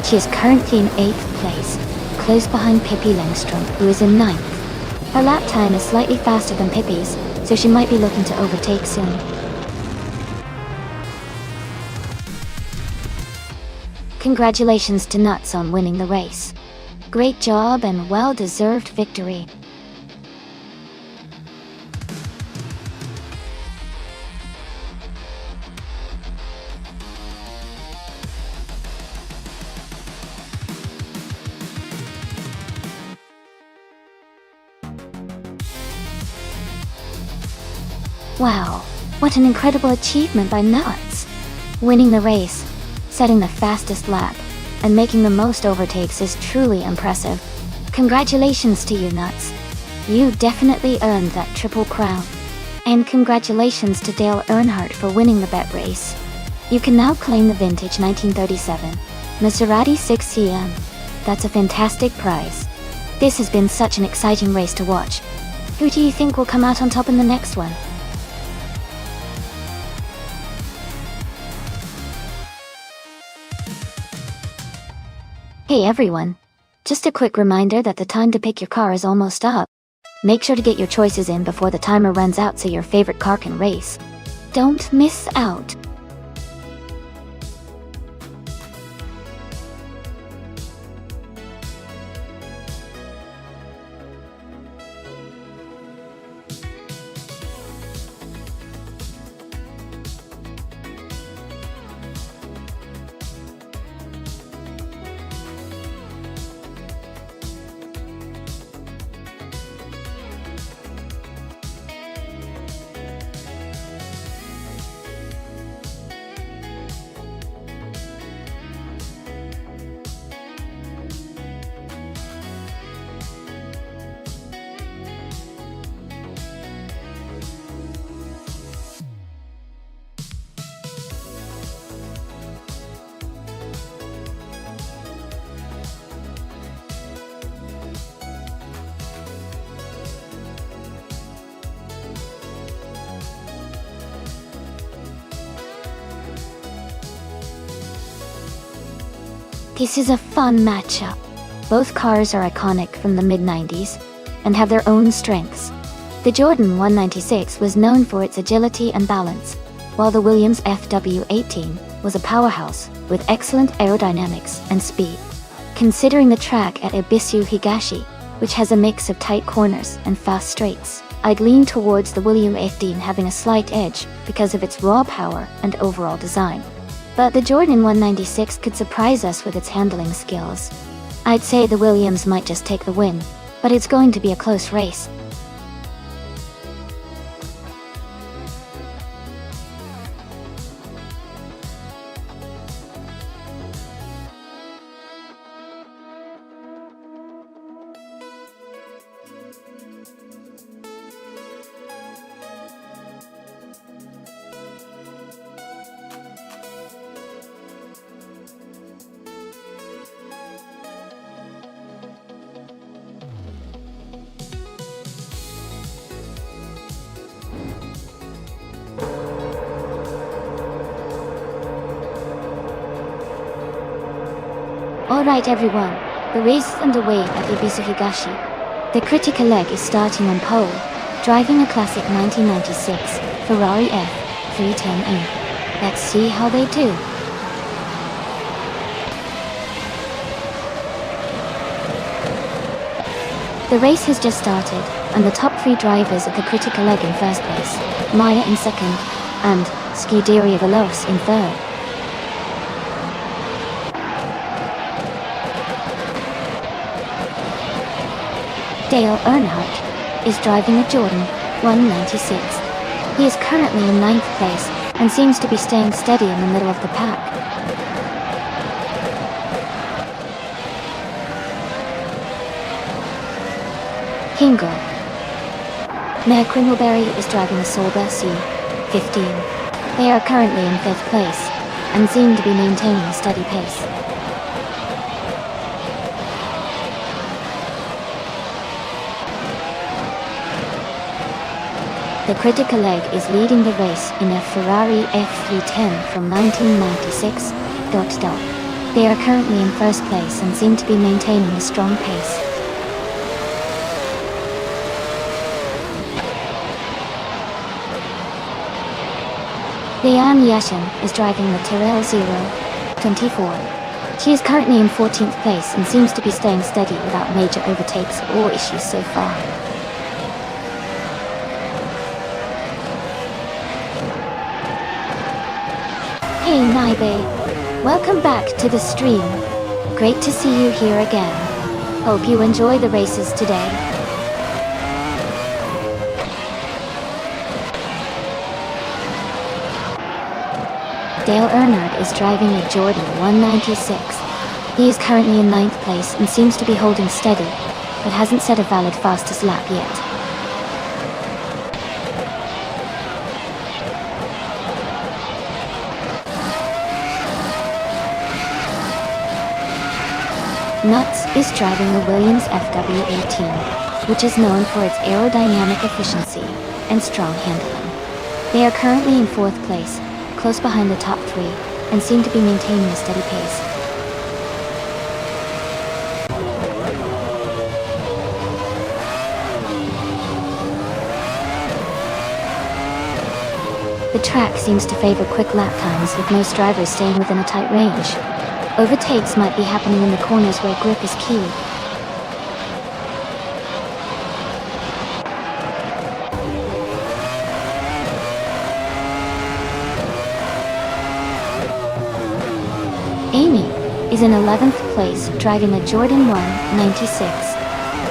She is currently in 8th place, close behind Pippi Langstrom, who is in 9th. Her lap time is slightly faster than Pippi's, so she might be looking to overtake soon. Congratulations to Nuts on winning the race. Great job and well-deserved victory. Wow, what an incredible achievement by Nuts! Winning the race, setting the fastest lap, and making the most overtakes is truly impressive. Congratulations to you, Nuts. You definitely earned that triple crown. And congratulations to Dale Earnhardt for winning the bet race. You can now claim the vintage 1937 Maserati 6CM. That's a fantastic prize. This has been such an exciting race to watch. Who do you think will come out on top in the next one? Hey everyone! Just a quick reminder that the time to pick your car is almost up. Make sure to get your choices in before the timer runs out so your favorite car can race. Don't miss out! This is a fun matchup. Both cars are iconic from the mid-90s and have their own strengths. The Jordan 196 was known for its agility and balance, while the Williams FW18 was a powerhouse with excellent aerodynamics and speed. Considering the track at Ibisu Higashi, which has a mix of tight corners and fast straights, I'd lean towards the Williams 18 having a slight edge because of its raw power and overall design. But the Jordan 196 could surprise us with its handling skills. I'd say the Williams might just take the win, but it's going to be a close race. Alright everyone, the race is underway at Ibisu Higashi. The critical leg is starting on pole, driving a classic 1996 Ferrari F310E. Let's see how they do. The race has just started, and the top three drivers of the critical leg in first place, Maya in second, and Scuderia Veloce in third. Dale Earnhardt is driving a Jordan 196. He is currently in 9th place and seems to be staying steady in the middle of the pack. Hingle. Mayor Crimmelberry is driving a Sauber C15. They are currently in 5th place and seem to be maintaining a steady pace. The Critical Egg is leading the race in a Ferrari F310 from 1996. They are currently in 1st place and seem to be maintaining a strong pace. Leanne Yashin is driving the Tyrrell 024. She is currently in 14th place and seems to be staying steady without major overtakes or issues so far. Hey Naibe, welcome back to the stream. Great to see you here again. Hope you enjoy the races today. Dale Earnhardt is driving a Jordan 196. He is currently in 9th place and seems to be holding steady, but hasn't set a valid fastest lap yet. Nuts is driving the Williams FW18, which is known for its aerodynamic efficiency and strong handling. They are currently in 4th place, close behind the top 3, and seem to be maintaining a steady pace. The track seems to favor quick lap times, with most drivers staying within a tight range. Overtakes might be happening in the corners where grip is key. Amy is in 11th place driving a Jordan 196.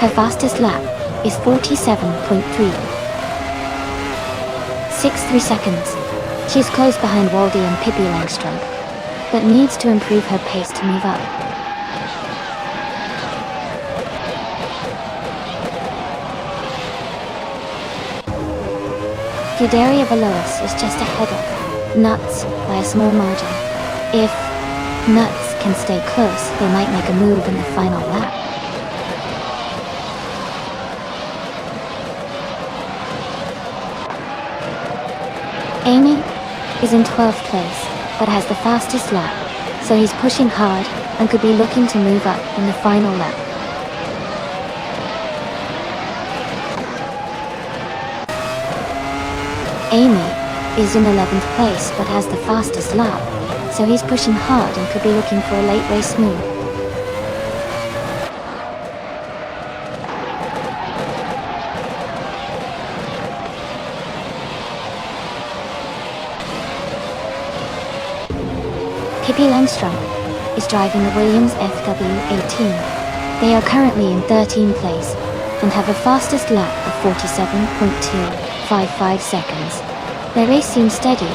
Her fastest lap is 47.63 seconds. She is close behind Waldy and Pippi Langstrom, but needs to improve her pace to move up. Fudaria Velois is just ahead of Nuts by a small margin. If Nuts can stay close, they might make a move in the final lap. Amy is in 12th place, but has the fastest lap, so he's pushing hard and could be looking to move up in the final lap. Amy is in 11th place but has the fastest lap, so he's pushing hard and could be looking for a late race move. Pippi Langstrom is driving the Williams FW18. They are currently in 13th place and have a fastest lap of 47.255 seconds. Their race seems steady,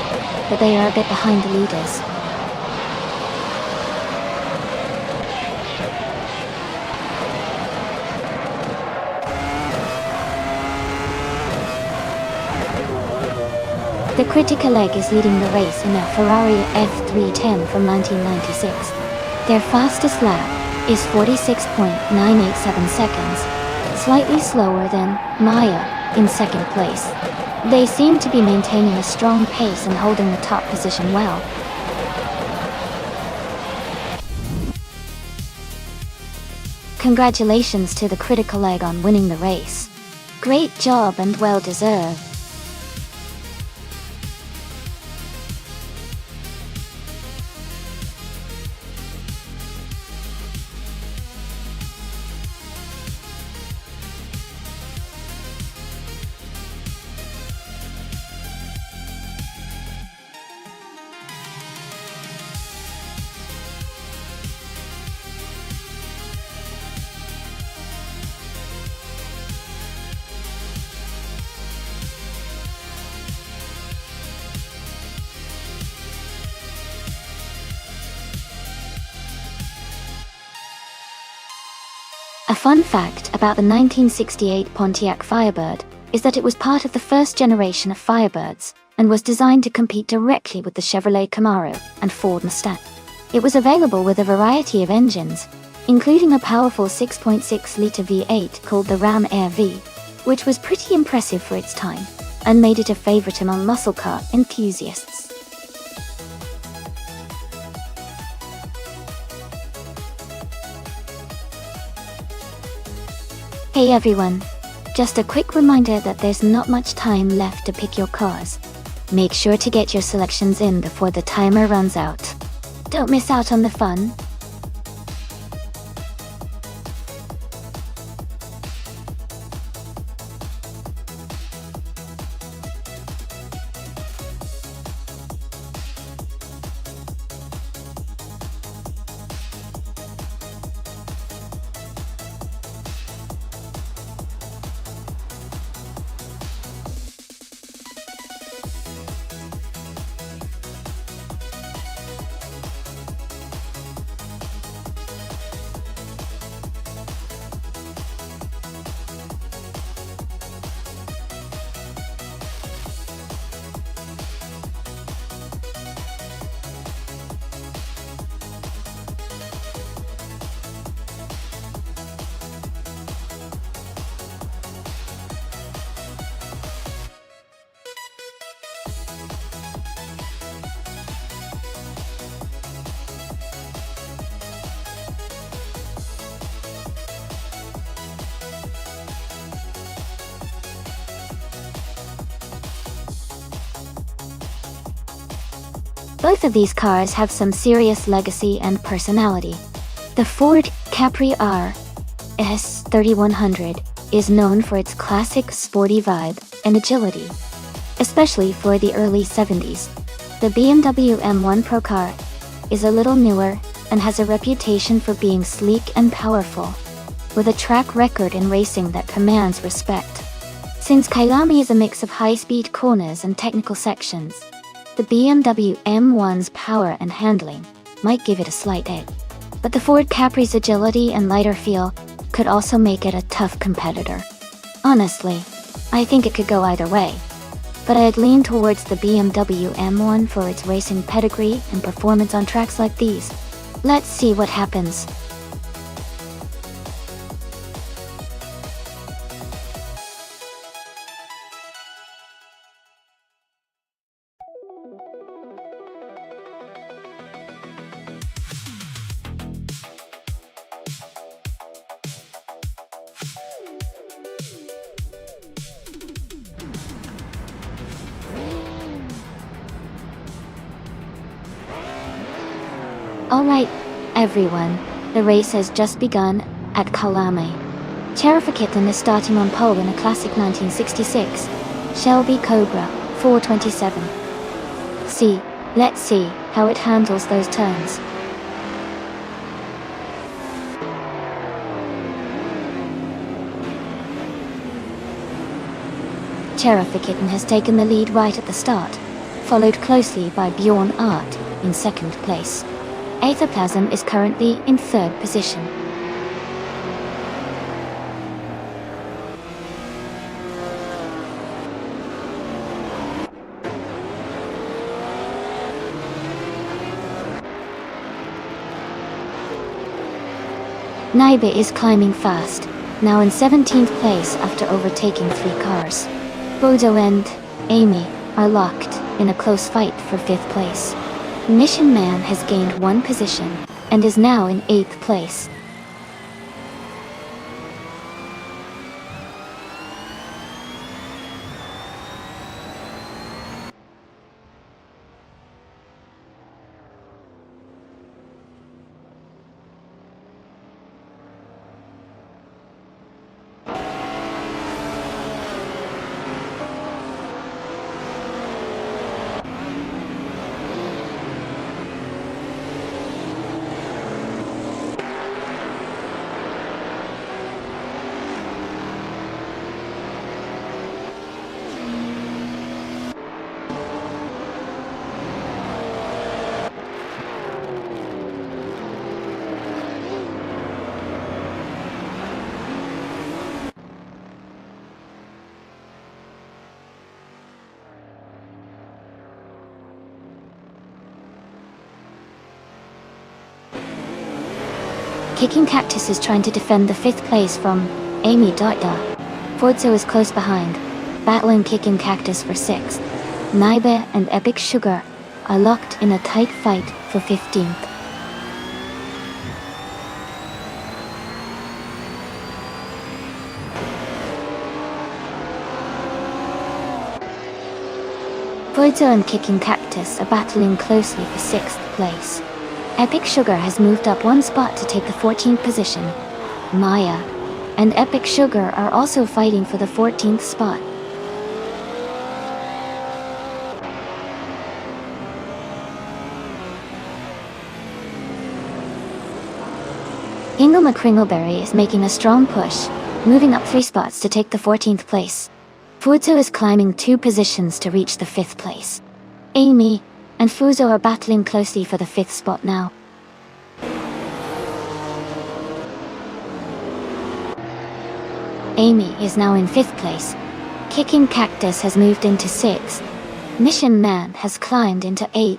but they are a bit behind the leaders. The Critical Egg is leading the race in a Ferrari F310 from 1996. Their fastest lap is 46.987 seconds, slightly slower than Maya in 2nd place. They seem to be maintaining a strong pace and holding the top position well. Congratulations to the Critical Egg on winning the race. Great job and well deserved. A fun fact about the 1968 Pontiac Firebird is that it was part of the first generation of Firebirds and was designed to compete directly with the Chevrolet Camaro and Ford Mustang. It was available with a variety of engines, including a powerful 6.6-liter V8 called the Ram Air V, which was pretty impressive for its time, and made it a favorite among muscle car enthusiasts. Hey everyone, just a quick reminder that there's not much time left to pick your cars. Make sure to get your selections in before the timer runs out. Don't miss out on the fun. Both of these cars have some serious legacy and personality. The Ford Capri RS 3100 is known for its classic sporty vibe and agility, especially for the early 70s. The BMW M1 Pro car is a little newer and has a reputation for being sleek and powerful, with a track record in racing that commands respect. Since Kyalami is a mix of high-speed corners and technical sections, the BMW M1's power and handling might give it a slight edge. But the Ford Capri's agility and lighter feel could also make it a tough competitor. Honestly, I think it could go either way, but I'd lean towards the BMW M1 for its racing pedigree and performance on tracks like these. Let's see what happens. Alright, everyone, the race has just begun at Kyalami. Cherifakitten is starting on pole in a classic 1966 Shelby Cobra 427. Let's see how it handles those turns. Cherifakitten has taken the lead right at the start, followed closely by Bjorn Art in second place. Aetherplasm is currently in third position. Naibe is climbing fast, now in 17th place after overtaking 3 cars. Bodo and Amy are locked in a close fight for 5th place. Mission Man has gained 1 position and is now in 8th place. Kicking Cactus is trying to defend the 5th place from Amy. Forzo is close behind, battling Kicking Cactus for 6th. Naibe and Epic Sugar are locked in a tight fight for 15th. Forzo and Kicking Cactus are battling closely for 6th place. Epic Sugar has moved up 1 spot to take the 14th position. Maya and Epic Sugar are also fighting for the 14th spot. Ingle McCringleberry is making a strong push, moving up 3 spots to take the 14th place. Fuzo is climbing 2 positions to reach the 5th place. Amy and Fuzo are battling closely for the 5th spot now. Amy is now in 5th place. Kicking Cactus has moved into 6th. Mission Man has climbed into 8th.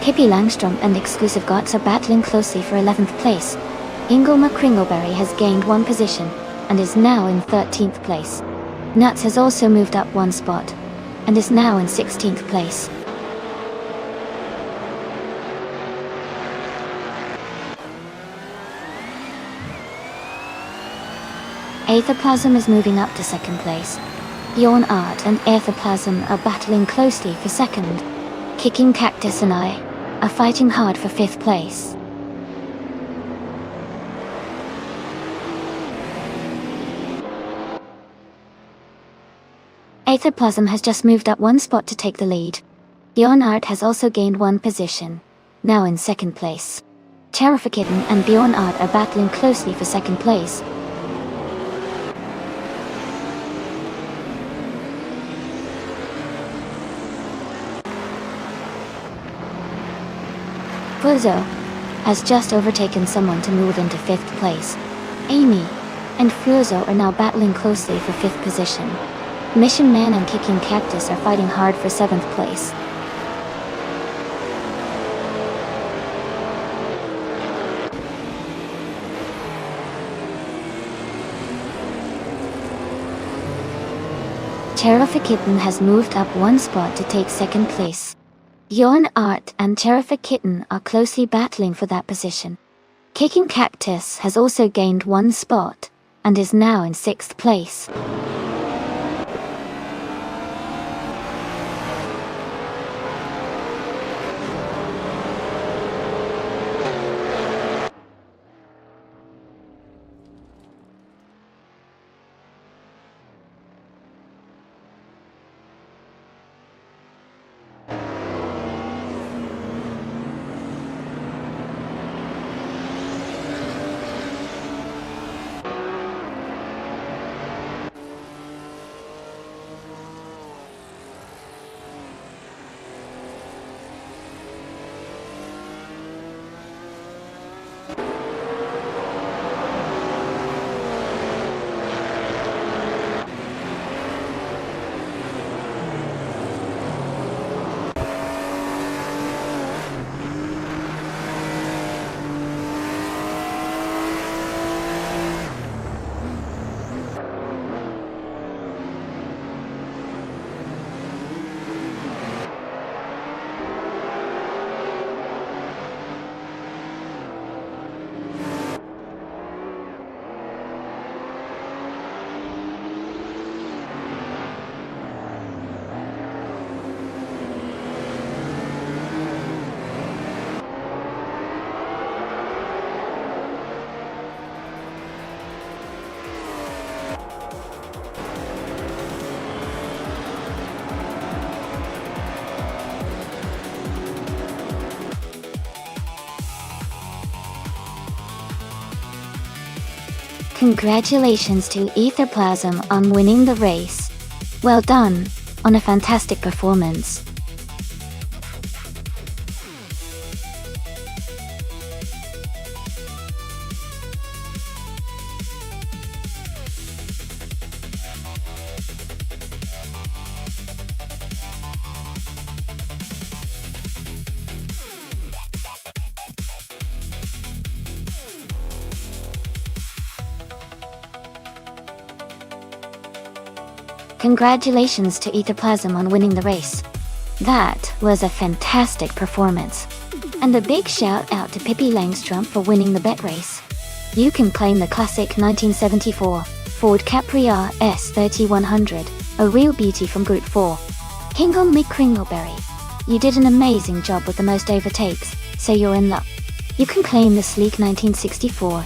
Pippi Langstrom and Exclusive Gots are battling closely for 11th place. Ingle McCringleberry has gained 1 position and is now in 13th place. Nuts has also moved up 1 spot and is now in 16th place. Aetherplasm is moving up to 2nd place. Yawn Art and Aetherplasm are battling closely for 2nd. Kicking Cactus and I are fighting hard for 5th place. Aetherplasm has just moved up 1 spot to take the lead. Bjorn Art has also gained 1 position, now in 2nd place. Terrifikitten and Bjorn Art are battling closely for 2nd place. Fuzo has just overtaken someone to move into 5th place. Amy and Fuzo are now battling closely for 5th position. Mission Man and Kicking Cactus are fighting hard for 7th place. Terrifikitten has moved up 1 spot to take 2nd place. Yawn Art and Terrifikitten are closely battling for that position. Kicking Cactus has also gained 1 spot and is now in 6th place. Congratulations to Aetherplasm on winning the race. Well done on a fantastic performance. Congratulations to Etherplasm on winning the race. That was a fantastic performance. And a big shout out to Pippi Langstrom for winning the bet race. You can claim the classic 1974 Ford Capri RS 3100, a real beauty from Group 4. Hingle McCringleberry. You did an amazing job with the most overtakes, so you're in luck. You can claim the sleek 1964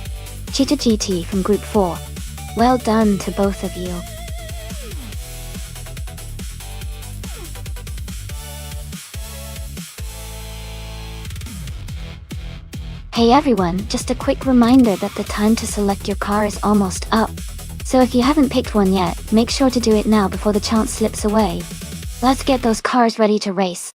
Cheetah GT from Group 4. Well done to both of you. Hey everyone, just a quick reminder that the time to select your car is almost up. So if you haven't picked one yet, make sure to do it now before the chance slips away. Let's get those cars ready to race.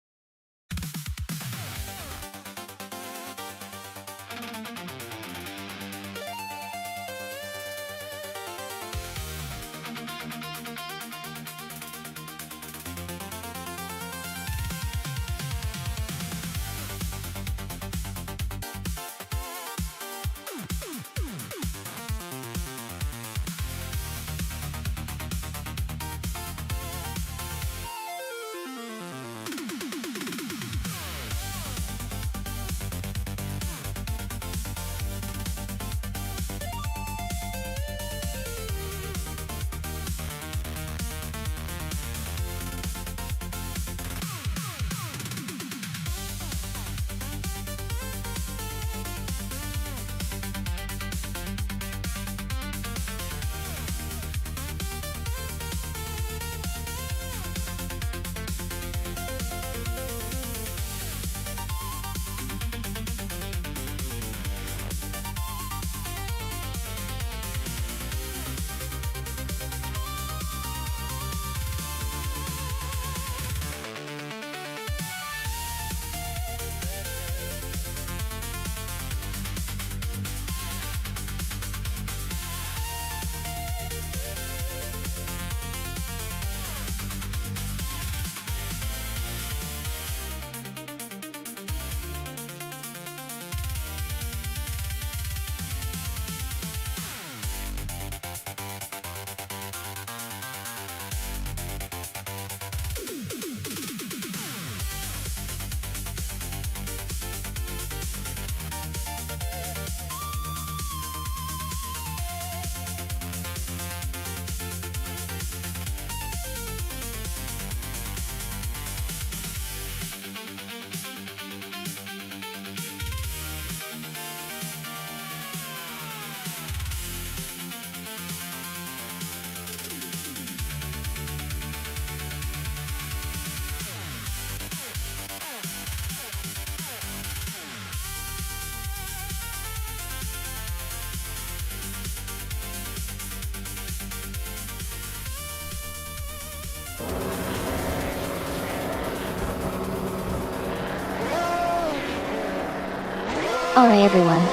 Alright everyone,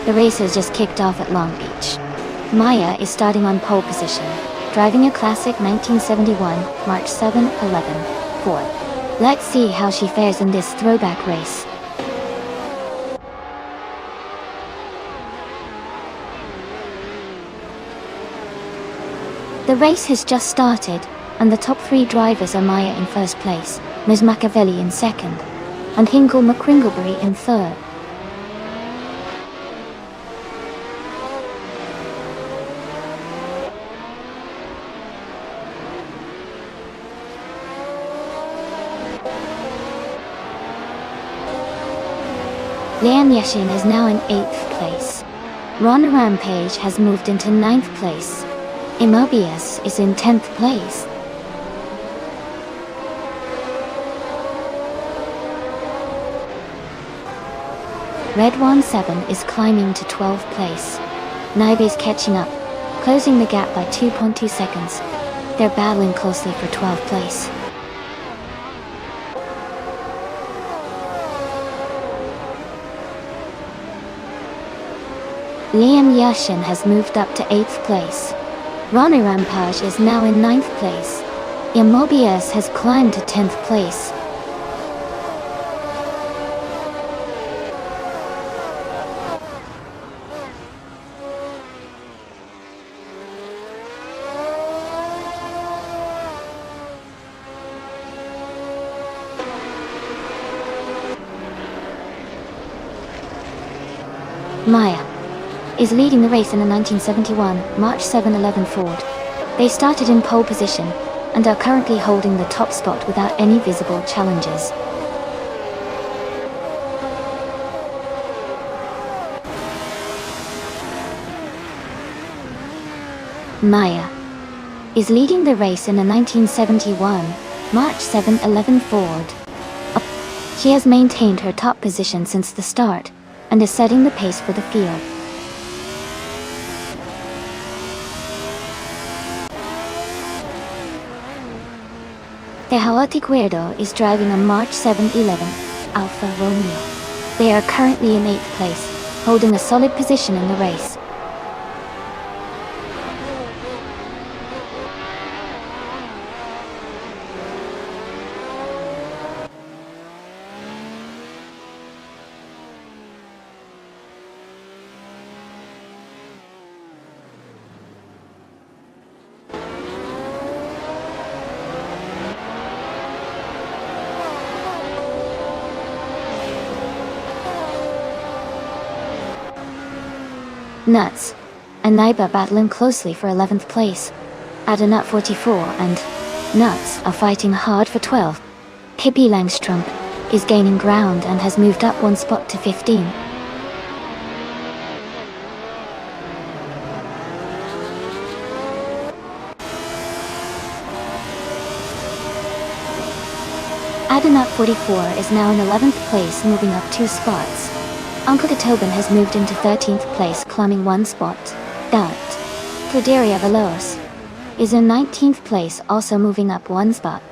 the race has just kicked off at Long Beach. Maya is starting on pole position, driving a classic 1971 March 7-11 Ford. Let's see how she fares in this throwback race. The race has just started, and the top three drivers are Maya in first place, Ms. Machiavelli in second, and Hingle McCringleberry in third. Liam Yashin is now in 8th place. Ron Rampage has moved into 9th place. Immobius is in 10th place. Red 17 is climbing to 12th place. Nibe is catching up, closing the gap by 2.2 seconds. They're battling closely for 12th place. Liam Yashin has moved up to 8th place. Ronnie Rampage is now in 9th place. Immobius has climbed to 10th place. Maya is leading the race in the 1971 March 711 Ford. They started in pole position and are currently holding the top spot without any visible challenges. Maya is leading the race in the 1971 March 711 Ford. She has maintained her top position since the start and is setting the pace for the field. Tejawati Cuerdo is driving a March 711 Alfa Romeo. They are currently in 8th place, holding a solid position in the race. Nuts and Naiba battling closely for 11th place. Adanut 44 and Nuts are fighting hard for 12th. Pippi Langstrump is gaining ground and has moved up one spot to 15. Adanut 44 is now in 11th place, moving up 2 spots. Uncle Tobin has moved into 13th place, climbing 1 spot. Doubt Clauderia Veloz is in 19th place, also moving up 1 spot.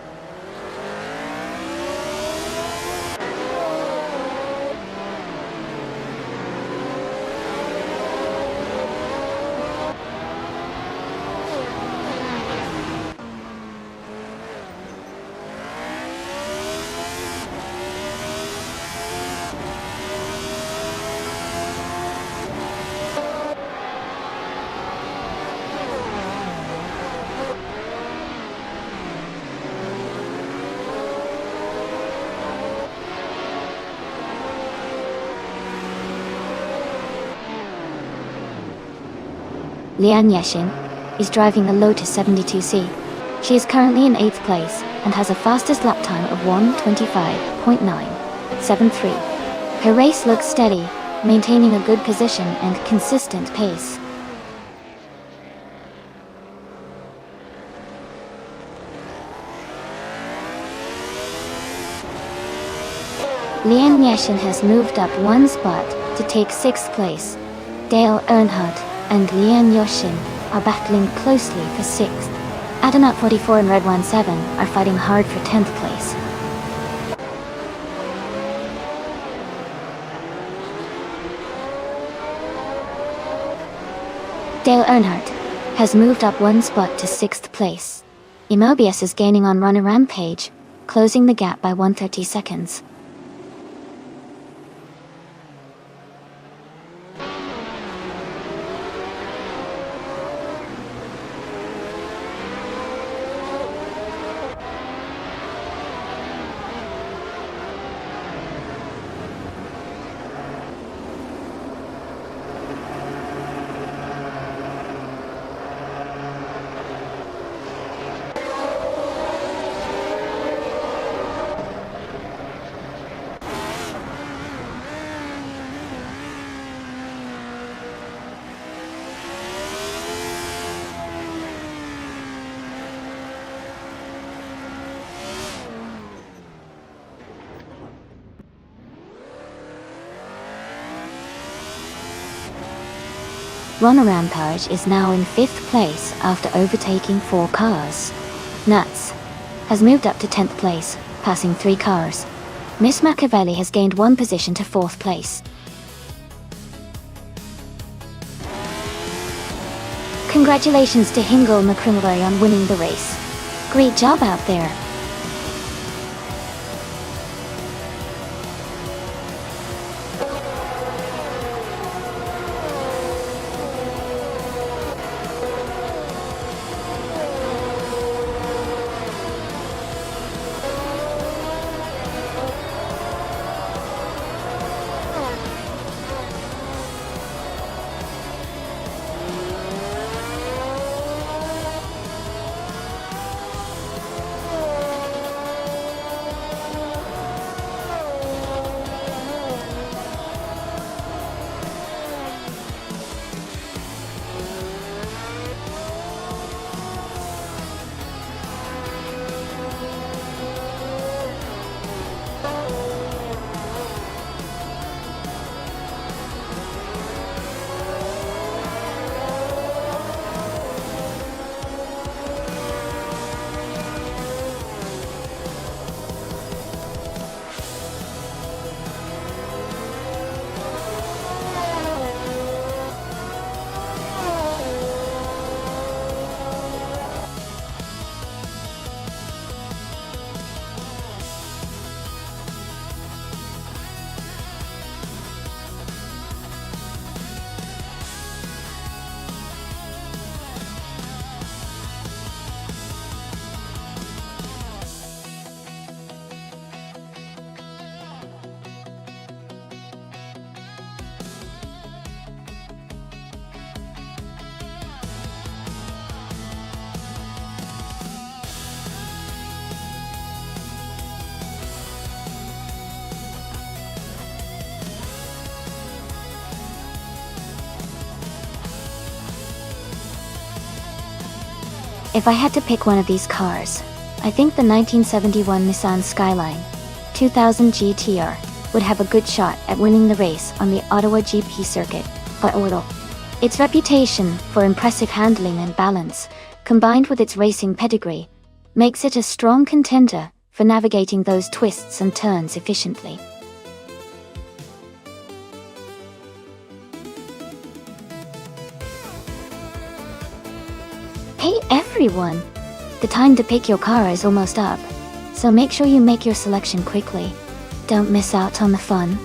Lian Yeshin is driving a Lotus 72C. She is currently in 8th place and has a fastest lap time of 1:25.973. Her race looks steady, maintaining a good position and consistent pace. Lian Yeshin has moved up 1 spot to take 6th place. Dale Earnhardt and Lian Yoshin are battling closely for 6th. Adanut 44 and Red 17 are fighting hard for 10th place. Dale Earnhardt has moved up 1 spot to 6th place. Immobius is gaining on Runner Rampage, closing the gap by 130 seconds. Runner Rampage is now in 5th place after overtaking 4 cars. Nuts has moved up to 10th place, passing 3 cars. Miss Machiavelli has gained 1 position to 4th place. Congratulations to Hingle McCrimlery on winning the race. Great job out there. If I had to pick one of these cars, I think the 1971 Nissan Skyline 2000 GTR would have a good shot at winning the race on the Ottawa GP circuit. Its reputation for impressive handling and balance, combined with its racing pedigree, makes it a strong contender for navigating those twists and turns efficiently. Hey everyone! The time to pick your car is almost up, so make sure you make your selection quickly. Don't miss out on the fun.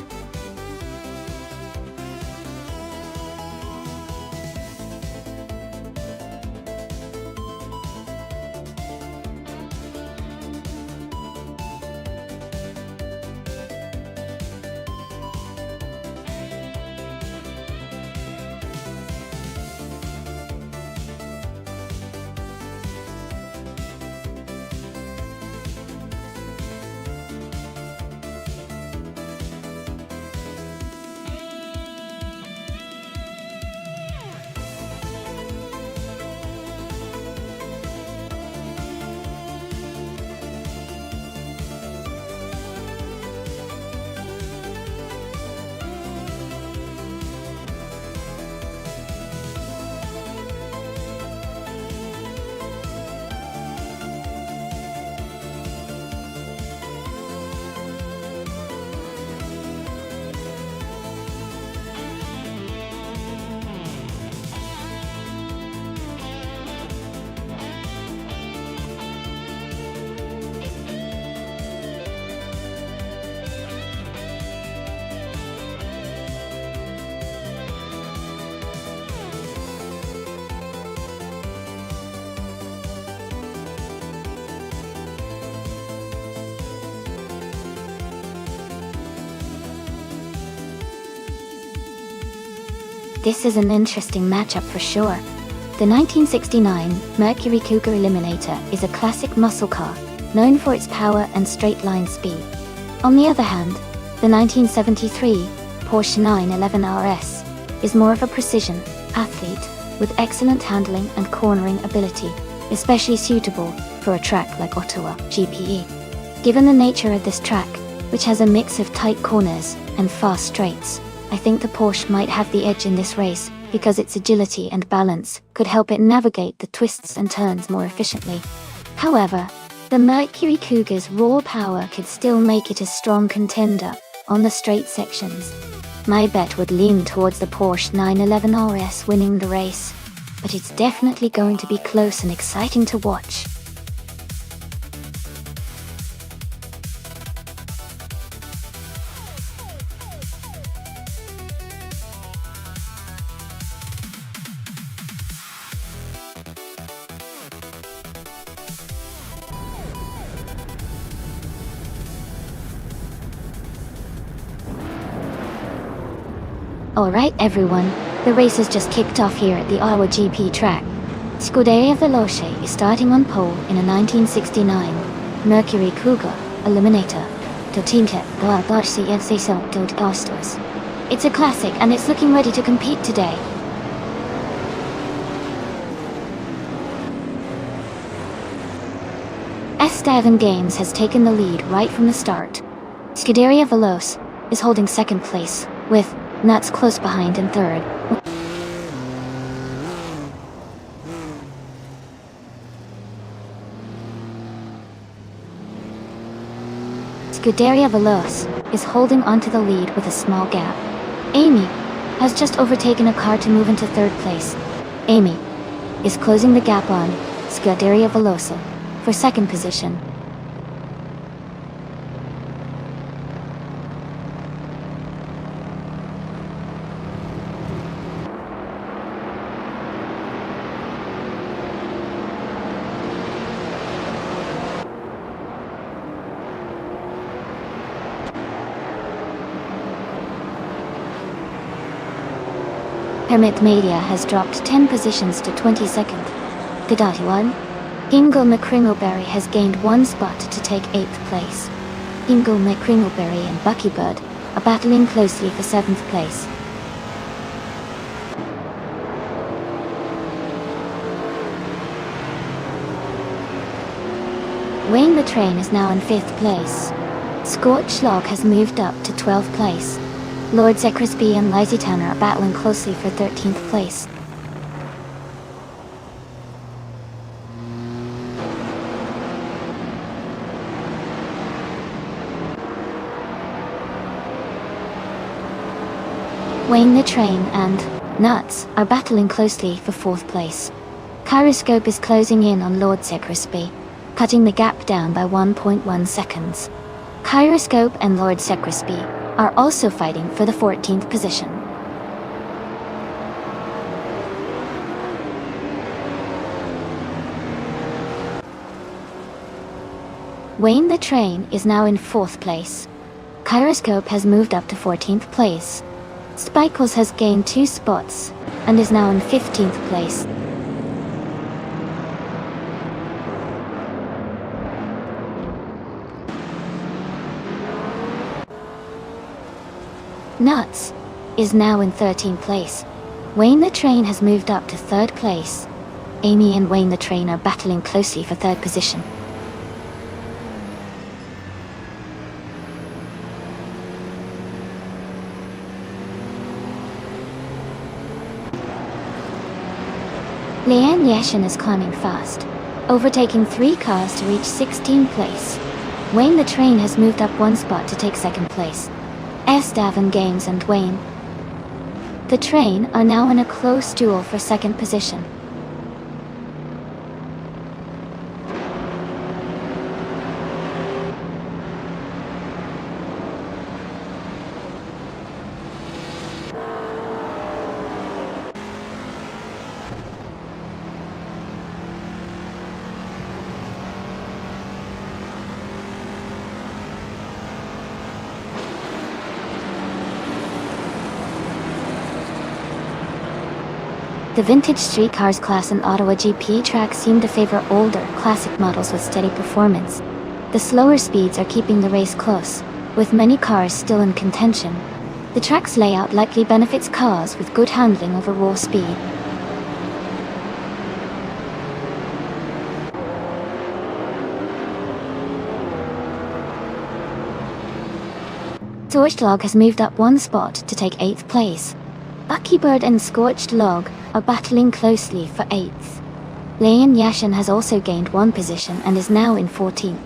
This is an interesting matchup for sure. The 1969 Mercury Cougar Eliminator is a classic muscle car, known for its power and straight-line speed. On the other hand, the 1973 Porsche 911 RS is more of a precision athlete with excellent handling and cornering ability, especially suitable for a track like Ottawa GPE. Given the nature of this track, which has a mix of tight corners and fast straights, I think the Porsche might have the edge in this race because its agility and balance could help it navigate the twists and turns more efficiently. However, the Mercury Cougar's raw power could still make it a strong contender on the straight sections. My bet would lean towards the Porsche 911 RS winning the race, but it's definitely going to be close and exciting to watch. Alright everyone, the race has just kicked off here at the Ottawa GP track. Scuderia Veloce is starting on pole in a 1969 Mercury Cougar Eliminator. It's a classic and it's looking ready to compete today. Estevan Games has taken the lead right from the start. Scuderia Veloce is holding second place, with Nuts close behind in third. Scuderia Veloce is holding onto the lead with a small gap. Amy has just overtaken a car to move into third place. Amy is closing the gap on Scuderia Veloce for second position. Hermit Media has dropped 10 positions to 22nd. Gadati 1. Ingo McCringleberry has gained 1 spot to take 8th place. Ingo McCringleberry and Buckybird are battling closely for 7th place. Wayne the Train is now in 5th place. Scorched Log has moved up to 12th place. Lord Zekrisby and Lazy Tanner are battling closely for 13th place. Wayne the Train and Nuts are battling closely for 4th place. Kyroscope is closing in on Lord Zekrisby, cutting the gap down by 1.1 seconds. Kyroscope and Lord Zekrisby are also fighting for the 14th position. Wayne the Train is now in 4th place. Kyroscope has moved up to 14th place. Spikles has gained 2 spots and is now in 15th place. Nuts is now in 13th place. Wayne the Train has moved up to 3rd place. Amy and Wayne the Train are battling closely for 3rd position. Leanne Yashin is climbing fast, overtaking 3 cars to reach 16th place. Wayne the Train has moved up 1 spot to take 2nd place. Davin Games and Wayne the Train are now in a close duel for 2nd position. The vintage streetcars class in Ottawa GP tracks seem to favor older, classic models with steady performance. The slower speeds are keeping the race close, with many cars still in contention. The track's layout likely benefits cars with good handling over raw speed. Scorched Log has moved up 1 spot to take 8th place. Buckybird and Scorched Log are battling closely for 8th. Leanne Yashin has also gained 1 position and is now in 14th.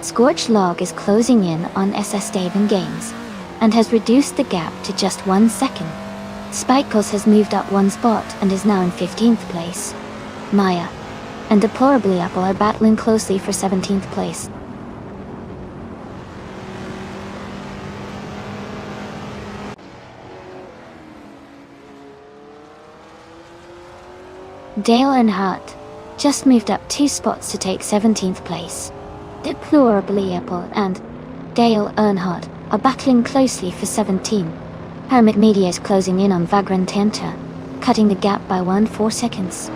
Scorched Log is closing in on Davin Games, and has reduced the gap to just 1 second. Spikles has moved up 1 spot and is now in 15th place. Maya and Deplorably Apple are battling closely for 17th place. Dale Earnhardt just moved up 2 spots to take 17th place. Deplorably Apple and Dale Earnhardt are battling closely for 17. Hermit Media is closing in on Vagrant Tenta, cutting the gap by 1.4 seconds.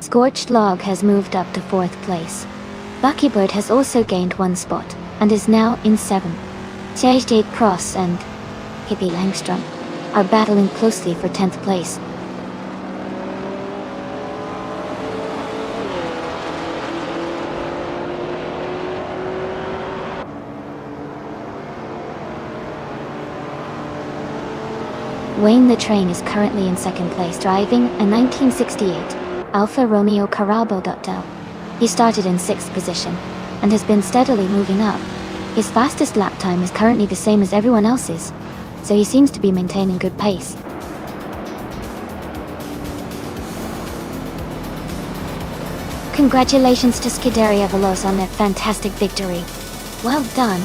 Scorched Log has moved up to 4th place. Buckybird has also gained 1 spot, and is now in 7th. Jade Cross and Hippie Langstrom are battling closely for 10th place. Wayne the Train is currently in second place driving a 1968 Alfa Romeo Carabo. He started in 6th position and has been steadily moving up. His fastest lap time is currently the same as everyone else's, so he seems to be maintaining good pace. Congratulations to Scuderia Veloce on their fantastic victory. Well done.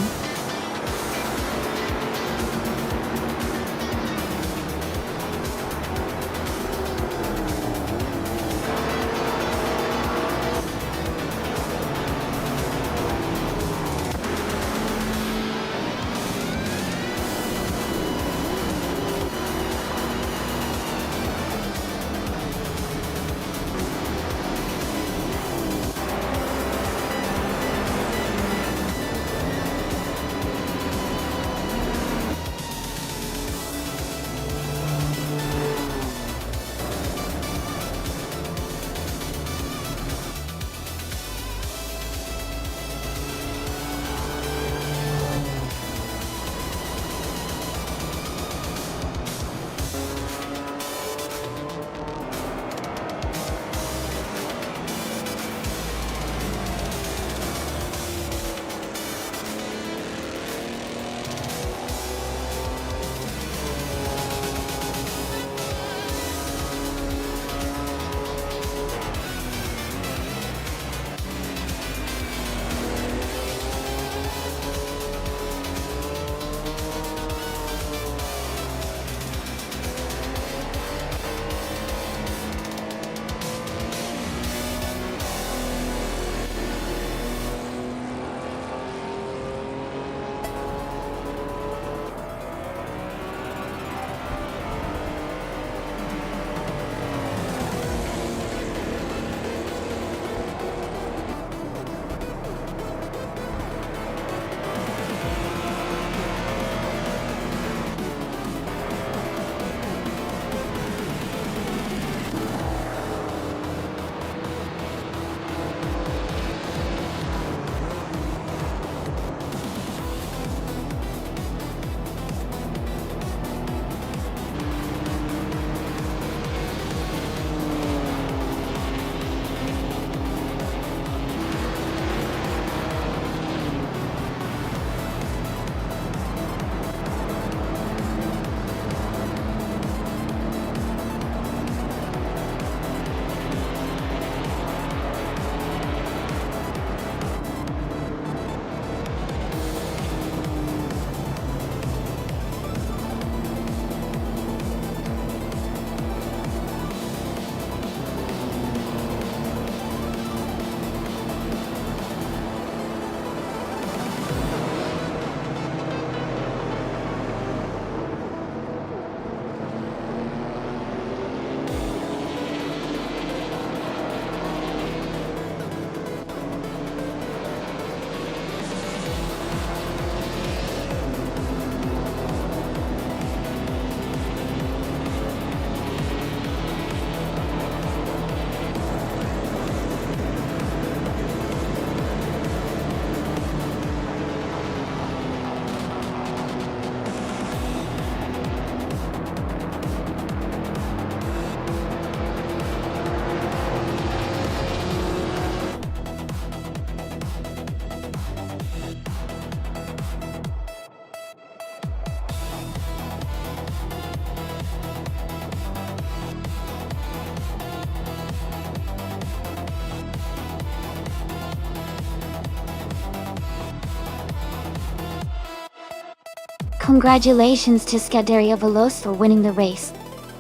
Congratulations to Scuderia Veloce for winning the race.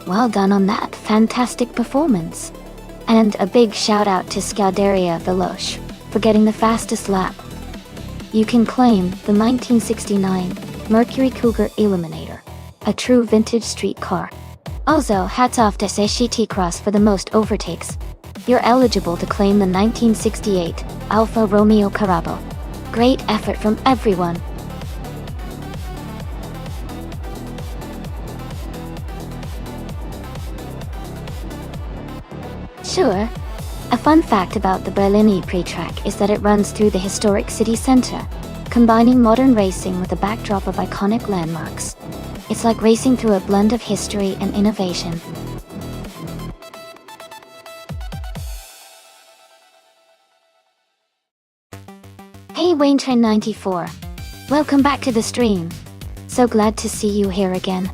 Well done on that fantastic performance. And a big shout out to Scuderia Veloce for getting the fastest lap. You can claim the 1969 Mercury Cougar Illuminator, a true vintage street car. Also, hats off to CT Cross for the most overtakes. You're eligible to claim the 1968 Alfa Romeo Carabo. Great effort from everyone. Sure. A fun fact about the Berlin E-Prix track is that it runs through the historic city center, combining modern racing with a backdrop of iconic landmarks. It's like racing through a blend of history and innovation. Hey Wayne Train 94. Welcome back to the stream. So glad to see you here again.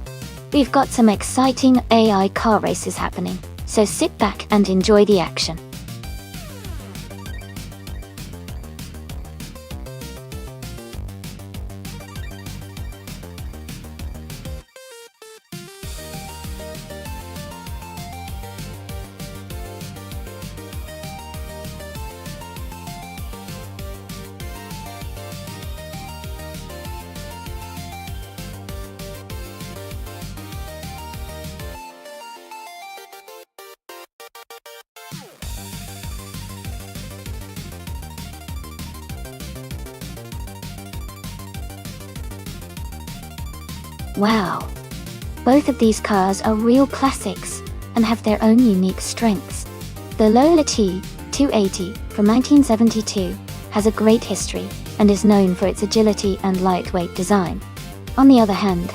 We've got some exciting AI car races happening, so sit back and enjoy the action. Wow! Both of these cars are real classics and have their own unique strengths. The Lola T280 from 1972 has a great history and is known for its agility and lightweight design. On the other hand,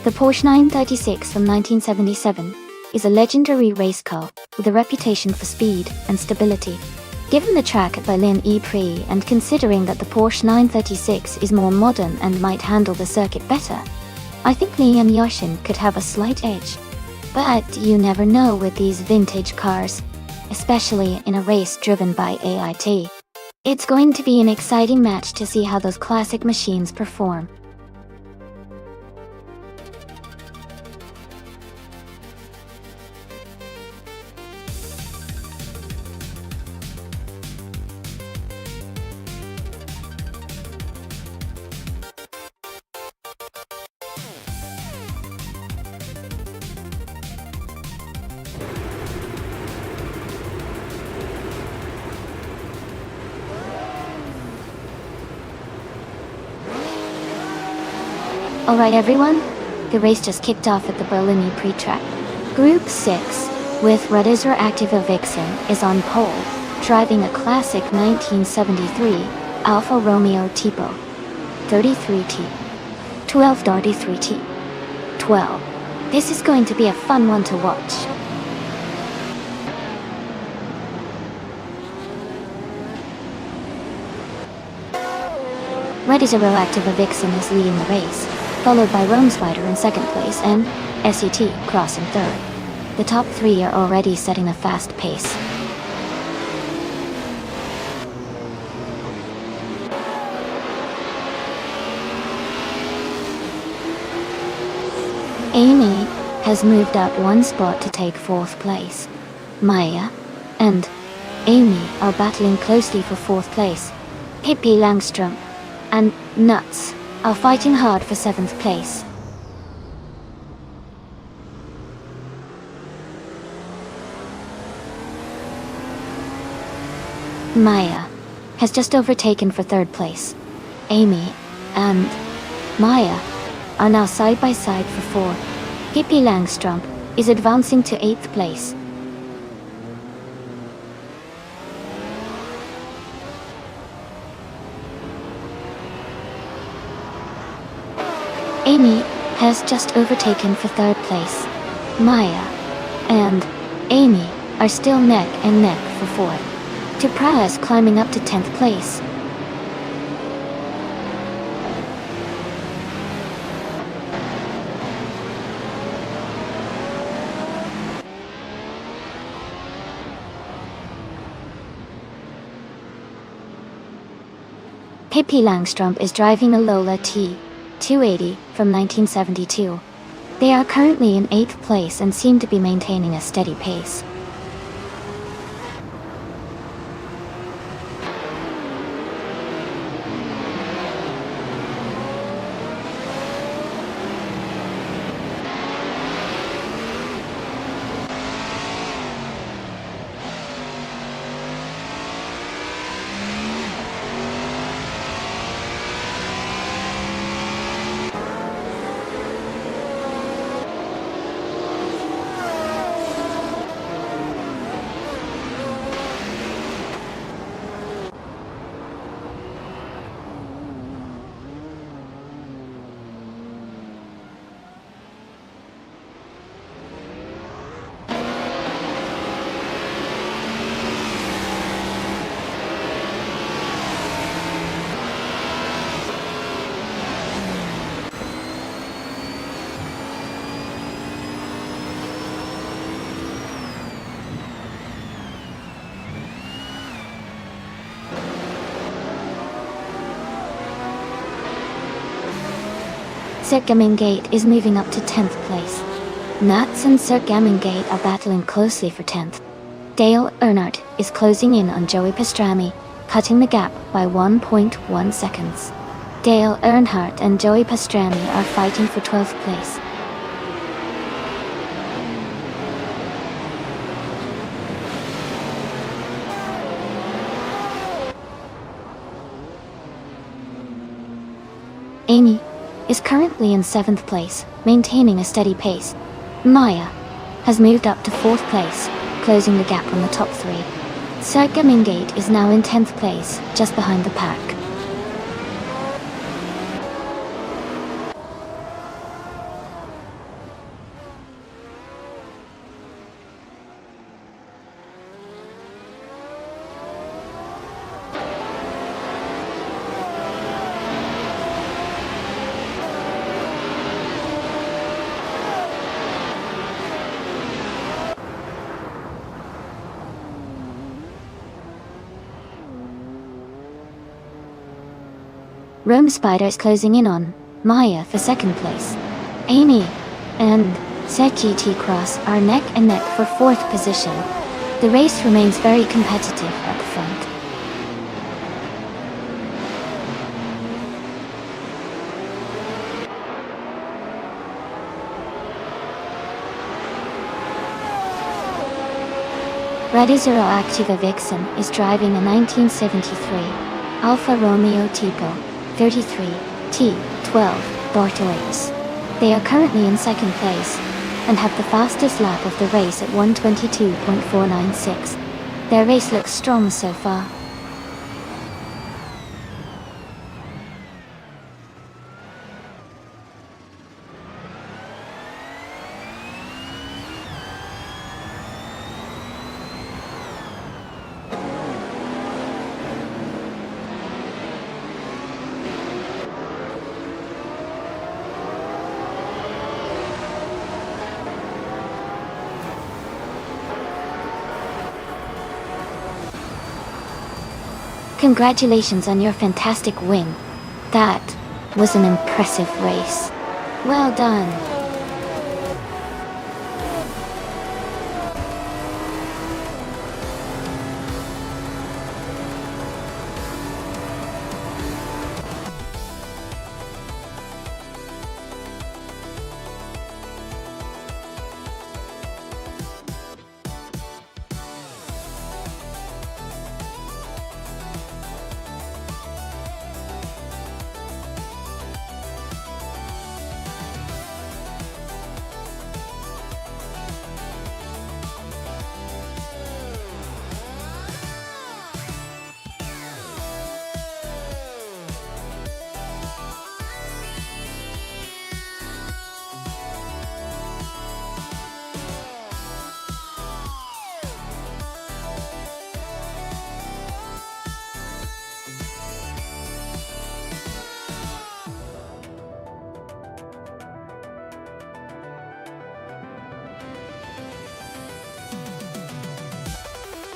the Porsche 936 from 1977 is a legendary race car with a reputation for speed and stability. Given the track at Berlin E-Prix and considering that the Porsche 936 is more modern and might handle the circuit better, I think Liam Yashin could have a slight edge. But you never know with these vintage cars, especially in a race driven by AIT. It's going to be an exciting match to see how those classic machines perform. Alright everyone, the race just kicked off at the Berlin E-Prix track. Group 6, with Radizra Activa Vixen, is on pole, driving a classic 1973 Alfa Romeo Tipo 33T. 1233T. 12. This is going to be a fun one to watch. Radizra Activa Vixen is leading the race, followed by Rome Spider in second place and SET Cross in third. The top three are already setting a fast pace. Amy has moved up one spot to take fourth place. Maya and Amy are battling closely for fourth place. Pippi Langstrom and Nuts are fighting hard for seventh place. Maya has just overtaken for third place. Amy and Maya are now side by side for fourth. Pippi Langstrom is advancing to eighth place. Amy has just overtaken for third place. Maya and Amy are still neck and neck for fourth. Tupra is climbing up to 10th place. Pippi Langstrom is driving a Lola T280 from 1972. They are currently in 8th place and seem to be maintaining a steady pace. Sir Gaminggate is moving up to 10th place. Nats and Sir Gaminggate are battling closely for 10th. Dale Earnhardt is closing in on Joey Pastrami, cutting the gap by 1.1 seconds. Dale Earnhardt and Joey Pastrami are fighting for 12th place. Amy is currently in 7th place, maintaining a steady pace. Maya has moved up to 4th place, closing the gap on the top 3. Sir Gaminggate is now in 10th place, just behind the pack. Rome Spider is closing in on Maya for 2nd place. Amy and Sekiti Cross are neck and neck for 4th position. The race remains very competitive at the front. Ready Zero Activa Vixen is driving a 1973 Alfa Romeo Tipo 33 T12 Bartoius. They are currently in 2nd place and have the fastest lap of the race at 1:22.496. Their race looks strong so far. Congratulations on your fantastic win. That was an impressive race. Well done.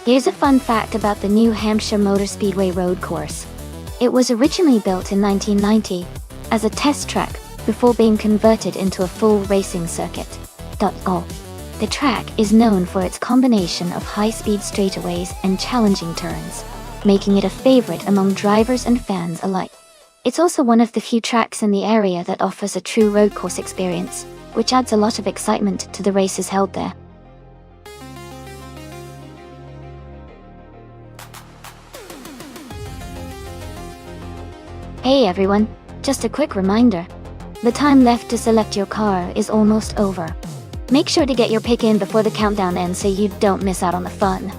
Here's a fun fact about the New Hampshire Motor Speedway road course. It was originally built in 1990 as a test track before being converted into a full racing circuit. The track is known for its combination of high-speed straightaways and challenging turns, making it a favorite among drivers and fans alike. It's also one of the few tracks in the area that offers a true road course experience, which adds a lot of excitement to the races held there. Hey everyone, just a quick reminder. The time left to select your car is almost over. Make sure to get your pick in before the countdown ends so you don't miss out on the fun.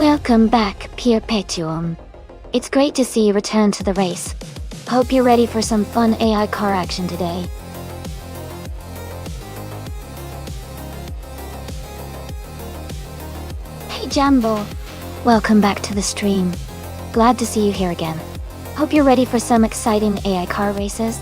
Welcome back, Perpetuum. It's great to see you return to the race. Hope you're ready for some fun AI car action today. Hey Jambo! Welcome back to the stream. Glad to see you here again. Hope you're ready for some exciting AI car races.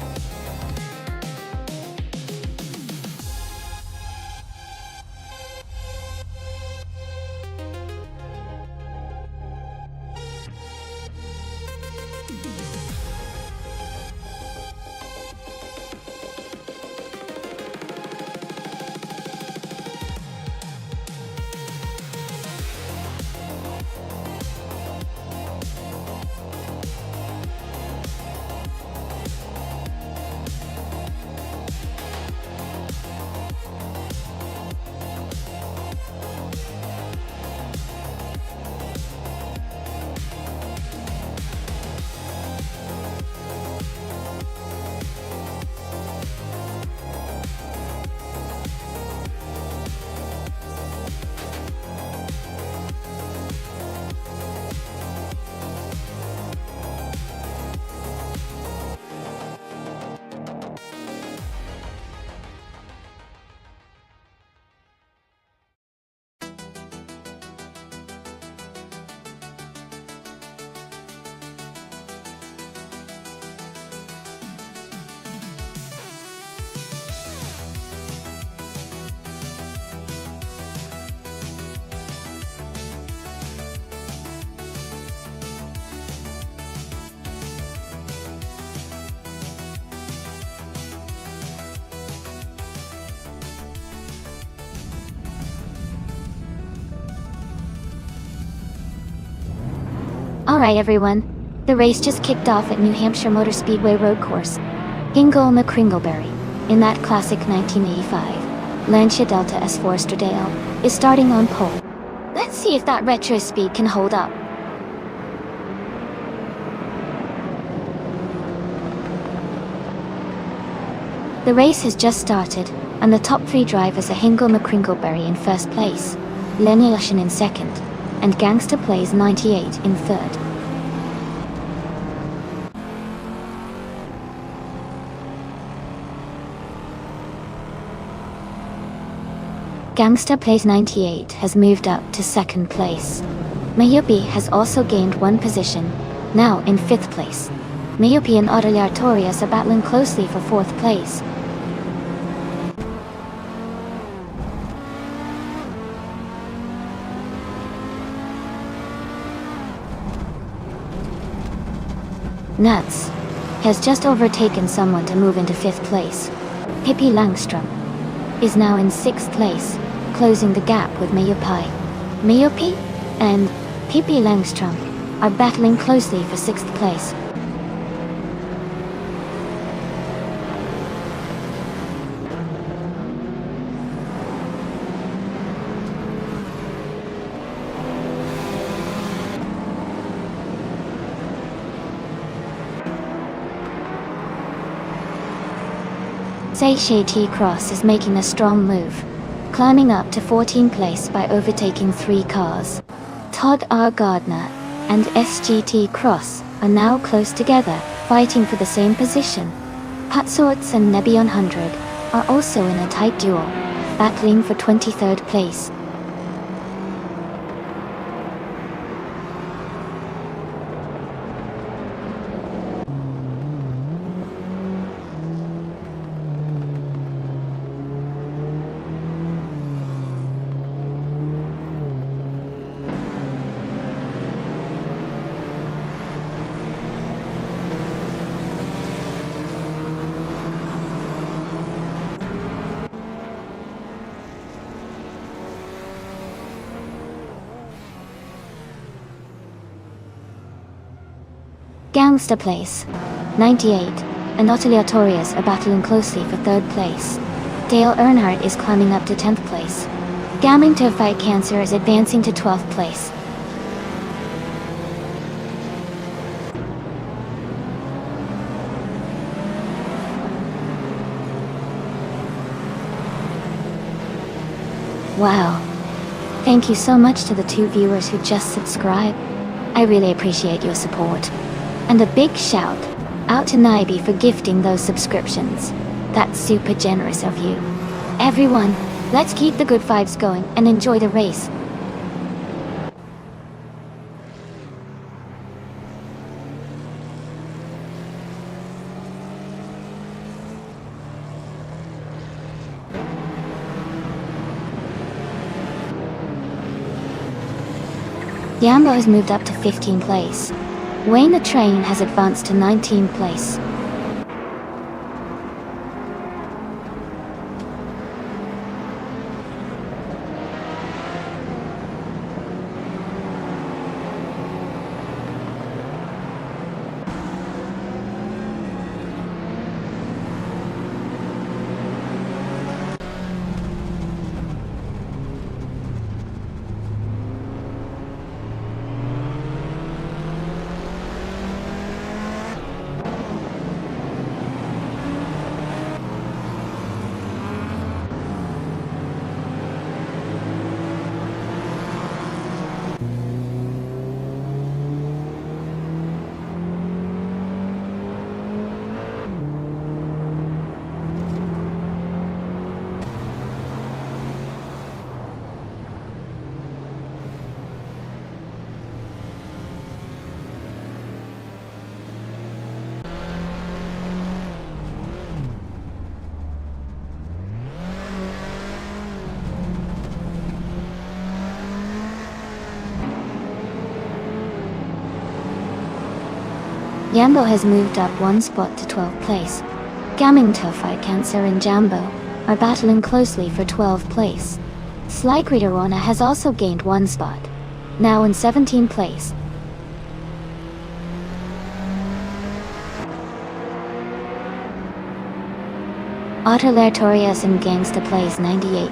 Alright everyone, the race just kicked off at New Hampshire Motor Speedway Road Course. Hingle McCringleberry, in that classic 1985 Lancia Delta S Forester Dale, is starting on pole. Let's see if that retro speed can hold up. The race has just started, and the top three drivers are Hingle McCringleberry in first place, Lenny Lushan in second, and Gangster Plays 98 in third. Gangster Plays 98 has moved up to second place. Mayupi has also gained one position, now in fifth place. Mayupi and Audrey Artorias are battling closely for fourth place. Nuts has just overtaken someone to move into fifth place. Pippi Langstrom is now in sixth place, closing the gap with Mayupi. Mayupi and Pippi Langstrom are battling closely for sixth place. Seishe T Cross is making a strong move, climbing up to 14th place by overtaking three cars. Todd R. Gardner and SGT Cross are now close together, fighting for the same position. Patsorts and Nebion 100 are also in a tight duel, battling for 23rd place. Gangster Place 98 and Ottilie Artorias are battling closely for third place. Dale Earnhardt is climbing up to 10th place. Gamming to Fight Cancer is advancing to 12th place. Wow. Thank you so much to the 2 viewers who just subscribed. I really appreciate your support. And a big shout out to Naibi for gifting those subscriptions. That's super generous of you. Everyone, let's keep the good vibes going and enjoy the race. Yambo has moved up to 15th place. Wayne the Train has advanced to 19th place. Yambo has moved up 1 spot to 12th place. Gaming Tofai Cancer and Jambo are battling closely for 12th place. Sly Greeterona has also gained 1 spot, now in 17th place. Autolertorius and Gangsta Plays 98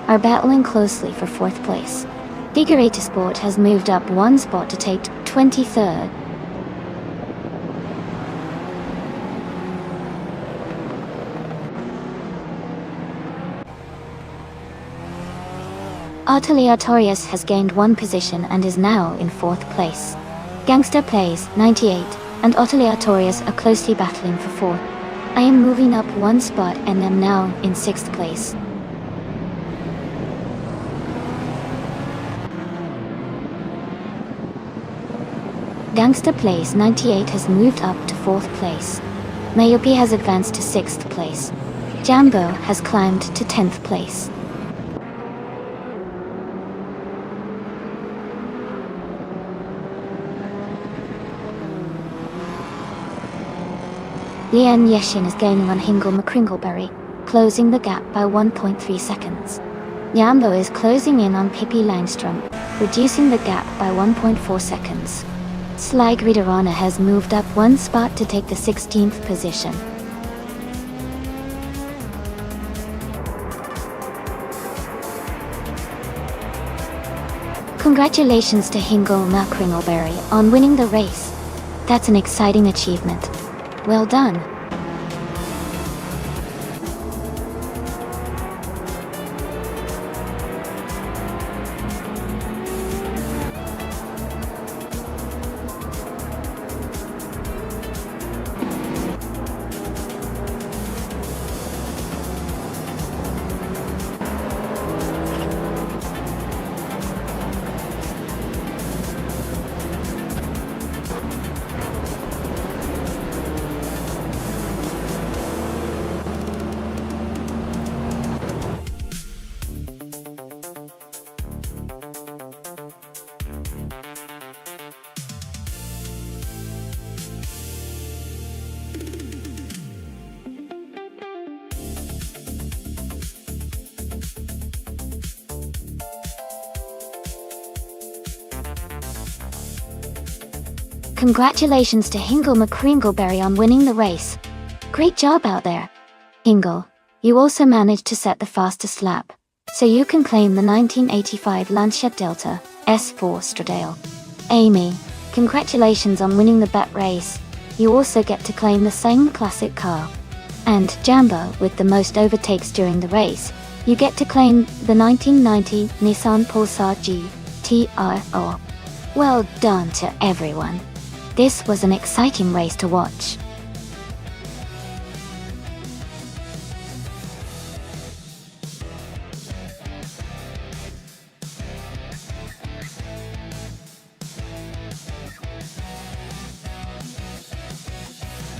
are battling closely for 4th place. Figurata Sport has moved up 1 spot to take 23rd. Autoleatorius has gained 1 position and is now in 4th place. Gangster Plays 98 and Autoleatorius are closely battling for 4th. I am moving up 1 spot and am now in 6th place. Gangster Plays 98 has moved up to 4th place. Mayopi has advanced to 6th place. Jambo has climbed to 10th place. Lian Yeshin is gaining on Hingle McCringleberry, closing the gap by 1.3 seconds. Yambo is closing in on Pippi Langstrom, reducing the gap by 1.4 seconds. Sly Greeterona has moved up 1 spot to take the 16th position. Congratulations to Hingle McCringleberry on winning the race. That's an exciting achievement. Well done. Congratulations to Hingle McCringleberry on winning the race. Great job out there. Hingle, you also managed to set the fastest lap, so you can claim the 1985 Lancia Delta S4 Stradale. Amy, congratulations on winning the bet race. You also get to claim the same classic car. And Jambo, with the most overtakes during the race, You get to claim the 1990 Nissan Pulsar GT-R. Well done to everyone. This was an exciting race to watch.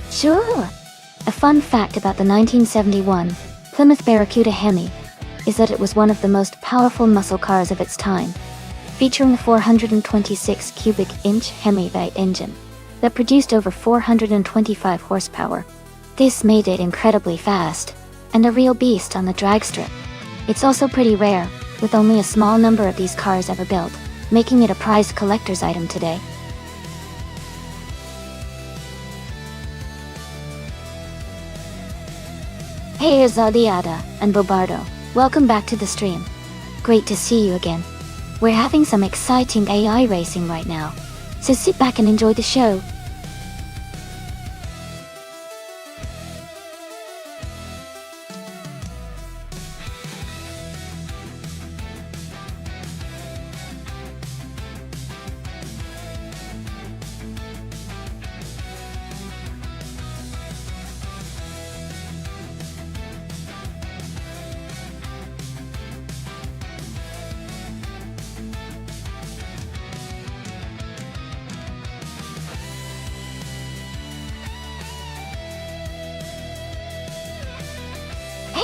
Sure! A fun fact about the 1971 Plymouth Barracuda Hemi is that it was one of the most powerful muscle cars of its time, featuring a 426 cubic inch Hemi V8 engine that produced over 425 horsepower. This made it incredibly fast and a real beast on the drag strip. It's also pretty rare, with only a small number of these cars ever built, making it a prized collector's item today. Hey, Zodiada and Bobardo, welcome back to the stream. Great to see you again. We're having some exciting AI racing right now, so sit back and enjoy the show.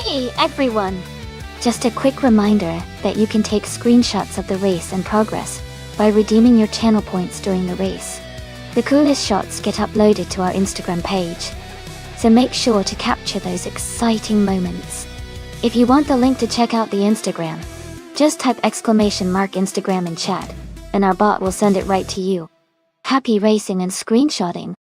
Hey everyone! Just a quick reminder that you can take screenshots of the race and progress by redeeming your channel points during the race. The coolest shots get uploaded to our Instagram page, so make sure to capture those exciting moments. If you want the link to check out the Instagram, just type !Instagram in chat, and our bot will send it right to you. Happy racing and screenshotting!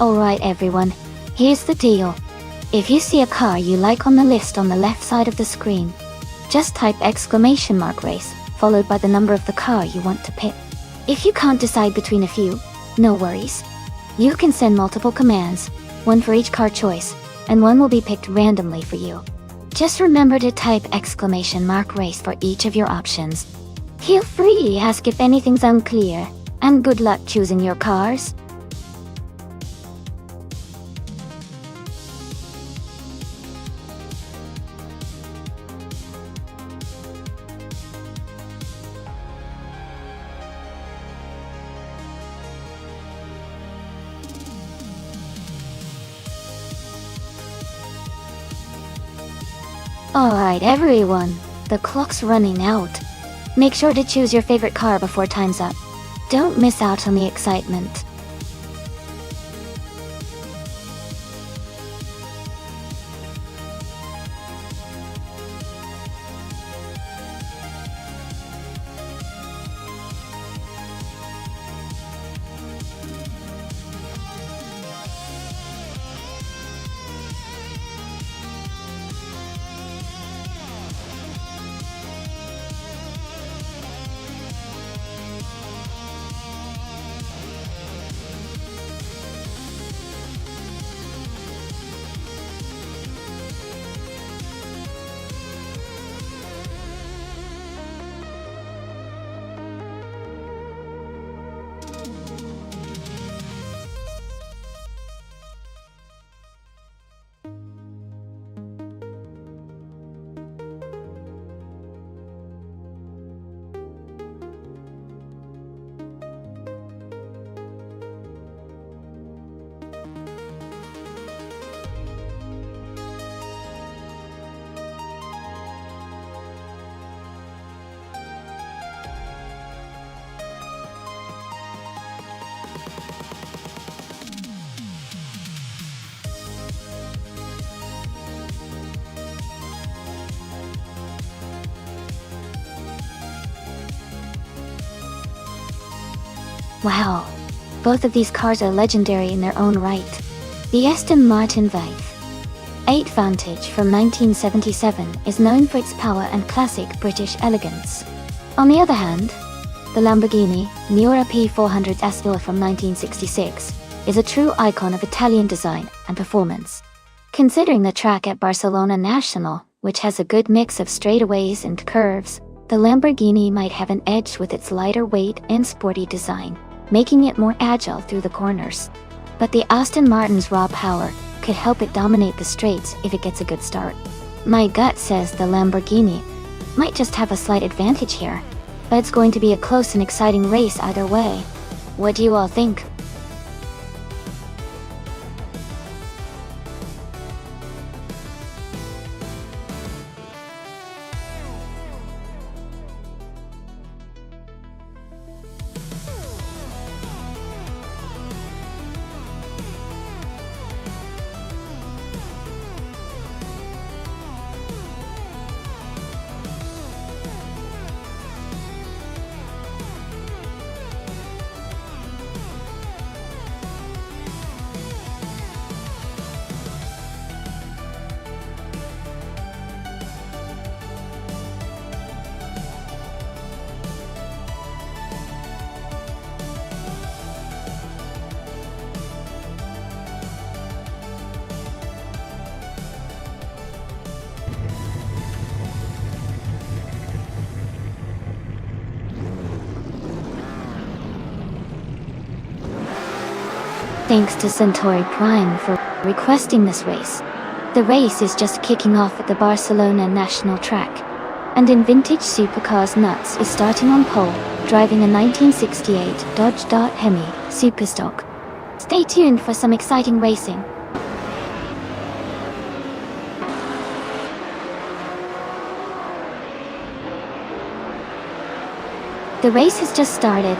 Alright everyone, here's the deal. If you see a car you like on the list on the left side of the screen, just type !race followed by the number of the car you want to pick. If you can't decide between a few, no worries. You can send multiple commands, one for each car choice, and one will be picked randomly for you. Just remember to type !race for each of your options. Feel free to ask if anything's unclear, and good luck choosing your cars. Alright everyone, the clock's running out. Make sure to choose your favorite car before time's up. Don't miss out on the excitement. Wow, both of these cars are legendary in their own right. The Aston Martin V8 Vantage from 1977 is known for its power and classic British elegance. On the other hand, the Lamborghini Miura P400 Astor from 1966 is a true icon of Italian design and performance. Considering the track at Barcelona National, which has a good mix of straightaways and curves, the Lamborghini might have an edge with its lighter weight and sporty design, making it more agile through the corners. But the Aston Martin's raw power could help it dominate the straights if it gets a good start. My gut says the Lamborghini might just have a slight advantage here, but it's going to be a close and exciting race either way. What do you all think? Thanks to Centauri Prime for requesting this race. The race is just kicking off at the Barcelona National Track. And in vintage supercars, Nuts is starting on pole, driving a 1968 Dodge Dart Hemi Superstock. Stay tuned for some exciting racing. The race has just started,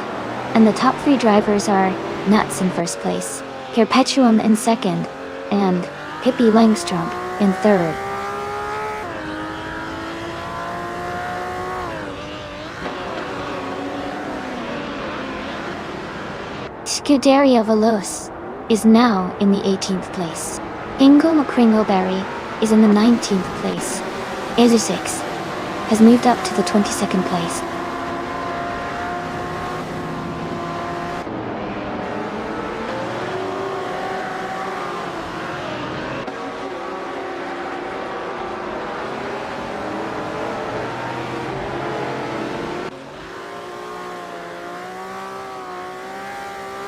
and the top 3 drivers are Nuts in first place, Perpetuum in second, and Pippi Langstrump in third. Scuderia Veloce is now in the 18th place. Ingo McCringleberry is in the 19th place. Ezu6 has moved up to the 22nd place.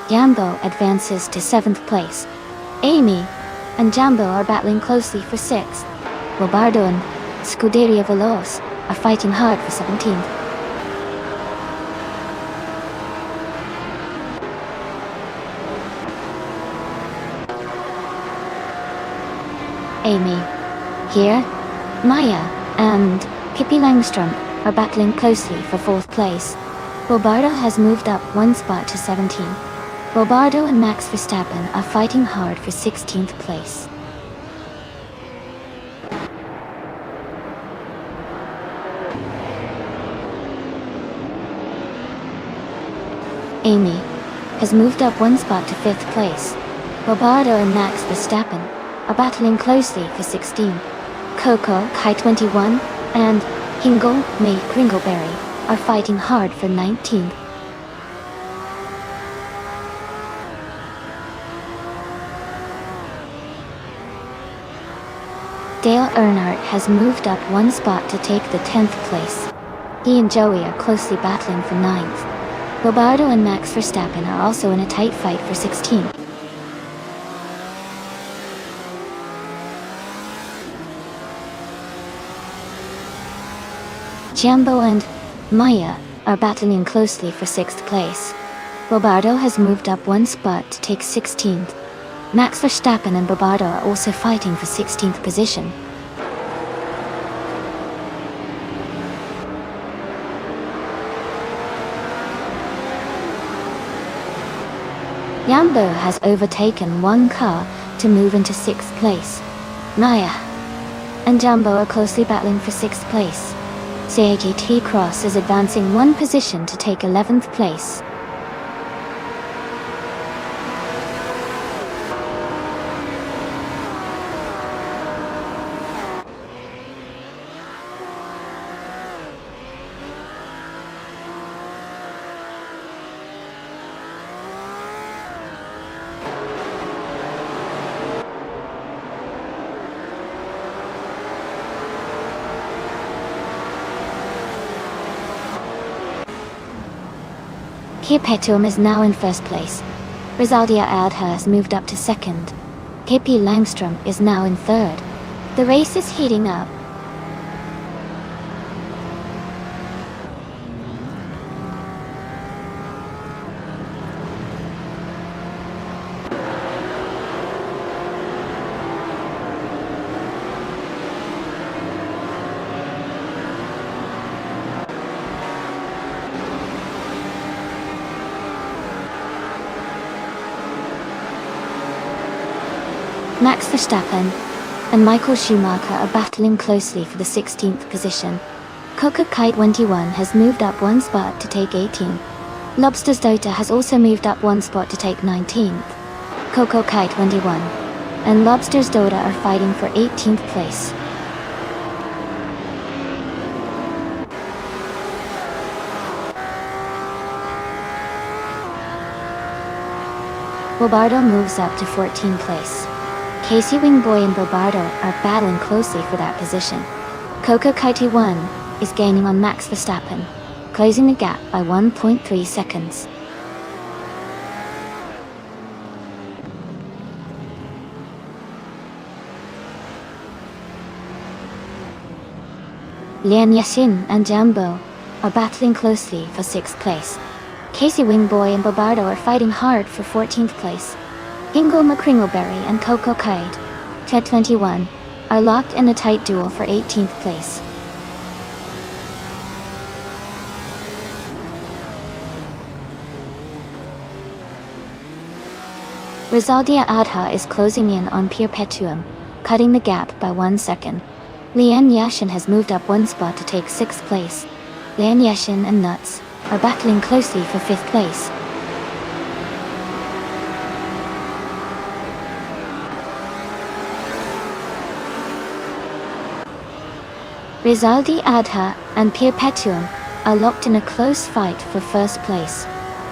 Jambo advances to 7th place. Amy and Jambo are battling closely for 6th. Robardo and Scuderia Veloce are fighting hard for 17th. Amy, here, Maya, and Pippi Langstrump are battling closely for 4th place. Robardo has moved up 1 spot to 17. Robardo and Max Verstappen are fighting hard for 16th place. Amy has moved up 1 spot to 5th place. Robardo and Max Verstappen are battling closely for 16. Coco Kai21 and Hingle May Kringleberry are fighting hard for 19th. Dale Earnhardt has moved up 1 spot to take the 10th place. He and Joey are closely battling for 9th. Robardo and Max Verstappen are also in a tight fight for 16th. Jambo and Maya are battling closely for 6th place. Robardo has moved up 1 spot to take 16th. Max Verstappen and Robardo are also fighting for 16th position. Jambo has overtaken 1 car to move into 6th place. Maya and Jambo are closely battling for 6th place. CAGT Cross is advancing 1 position to take 11th place. Perpetuum is now in 1st place. Rizaldia Aldha has moved up to 2nd. Pippi Langstrump is now in 3rd. The race is heating up. Max Verstappen and Michael Schumacher are battling closely for the 16th position. Coca Kai21 has moved up 1 spot to take 18th. Lobster's Dota has also moved up 1 spot to take 19th. Coco Kai21 and Lobster's Dota are fighting for 18th place. Robardo moves up to 14th place. Casey Wingboy and Robardo are battling closely for that position. Coco Kai21 is gaining on Max Verstappen, closing the gap by 1.3 seconds. Lian Yashin and Jambo are battling closely for 6th place. Casey Wingboy and Bobardo are fighting hard for 14th place. Hingle McCringleberry and Coco Kite, Ted 21, are locked in a tight duel for 18th place. Rizaldia Adha is closing in on Perpetuum, cutting the gap by 1 second. Lian Yashin has moved up 1 spot to take 6th place. Lian Yashin and Nuts are battling closely for 5th place. Rizaldi Adha and Perpetuum are locked in a close fight for 1st place.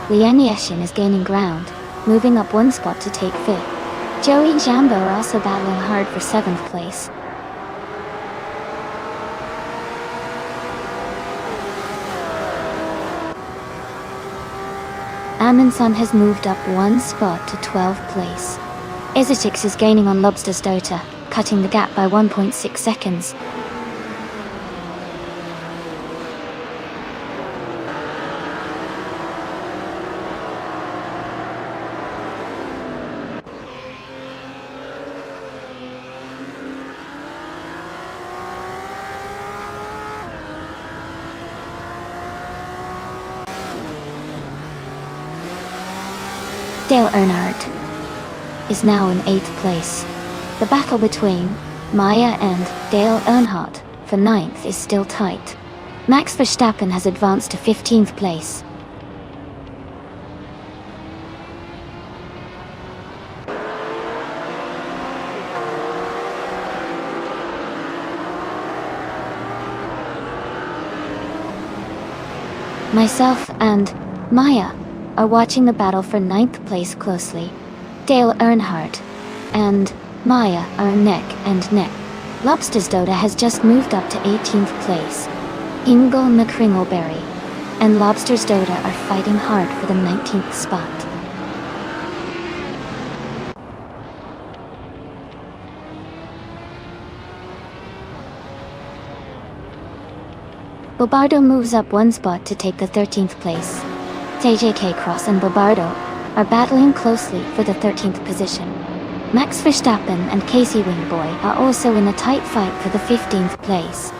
Lian Yashin is gaining ground, moving up 1 spot to take 5th. Joey and Jambo are also battling hard for 7th place. Amundsen has moved up 1 spot to 12th place. Izitix is gaining on Lobster's Dota, cutting the gap by 1.6 seconds. Dale Earnhardt is now in 8th place. The battle between Maya and Dale Earnhardt for 9th is still tight. Max Verstappen has advanced to 15th place. Myself and Maya are watching the battle for 9th place closely. Dale Earnhardt and Maya are neck and neck. Lobster's Dota has just moved up to 18th place. Ingle McCringleberry and Lobster's Dota are fighting hard for the 19th spot. Bobardo moves up 1 spot to take the 13th place. JJK Cross and Bobardo are battling closely for the 13th position. Max Verstappen and Casey Wingboy are also in a tight fight for the 15th place.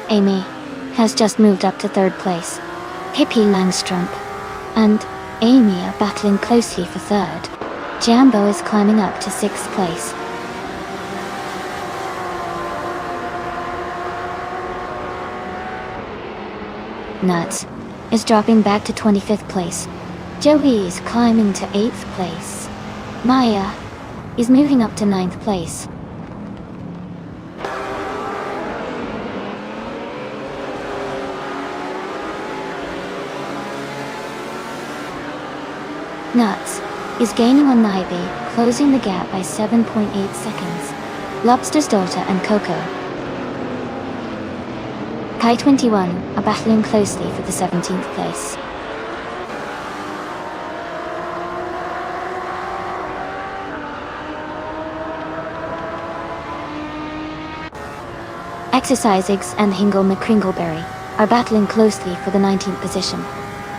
Amy has just moved up to 3rd place. Pippi Langstrup and Amy are battling closely for 3rd. Jambo is climbing up to 6th place. Nuts is dropping back to 25th place. Joey is climbing to 8th place. Maya is moving up to 9th place. Nuts is gaining on Naibi, closing the gap by 7.8 seconds. Lobster's Daughter and Coco Kai 21 are battling closely for the 17th place. Exercisex and Hingle McCringleberry are battling closely for the 19th position.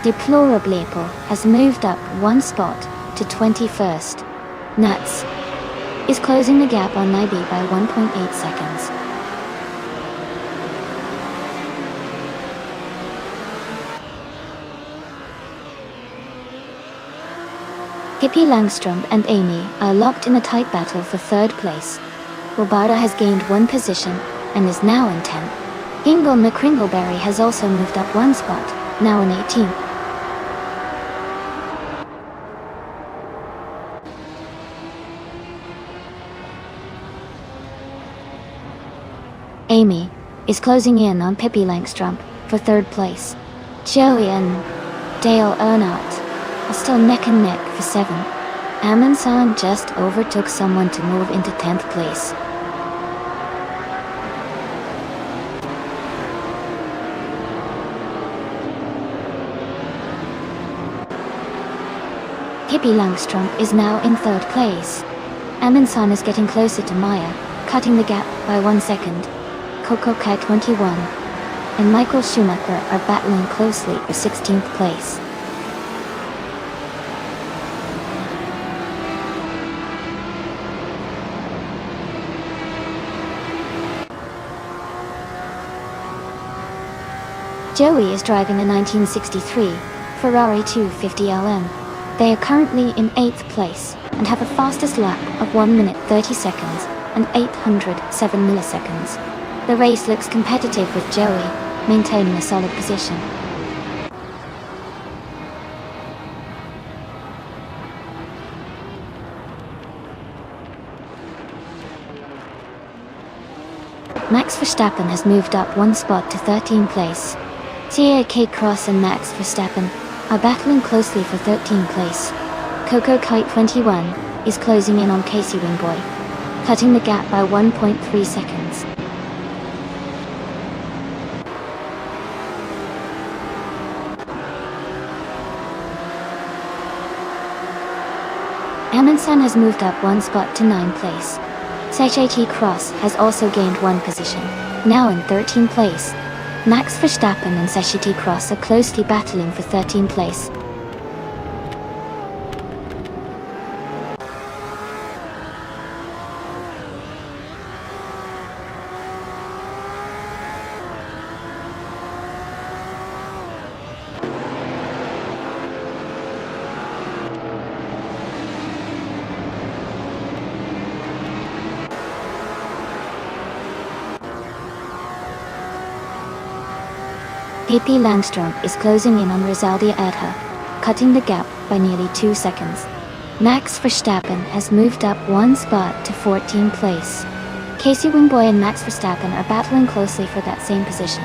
Deplorableple has moved up 1 spot to 21st. Nuts is closing the gap on Naibi by 1.8 seconds. Pippi Langstrom and Amy are locked in a tight battle for 3rd place. Robarda has gained 1 position and is now in 10th. Hingle McCringleberry has also moved up 1 spot, now in 18th. Amy is closing in on Pippi Langstrom for 3rd place. Joey and Dale Earnhardt are still neck and neck for 7th. Amundsen just overtook someone to move into 10th place. Pippi Langström is now in 3rd place. Amundsen is getting closer to Maya, cutting the gap by 1 second. Coco Kai 21 and Michael Schumacher are battling closely for 16th place. Joey is driving a 1963 Ferrari 250 LM. They are currently in 8th place and have a fastest lap of 1 minute 30 seconds and 807 milliseconds. The race looks competitive with Joey maintaining a solid position. Max Verstappen has moved up 1 spot to 13th place. TAK Cross and Max Verstappen are battling closely for 13th place. Coco Kite 21 is closing in on Casey Wingboy, cutting the gap by 1.3 seconds. Amundsen has moved up 1 spot to 9th place. TAK Cross has also gained 1 position, now in 13th place. Max Verstappen and TAK Cross are closely battling for 13th place. Pippi Langström is closing in on Rosaldia Edha, cutting the gap by nearly 2 seconds. Max Verstappen has moved up 1 spot to 14th place. Casey Wingboy and Max Verstappen are battling closely for that same position.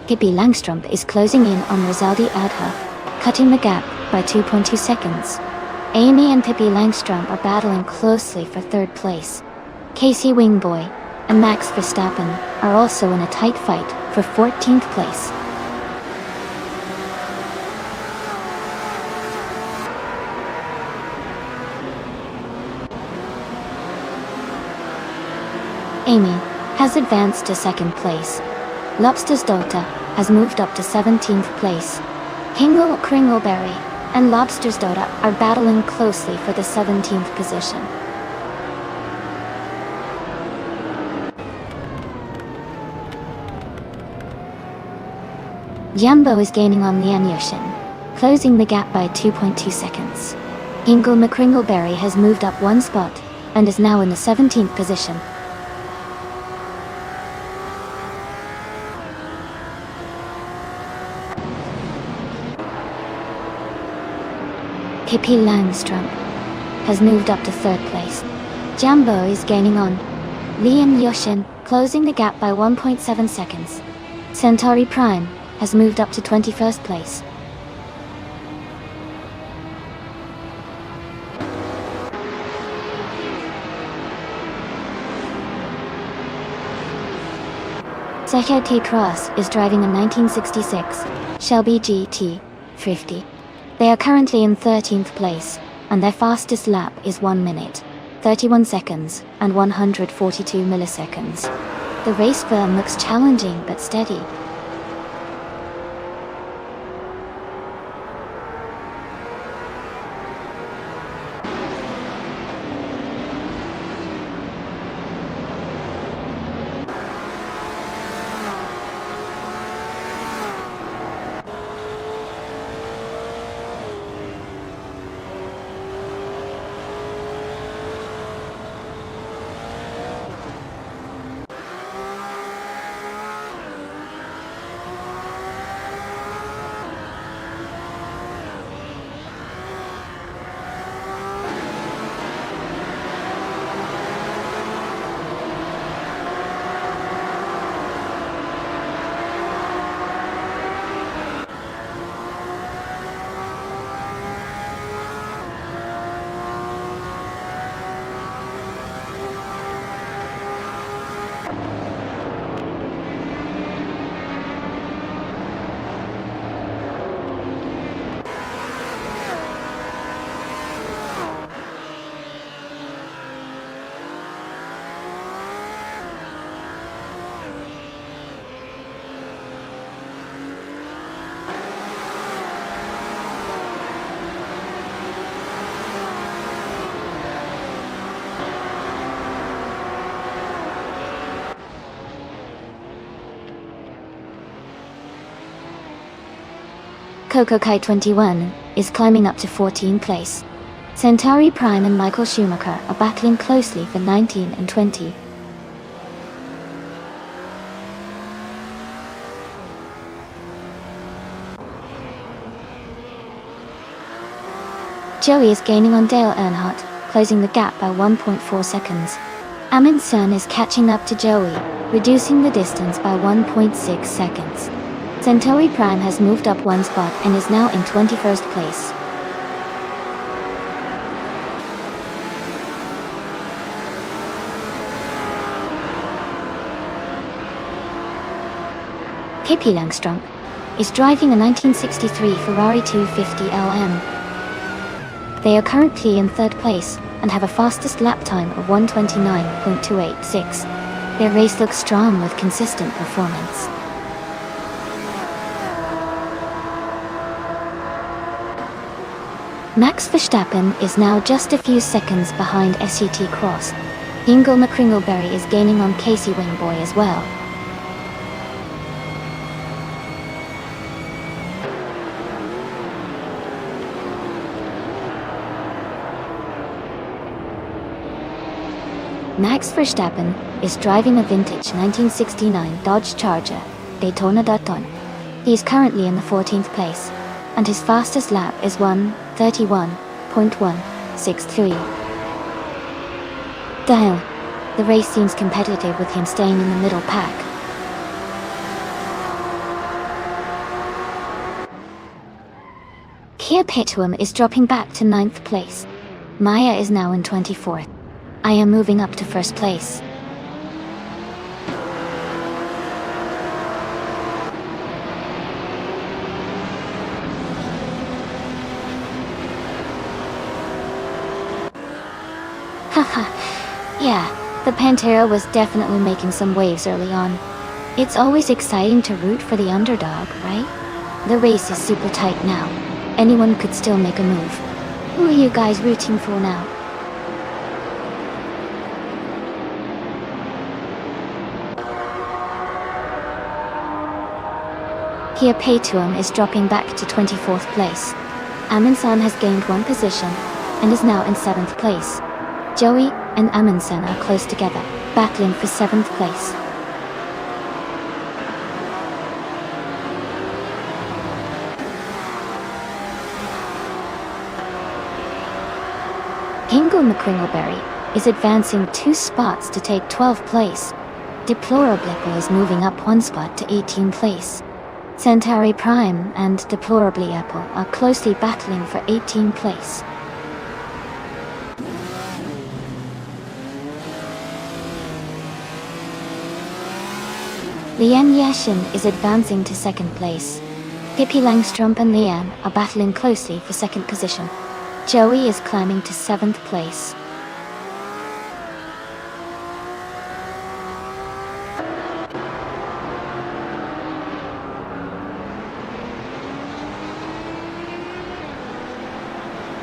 Pippi Langström is closing in on Rosaldia Edha, cutting the gap by 2.2 seconds. Amy and Pippi Langström are battling closely for 3rd place. Casey Wingboy and Max Verstappen are also in a tight fight for 14th place. Amy has advanced to 2nd place. Lobster's Daughter has moved up to 17th place. Hingle Kringleberry and Lobster's Daughter are battling closely for the 17th position. Jumbo is gaining on Lian Yushin, closing the gap by 2.2 seconds. Hingle McCringleberry has moved up 1 spot and is now in the 17th position. Pippi Langström has moved up to 3rd place. Jumbo is gaining on Liam Yushin, closing the gap by 1.7 seconds. Centauri Prime has moved up to 21st place. TAK Cross is driving a 1966 Shelby GT50. They are currently in 13th place, and their fastest lap is 1 minute, 31 seconds, and 142 milliseconds. The race firm looks challenging but steady. Coco Kai 21 is climbing up to 14th place. Centauri Prime and Michael Schumacher are battling closely for 19 and 20. Joey is gaining on Dale Earnhardt, closing the gap by 1.4 seconds. Amundsen is catching up to Joey, reducing the distance by 1.6 seconds. Centauri Prime has moved up one spot and is now in 21st place. Pippi Langstrup is driving a 1963 Ferrari 250 LM. They are currently in 3rd place and have a fastest lap time of 1:29.286. Their race looks strong with consistent performance. Max Verstappen is now just a few seconds behind SET Cross. Ingo McCringleberry is gaining on Casey Wingboy as well. Max Verstappen is driving a vintage 1969 Dodge Charger, Daytona Dayton. He is currently in the 14th place, and his fastest lap is 1:31.163. Damn, the race seems competitive with him staying in the middle pack. Kia Petuum is dropping back to 9th place. Maya is now in 24th. I am moving up to 1st place. Haha, yeah, the Pantera was definitely making some waves early on. It's always exciting to root for the underdog, right? The race is super tight now. Anyone could still make a move. Who are you guys rooting for now? Kia Petuum is dropping back to 24th place. Amundsen has gained one position and is now in 7th place. Joey and Amundsen are close together, battling for 7th place. Ingo McCringleberry is advancing 2 spots to take 12th place. Deplorably is moving up 1 spot to 18th place. Centauri Prime and Deplorably Apple are closely battling for 18th place. Lian Yashin is advancing to 2nd place. Pippi Langstrup and Lian are battling closely for 2nd position. Joey is climbing to 7th place.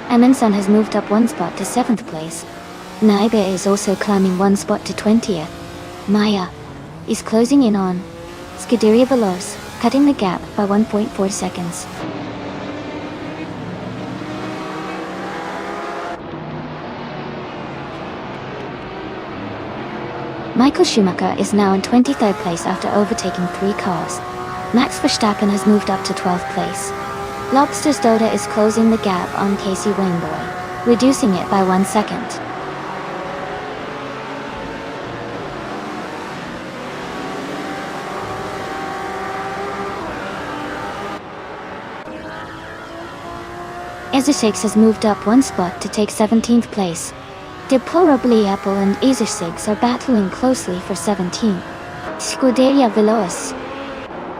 Amundsen has moved up 1 spot to 7th place. Naibe is also climbing 1 spot to 20th. Maya is closing in on Scuderia Veloz, cutting the gap by 1.4 seconds. Michael Schumacher is now in 23rd place after overtaking 3 cars. Max Verstappen has moved up to 12th place. Lobster's Doda is closing the gap on Casey Wingboy, reducing it by 1 second. Ezersigs has moved up 1 spot to take 17th place. Deplorably Apple and Ezersigs are battling closely for 17th. Scuderia Veloz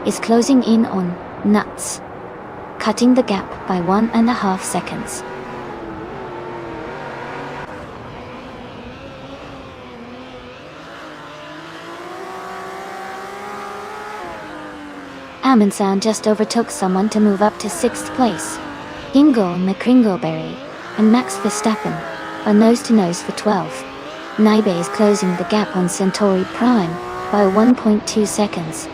is closing in on Nuts, cutting the gap by 1.5 seconds. Amundsen just overtook someone to move up to 6th place. Ingo McCringleberry and Max Verstappen are nose-to-nose for 12th. Naibe is closing the gap on Centauri Prime by 1.2 seconds.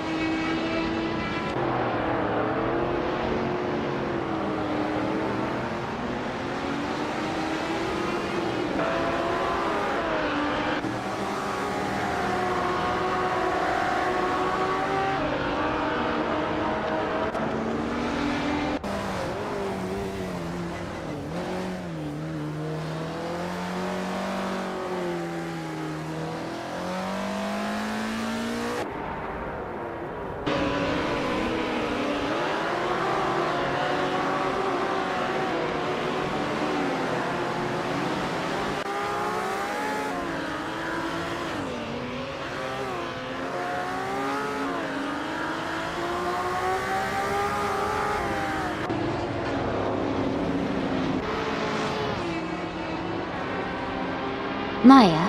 Maya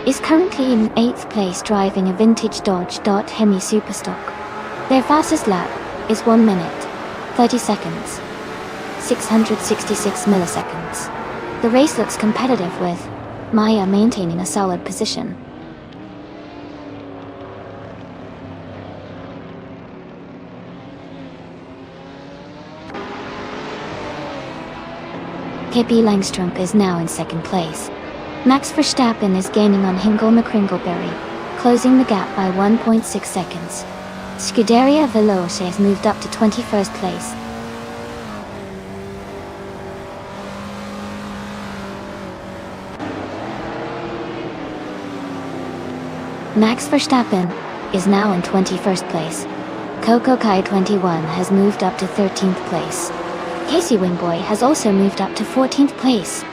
is currently in 8th place driving a vintage Dodge Hemi Superstock. Their fastest lap is 1 minute, 30 seconds, 666 milliseconds. The race looks competitive with Maya maintaining a solid position. Pippi Langstrup is now in 2nd place. Max Verstappen is gaining on Hinkel McCringleberry, closing the gap by 1.6 seconds. Scuderia Veloce has moved up to 21st place. Max Verstappen is now in 21st place. Coco Kai 21 has moved up to 13th place. Casey Wingboy has also moved up to 14th place.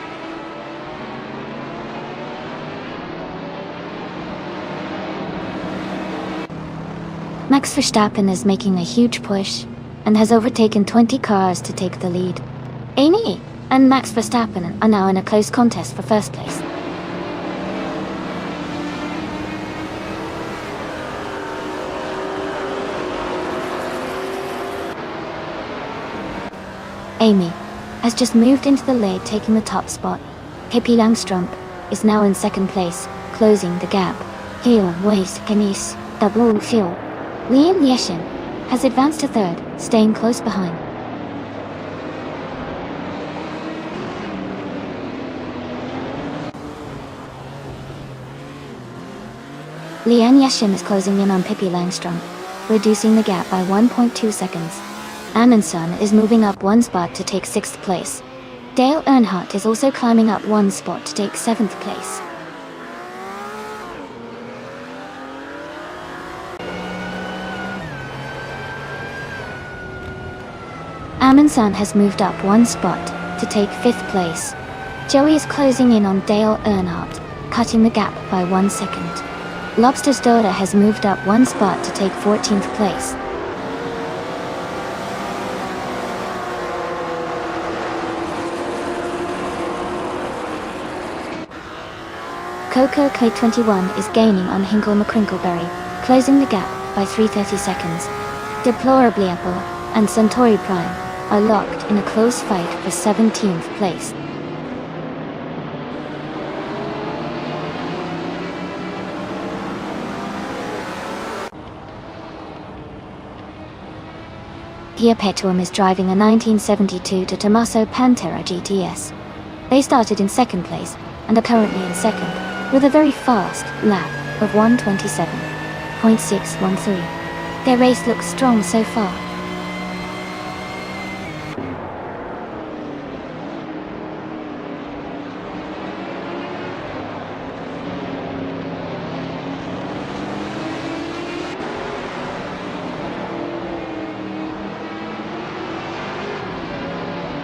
Max Verstappen is making a huge push and has overtaken 20 cars to take the lead. Amy and Max Verstappen are now in a close contest for first place. Amy has just moved into the lead, taking the top spot. Pippi Langstrup is now in 2nd place, closing the gap. Heel Weiss Canis Double Fuel. Liam Yeshin has advanced to 3rd, staying close behind. Liam Yeshin is closing in on Pippi Langstrup, reducing the gap by 1.2 seconds. Amundsen is moving up 1 spot to take 6th place. Dale Earnhardt is also climbing up 1 spot to take 7th place. Amundsen has moved up 1 spot to take 5th place. Joey is closing in on Dale Earnhardt, cutting the gap by 1 second. Lobster's daughter has moved up 1 spot to take 14th place. Coco K21 is gaining on Hinkel McCringleberry, closing the gap by 330 seconds. Deplorably Apple and Suntory Prime are locked in a close fight for 17th place. Pia Petuum is driving a 1972 to Tommaso Pantera GTS. They started in 2nd place and are currently in 2nd, with a very fast lap of 1:27.613. Their race looks strong so far.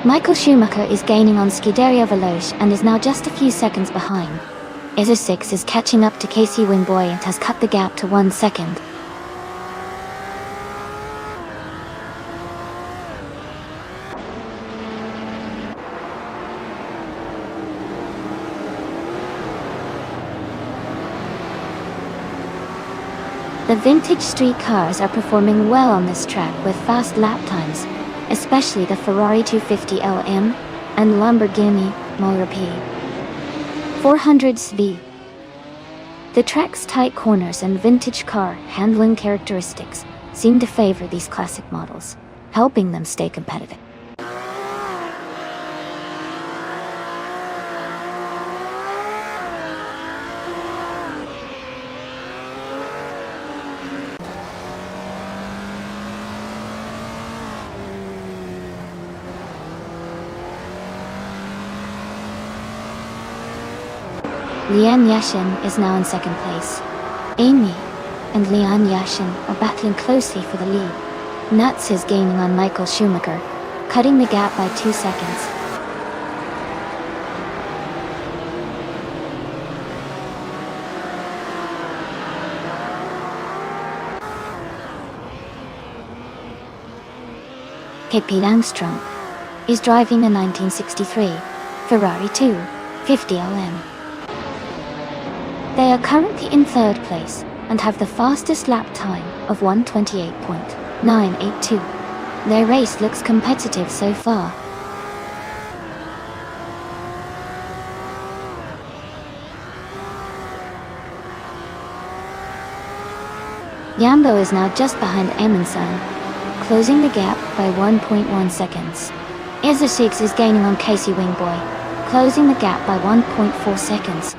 Michael Schumacher is gaining on Scuderia Veloce and is now just a few seconds behind. ISO 6 is catching up to Casey Wingboy and has cut the gap to 1 second. The vintage street cars are performing well on this track with fast lap times, especially the Ferrari 250 LM and Lamborghini Motor P 400s. The track's tight corners and vintage car handling characteristics seem to favor these classic models, helping them stay competitive. Lian Yashin is now in 2nd place. Amy and Lian Yashin are battling closely for the lead. Nuts is gaining on Michael Schumacher, cutting the gap by 2 seconds. Pippi Langstrup is driving a 1963 Ferrari 250 LM. They are currently in 3rd place and have the fastest lap time of 1:28.982. Their race looks competitive so far. Yambo is now just behind Amundsen, closing the gap by 1.1 seconds. Isosix is gaining on Casey Wingboy, closing the gap by 1.4 seconds.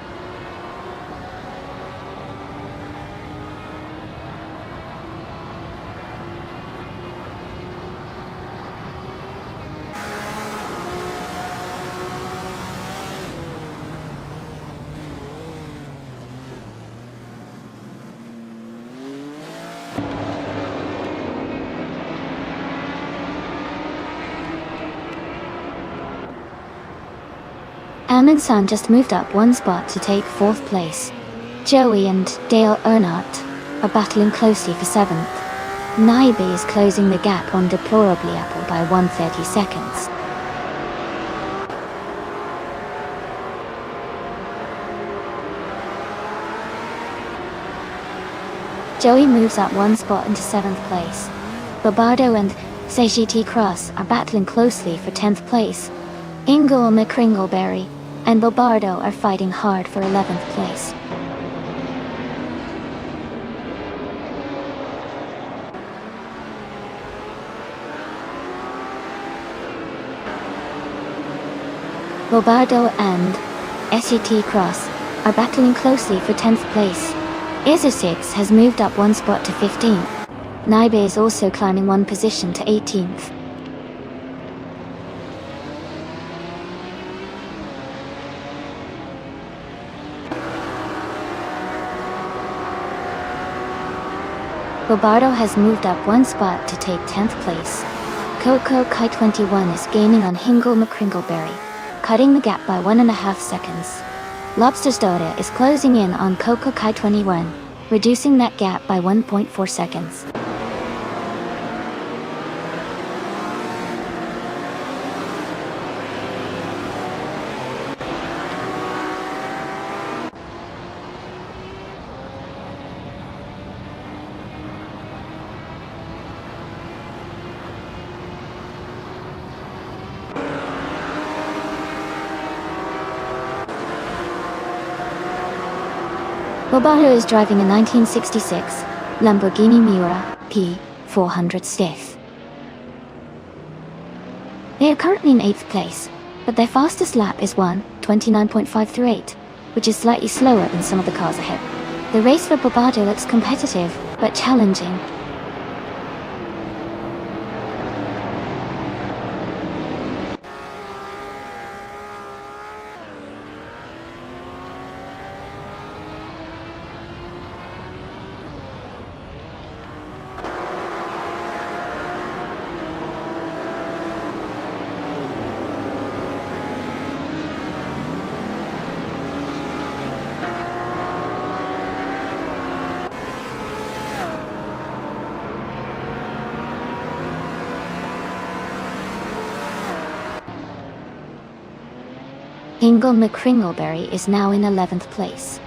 Amundsen just moved up 1 spot to take 4th place. Joey and Dale Earnhardt are battling closely for 7th. Naibe is closing the gap on Deplorably Apple by 130 seconds. Joey moves up 1 spot into 7th place. Bobardo and Seiji Cross are battling closely for 10th place. Ingle McCringleberry and Bobardo are fighting hard for 11th place. Bobardo and SET Cross are battling closely for 10th place. Isosix has moved up 1 spot to 15th. Naibe is also climbing 1 position to 18th. Bobardo has moved up 1 spot to take 10th place. Coco Kai 21 is gaining on Hingle McCringleberry, cutting the gap by 1.5 seconds. Lobster's Daughter is closing in on Coco Kai 21, reducing that gap by 1.4 seconds. Bobardo is driving a 1966 Lamborghini Miura P400 Stiff. They are currently in 8th place, but their fastest lap is 1:29.538, which is slightly slower than some of the cars ahead. The race for Bobardo looks competitive, but challenging. Hingle McCringleberry is now in 11th place.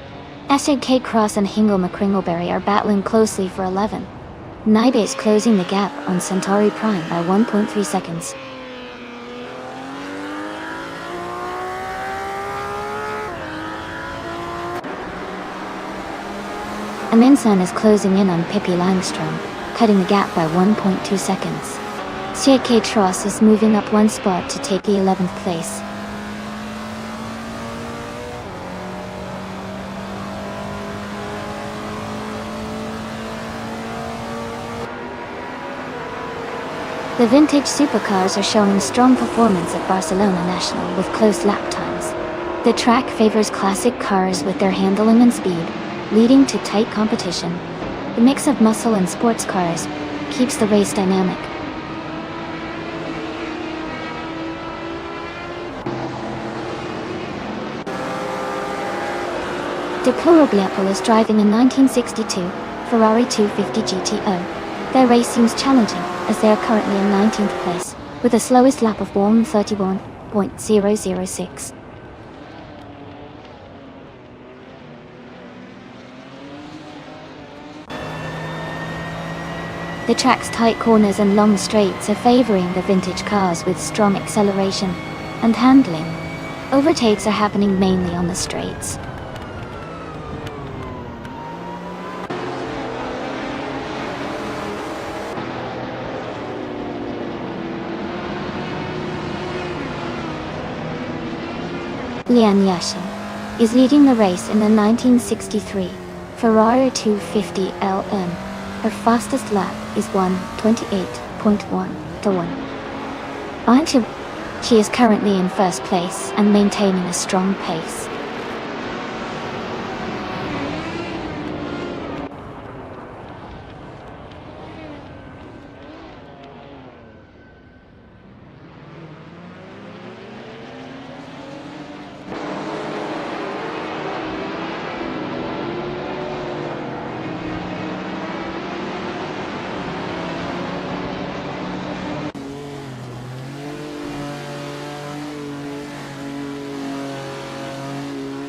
SAK Cross and Hingle McCringleberry are battling closely for 11. Naibe is closing the gap on Centauri Prime by 1.3 seconds. Amundsen is closing in on Pippi Langstrom, cutting the gap by 1.2 seconds. CK Tross is moving up 1 spot to take the 11th place. The vintage supercars are showing strong performance at Barcelona National with close lap times. The track favors classic cars with their handling and speed, leading to tight competition. The mix of muscle and sports cars keeps the race dynamic. Deplorably Apple is driving a 1962 Ferrari 250 GTO. Their race seems challenging, as they are currently in 19th place, with the slowest lap of 1:31.006. The track's tight corners and long straights are favoring the vintage cars with strong acceleration and handling. Overtakes are happening mainly on the straights. Lian Yashin is leading the race in the 1963 Ferrari 250 LM. Her fastest lap is 1:28.1 to 1. She is currently in first place and maintaining a strong pace.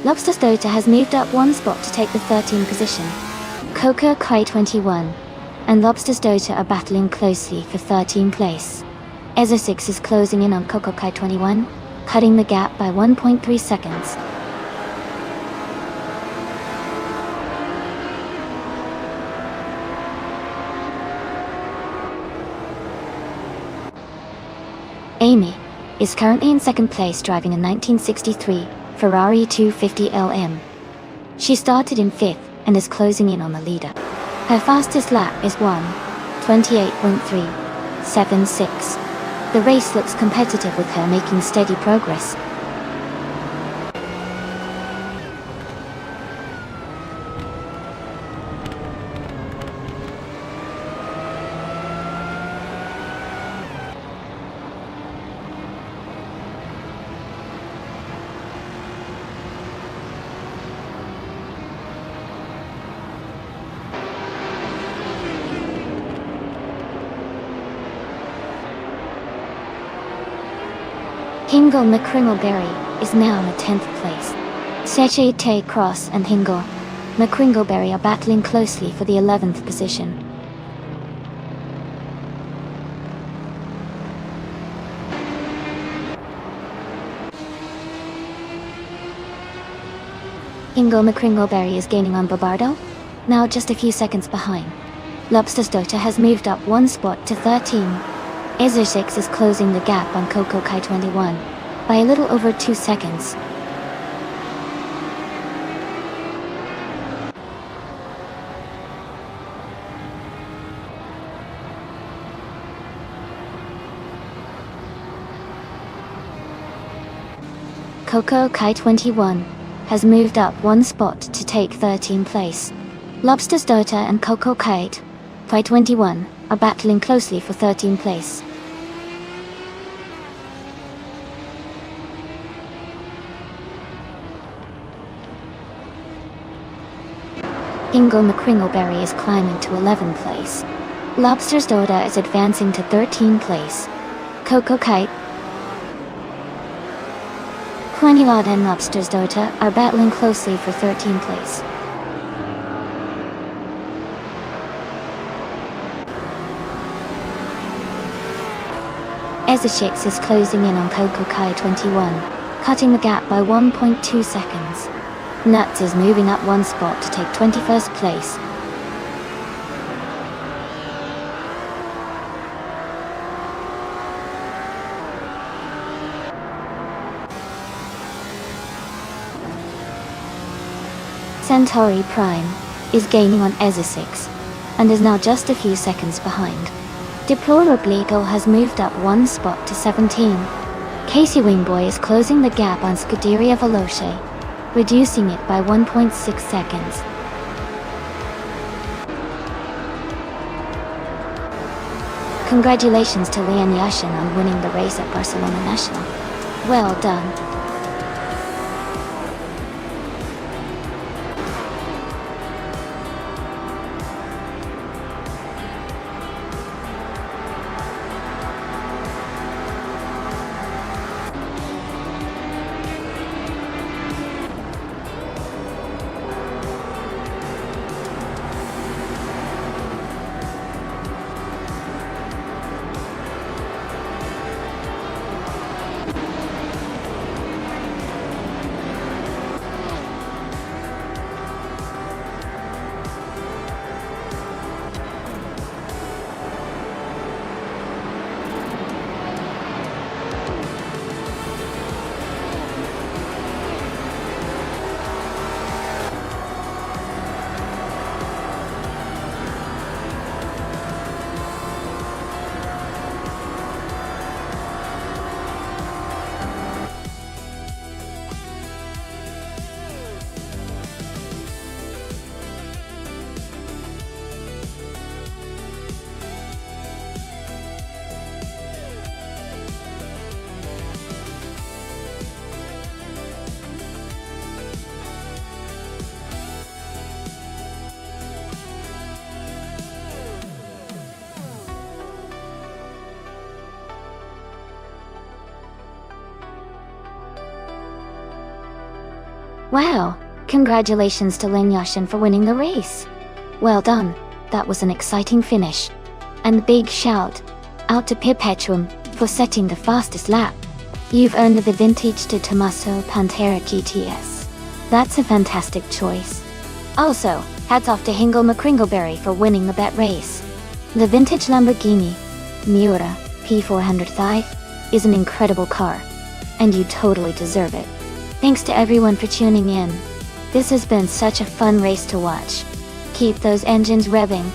Lobster Stota has moved up one spot to take the 13th position. Coco Kai 21 and Lobster Stota are battling closely for 13th place. Ezo 6 is closing in on Coco Kai 21, cutting the gap by 1.3 seconds. Amy is currently in second place driving a 1963 Ferrari 250 LM. She started in 5th and is closing in on the leader. Her fastest lap is 1:28.376. The race looks competitive with her making steady progress. Hingle McCringleberry is now in 10th place. Seche Te Cross and Hingle McCringleberry are battling closely for the 11th position. Hingle McCringleberry is gaining on Barbardo, now just a few seconds behind. Lobster Stota has moved up one spot to 13. Ezo 6 is closing the gap on Coco Kai 21 by a little over 2 seconds. Coco Kai 21 has moved up one spot to take 13th place. Lobster Stota and Coco Kai 21 are battling closely for 13th place. Hingle McCringleberry is climbing to 11th place. Lobster Stota is advancing to 13th place. Coco Kite, Quenilad and Lobster Stota are battling closely for 13th place. Ezeshix is closing in on Coco Kai 21, cutting the gap by 1.2 seconds. Nuts is moving up one spot to take 21st place. Centauri Prime is gaining on Ezeshix and is now just a few seconds behind. Deplorably Go has moved up one spot to 17. Casey Wingboy is closing the gap on Scuderia Veloce, reducing it by 1.6 seconds. Congratulations to Lian Yashin on winning the race at Barcelona National. Well done. Wow, congratulations to Lin Yashin for winning the race. Well done, that was an exciting finish. And big shout out to Perpetuum for setting the fastest lap. You've earned the vintage to Tommaso Pantera GTS. That's a fantastic choice. Also, hats off to Hingle McCringleberry for winning the bet race. The vintage Lamborghini Miura P400i is an incredible car, and you totally deserve it. Thanks to everyone for tuning in. This has been such a fun race to watch. Keep those engines revving.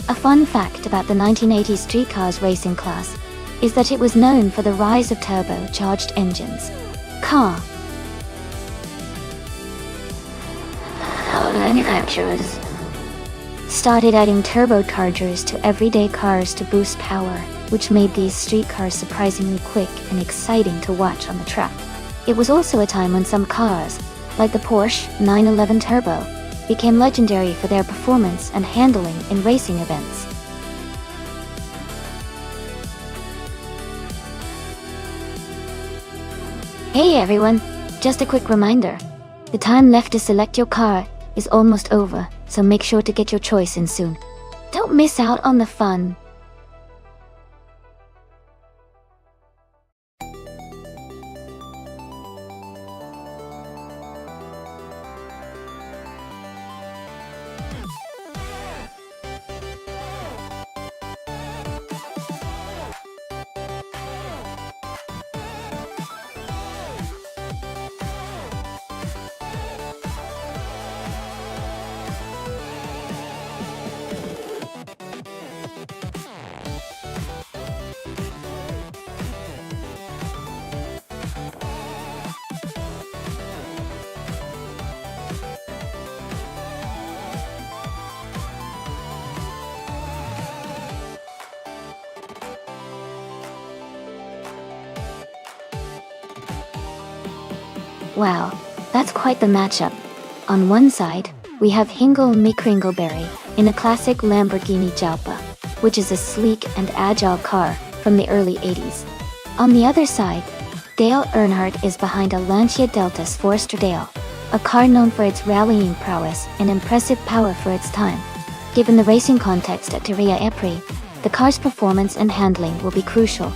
A fun fact about the 1980s street cars racing class is that it was known for the rise of turbocharged engines. Car manufacturers started adding turbochargers to everyday cars to boost power, which made these street cars surprisingly quick and exciting to watch on the track. It was also a time when some cars, like the Porsche 911 Turbo, became legendary for their performance and handling in racing events. Hey everyone, just a quick reminder. The time left to select your car is almost over, so make sure to get your choice in soon. Don't miss out on the fun. Wow, that's quite the matchup. On one side, we have Hingle McCringleberry in a classic Lamborghini Jalpa, which is a sleek and agile car from the early 80s. On the other side, Dale Earnhardt is behind a Lancia Deltas Forester Dale, a car known for its rallying prowess and impressive power for its time. Given the racing context at Teria Epri, the car's performance and handling will be crucial.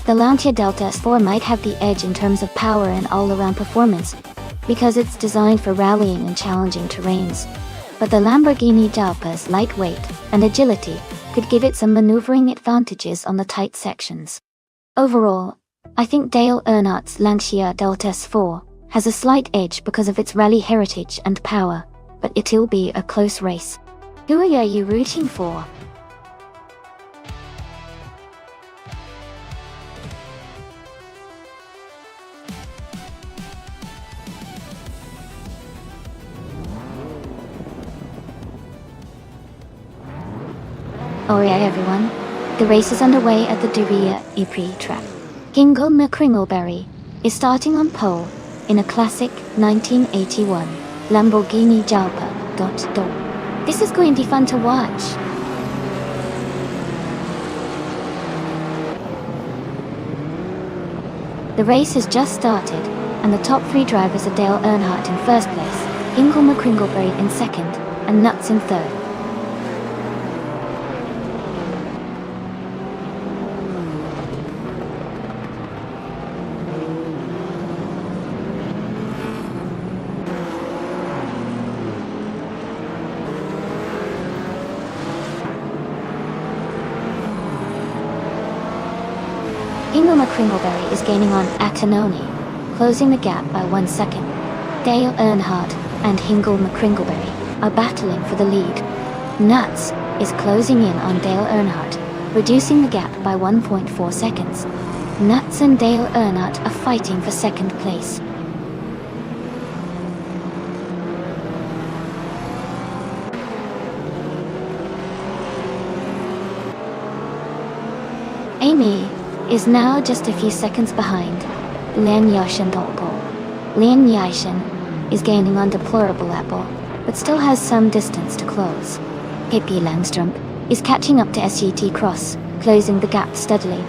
The Lancia Delta S4 might have the edge in terms of power and all-around performance, because it's designed for rallying and challenging terrains. But the Lamborghini Jalpa's lightweight and agility could give it some maneuvering advantages on the tight sections. Overall, I think Dale Earnhardt's Lancia Delta S4 has a slight edge because of its rally heritage and power, but it'll be a close race. Who are you rooting for? Alright everyone, the race is underway at the Teria Epri track. Hingle McCringleberry is starting on pole in a classic 1981 Lamborghini Jalpa. This is going to be fun to watch. The race has just started, and the top three drivers are Dale Earnhardt in first place, Hingle McCringleberry in second, and Nuts in third. Hingle McCringleberry is gaining on Atanoni, closing the gap by 1 second. Dale Earnhardt and Hingle McCringleberry are battling for the lead. Nuts is closing in on Dale Earnhardt, reducing the gap by 1.4 seconds. Nuts and Dale Earnhardt are fighting for second place. Amy is now just a few seconds behind. Lian Yashin Tolpo. Lian Yashin is gaining on deplorable Apple, but still has some distance to close. KP Langström is catching up to SGT Cross, closing the gap steadily.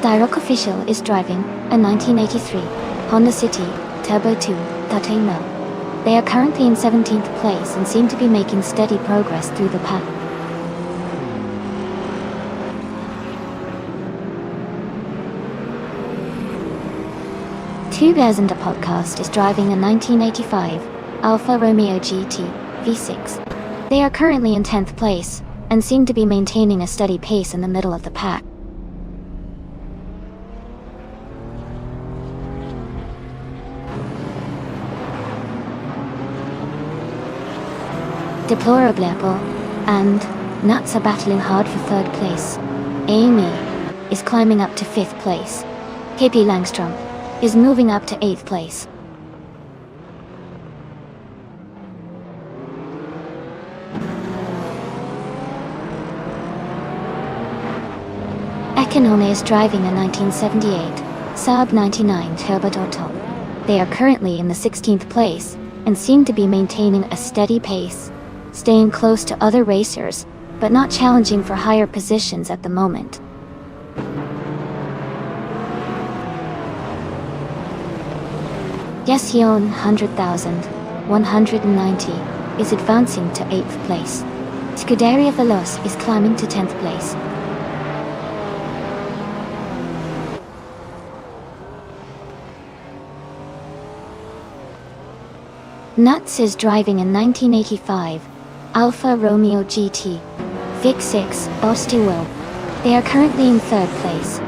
Direct Official is driving a 1983 Honda City Turbo 2 Tateno. They are currently in 17th place and seem to be making steady progress through the pack. Two Bears and a Podcast is driving a 1985 Alfa Romeo GT V6. They are currently in 10th place and seem to be maintaining a steady pace in the middle of the pack. Deplorable and Nuts are battling hard for 3rd place. Amy is climbing up to 5th place. KP Langström is moving up to 8th place. Ekanone is driving a 1978 Saab 99 Turbo Toto. They are currently in the 16th place and seem to be maintaining a steady pace, staying close to other racers, but not challenging for higher positions at the moment. Yesion 100,190 is advancing to 8th place. Scuderia Veloz is climbing to 10th place. Nuts is driving a 1985 Alfa Romeo GT V6 Ostewell. They are currently in 3rd place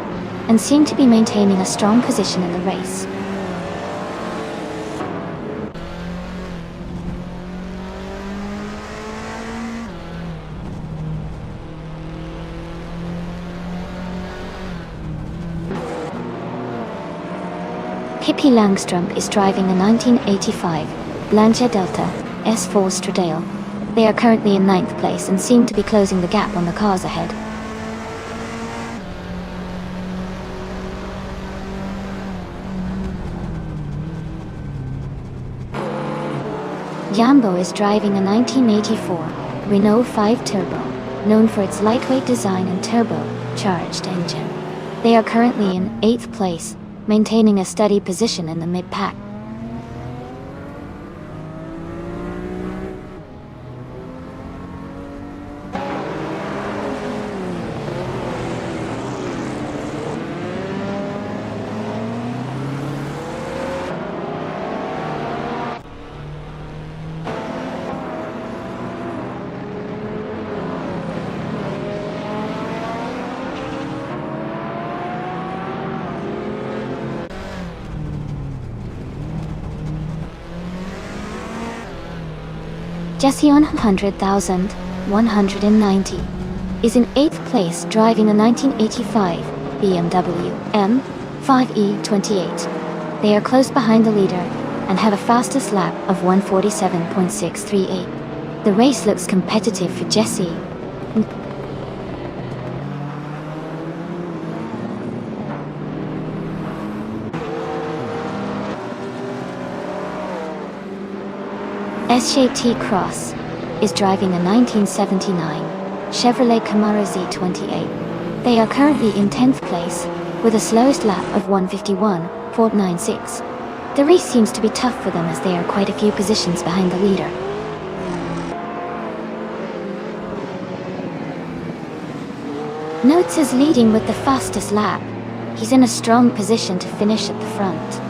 and seem to be maintaining a strong position in the race. Pippi Langström is driving a 1985 Lancia Delta S4 Stradale. They are currently in 9th place and seem to be closing the gap on the cars ahead. Jambo is driving a 1984 Renault 5 Turbo, known for its lightweight design and turbo-charged engine. They are currently in 8th place, maintaining a steady position in the mid-pack. Jession 100,190 is in 8th place driving a 1985 BMW M5E28. They are close behind the leader and have a fastest lap of 147.638. The race looks competitive for Jesse. SGT Cross is driving a 1979 Chevrolet Camaro Z28. They are currently in 10th place with a slowest lap of 151.496. The race seems to be tough for them as they are quite a few positions behind the leader. Notes is leading with the fastest lap. He's in a strong position to finish at the front.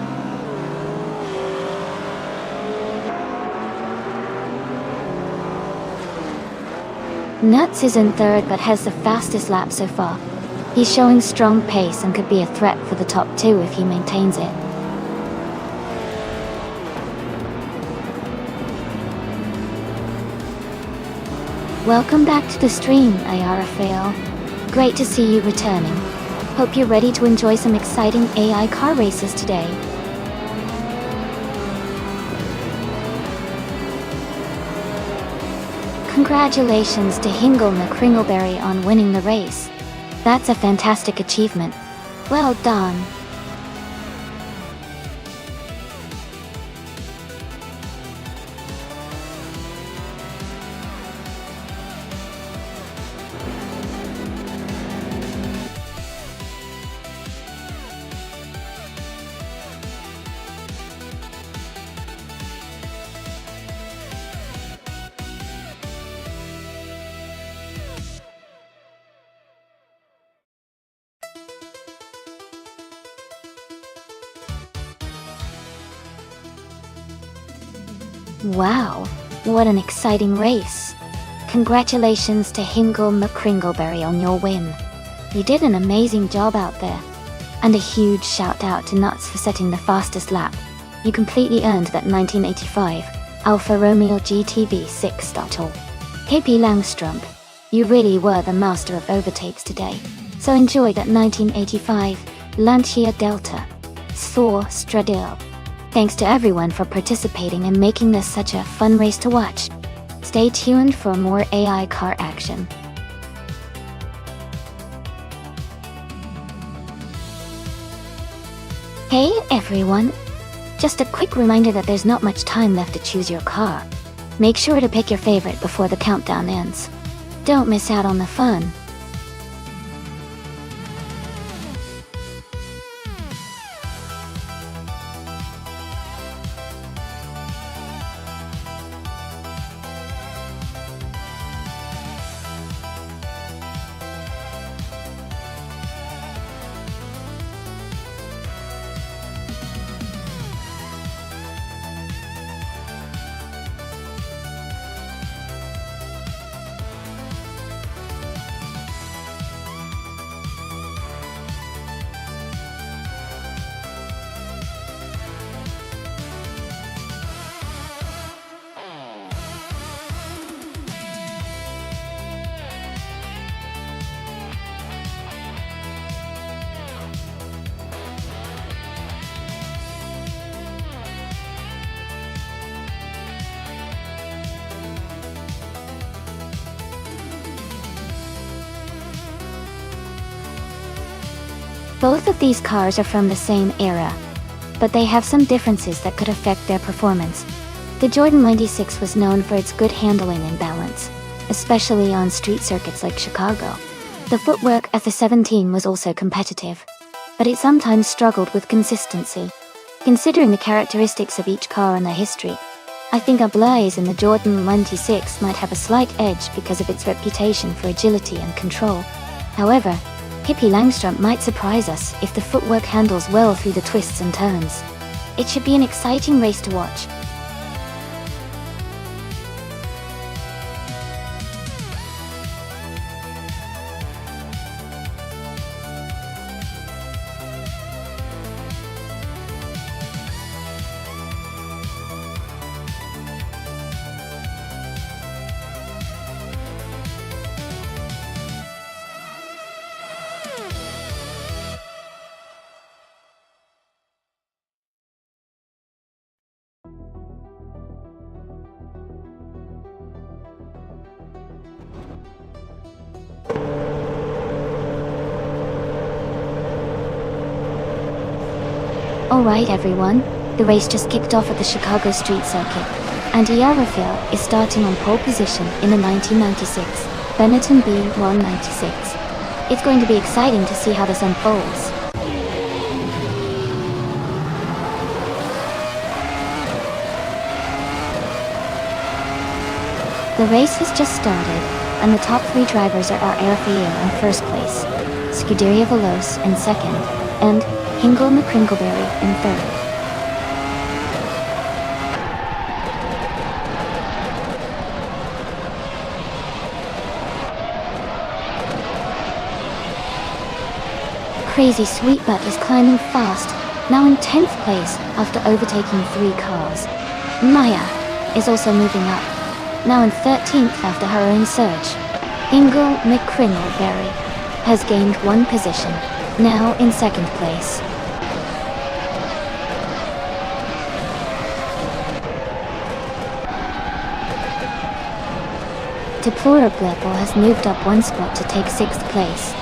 Nuts is in 3rd but has the fastest lap so far. He's showing strong pace and could be a threat for the top 2 if he maintains it. Welcome back to the stream, Rafael. Great to see you returning. Hope you're ready to enjoy some exciting AI car races today. Congratulations to Hingle McCringleberry on winning the race. That's a fantastic achievement. Well done. Wow, what an exciting race. Congratulations to Hingle McCringleberry on your win. You did an amazing job out there. And a huge shout out to Nuts for setting the fastest lap. You completely earned that 1985 Alfa Romeo GTV 6 title. KP Langstrump, you really were the master of overtakes today. So enjoy that 1985 Lancia Delta Thor Stradale. Thanks to everyone for participating and making this such a fun race to watch. Stay tuned for more AI car action. Hey everyone! Just a quick reminder that there's not much time left to choose your car. Make sure to pick your favorite before the countdown ends. Don't miss out on the fun. Both of these cars are from the same era, but they have some differences that could affect their performance. The Jordan 96 was known for its good handling and balance, especially on street circuits like Chicago. The footwork of the 17 was also competitive, but it sometimes struggled with consistency. Considering the characteristics of each car and their history, I think a Blaze in the Jordan 96 might have a slight edge because of its reputation for agility and control. However, Pippi Langstrump might surprise us if the footwork handles well through the twists and turns. It should be an exciting race to watch. Alright everyone, the race just kicked off at the Chicago Street Circuit. Andy Arafel is starting on pole position in the 1996 Benetton B196. It's going to be exciting to see how this unfolds. The race has just started, and the top three drivers are Arafel in first place, Scuderia Veloce in second, and Hingle McCringleberry in third. Crazy Sweetbutt is climbing fast, now in 10th place after overtaking 3 cars. Maya is also moving up, now in 13th after her own surge. Hingle McCringleberry has gained 1 position, now in 2nd place. Deplorable has moved up one spot to take 6th place.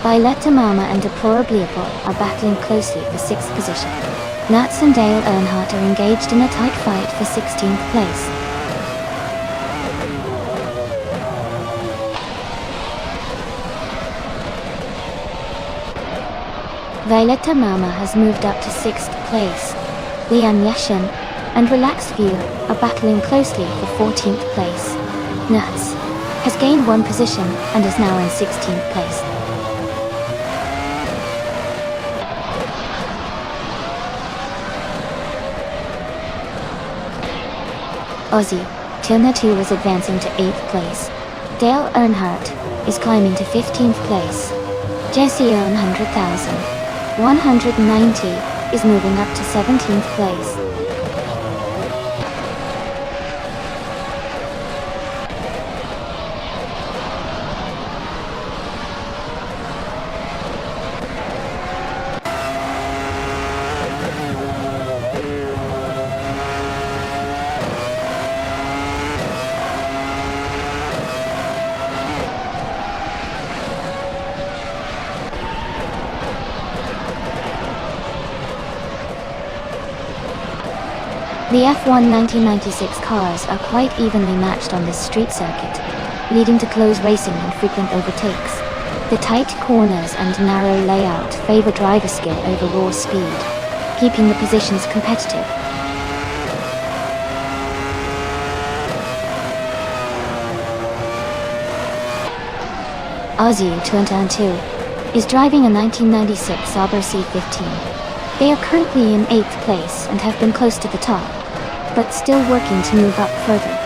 Violetta Mama and Deplorable are battling closely for 6th position. Nats and Dale Earnhardt are engaged in a tight fight for 16th place. Violetta Mama has moved up to 6th place. Lian Yashin and Relaxed View are battling closely for 14th place. Nuts has gained one position and is now in 16th place. Aussie Tilna 2 is advancing to 8th place. Dale Earnhardt is climbing to 15th place. Jesse Earn 190 is moving up to 17th place. The F1 1996 cars are quite evenly matched on this street circuit, leading to close racing and frequent overtakes. The tight corners and narrow layout favor driver skill over raw speed, keeping the positions competitive. Aussie 2 is driving a 1996 Sauber C15. They are currently in 8th place and have been close to the top, but still working to move up further.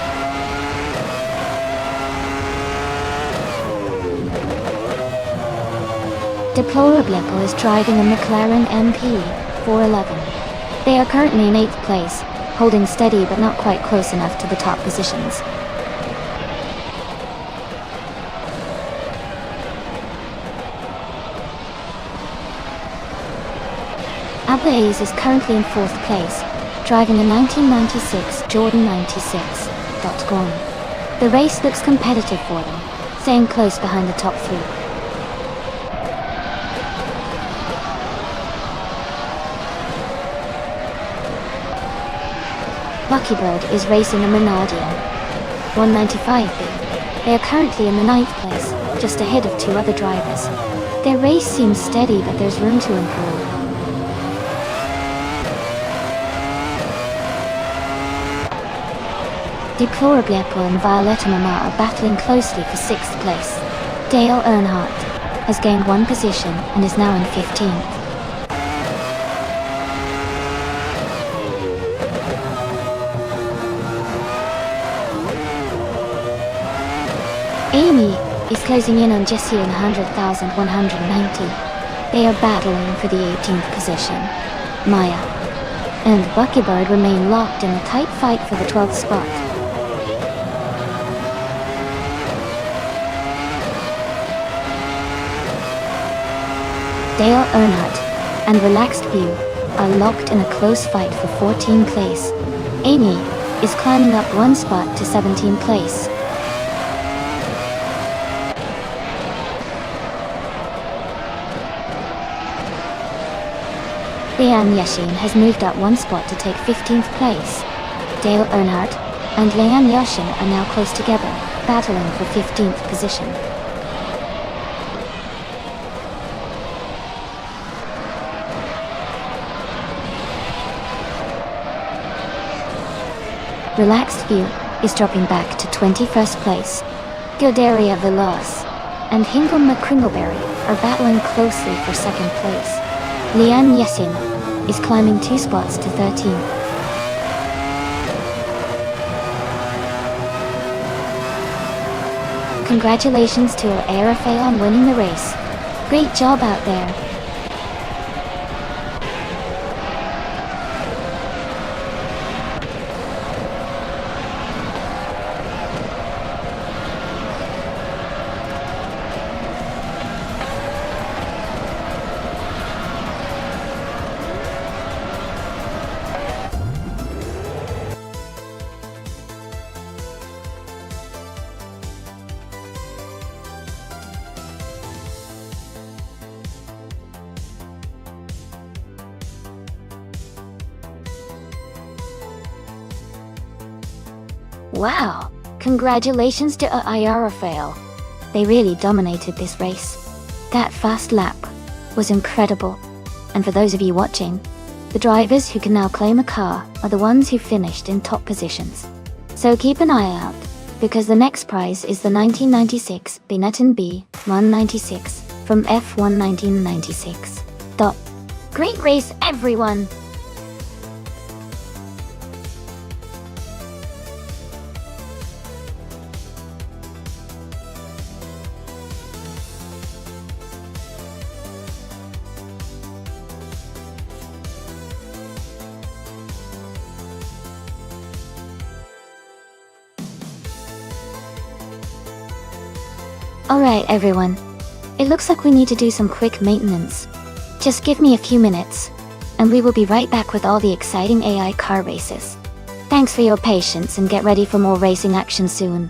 Deplorable is driving a McLaren MP 411. They are currently in 8th place, holding steady but not quite close enough to the top positions. Ablaze is currently in 4th place, driving a 1996 Jordan 96.com. The race looks competitive for them, staying close behind the top 3. Buckybird is racing a Menardian 195B. They are currently in the 9th place, just ahead of 2 other drivers. Their race seems steady, but there's room to improve. Deplorable and Violetta Mama are battling closely for 6th place. Dale Earnhardt has gained one position and is now in 15th. Amy is closing in on Jesse in 100,190. They are battling for the 18th position. Maya and Buckybird remain locked in a tight fight for the 12th spot. Dale Earnhardt and Relaxed View are locked in a close fight for 14th place. Amy is climbing up one spot to 17th place. Lian Yashin has moved up one spot to take 15th place. Dale Earnhardt and Lian Yashin are now close together, battling for 15th position. Relaxed View is dropping back to 21st place. Gildaria Veloz and Hingle McCringleberry are battling closely for 2nd place. Lian Yassin is climbing 2 spots to 13th. Congratulations to Arafe on winning the race. Great job out there. Wow, congratulations to Fail. They really dominated this race. That fast lap was incredible. And for those of you watching, the drivers who can now claim a car are the ones who finished in top positions. So keep an eye out, because the next prize is the 1996 Benetton B196 from F1 1996. Great race, everyone! Alright everyone, it looks like we need to do some quick maintenance. Just give me a few minutes, and we will be right back with all the exciting AI car races. Thanks for your patience and get ready for more racing action soon.